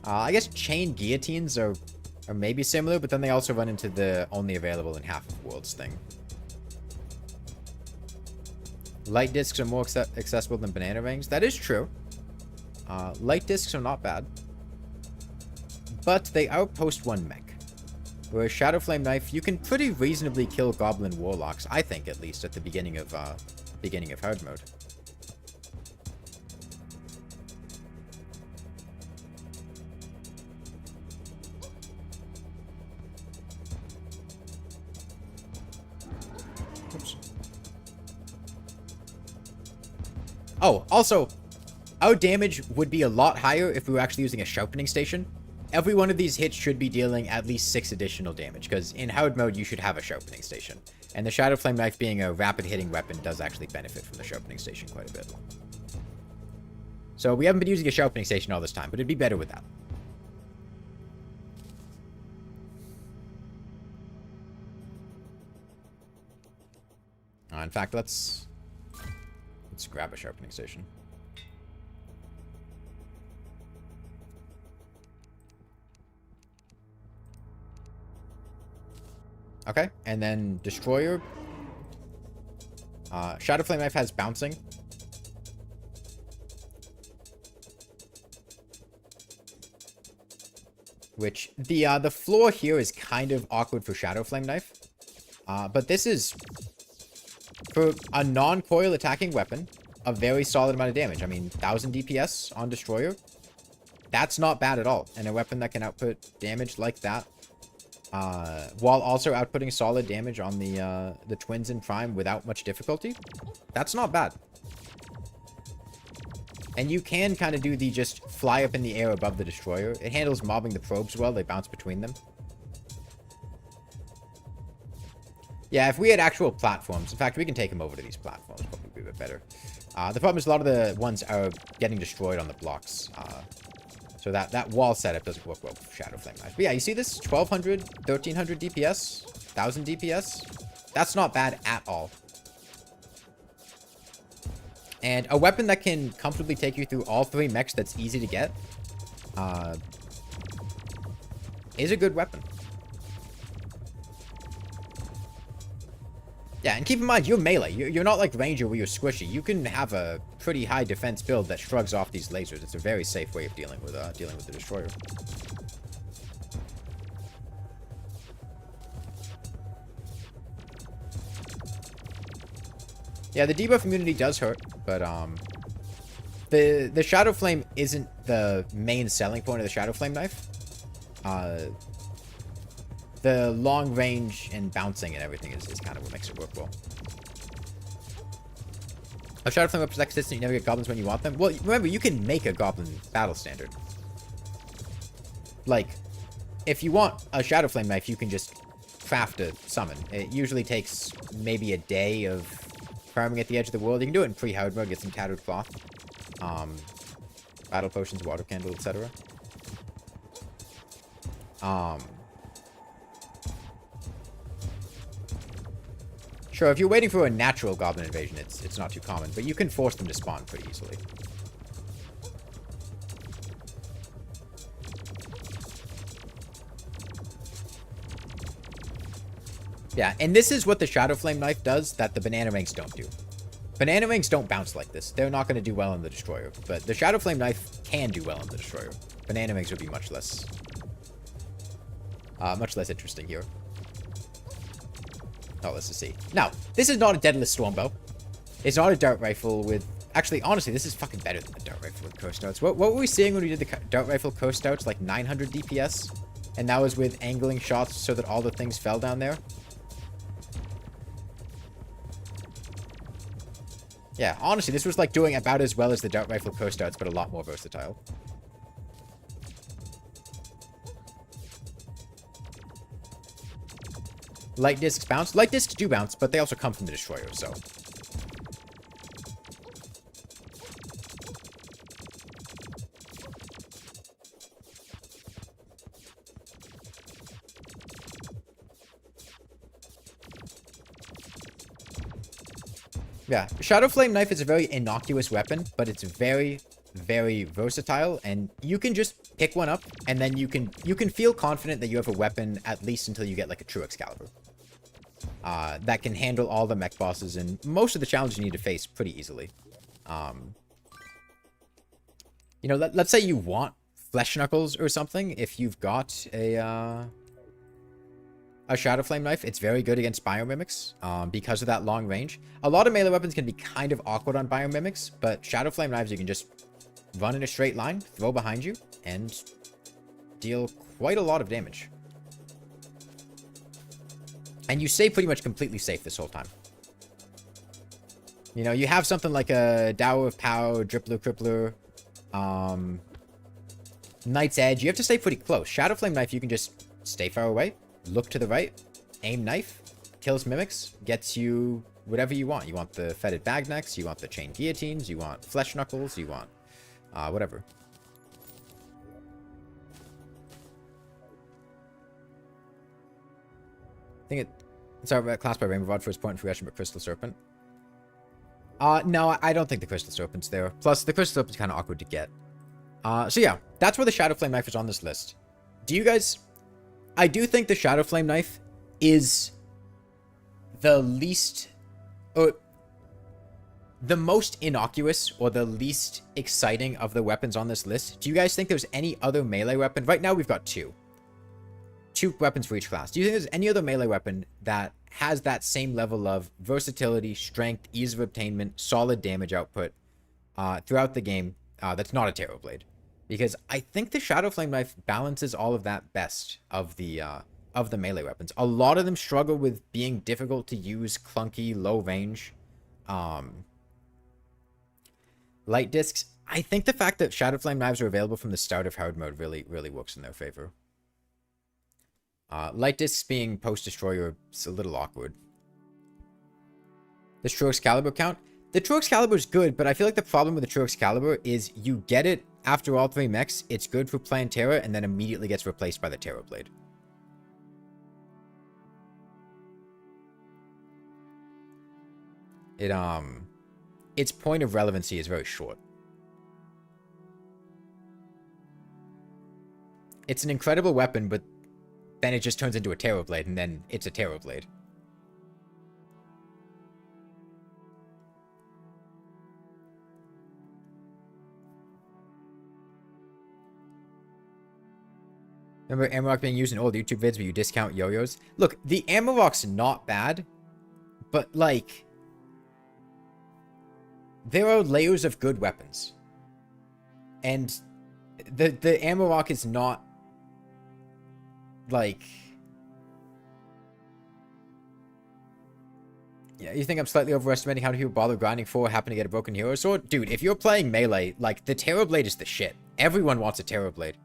I guess Chain Guillotines are maybe similar, but then they also run into the only available in half of worlds thing. Light discs are more accessible than Banana Rings. That is true. Light discs are not bad. But they outpost one mech. Whereas Shadow Flame Knife, you can pretty reasonably kill Goblin Warlocks, I think at least, at the beginning of hard mode. Oh, also, our damage would be a lot higher if we were actually using a sharpening station. Every one of these hits should be dealing at least 6 additional damage, because in hard mode, you should have a sharpening station. And the Shadow Flame Knife being a rapid hitting weapon does actually benefit from the sharpening station quite a bit. So we haven't been using a sharpening station all this time, but it'd be better with that. In fact, let's Let's grab a sharpening station. Okay, and then Destroyer. Shadow Flame Knife has bouncing. Which, the floor here is kind of awkward for Shadow Flame Knife. But this is, for a non-coil attacking weapon, a very solid amount of damage. I mean, 1000 DPS on Destroyer. That's not bad at all. And a weapon that can output damage like that, while also outputting solid damage on the twins in Prime without much difficulty, that's not bad. And you can kind of do the just fly up in the air above the Destroyer. It handles mobbing the probes well. They bounce between them. Yeah, if we had actual platforms. In fact, we can take them over to these platforms. Probably be a bit better. The problem is a lot of the ones are getting destroyed on the blocks. So that wall setup doesn't work well with Shadow Flame Knife. But yeah, you see this? 1200, 1300 DPS, 1000 DPS. That's not bad at all. And a weapon that can comfortably take you through all 3 mechs that's easy to get is a good weapon. Yeah, and keep in mind, you're melee. You're not like Ranger where you're squishy. You can have a pretty high defense build that shrugs off these lasers. It's a very safe way of dealing with the Destroyer. Yeah, the debuff immunity does hurt, but the Shadow Flame isn't the main selling point of the Shadow Flame Knife. The long range and bouncing and everything is kind of what makes it work well. A Shadow Flame weapon is consistent, you never get goblins when you want them. Well, remember, you can make a goblin battle standard. Like, if you want a Shadow Flame Knife, you can just craft a summon. It usually takes maybe a day of farming at the edge of the world. You can do it in pre-hard mode, get some tattered cloth, battle potions, water candle, etc. Sure, if you're waiting for a natural goblin invasion, it's not too common, but you can force them to spawn pretty easily. Yeah, and this is what the Shadow Flame Knife does that the Banana Rings don't do. Banana Rings don't bounce like this. They're not going to do well on the Destroyer, but the Shadow Flame Knife can do well on the Destroyer. Banana Rings would be much less interesting here. Oh, let's just see. Now, this is not a Deadless Stormbow. It's not a dart rifle with... Actually, honestly, this is fucking better than the dart rifle with coast outs. What were we seeing when we did the dart rifle coast outs? Like 900 DPS? And that was with angling shots so that all the things fell down there? Yeah, honestly, this was like doing about as well as the dart rifle coast outs, but a lot more versatile. Light discs bounce. Light discs do bounce, but they also come from the Destroyer, so... Yeah, Shadow Flame Knife is a very innocuous weapon, but it's very, very versatile, and you can just pick one up, and then you can feel confident that you have a weapon at least until you get like a true Excalibur. That can handle all the mech bosses and most of the challenges you need to face pretty easily. You know, let's say you want Flesh Knuckles or something. If you've got a Shadow Flame Knife, it's very good against Biomimics because of that long range. A lot of melee weapons can be kind of awkward on Biomimics, but Shadow Flame Knives you can just run in a straight line, throw behind you, and deal quite a lot of damage. And you stay pretty much completely safe this whole time. You know, you have something like a Dower of Power, Drippler, Crippler, Knight's Edge. You have to stay pretty close. Shadow Flame Knife, you can just stay far away, look to the right, aim knife, kills mimics, gets you whatever you want. You want the fetid bagnecks, you want the chain guillotines, you want Flesh Knuckles, you want whatever. I think it's our class by Rainbow Rod for his point in progression, but Crystal Serpent. No, I don't think the Crystal Serpent's there. Plus, the Crystal Serpent's kind of awkward to get. So yeah, that's where the Shadow Flame Knife is on this list. Do you guys... I do think the Shadow Flame Knife is the least... or the most innocuous or the least exciting of the weapons on this list. Do you guys think there's any other melee weapon? Right now, we've got two. Two weapons for each class. Do you think there's any other melee weapon that has that same level of versatility, strength, ease of obtainment, solid damage output throughout the game that's not a Terror Blade? Because I think the Shadow Flame Knife balances all of that best of the melee weapons. A lot of them struggle with being difficult to use, clunky, low range. Light discs. I think the fact that Shadow Flame Knives are available from the start of hard mode really works in their favor. Light discs being post-destroyer is a little awkward. The True Excalibur count. The True Excalibur is good, but I feel like the problem with the True Excalibur is you get it after all 3 mechs, it's good for playing Terra, and then immediately gets replaced by the Terror Blade. Its point of relevancy is very short. It's an incredible weapon, but then it just turns into a Terror Blade, and then it's a Terror Blade. Remember Amarok being used in old YouTube vids where you discount yo-yos? Look, the Amarok's not bad, but, like, there are layers of good weapons. And the Amarok is not, like... Yeah, you think I'm slightly overestimating how many people bother grinding for happen to get a broken hero sword? Dude, if you're playing melee, like, the Terror Blade is the shit. Everyone wants a Terror Blade.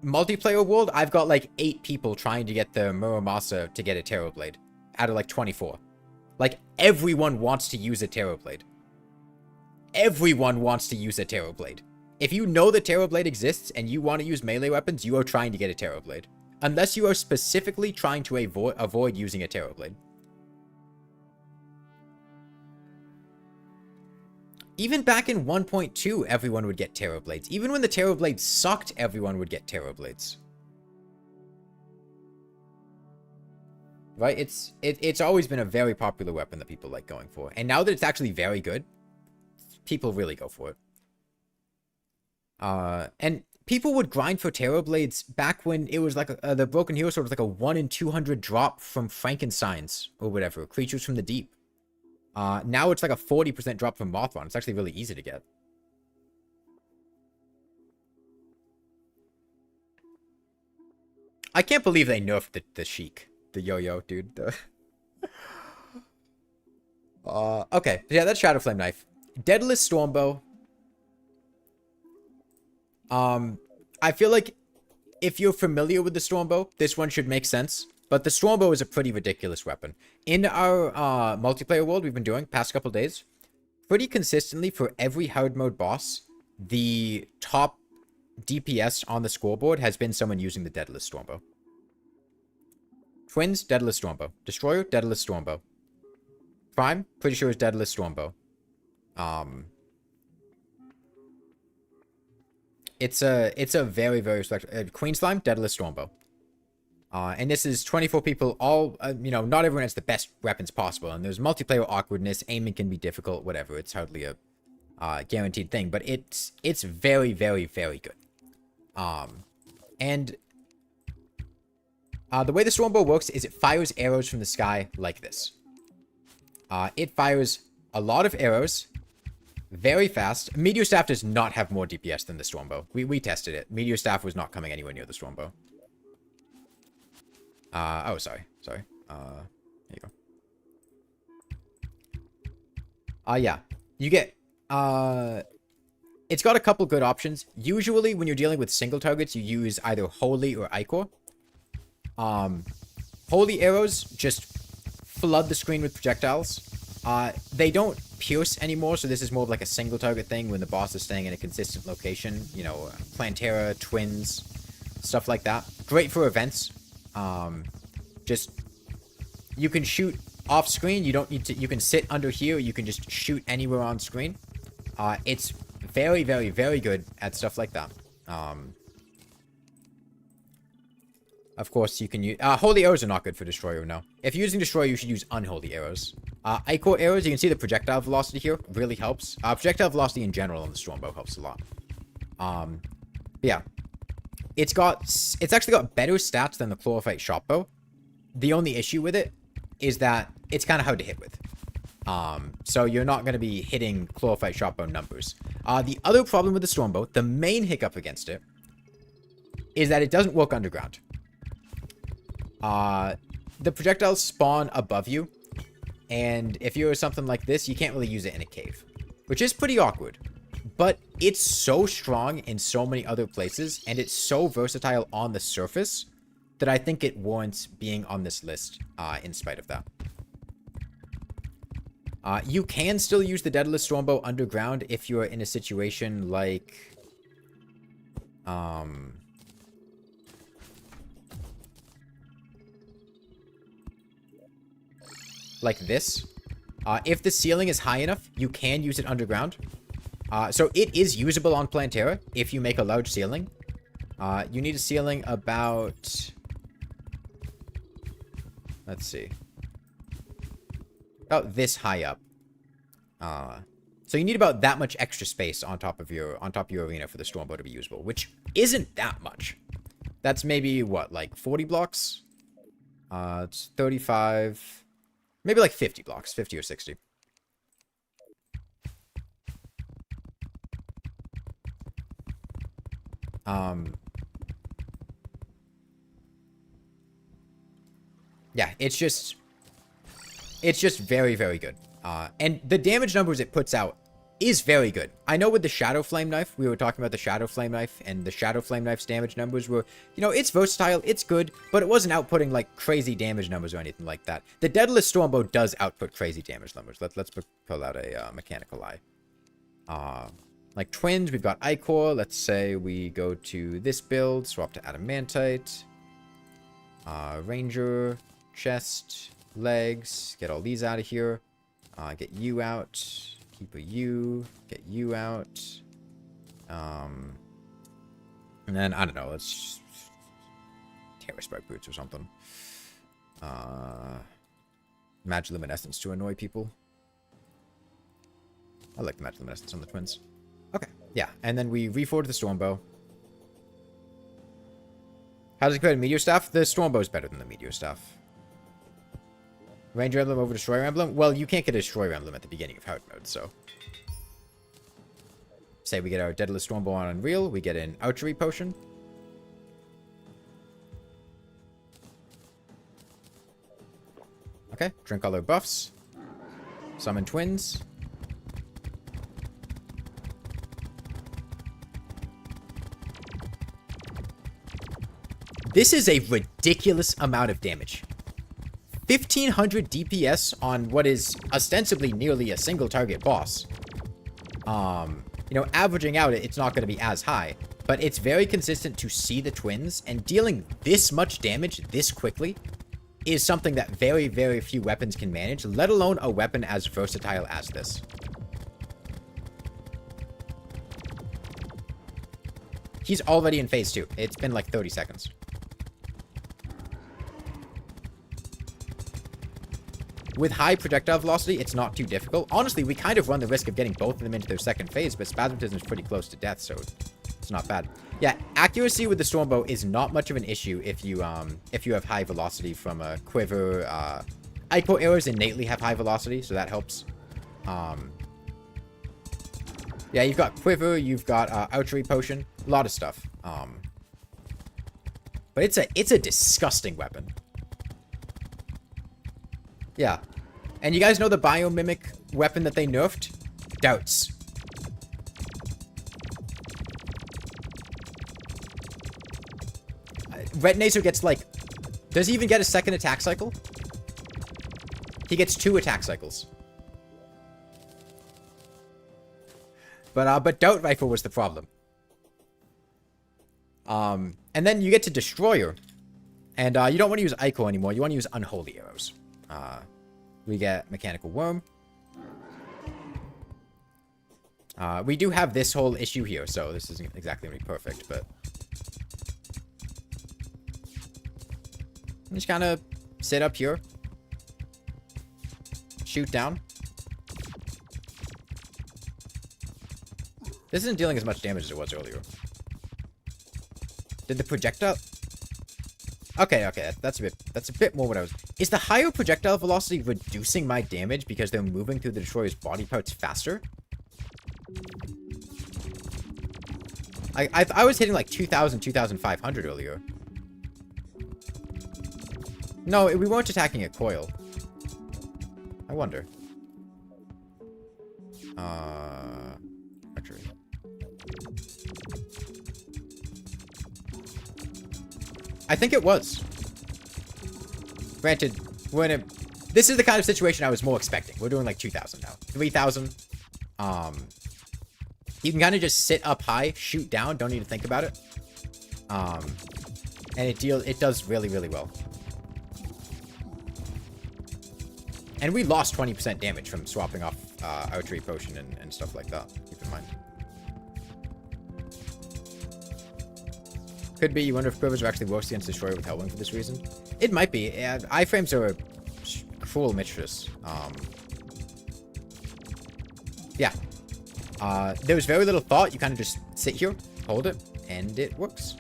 Multiplayer world, I've got like 8 people trying to get the Muramasa to get a Terror Blade out of like 24. Like, everyone wants to use a Terror Blade. Everyone wants to use a Terror Blade. If you know the Terror Blade exists and you want to use melee weapons, you are trying to get a Terror Blade. Unless you are specifically trying to avoid using a Terror Blade. Even back in 1.2, everyone would get Terror Blades. Even when the Terror Blades sucked, everyone would get Terror Blades. Right? It's always been a very popular weapon that people like going for. And now that it's actually very good, people really go for it. And people would grind for Terror Blades back when it was like the Broken Hero Sword was like a 1 in 200 drop from Frankenstein's or whatever. Creatures from the Deep. Now it's like a 40% drop from Mothron. It's actually really easy to get. I can't believe they nerfed the Sheik. The yo-yo, dude. Okay. Yeah, that's Shadow Flame Knife. Deadless Stormbow. I feel like if you're familiar with the Stormbow, this one should make sense. But the Stormbow is a pretty ridiculous weapon. In our multiplayer world we've been doing past couple days, pretty consistently for every hard mode boss, the top DPS on the scoreboard has been someone using the Deadless Stormbow. Twins, Deadless Stormbow. Destroyer, Deadless Stormbow. Prime, pretty sure is Deadless Stormbow. It's a very select. Queen Slime, Deadless Stormbow. And this is 24 people, all, you know, not everyone has the best weapons possible. And there's multiplayer awkwardness, aiming can be difficult, whatever. It's hardly a guaranteed thing, but it's very good. And the way the Stormbow works is it fires arrows from the sky like this. It fires a lot of arrows very fast. Meteor Staff does not have more DPS than the Stormbow. We tested it. Meteor Staff was not coming anywhere near the Stormbow. Oh, sorry. There you go. Yeah. You get, it's got a couple good options. Usually, when you're dealing with single targets, you use either Holy or Ichor. Holy arrows just flood the screen with projectiles. They don't pierce anymore, so this is more of like a single target thing when the boss is staying in a consistent location. You know, Plantera, Twins, stuff like that. Great for events. Just, you can shoot off screen. You don't need to. You can sit under here. You can just shoot anywhere on screen. It's very, very, very good at stuff like that. Of course, you can use... holy arrows are not good for Destroyer, no. If you're using Destroyer, you should use unholy arrows. Ichor arrows, you can see the projectile velocity here really helps. Projectile velocity in general on the Stormbow helps a lot. Yeah. It's actually got better stats than the Chlorophyte Shotbow. The only issue with it is that it's kind of hard to hit with. So you're not going to be hitting Chlorophyte Shotbow numbers. The other problem with the Stormbow, the main hiccup against it, is that it doesn't work underground. The projectiles spawn above you, and if you're something like this, you can't really use it in a cave, which is pretty awkward. But it's so strong in so many other places, and it's so versatile on the surface, that I think it warrants being on this list, in spite of that. You can still use the Daedalus Stormbow underground if you're in a situation like... like this. If the ceiling is high enough, you can use it underground. So it is usable on Plantera if you make a large ceiling. You need a ceiling about... let's see. About this high up. So you need about that much extra space on top of your arena for the Stormbow to be usable, which isn't that much. That's maybe what, like 40 blocks? It's 35... maybe like 50 blocks, 50 or 60. Yeah, it's just very, very good. And the damage numbers it puts out is very good. I know with the Shadow Flame Knife, we were talking about the Shadow Flame Knife, and the Shadow Flame Knife's damage numbers were, you know, it's versatile, it's good, but it wasn't outputting, like, crazy damage numbers or anything like that. The Daedalus Stormbow does output crazy damage numbers. Let's pull out a Mechanical Eye. Like Twins, we've got Ichor. Let's say we go to this build, swap to Adamantite. Ranger, Chest, Legs, get all these out of here. Get you out. Keep a U. Get you out. And then, I don't know, let's... Terra Sprite Boots or something. Mage Luminescence to annoy people. I like the Mage Luminescence on the Twins. Okay, yeah. And then we reforge the Stormbow. How does it compare to Meteor Staff? The Stormbow is better than the Meteor Staff. Ranger Emblem over Destroyer Emblem? Well, you can't get a Destroyer Emblem at the beginning of hard mode, so... Say we get our Daedalus Stormbow on Unreal, we get an Archery Potion. Okay, drink all our buffs. Summon Twins. This is a ridiculous amount of damage. 1500 DPS on what is ostensibly nearly a single target boss. You know, averaging out, it's not going to be as high, but it's very consistent to see the Twins, and dealing this much damage this quickly is something that very, very few weapons can manage, let alone a weapon as versatile as this. He's already in phase 2. It's been like 30 seconds. With high projectile velocity, it's not too difficult. Honestly, we kind of run the risk of getting both of them into their second phase, but Spasmatism is pretty close to death, so it's not bad. Yeah, accuracy with the Stormbow is not much of an issue if you have high velocity from a quiver. Ichor arrows innately have high velocity, so that helps. Yeah, you've got quiver, you've got archery potion, a lot of stuff. But it's a disgusting weapon. Yeah. And you guys know the biomimic weapon that they nerfed? Doubts. Red Nazer gets like... Does he even get a second attack cycle? He gets 2 attack cycles. But Doubt Rifle was the problem. And then you get to Destroyer. And you don't want to use Ichor anymore. You want to use Unholy Arrows. We get Mechanical Worm. We do have this whole issue here, so this isn't exactly going to be perfect, but... Just kind of sit up here. Shoot down. This isn't dealing as much damage as it was earlier. Did the projectile... Okay, that's a bit more what I was... Is the higher projectile velocity reducing my damage because they're moving through the destroyer's body parts faster? I was hitting like 2,000, 2,500 earlier. No, we weren't attacking a coil. I wonder. Archery. I think it was. Granted, we're in a... This is the kind of situation I was more expecting. We're doing like 2,000 now. 3,000. You can kind of just sit up high, shoot down, don't need to think about it. And it does really, really well. And we lost 20% damage from swapping off archery potion and stuff like that. Keep in mind. Could be. You wonder if quivers are actually worse against destroyer with Hellwing for this reason. It might be. Iframes are a cruel mistress. Yeah. There was very little thought. You kind of just sit here, hold it, and it works.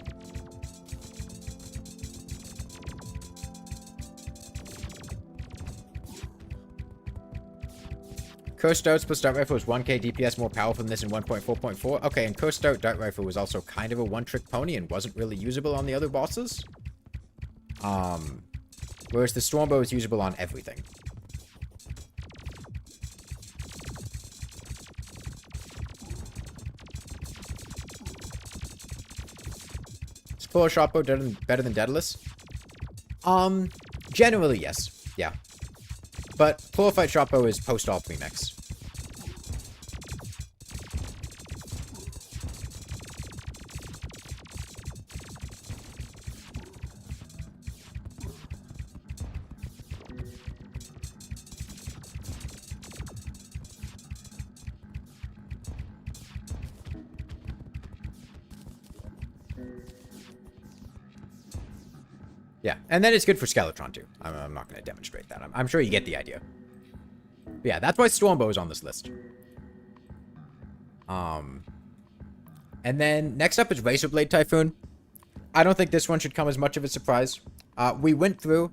Cursed Darts plus Dart Rifle is 1k DPS more powerful than this in 1.4.4. Okay, and Cursed Dart Rifle was also kind of a one-trick pony and wasn't really usable on the other bosses. Whereas the Stormbow is usable on everything. Is Puller Shotbow better than Daedalus? Generally, yes. Yeah. But Puller Fight Shotbow is post-all premix. Yeah, and then it's good for Skeletron too. I'm not going to demonstrate that. I'm sure you get the idea. But yeah, that's why Stormbow is on this list. And then next up is Razer Blade Typhoon. I don't think this one should come as much of a surprise. We went through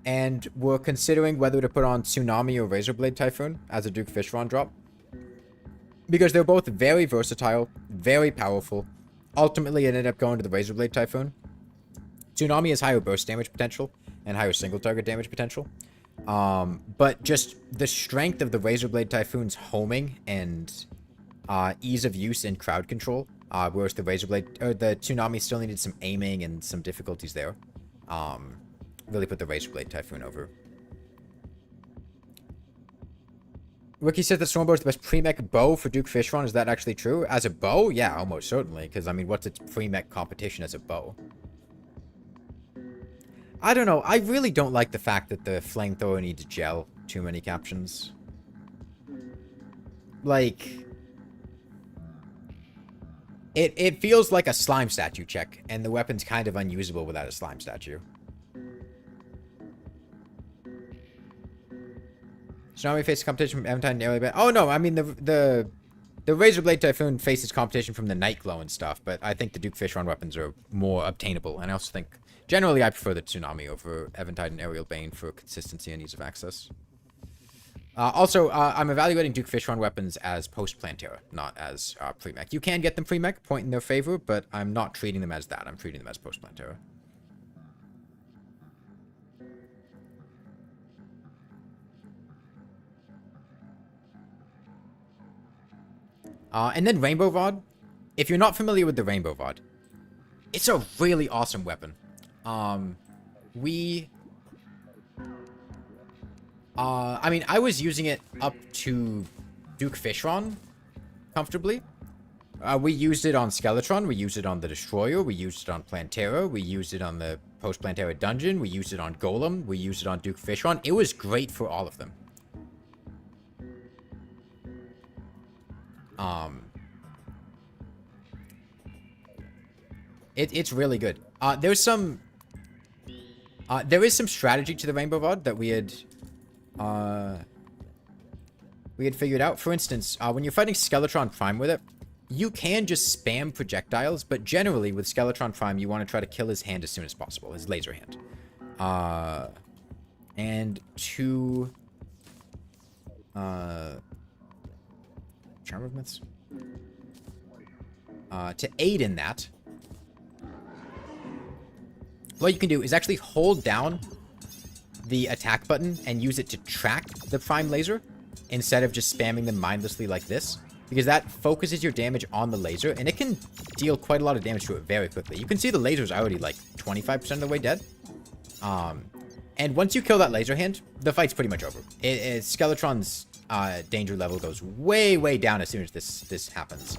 and were considering whether to put on Tsunami or Razer Blade Typhoon as a Duke Fishron drop. Because they're both very versatile, very powerful. Ultimately, it ended up going to the Razer Blade Typhoon. Tsunami has higher burst damage potential and higher single target damage potential. But just the strength of the Razer Blade Typhoon's homing and ease of use in crowd control, whereas the Razer Blade or the Tsunami still needed some aiming and some difficulties there. Really put the Razer Blade Typhoon over. Wiki said that Stormbow is the best pre-mech bow for Duke Fishron. Is that actually true? As a bow? Yeah, almost certainly. Because, I mean, what's its pre-mech competition as a bow? I don't know. I really don't like the fact that the flamethrower needs gel. Too many captions. Like... It feels like a slime statue check, and the weapon's kind of unusable without a slime statue. Tsunami faces competition from Eventide and Aerial Blade. Oh no, I mean the Razer Blade Typhoon faces competition from the Night Glow and stuff, but I think the Duke Fishron weapons are more obtainable, and I also think generally I prefer the Tsunami over Eventide and Aerial Bane for consistency and ease of access. Also, I'm evaluating Duke Fishron weapons as post-Plantera, not as pre-mech. You can get them pre-mech, point in their favor, but I'm not treating them as that. I'm treating them as post-Plantera. And then Rainbow Rod. If you're not familiar with the Rainbow Rod, it's a really awesome weapon. I mean, I was using it up to Duke Fishron comfortably. We used it on Skeletron, we used it on the Destroyer, we used it on Plantera, we used it on the post-Plantera dungeon, we used it on Golem, we used it on Duke Fishron. It was great for all of them. It's really good. There is some strategy to the Rainbow Rod that we had figured out. For instance, when you're fighting Skeletron Prime with it, you can just spam projectiles, but generally with Skeletron Prime, you want to try to kill his hand as soon as possible, his laser hand. And to charm movements. To aid in that, what you can do is actually hold down the attack button and use it to track the prime laser instead of just spamming them mindlessly like this, because that focuses your damage on the laser and it can deal quite a lot of damage to it very quickly. You can see the laser's already like 25% of the way dead. And once you kill that laser hand, the fight's pretty much over. Skeletron's danger level goes way, way down as soon as this happens.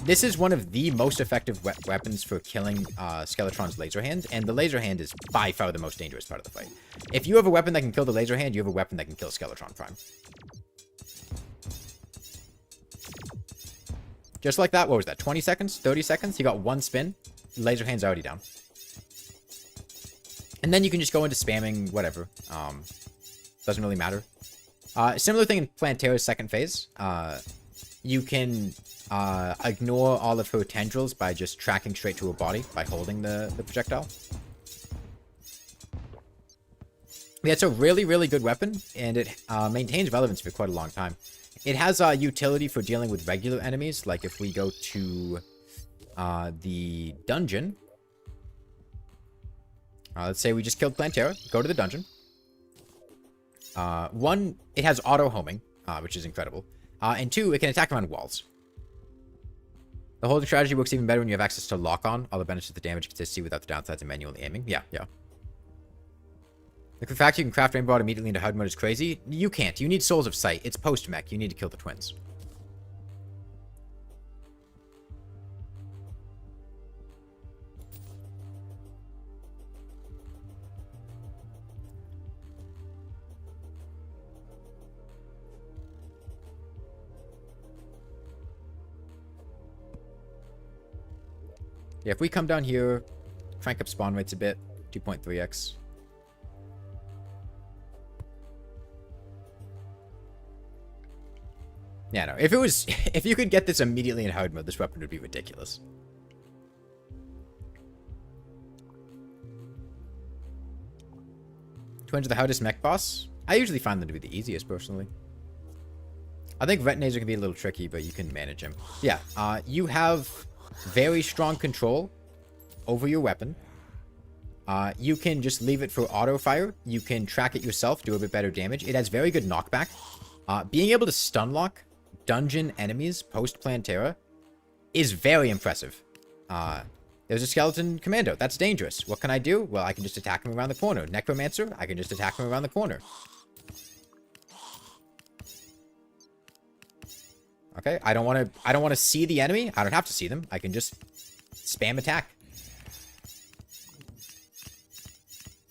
This is one of the most effective weapons for killing Skeletron's laser hand, and the laser hand is by far the most dangerous part of the fight. If you have a weapon that can kill the laser hand, you have a weapon that can kill Skeletron Prime. Just like that, what was that, 20 seconds, 30 seconds? He got one spin, laser hand's already down. And then you can just go into spamming whatever. Doesn't really matter. Similar thing in Plantera's second phase. You can ignore all of her tendrils by just tracking straight to her body by holding the projectile. Yeah, it's a really, really good weapon, and it maintains relevance for quite a long time. It has utility for dealing with regular enemies, like if we go to the dungeon. Let's say we just killed Plantera. Go to the dungeon. One, it has auto-homing, which is incredible. And two, it can attack around walls. The holding strategy works even better when you have access to lock-on. All the benefits of the damage can see without the downsides of manually aiming. Yeah. Like the fact you can craft Rainbow Rod immediately into hard mode is crazy. You can't. You need Souls of Sight. It's post-mech. You need to kill the twins. Yeah, if we come down here, crank up spawn rates a bit, 2.3x. Yeah, no, if you could get this immediately in hard mode, this weapon would be ridiculous. Twins are the hardest mech boss? I usually find them to be the easiest, personally. I think Retinazer can be a little tricky, but you can manage him. Yeah, you have very strong control over your weapon. You can just leave it for auto fire. You can track it yourself, do a bit better damage. It has very good knockback. Being able to stun lock dungeon enemies post Plantera is very impressive. There's a skeleton commando. That's dangerous. What can I do? Well, I can just attack him around the corner. Necromancer, I can just attack him around the corner. Okay, I don't want to see the enemy. I don't have to see them. I can just spam attack.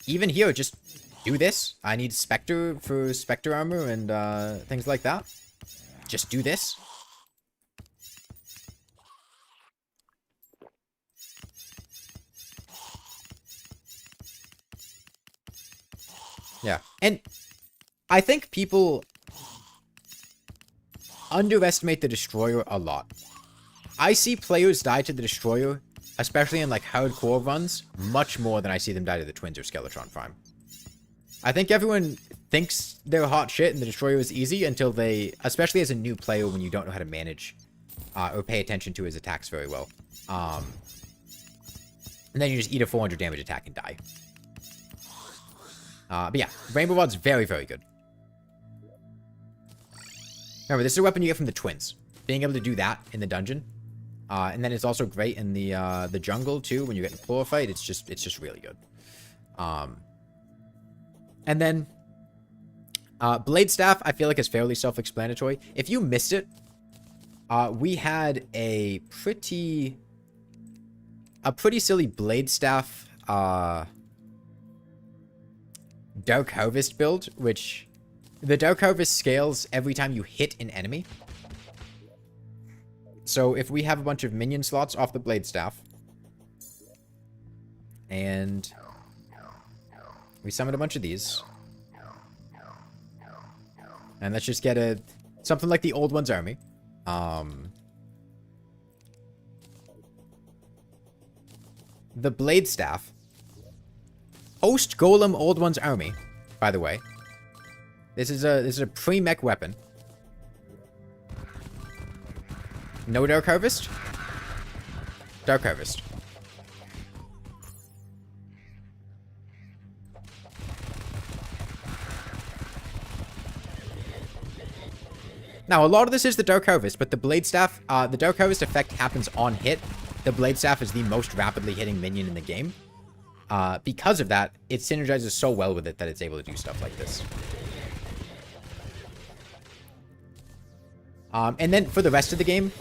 Even here, just do this. I need Spectre for Spectre armor and things like that. Just do this. Yeah, and I think people underestimate the Destroyer a lot. I see players die to the Destroyer, especially in like hardcore runs, much more than I see them die to the Twins or Skeletron Prime. I think everyone thinks they're hot shit and the Destroyer is easy until they, especially as a new player when you don't know how to manage or pay attention to his attacks very well. And then you just eat a 400 damage attack and die. But yeah, Rainbow Rod's very, very good. Remember, this is a weapon you get from the Twins. Being able to do that in the dungeon. And then it's also great in the jungle, too, when you get in a floor fight. It's just really good. And then, Blade Staff, I feel like is fairly self-explanatory. If you missed it, we had a pretty silly Blade Staff, Dark Harvest build, which the Dark Harvest scales every time you hit an enemy. So if we have a bunch of minion slots off the blade staff, and we summon a bunch of these, and let's just get something like the Old One's Army. The blade staff. Host Golem Old One's Army, by the way. This is a pre-mech weapon. No Dark Harvest? Dark Harvest. Now, a lot of this is the Dark Harvest, but the Blade Staff, the Dark Harvest effect happens on hit. The Blade Staff is the most rapidly hitting minion in the game. Because of that, it synergizes so well with it that it's able to do stuff like this. And then for the rest of the game,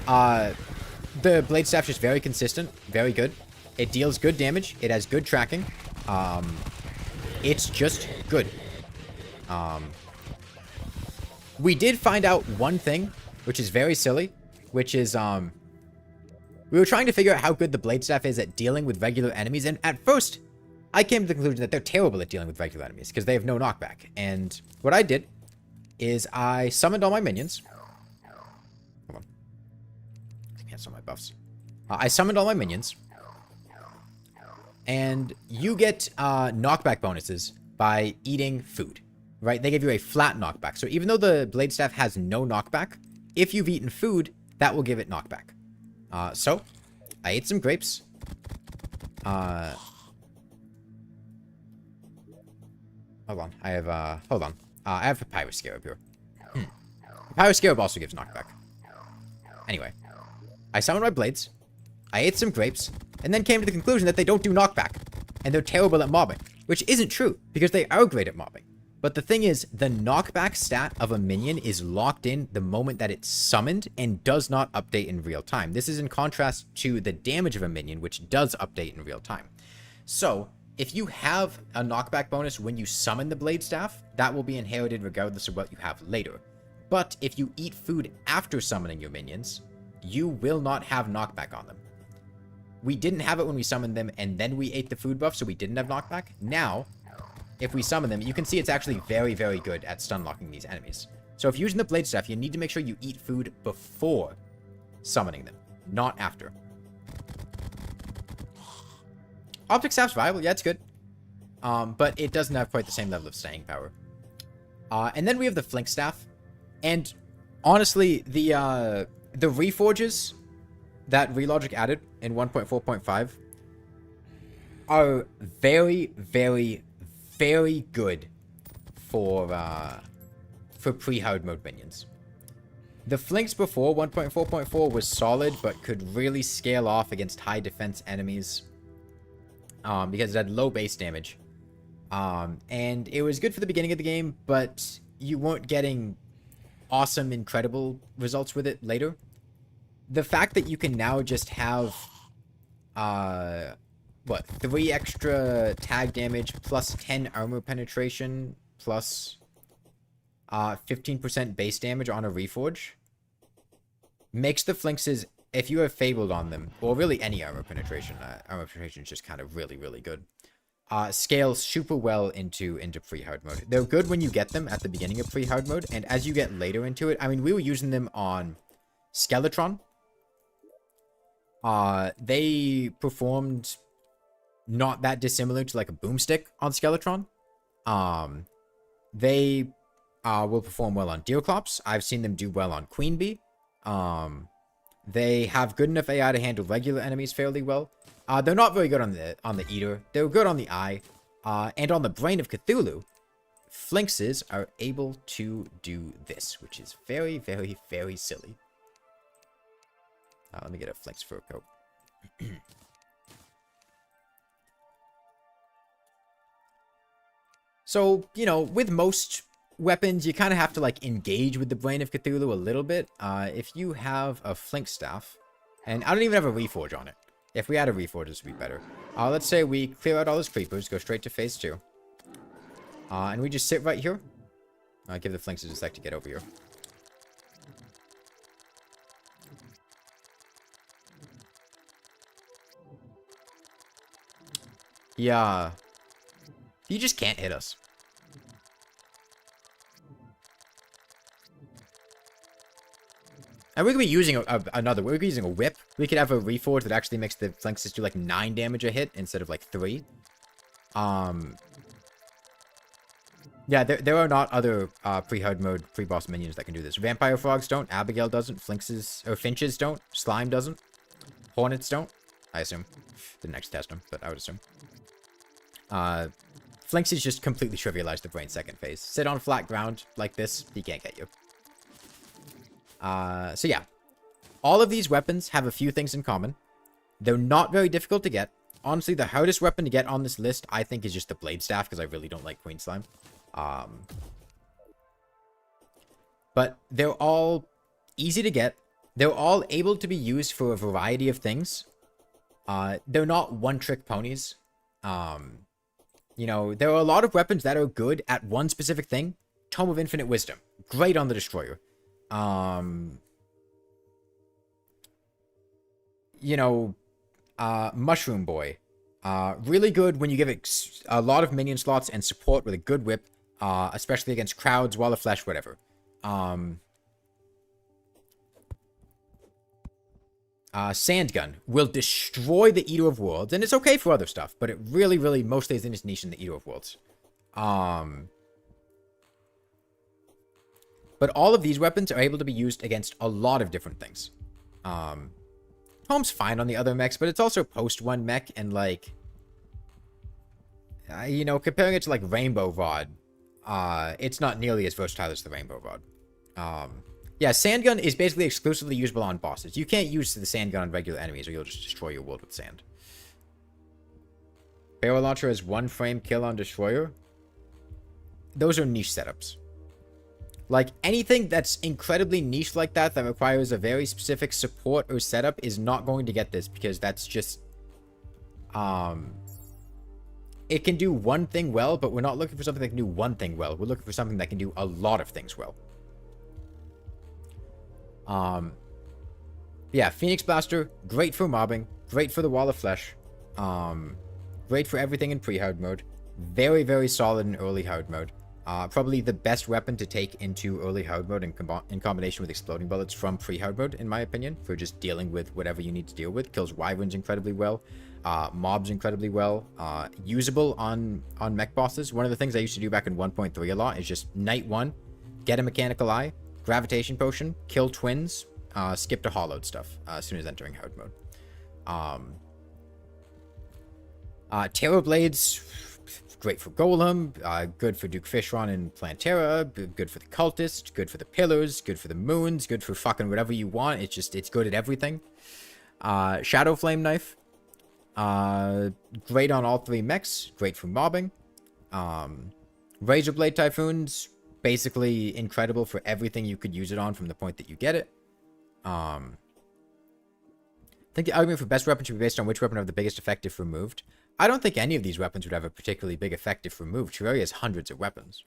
the Blade Staff is just very consistent, very good. It deals good damage. It has good tracking. It's just good. We did find out one thing, which is very silly, which is, we were trying to figure out how good the Blade Staff is at dealing with regular enemies, and at first, I came to the conclusion that they're terrible at dealing with regular enemies, because they have no knockback. And what I did is I summoned all my minions. Hold on. I can't summon my buffs. I summoned all my minions. And you get knockback bonuses by eating food, right? They give you a flat knockback. So even though the Blade Staff has no knockback, if you've eaten food, that will give it knockback. So, I ate some grapes. Hold on. I have Papyrus Scarab here. Papyrus Scarab also gives knockback. Anyway. I summoned my blades. I ate some grapes. And then came to the conclusion that they don't do knockback. And they're terrible at mobbing. Which isn't true, because they are great at mobbing. But the thing is, the knockback stat of a minion is locked in the moment that it's summoned and does not update in real time. This is in contrast to the damage of a minion, which does update in real time. So, if you have a knockback bonus when you summon the Blade Staff, that will be inherited regardless of what you have later. But if you eat food after summoning your minions, you will not have knockback on them. We didn't have it when we summoned them, and then we ate the food buff, so we didn't have knockback. Now, if we summon them, you can see it's actually very, very good at stun locking these enemies. So if you're using the Blade Staff, you need to make sure you eat food before summoning them, not after. Optic Staff's viable, yeah, it's good. But it doesn't have quite the same level of staying power. And then we have the Flink Staff. And honestly, the Reforges that Relogic added in 1.4.5 are very, very, very good for pre-hard mode minions. The Flinks before 1.4.4 was solid, but could really scale off against high defense enemies because it had low base damage. And it was good for the beginning of the game, but you weren't getting awesome, incredible results with it later. The fact that you can now just have 3 extra tag damage plus 10 armor penetration plus 15% base damage on a Reforge makes the Flinks, if you have Fabled on them, or really any armor penetration is just kind of really, really good. Scale super well into pre-hard mode. They're good when you get them at the beginning of pre-hard mode, and as you get later into it, I mean, we were using them on Skeletron. They performed not that dissimilar to like a boomstick on Skeletron. They will perform well on Deerclops. I've seen them do well on Queen Bee. They have good enough AI to handle regular enemies fairly well. They're not very good on the Eater. They're good on the Eye. And on the Brain of Cthulhu, Flinkses are able to do this, which is very, very, very silly. Let me get a Flinks fur coat. So, you know, with most weapons, you kind of have to, like, engage with the Brain of Cthulhu a little bit. If you have a Flink Staff, and I don't even have a Reforge on it. If we had a Reforge, this would be better. Let's say we clear out all those creepers, go straight to phase 2. And we just sit right here. Give the Flinks a sec to get over here. Yeah. He just can't hit us. And we could be using another. We could be using a whip. We could have a reforge that actually makes the flanks do like 9 damage a hit instead of like 3. Yeah, there are not other pre-hard mode, pre-boss minions that can do this. Vampire frogs don't. Abigail doesn't. Finches don't. Slime doesn't. Hornets don't. I assume. Didn't actually test them, but I would assume. Flinxes just completely trivialize the brain second phase. Sit on flat ground like this, he can't get you. So yeah. All of these weapons have a few things in common. They're not very difficult to get. Honestly, the hardest weapon to get on this list, I think, is just the Blade Staff, because I really don't like Queen Slime. But they're all easy to get. They're all able to be used for a variety of things. They're not one-trick ponies. You know, there are a lot of weapons that are good at one specific thing. Tome of Infinite Wisdom. Great on the Destroyer. You know, Mushroom Boy. Really good when you give it a lot of minion slots and support with a good whip. Especially against crowds, Wall of Flesh, whatever. Sand Gun will destroy the Eater of Worlds, and it's okay for other stuff, but it really, really mostly is in its niche in the Eater of Worlds. But all of these weapons are able to be used against a lot of different things. Home's fine on the other mechs, but it's also post-1 mech, and like, you know, comparing it to like Rainbow Rod, it's not nearly as versatile as the Rainbow Rod. Yeah, Sand Gun is basically exclusively usable on bosses. You can't use the Sand Gun on regular enemies, or you'll just destroy your world with sand. Barrel Launcher has 1 frame kill on Destroyer. Those are niche setups. Like, anything that's incredibly niche like that, that requires a very specific support or setup, is not going to get this, because that's just... It can do one thing well, but we're not looking for something that can do one thing well. We're looking for something that can do a lot of things well. Yeah, Phoenix Blaster, great for mobbing, great for the Wall of Flesh, great for everything in pre-hard mode, very, very solid in early hard mode. Probably the best weapon to take into early hard mode in combination with exploding bullets from pre-hard mode, in my opinion, for just dealing with whatever you need to deal with. Kills wyverns incredibly well, mobs incredibly well, usable on mech bosses. One of the things I used to do back in 1.3 a lot is just Night 1, get a Mechanical Eye, Gravitation Potion, kill twins, skip to hollowed stuff as soon as entering hard mode. Terror Blades, great for Golem, good for Duke Fishron and Plantera, good for the Cultist, good for the Pillars, good for the Moons, good for fucking whatever you want. It's good at everything. Shadow Flame Knife, great on all 3 mechs, great for mobbing. Razor Blade Typhoons, basically incredible for everything you could use it on from the point that you get it. I think the argument for best weapon should be based on which weapon have the biggest effect if removed. I don't think any of these weapons would have a particularly big effect if removed. Terraria has hundreds of weapons.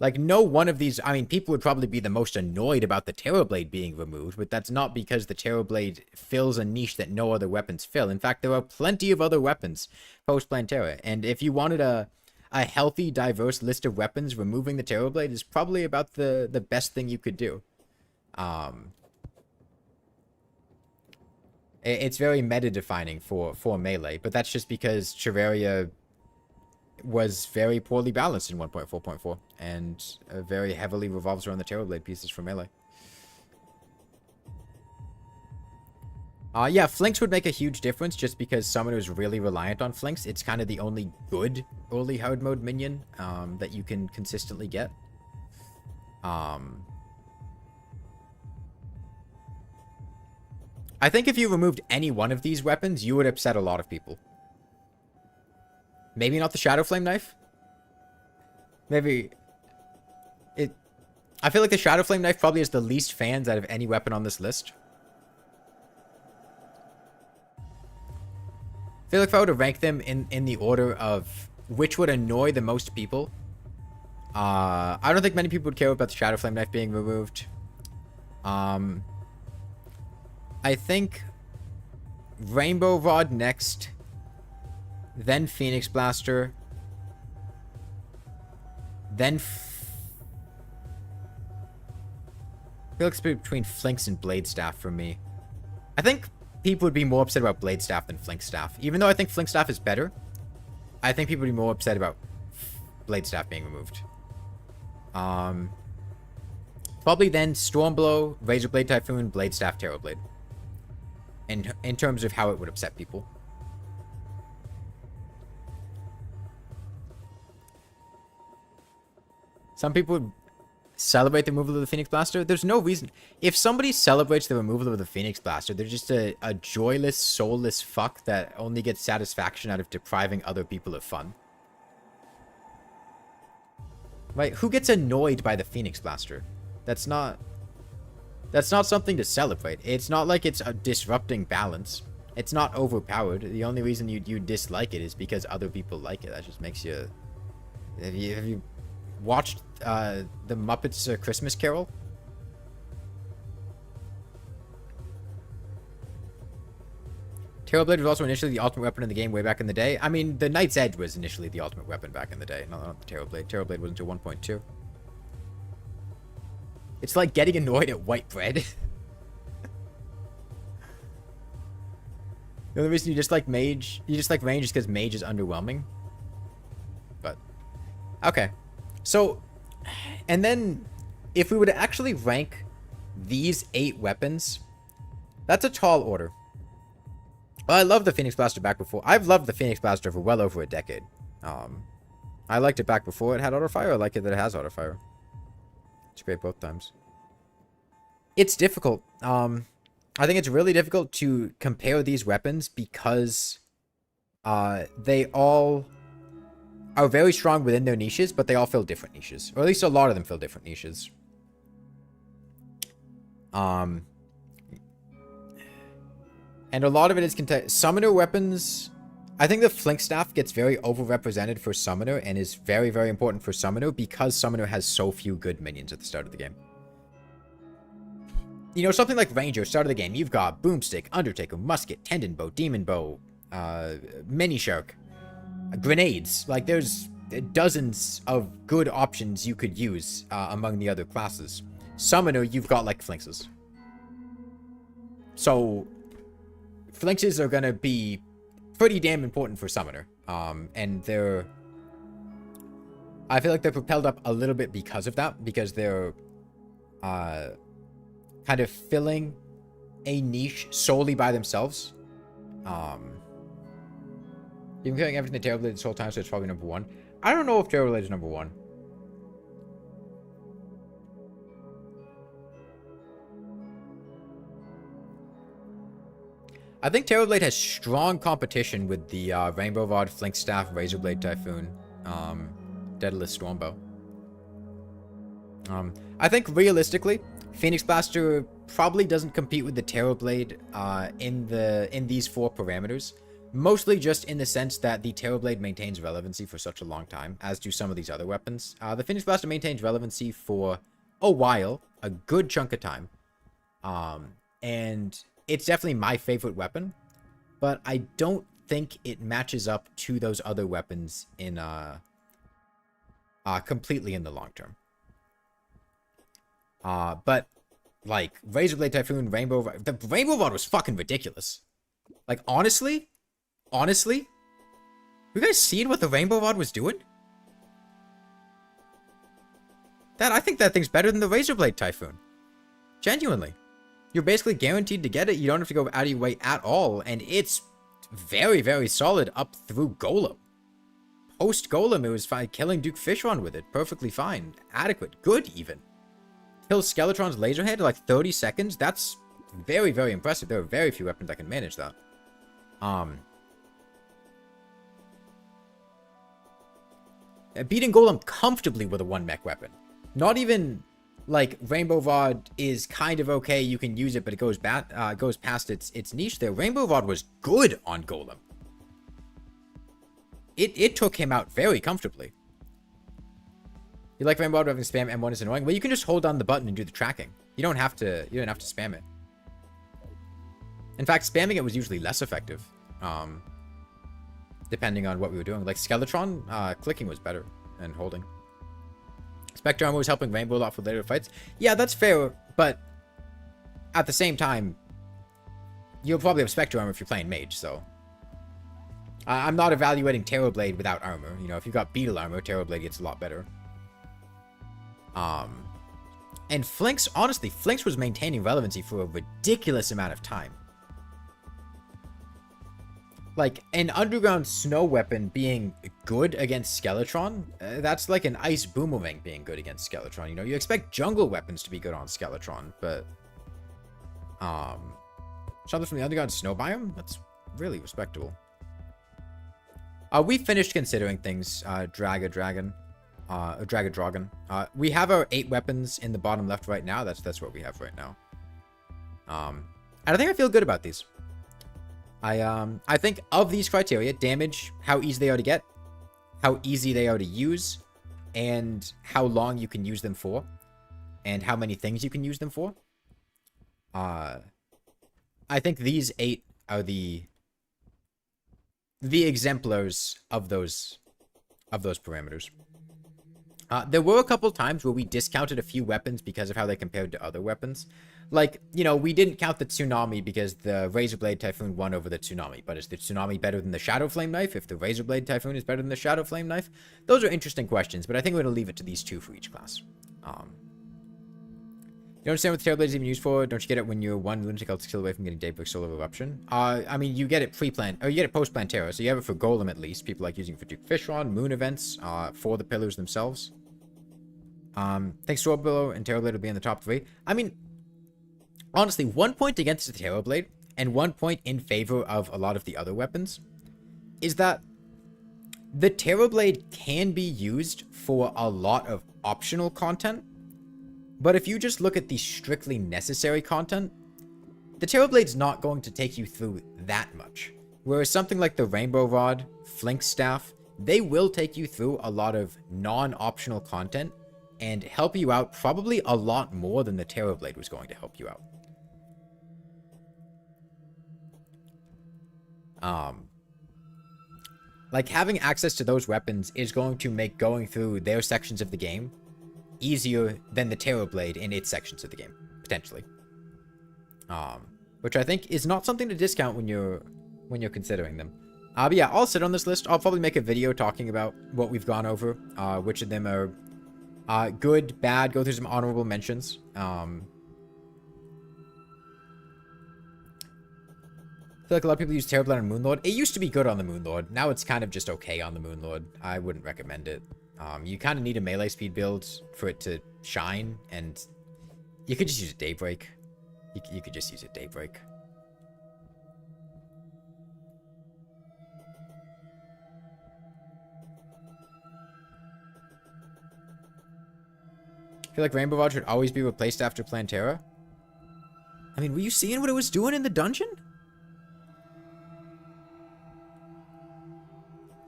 Like, no one of these... I mean, people would probably be the most annoyed about the Terror Blade being removed, but that's not because the Terror Blade fills a niche that no other weapons fill. In fact, there are plenty of other weapons post-Plantera, and if you wanted a healthy, diverse list of weapons, removing the Terror Blade is probably about the best thing you could do. It's very meta-defining for melee, but that's just because Terraria was very poorly balanced in 1.4.4, and very heavily revolves around the Terror Blade pieces for melee. Yeah, Flinks would make a huge difference just because someone who's really reliant on Flinks, it's kind of the only good early hard mode minion that you can consistently get. I think if you removed any one of these weapons, you would upset a lot of people. Maybe not the Shadow Flame Knife. Maybe... I feel like the Shadow Flame Knife probably has the least fans out of any weapon on this list. I feel like if I were to rank them in the order of which would annoy the most people, I don't think many people would care about the Shadow Flame Knife being removed. I think Rainbow Rod next, then Phoenix Blaster, then I feel like it's between Flinks and Blade Staff for me. I think people would be more upset about Blade Staff than Flink Staff. Even though I think Flink Staff is better, I think people would be more upset about Blade Staff being removed. Probably then Stormblow, Razer Blade Typhoon, Blade Staff, Terror Blade. In terms of how it would upset people. Some people would celebrate the removal of the Phoenix Blaster. There's no reason. If somebody celebrates the removal of the Phoenix Blaster, they're just a joyless, soulless fuck that only gets satisfaction out of depriving other people of fun. Right? Who gets annoyed by the Phoenix Blaster? That's not something to celebrate. It's not like it's disrupting balance. It's not overpowered. The only reason you dislike it is because other people like it. That just makes you... Have you watched the Muppets Christmas Carol? Terror Blade was also initially the ultimate weapon in the game way back in the day. I mean, the Knight's Edge was initially the ultimate weapon back in the day. Not the Terror Blade. Terror Blade was until 1.2. It's like getting annoyed at white bread. The only reason you just like Mage, you just like Range is because Mage is underwhelming. But, okay. So, and then, if we were to actually rank these 8 weapons, that's a tall order. Well, I love the Phoenix Blaster back before. I've loved the Phoenix Blaster for well over a decade. I liked it back before it had auto fire. I like it that it has auto fire. It's great both times. It's difficult. I think it's really difficult to compare these weapons because they all are very strong within their niches, but they all fill different niches. Or at least a lot of them fill different niches. And a lot of it is Summoner weapons. I think the Flink Staff gets very overrepresented for Summoner and is very, very important for Summoner because Summoner has so few good minions at the start of the game. You know, something like Ranger, start of the game, you've got Boomstick, Undertaker, Musket, Tendon Bow, Demon Bow, Mini Shark, grenades. Like, there's dozens of good options you could use among the other classes. Summoner, you've got, like, Flinkses. So, Flinkses are gonna be pretty damn important for Summoner. And they're... I feel like they're propelled up a little bit because of that. Because they're... kind of filling a niche solely by themselves. You've been killing everything the Terror Blade this whole time, so it's probably number 1. I don't know if Terror Blade is number 1. I think Terror Blade has strong competition with the Rainbow Rod, Flink Staff, Razer Blade Typhoon, Daedalus Stormbow. I think realistically, Phoenix Blaster probably doesn't compete with the Terror Blade in these 4 parameters. Mostly just in the sense that the Terror Blade maintains relevancy for such a long time, as do some of these other weapons. The Phoenix Blaster maintains relevancy for a while, a good chunk of time. And it's definitely my favorite weapon, but I don't think it matches up to those other weapons in completely in the long term. But like Razer Blade Typhoon, the Rainbow Rod was fucking ridiculous. Like honestly, you guys seen what the Rainbow Rod was doing? I think that thing's better than the Razer Blade Typhoon. Genuinely. You're basically guaranteed to get it. You don't have to go out of your way at all. And it's very, very solid up through Golem. Post Golem, it was fine. Killing Duke Fishron with it. Perfectly fine. Adequate. Good, even. Kill Skeletron's Laserhead in like 30 seconds. That's very, very impressive. There are very few weapons that can manage that. Beating Golem comfortably with a 1-mech weapon. Not even... like, Rainbow Rod is kind of okay, you can use it, but it goes past its niche there. Rainbow Rod was good on Golem. It took him out very comfortably. You like Rainbow Rod having spam M1 is annoying? Well, you can just hold down the button and do the tracking. You don't have to spam it. In fact, spamming it was usually less effective. depending on what we were doing. Like Skeletron, clicking was better and holding. Spectre Armor was helping Rainbow a lot for later fights. Yeah, that's fair, but at the same time, you'll probably have Spectre Armor if you're playing Mage, so... I'm not evaluating Terror Blade without armor. You know, if you've got Beetle Armor, Terror Blade gets a lot better. And Flinks, honestly, Flinks was maintaining relevancy for a ridiculous amount of time. Like, an underground snow weapon being good against Skeletron, that's like an ice boomerang being good against Skeletron. You know, you expect jungle weapons to be good on Skeletron, but... something from the underground snow biome? That's really respectable. We finished considering things, Dragon. We have our 8 weapons in the bottom left right now. That's what we have right now. And I think I feel good about these. I think of these criteria, damage, how easy they are to get, how easy they are to use, and how long you can use them for, and how many things you can use them for. I think these 8 are the exemplars of those parameters. There were a couple times where we discounted a few weapons because of how they compared to other weapons. Like, you know, we didn't count the Tsunami because the Razer Blade Typhoon won over the Tsunami. But is the Tsunami better than the Shadow Flame Knife if the Razer Blade Typhoon is better than the Shadow Flame Knife? Those are interesting questions, but I think we're going to leave it to these 2 for each class. You understand what the Terror Blade is even used for? Don't you get it when you're 1 lunatic ult skill away from getting Daybreak Solar Eruption? I mean, you get it pre-plant, or you get it post-Plantera, so you have it for Golem at least. People like using it for Duke Fishron, Moon events, for the pillars themselves. Think Swordbillow and Terror Blade will be in the top 3. I mean, honestly, 1 point against the Terror Blade, and 1 point in favor of a lot of the other weapons, is that the Terror Blade can be used for a lot of optional content. But if you just look at the strictly necessary content, the Terror Blade's not going to take you through that much. Whereas something like the Rainbow Rod, Flink Staff, they will take you through a lot of non-optional content and help you out probably a lot more than the Terror Blade was going to help you out. Like, having access to those weapons is going to make going through their sections of the game easier than the Terror Blade in its sections of the game, potentially. Which I think is not something to discount when you're considering them. But yeah, I'll sit on this list. I'll probably make a video talking about what we've gone over, which of them are good, bad, go through some honorable mentions. I feel like a lot of people use Terror Blade on Moonlord. It used to be good on the Moonlord. Now it's kind of just okay on the Moonlord. I wouldn't recommend it. You kind of need a melee speed build for it to shine, and you could just use a Daybreak. You could just use a Daybreak. I feel like Rainbow Rod should always be replaced after Plantera. I mean, were you seeing what it was doing in the dungeon?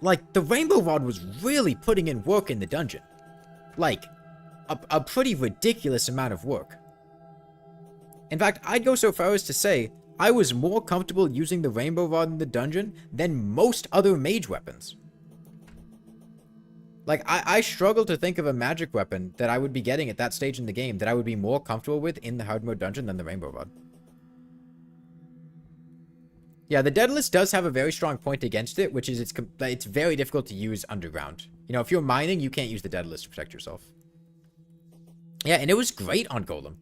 Like, the Rainbow Rod was really putting in work in the dungeon. Like, a pretty ridiculous amount of work. In fact, I'd go so far as to say, I was more comfortable using the Rainbow Rod in the dungeon than most other mage weapons. Like, I struggle to think of a magic weapon that I would be getting at that stage in the game that I would be more comfortable with in the hard mode dungeon than the Rainbow Rod. Yeah, the Daedalus does have a very strong point against it, which is it's very difficult to use underground. You know, if you're mining, you can't use the Daedalus to protect yourself. Yeah, and it was great on Golem.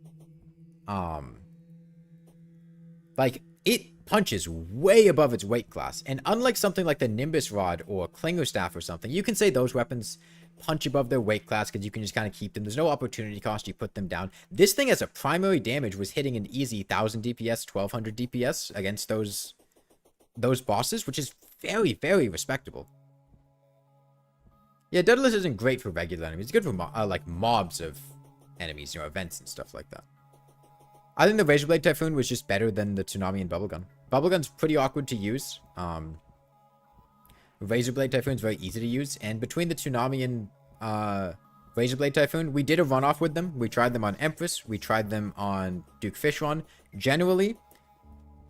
Like, it punches way above its weight class. And unlike something like the Nimbus Rod or Klinger Staff or something, you can say those weapons punch above their weight class because you can just kind of keep them. There's no opportunity cost. You put them down. This thing as a primary damage was hitting an easy 1000 DPS, 1200 DPS against those bosses, which is very, very respectable. Yeah, Daedalus isn't great for regular enemies. It's good for like mobs of enemies, you know, events and stuff like that. I think the Razer Blade Typhoon was just better than the Tsunami and Bubblegun. Bubblegun's pretty awkward to use. Razer Blade Typhoon is very easy to use, and between the Tsunami and Razer Blade Typhoon, we did a runoff with them. We tried them on Empress. We tried them on Duke Fishron. Generally,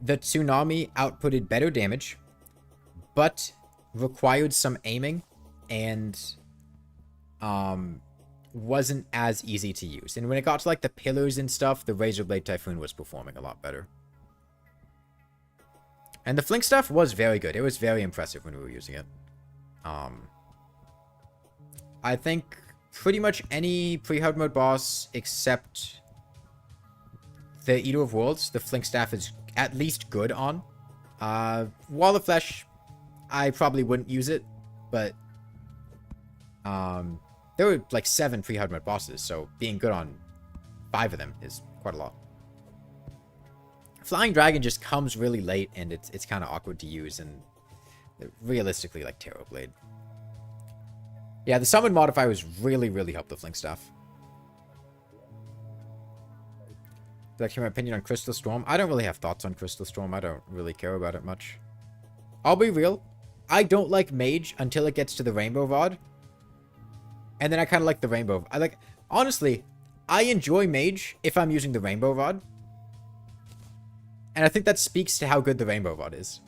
the Tsunami outputted better damage, but required some aiming and wasn't as easy to use. And when it got to like the pillars and stuff, the Razer Blade Typhoon was performing a lot better. And the Flink stuff was very good. It was very impressive when we were using it. I think pretty much any pre-hard mode boss except the Eater of Worlds, the Flink staff is at least good on. Wall of Flesh, I probably wouldn't use it, but there were like 7 pre-hard mode bosses, so being good on 5 of them is quite a lot. Flying Dragon just comes really late, and it's kind of awkward to use, and realistically, like Terror Blade. Yeah, the summon modifiers really, really help the Flink staff. Would like to hear my opinion on Crystal Storm? I don't really have thoughts on Crystal Storm. I don't really care about it much. I'll be real. I don't like Mage until it gets to the Rainbow Rod. And then I kind of like the Rainbow. Honestly, I enjoy Mage if I'm using the Rainbow Rod. And I think that speaks to how good the Rainbow Rod is.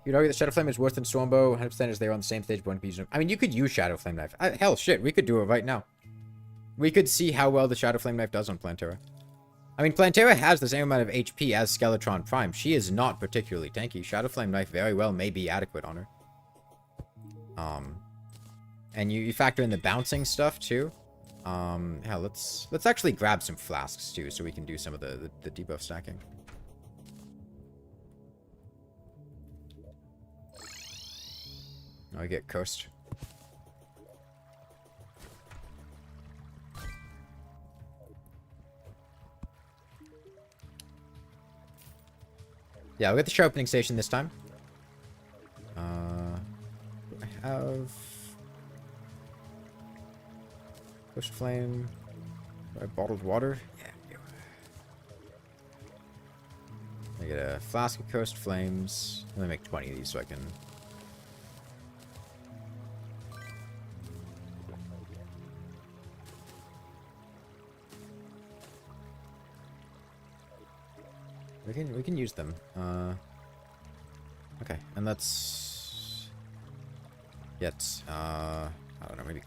You'd argue that Shadow Flame is worse than Stormbow, 100% as they were on the same stage, but one could use them. I mean, you could use Shadow Flame Knife. Hell, shit, we could do it right now. We could see how well the Shadow Flame Knife does on Plantera. I mean, Plantera has the same amount of HP as Skeletron Prime. She is not particularly tanky. Shadow Flame Knife very well may be adequate on her. And you factor in the bouncing stuff, too. Hell, let's actually grab some flasks, too, so we can do some of the debuff stacking. I get cursed. Yeah, we'll get the sharpening station this time. I have Ghost Flame. Bottled water. Yeah. I get a flask of Cursed Flames. Let me make 20 of these so I can. We can use them. Okay, and let's get I don't know, maybe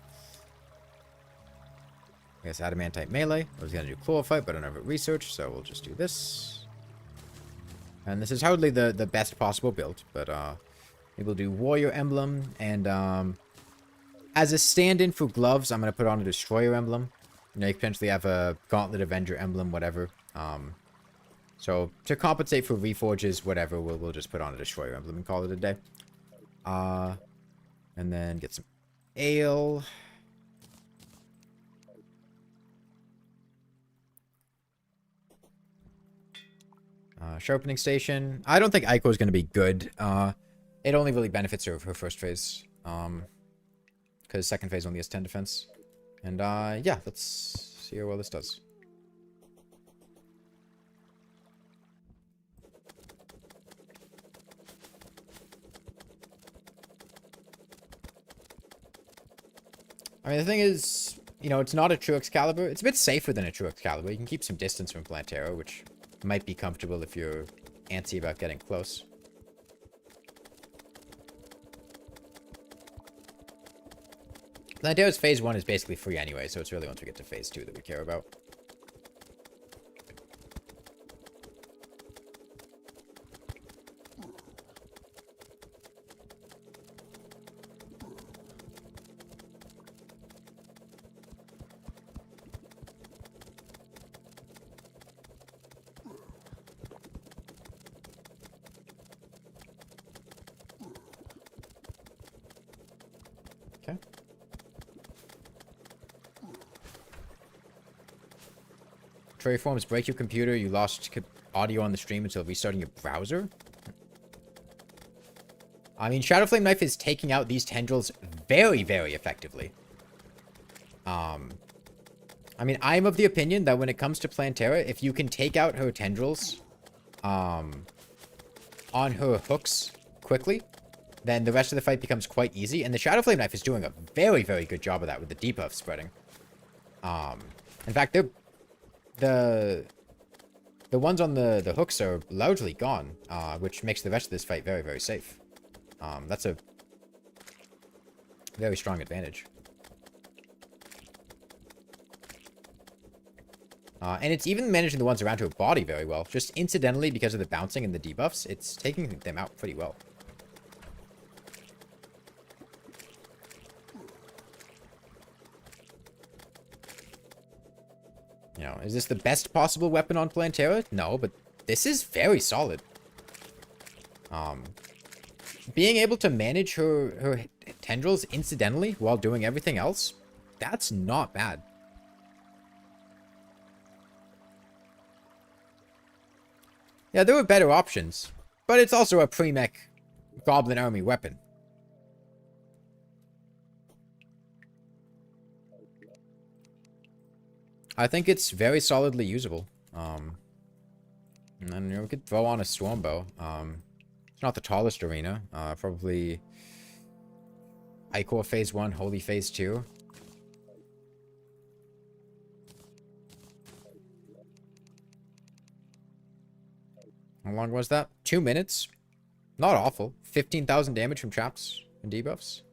I guess Adamantite melee. I was gonna do Chlorophyte, but I don't have it researched, so we'll just do this. And this is hardly the best possible build, but maybe we'll do Warrior Emblem, and as a stand-in for gloves, I'm gonna put on a Destroyer Emblem. You know, you potentially have a Gauntlet Avenger Emblem, whatever. So, to compensate for reforges, whatever, we'll just put on a Destroyer Emblem and call it a day. And then get some ale. Sharpening Station. I don't think Aiko is going to be good. It only really benefits her first phase. Because second phase only has 10 defense. And, yeah, let's see how well this does. I mean, the thing is, you know, it's not a true Excalibur. It's a bit safer than a true Excalibur. You can keep some distance from Plantera, which might be comfortable if you're antsy about getting close. Plantera's phase 1 is basically free anyway, so it's really once we get to phase 2 that we care about. Okay. Terraria forms break your computer. You lost audio on the stream until restarting your browser. I mean, Shadow Flame Knife is taking out these tendrils very, very effectively. I mean, I'm of the opinion that when it comes to Plantera, if you can take out her tendrils on her hooks quickly, then the rest of the fight becomes quite easy. And the Shadow Flame Knife is doing a very, very good job of that with the debuff spreading. In fact, the ones on the hooks are largely gone, which makes the rest of this fight very, very safe. That's a very strong advantage. And it's even managing the ones around her body very well. Just incidentally, because of the bouncing and the debuffs, it's taking them out pretty well. You know, is this the best possible weapon on Plantera? No, but this is very solid. Being able to manage her tendrils incidentally while doing everything else, that's not bad. Yeah, there were better options, but it's also a pre-mech Goblin Army weapon. I think it's very solidly usable. And then we could throw on a Swarm Bow. It's not the tallest arena. Probably Ichor Phase 1, Holy Phase 2. How long was that? 2 minutes? Not awful. 15,000 damage from traps and debuffs.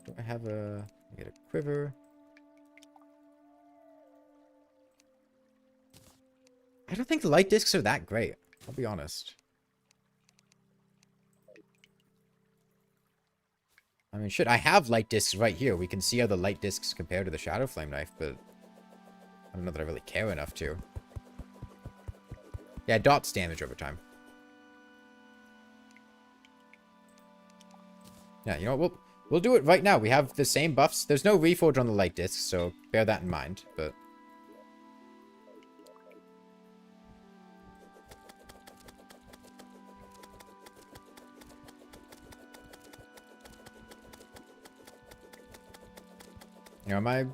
Do I have a... I get a quiver. I don't think the light discs are that great. I'll be honest. I mean, shit, I have light discs right here. We can see how the light discs compare to the Shadow Flame Knife, but I don't know that I really care enough to. Yeah, dots damage over time. Yeah, you know what? We'll do it right now. We have the same buffs. There's no reforge on the light discs, so bear that in mind, but... You know, my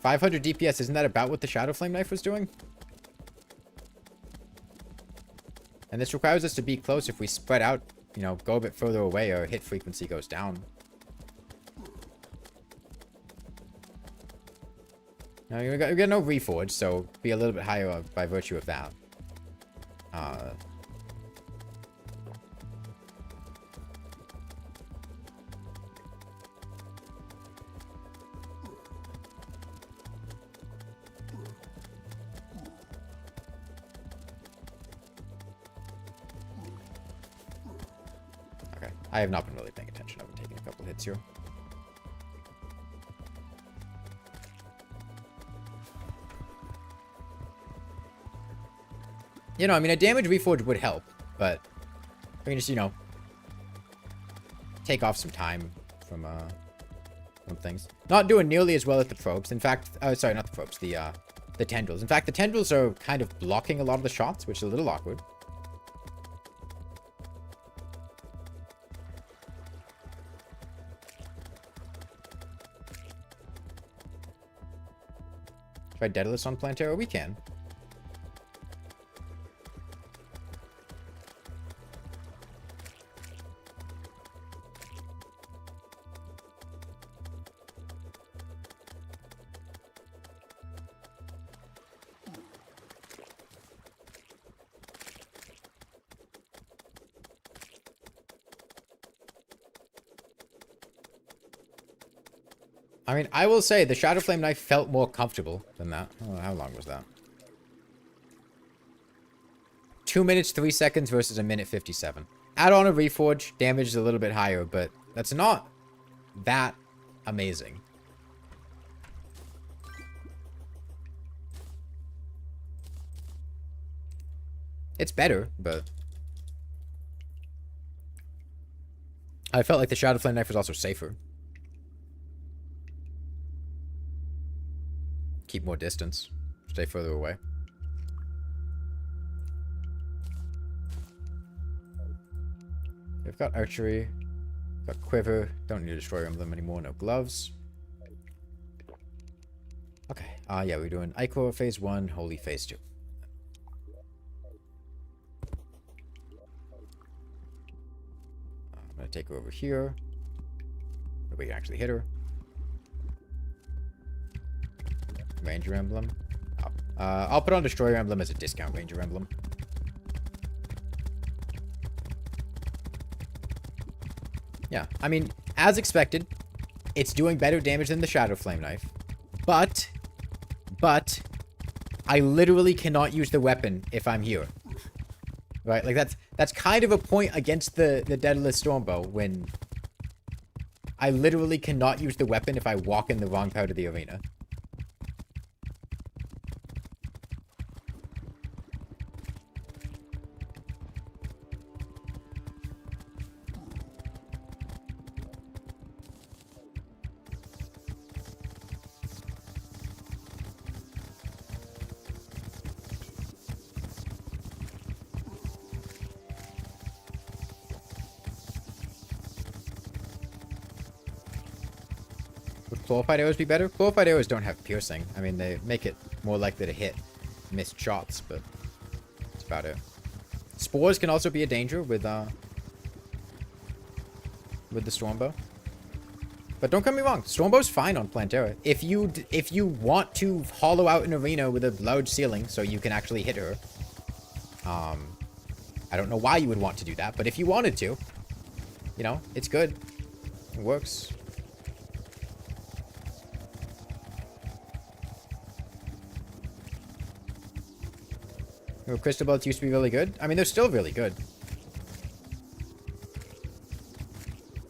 500 DPS, isn't that about what the Shadow Flame Knife was doing? And this requires us to be close. If we spread out, you know, go a bit further away, our hit frequency goes down. Now, we got no reforge, so be a little bit higher by virtue of that. I have not been really paying attention. I've been taking a couple hits here. You know, I mean, a damage reforge would help, but we can just, you know, take off some time from things. Not doing nearly as well as the probes. In fact, sorry, not the probes, the tendrils. In fact, the tendrils are kind of blocking a lot of the shots, which is a little awkward. Try Daedalus on Plantera? We can. I mean, I will say the Shadow Flame Knife felt more comfortable than that. Oh, how long was that? 2 minutes, 3 seconds versus 1 minute 57. Add on a reforge, damage is a little bit higher, but that's not that amazing. It's better, but I felt like the Shadow Flame Knife was also safer. Keep more distance. Stay further away. We've got archery. Got quiver. Don't need to destroy them anymore. No gloves. Okay. Yeah, we're doing Ichor Phase 1, Holy Phase 2. gonna take her over here. We can actually hit her. Ranger emblem. Oh. I'll put on Destroyer emblem as a discount Ranger emblem. Yeah, I mean, as expected, it's doing better damage than the Shadow Flame Knife. But, I literally cannot use the weapon if I'm here. Right, like that's kind of a point against the Daedalus Stormbow when I literally cannot use the weapon if I walk in the wrong part of the arena. Would Glorified Arrows be better? Glorified Arrows don't have piercing. I mean, they make it more likely to hit missed shots, but that's about it. Spores can also be a danger with the Stormbow. But don't get me wrong, Stormbow's fine on Plantera. If you want to hollow out an arena with a large ceiling so you can actually hit her, I don't know why you would want to do that, but if you wanted to, you know, it's good. It works. Crystal Bullets used to be really good. I mean, they're still really good.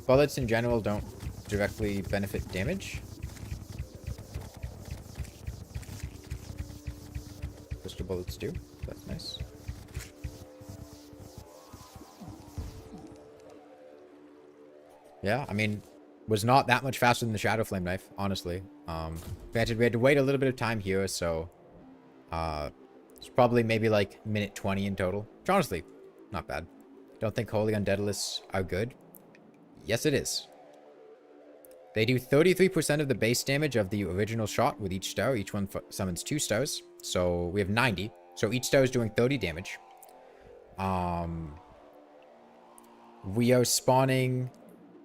Bullets in general don't directly benefit damage. Crystal Bullets do. That's nice. Yeah, I mean, was not that much faster than the Shadow Flame Knife, honestly. Granted, we had to wait a little bit of time here, so... it's probably maybe like minute 20 in total. Which honestly, not bad. Don't think Holy Undeadless are good? Yes, it is. They do 33% of the base damage of the original shot with each star. Each one summons 2 stars. So we have 90. So each star is doing 30 damage. We are spawning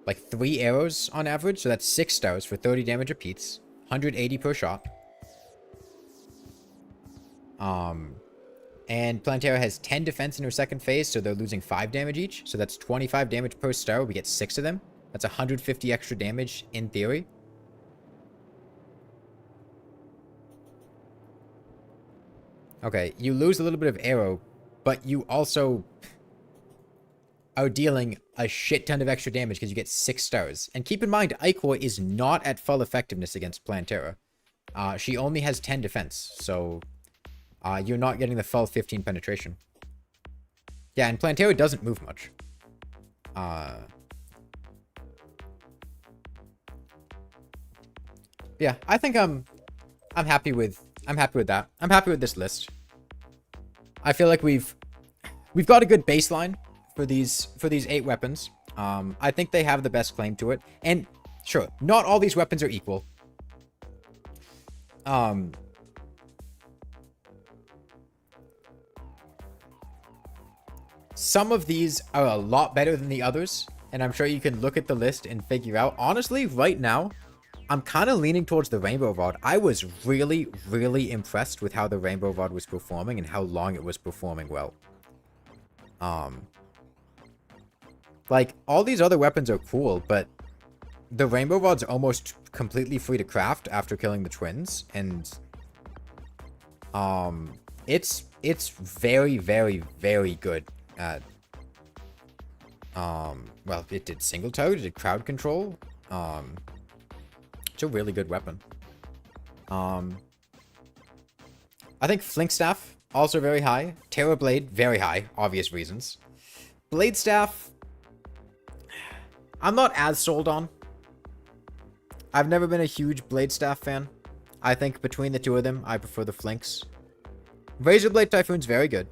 like 3 arrows on average. So that's 6 stars for 30 damage apiece. 180 per shot. And Plantera has 10 defense in her second phase, so they're losing 5 damage each. So that's 25 damage per star. We get 6 of them. That's 150 extra damage in theory. Okay, you lose a little bit of arrow, but you also are dealing a shit ton of extra damage because you get 6 stars. And keep in mind, Ichor is not at full effectiveness against Plantera. She only has 10 defense, so... you're not getting the full 15 penetration. Yeah, and Plantera doesn't move much. Yeah, I think I'm happy with that. I'm happy with this list. I feel like we've got a good baseline for these 8 weapons. I think they have the best claim to it. And sure, not all these weapons are equal. Some of these are a lot better than the others, and I'm sure you can look at the list and figure out. Honestly, right now, I'm kind of leaning towards the Rainbow Rod. I was really, really impressed with how the Rainbow Rod was performing and how long it was performing well. Like, all these other weapons are cool, but the Rainbow Rod's almost completely free to craft after killing the twins, and it's very, very, very good at well, it did single target, it did crowd control. It's a really good weapon. I think Flink Staff also very high. Terra Blade very high, obvious reasons. Blade Staff, I'm not as sold on. I've never been a huge Blade Staff fan. I think between the two of them, I prefer the Flinks. Razer Blade Typhoon's very good.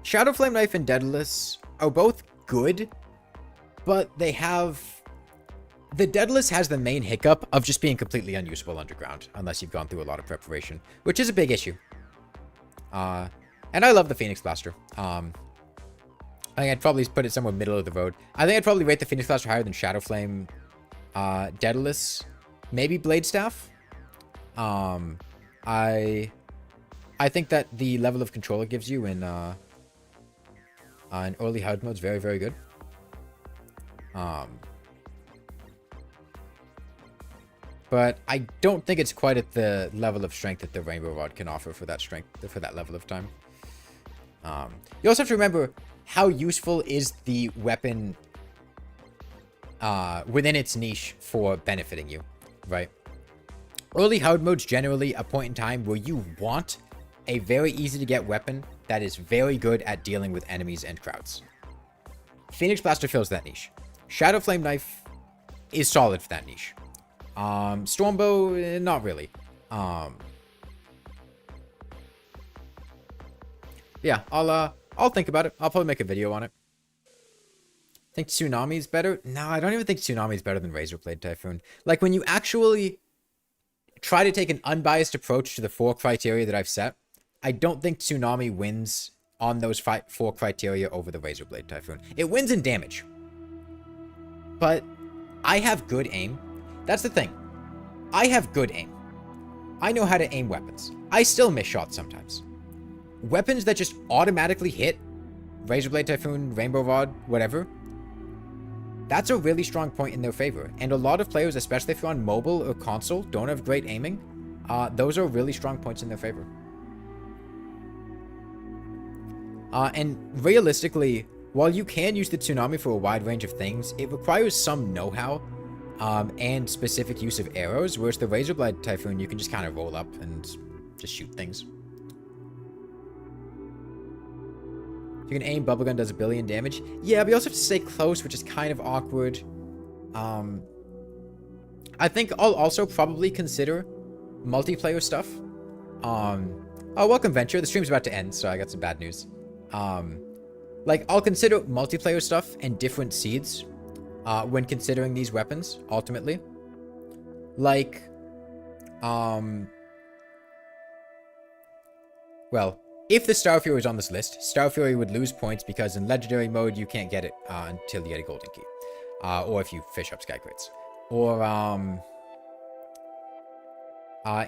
Shadow Flame Knife and Daedalus are both good, but they have... The Daedalus has the main hiccup of just being completely unusable underground, unless you've gone through a lot of preparation, which is a big issue. And I love the Phoenix Blaster. I think I'd probably put it somewhere middle of the road. I think I'd probably rate the Phoenix Blaster higher than Shadowflame, Daedalus, maybe Blade Staff. I think that the level of control it gives you in early hard mode is very, very good. But I don't think it's quite at the level of strength that the Rainbow Rod can offer for that strength, for that level of time. You also have to remember how useful is the weapon within its niche for benefiting you, right? Early hard mode's generally a point in time where you want a very easy to get weapon that is very good at dealing with enemies and crowds. Phoenix Blaster fills that niche. Shadow Flame Knife is solid for that niche. Stormbow, not really. Yeah, I'll think about it. I'll probably make a video on it. Think Tsunami's better? No, I don't even think Tsunami's better than Razer Blade Typhoon. Like, when you actually try to take an unbiased approach to the 4 criteria that I've set, I don't think Tsunami wins on those 4 criteria over the Razer Blade Typhoon. It wins in damage. But I have good aim. That's the thing. I have good aim. I know how to aim weapons. I still miss shots sometimes. Weapons that just automatically hit, Razer Blade Typhoon, Rainbow Rod, whatever, that's a really strong point in their favor. And a lot of players, especially if you're on mobile or console, don't have great aiming. Those are really strong points in their favor. And realistically, while you can use the Tsunami for a wide range of things, it requires some know-how and specific use of arrows, whereas the Razer Blade Typhoon, you can just kind of roll up and just shoot things. If you can aim, Bubblegum does 1 billion damage. Yeah, but you also have to stay close, which is kind of awkward. I think I'll also probably consider multiplayer stuff. Oh, welcome, Venture. The stream's about to end, so I got some bad news. Like, I'll consider multiplayer stuff and different seeds when considering these weapons, ultimately. Like, well, if the Star Fury is on this list, Star Fury would lose points because in Legendary mode, you can't get it until you get a Golden Key. Or if you fish up Sky Crates. Or,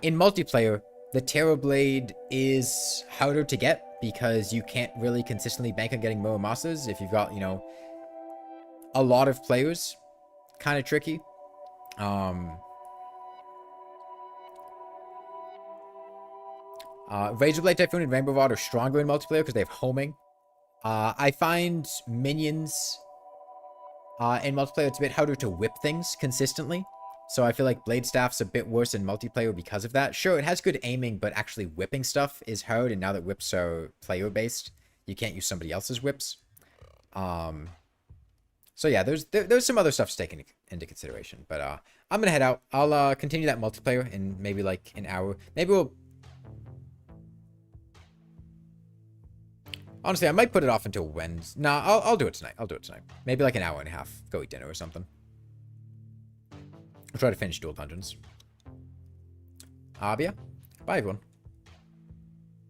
in multiplayer, the Terra Blade is harder to get because you can't really consistently bank on getting Muramasas if you've got, you know, a lot of players. Kind of tricky. Razer Blade Typhoon and Rainbow Rod are stronger in multiplayer because they have homing. I find minions in multiplayer, it's a bit harder to whip things consistently. So I feel like Blade Staff's a bit worse in multiplayer because of that. Sure, it has good aiming, but actually whipping stuff is hard. And now that whips are player-based, you can't use somebody else's whips. So yeah, there's some other stuff taken into consideration. But I'm gonna head out. I'll continue that multiplayer in maybe like an hour. Maybe we'll... Honestly, I might put it off until Wednesday. Nah, I'll do it tonight. I'll do it tonight. Maybe like an hour and a half. Go eat dinner or something. I'll try to finish Dual Dungeons. But yeah. Bye, everyone.